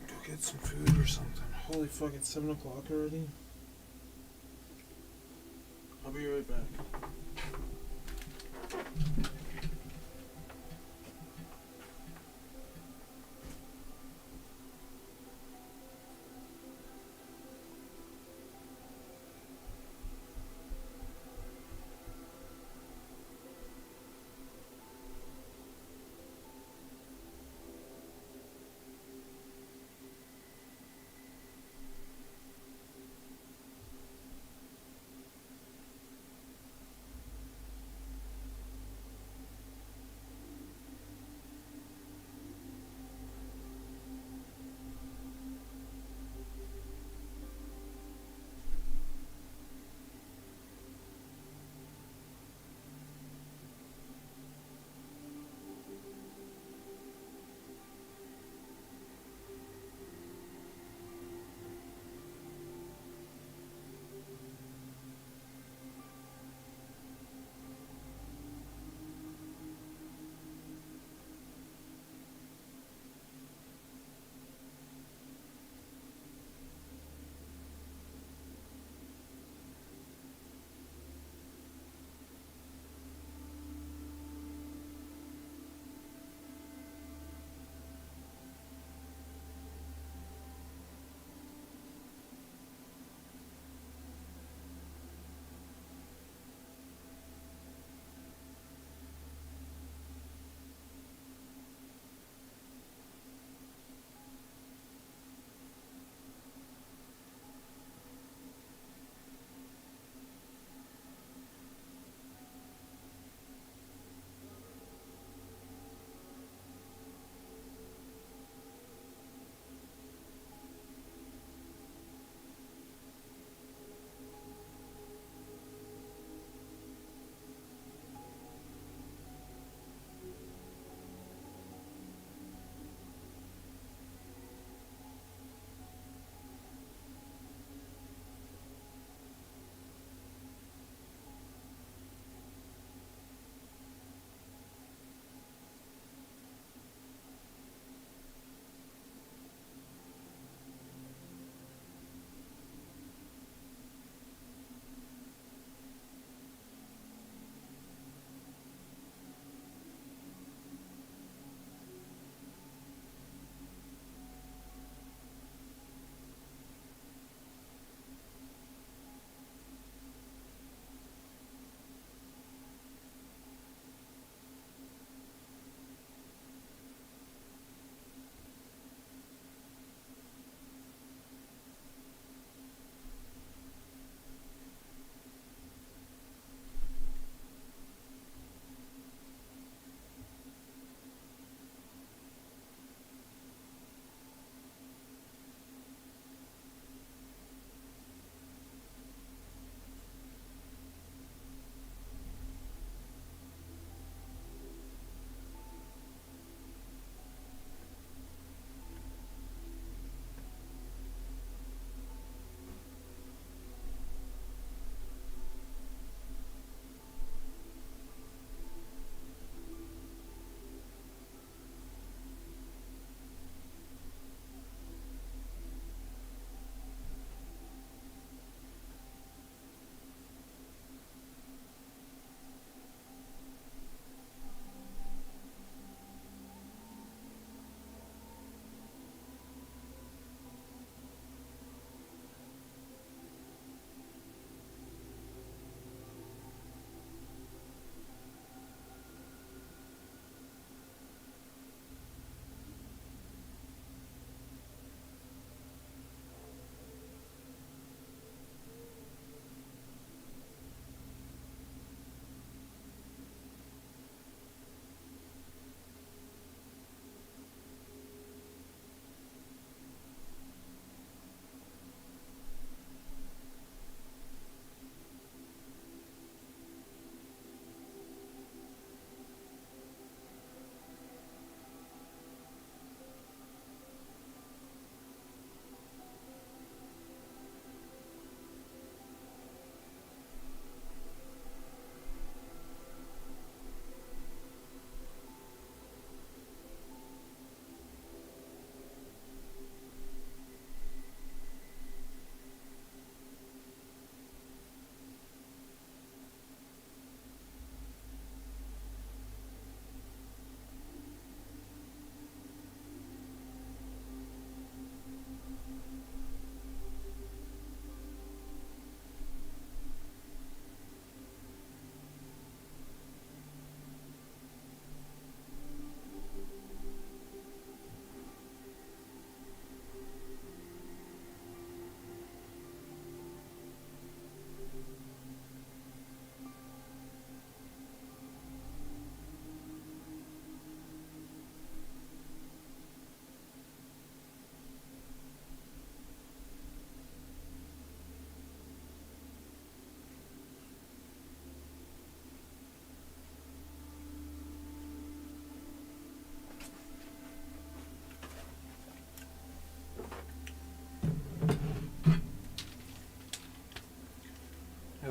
go get some food or something. Holy fuck, it's 7 o'clock already? I'll be right back.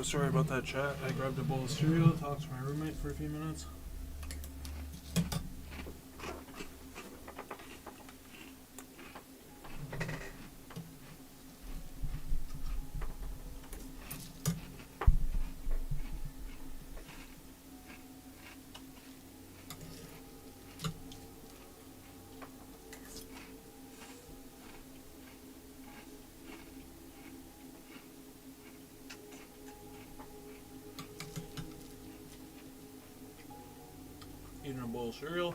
sorry about that, chat. I grabbed a bowl of cereal, talked to my roommate for a few minutes. Eating a bowl of cereal.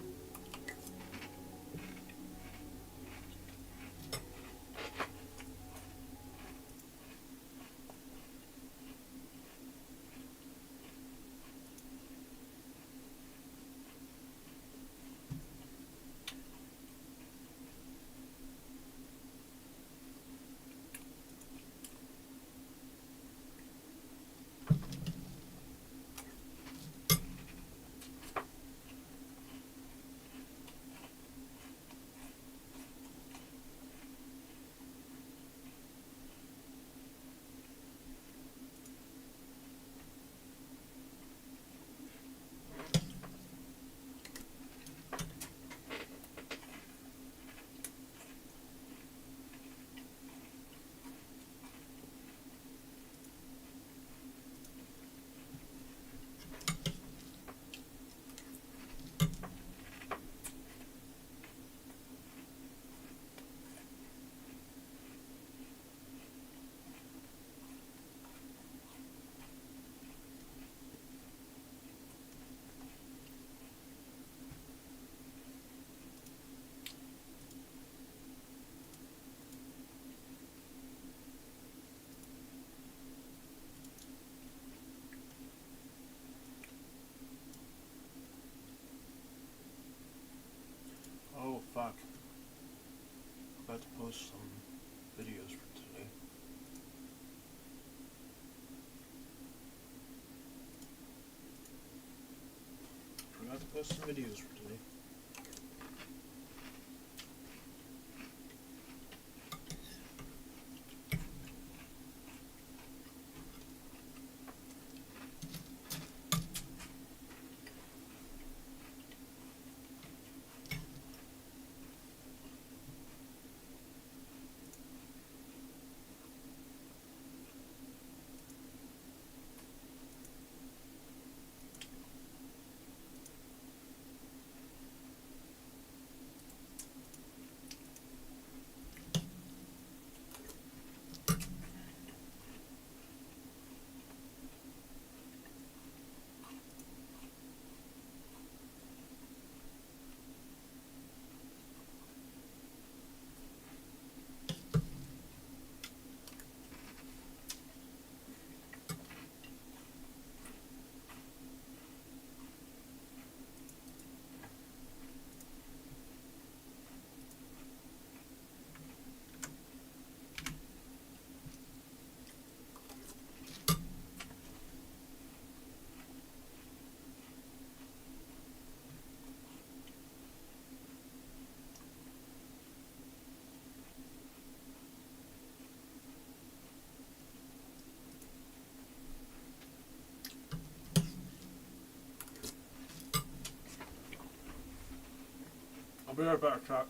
Oh fuck. About to post some videos for today. Forgot to post some videos for today. I'll be right back, chat.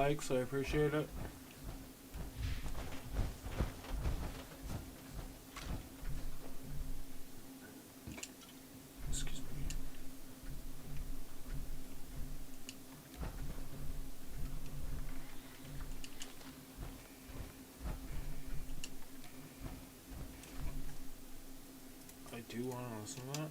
likes. I appreciate it. Excuse me. I do want to listen to that.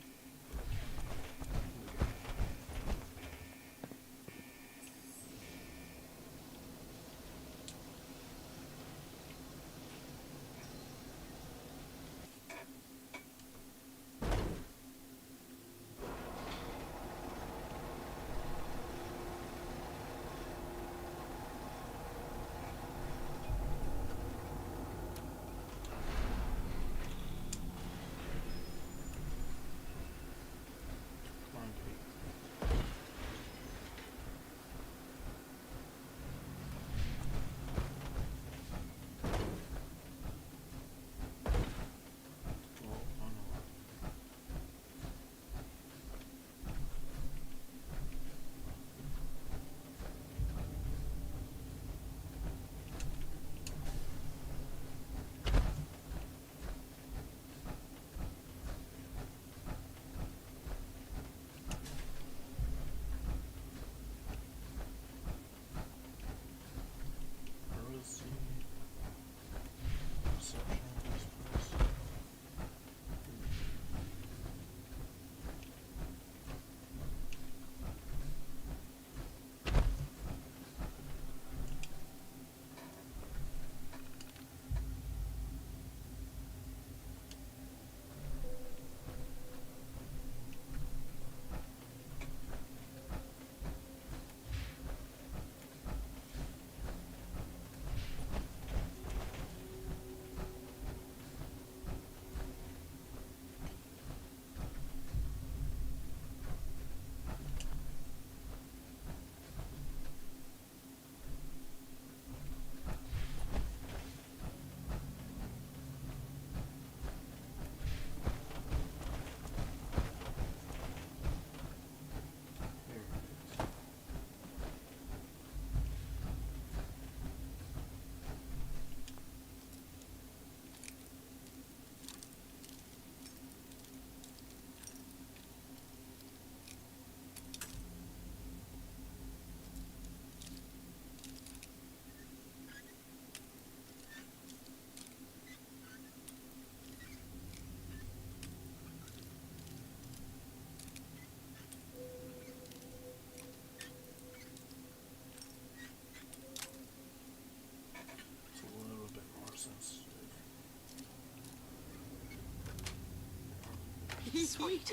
Sweet.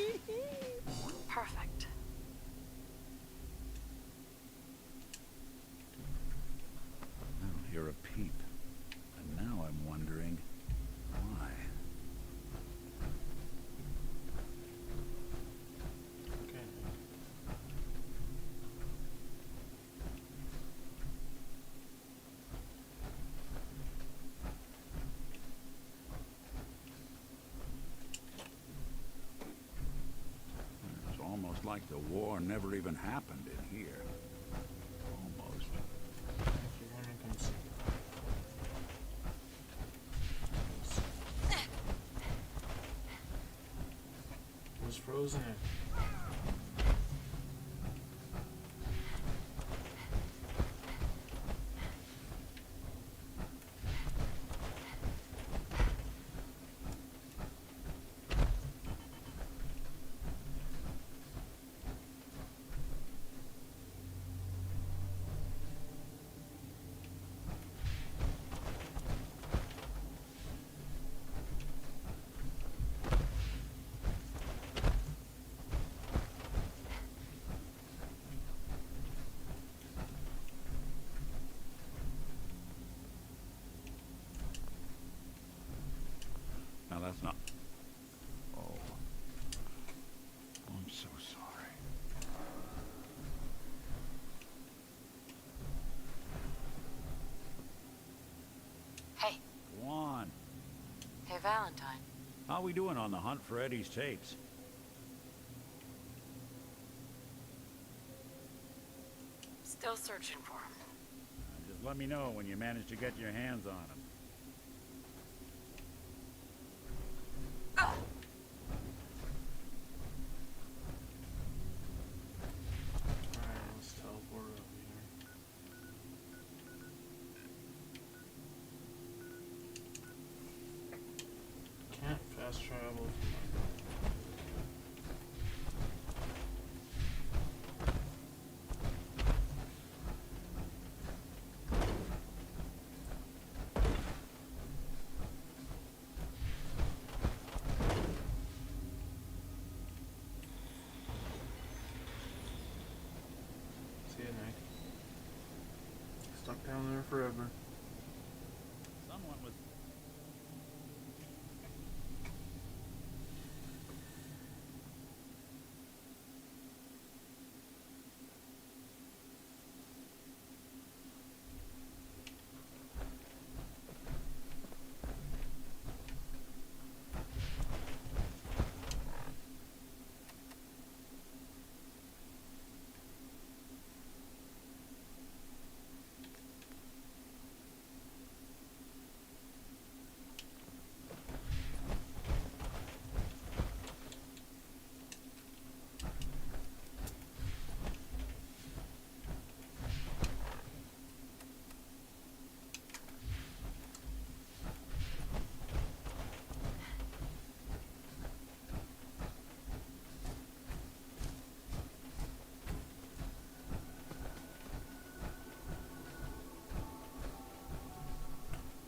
Perfect. I don't hear a peep. And now I'm wondering why. Okay. It's almost like the war never even happened in here. Almost. If you want to come see it was frozen in. Now that's not... Oh. I'm so sorry. Hey. Go on. Hey, Valentine. How we doing on the hunt for Eddie's tapes? Still searching for him. Let me know when you manage to get your hands on him. Alright, let's teleport over here. Can't fast travel. See you, Nick. Stuck down there forever. Someone was...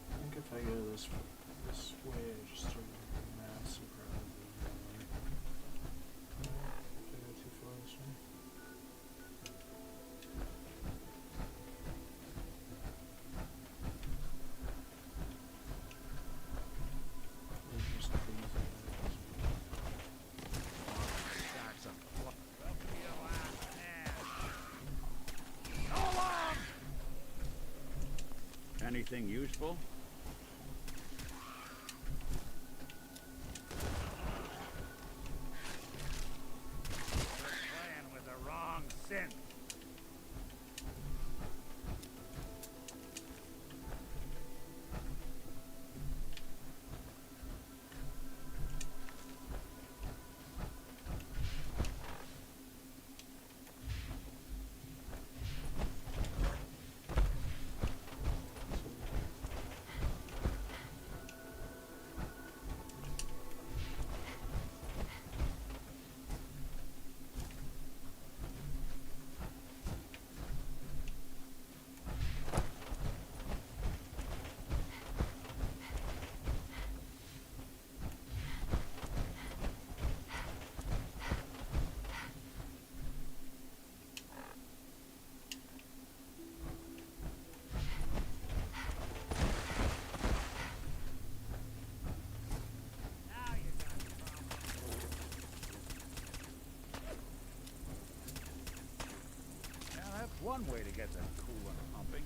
I think if I go this way, I just start making massive crowd. If I go too far this way. There's just crazy. Anything useful? Playing with the wrong synth. One way to get them cool and pumping.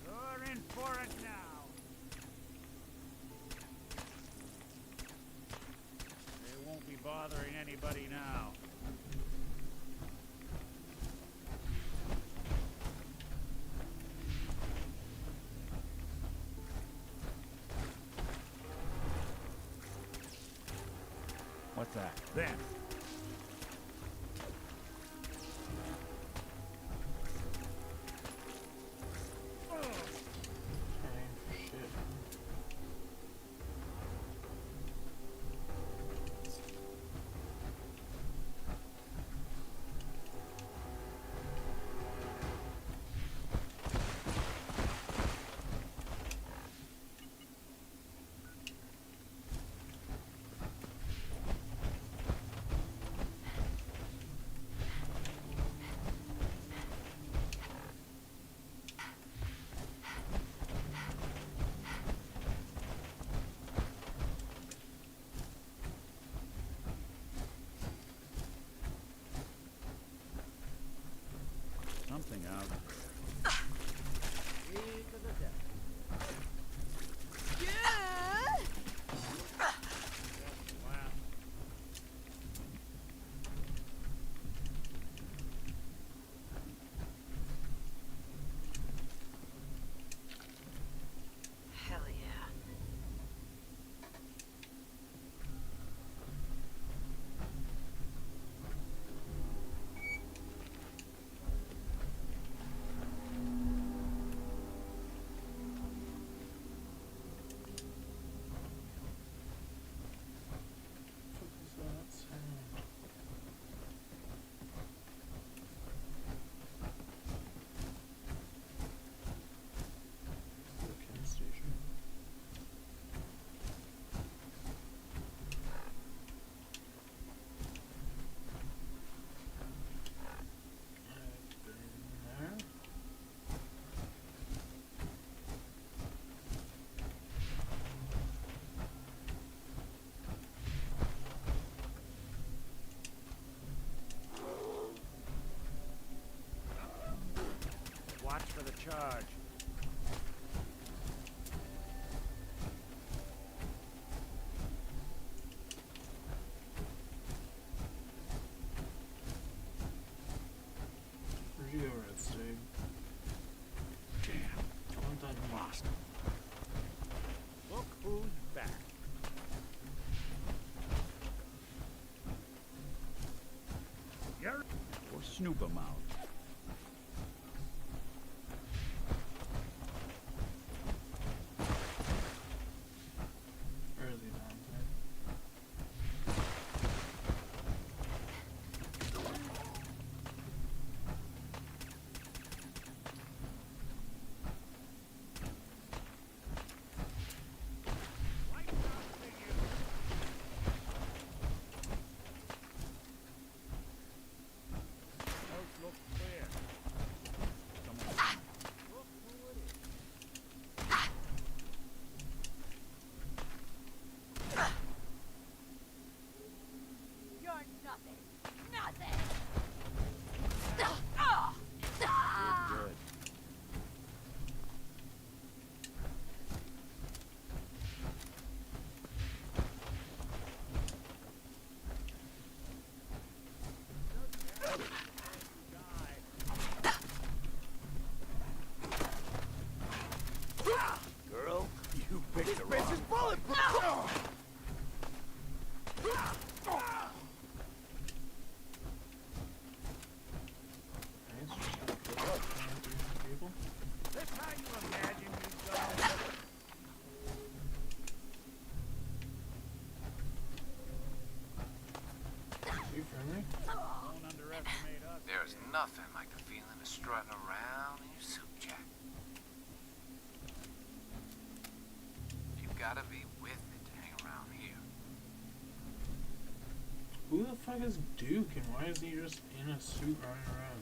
You're in for it now. They won't be bothering anybody now. What's that? Then. the charge. Where'd you go, Red State? Damn. One time lost. Look who's back. You're... Or snoop 'em out. Where is he, Dante? Coast looks clear. Come on. Look who it is. You're nothing. Nothing! Good. Girl, you picked the wrong... This is bulletproof! People? That's how you imagine you go. You friendly? Don't underestimate us. There's nothing like the feeling of strutting around in your suit jacket. You gotta be with it to hang around here. Who the fuck is Duke and why is he just in a suit running around?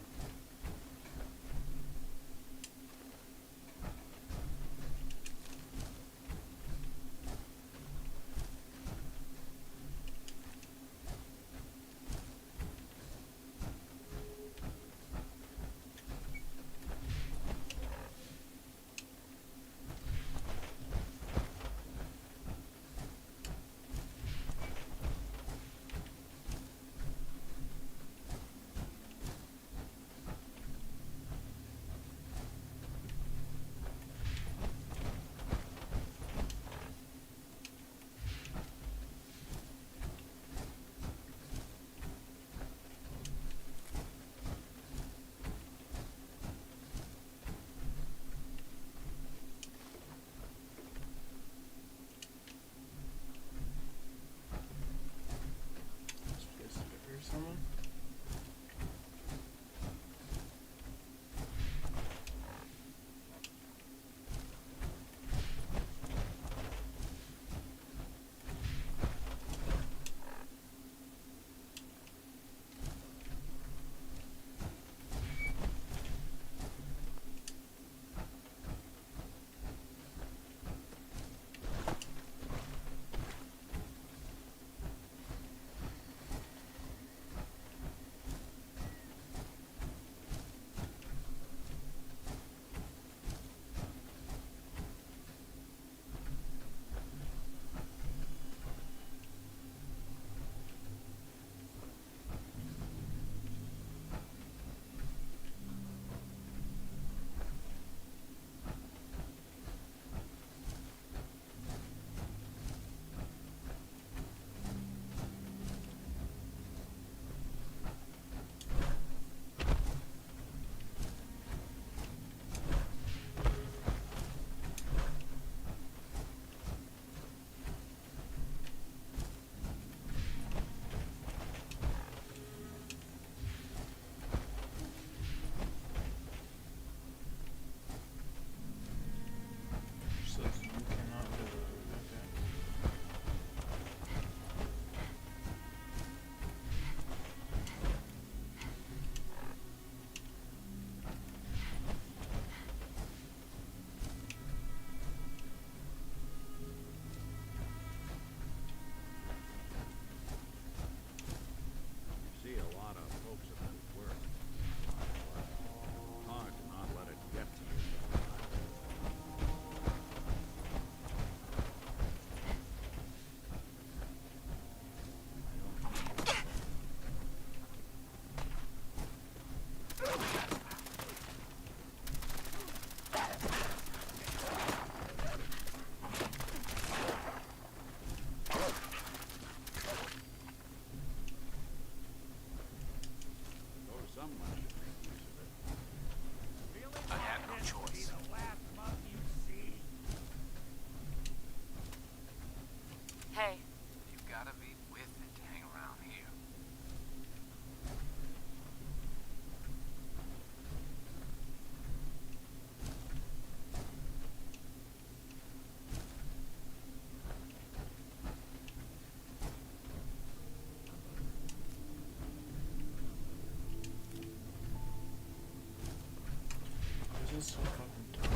feels so fucking dark.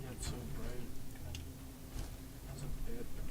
Yeah, it's so bright. That's a bit better.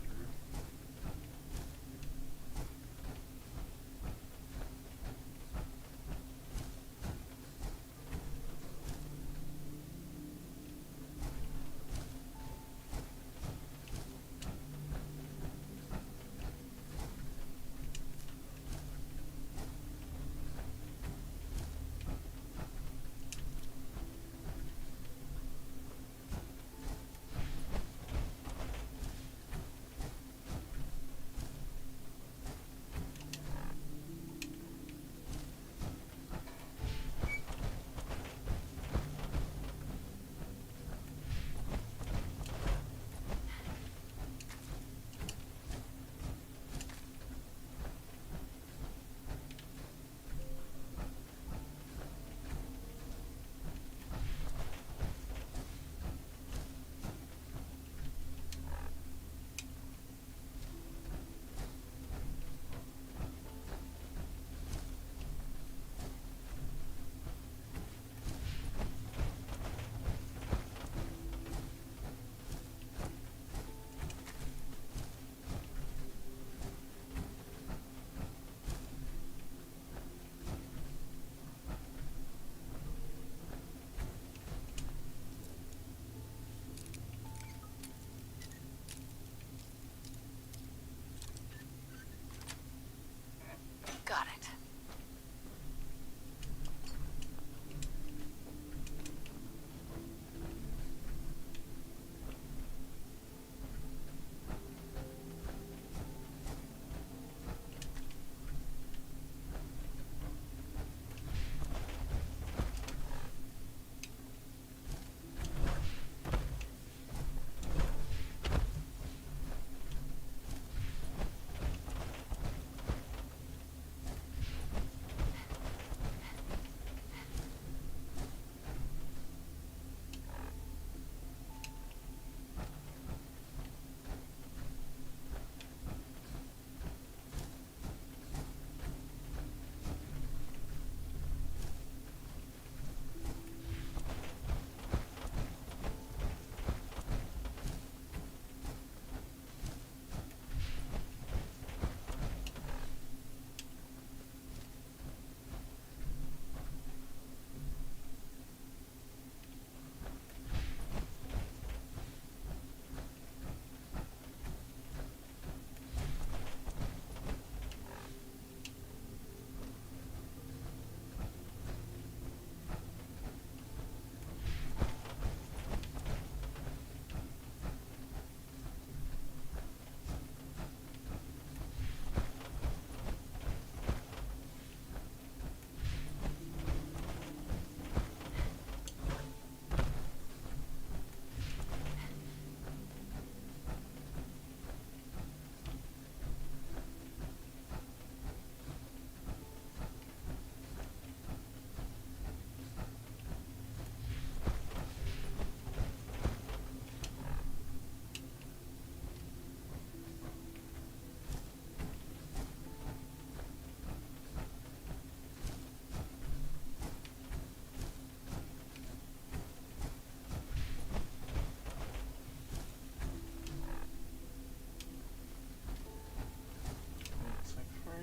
Got it.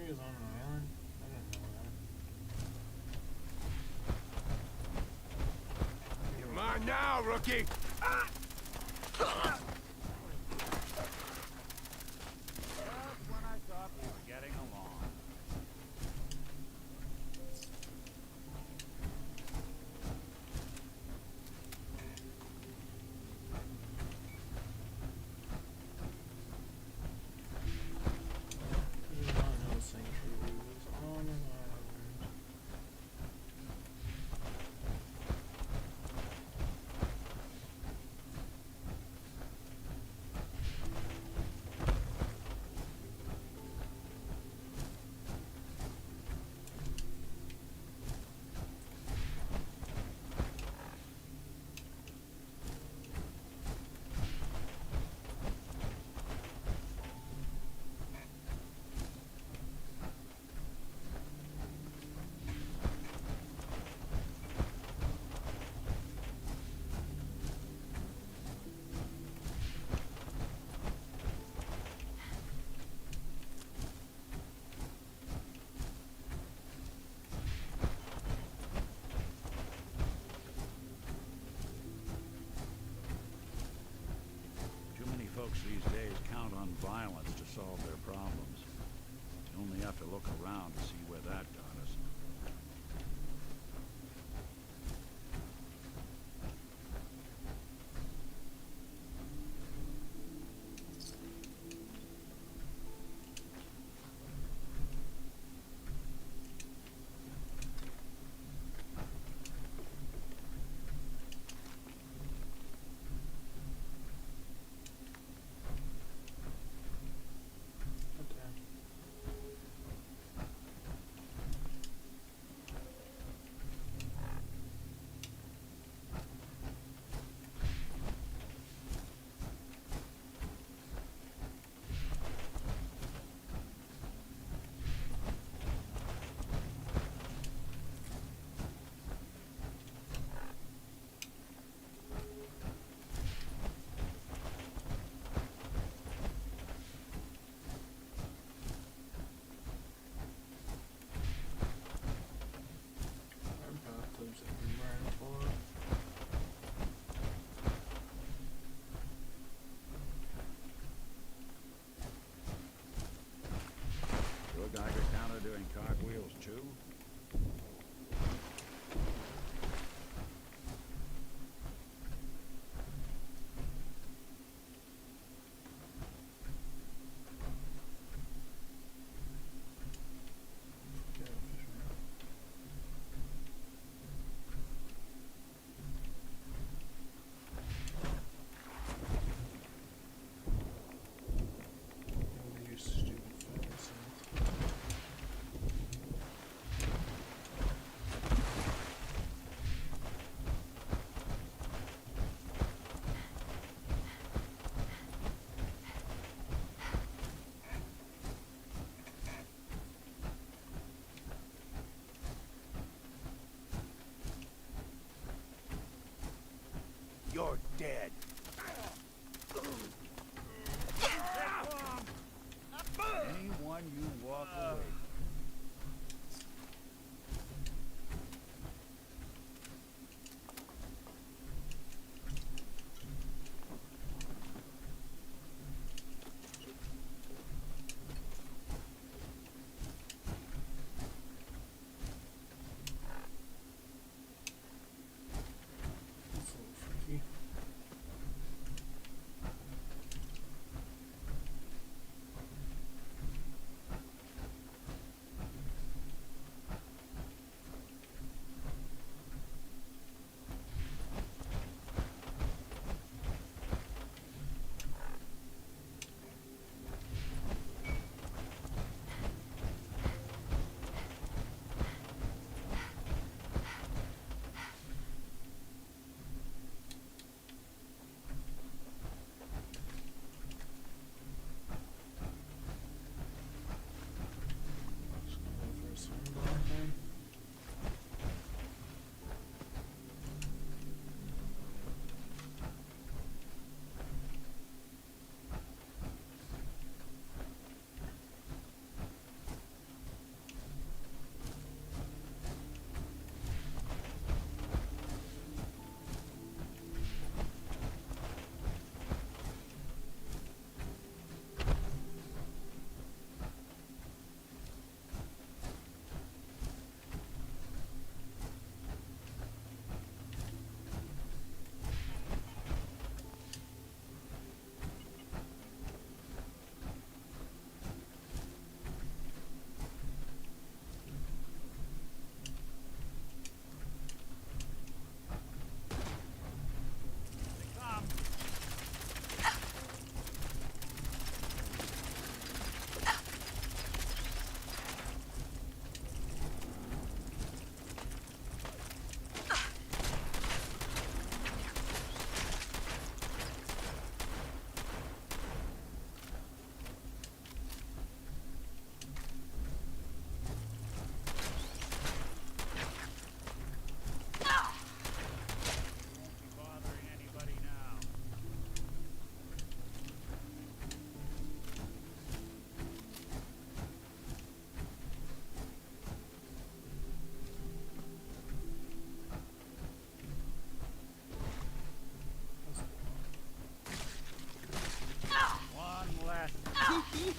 Is on an island? I didn't know that. You're mine now, rookie! Just when I thought we were getting along. Folks these days count on violence to solve their problems. You only have to look around to see where that got us. Your Geiger counter doing cartwheels too? You're dead. Anyone you walk away. It's a little freaky.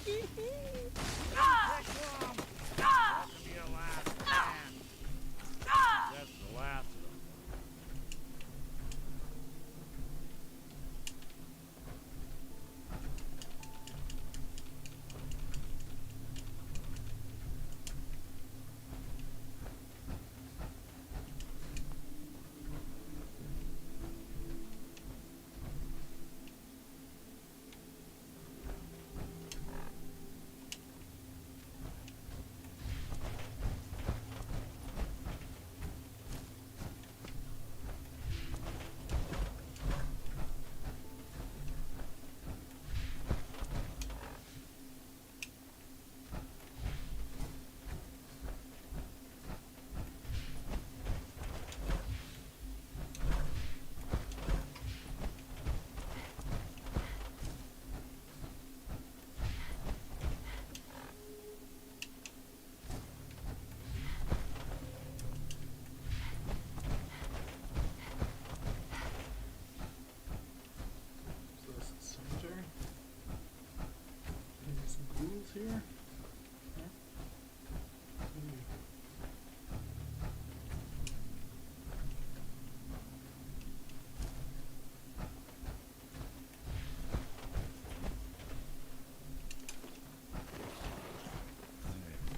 That's the last of them. So this is cemetery. Maybe some ghouls here. Huh?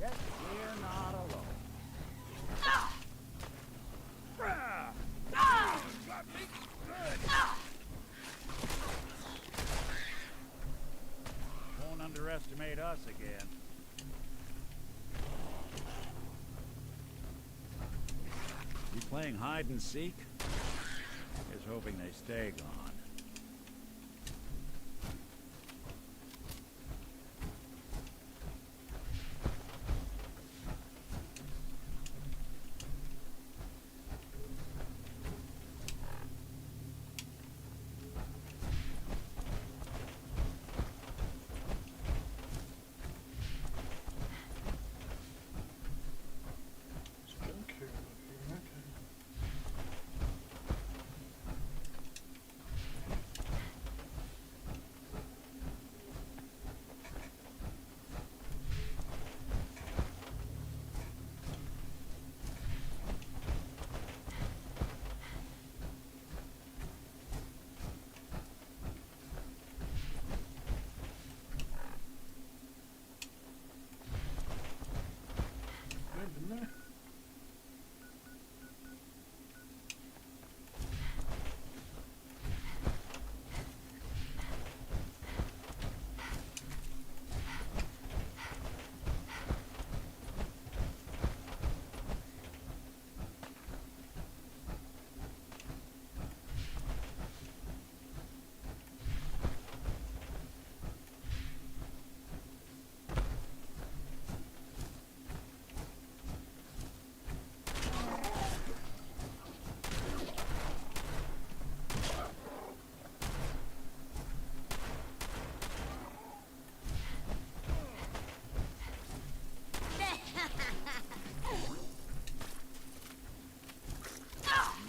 Guess we're not alone. Won't underestimate us again. You playing hide and seek? Is hoping they stay gone. There's junk here. Okay. I've been there.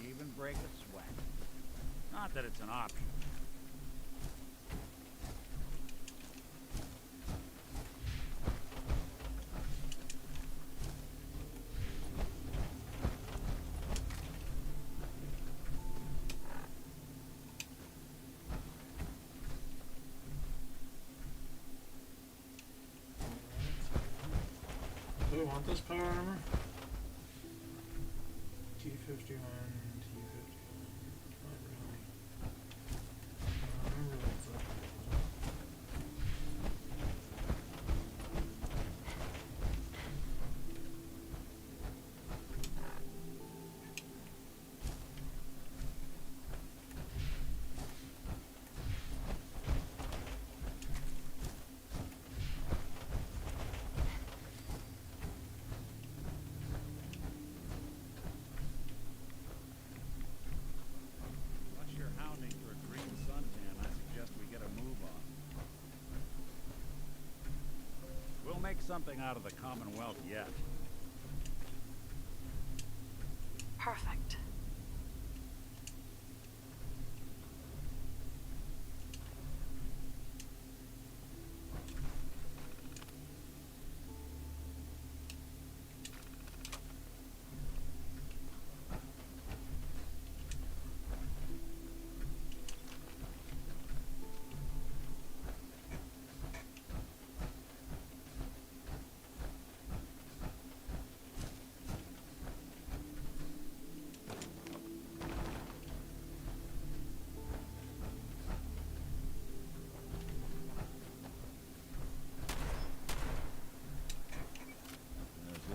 Even break a sweat. Not that it's an option. Do I want this power armor? T51, T50. Not really. I remember what's up. Unless you're hounding for a green suntan, I suggest we get a move on. We'll make something out of the Commonwealth yet. Perfect.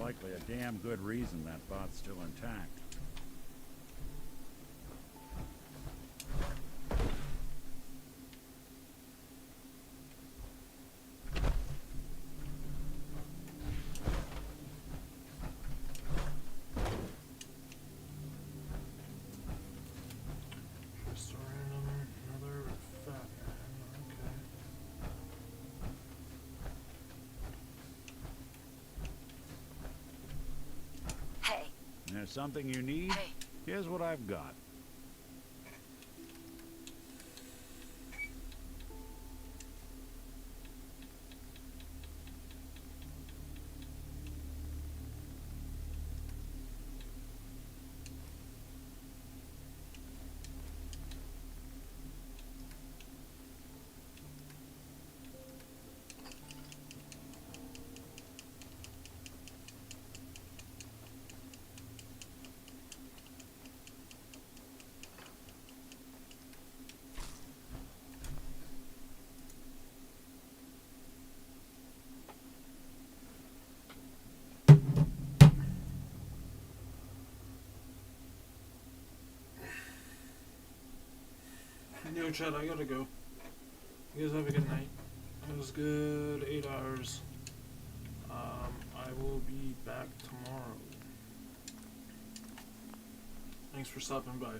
likely a damn good reason that bot's still intact. Another fat man. Okay. Hey. There's something you need? Hey. Here's what I've got. Yo, Chad, I gotta go. You guys have a good night. It was good 8 hours. I will be back tomorrow. Thanks for stopping by.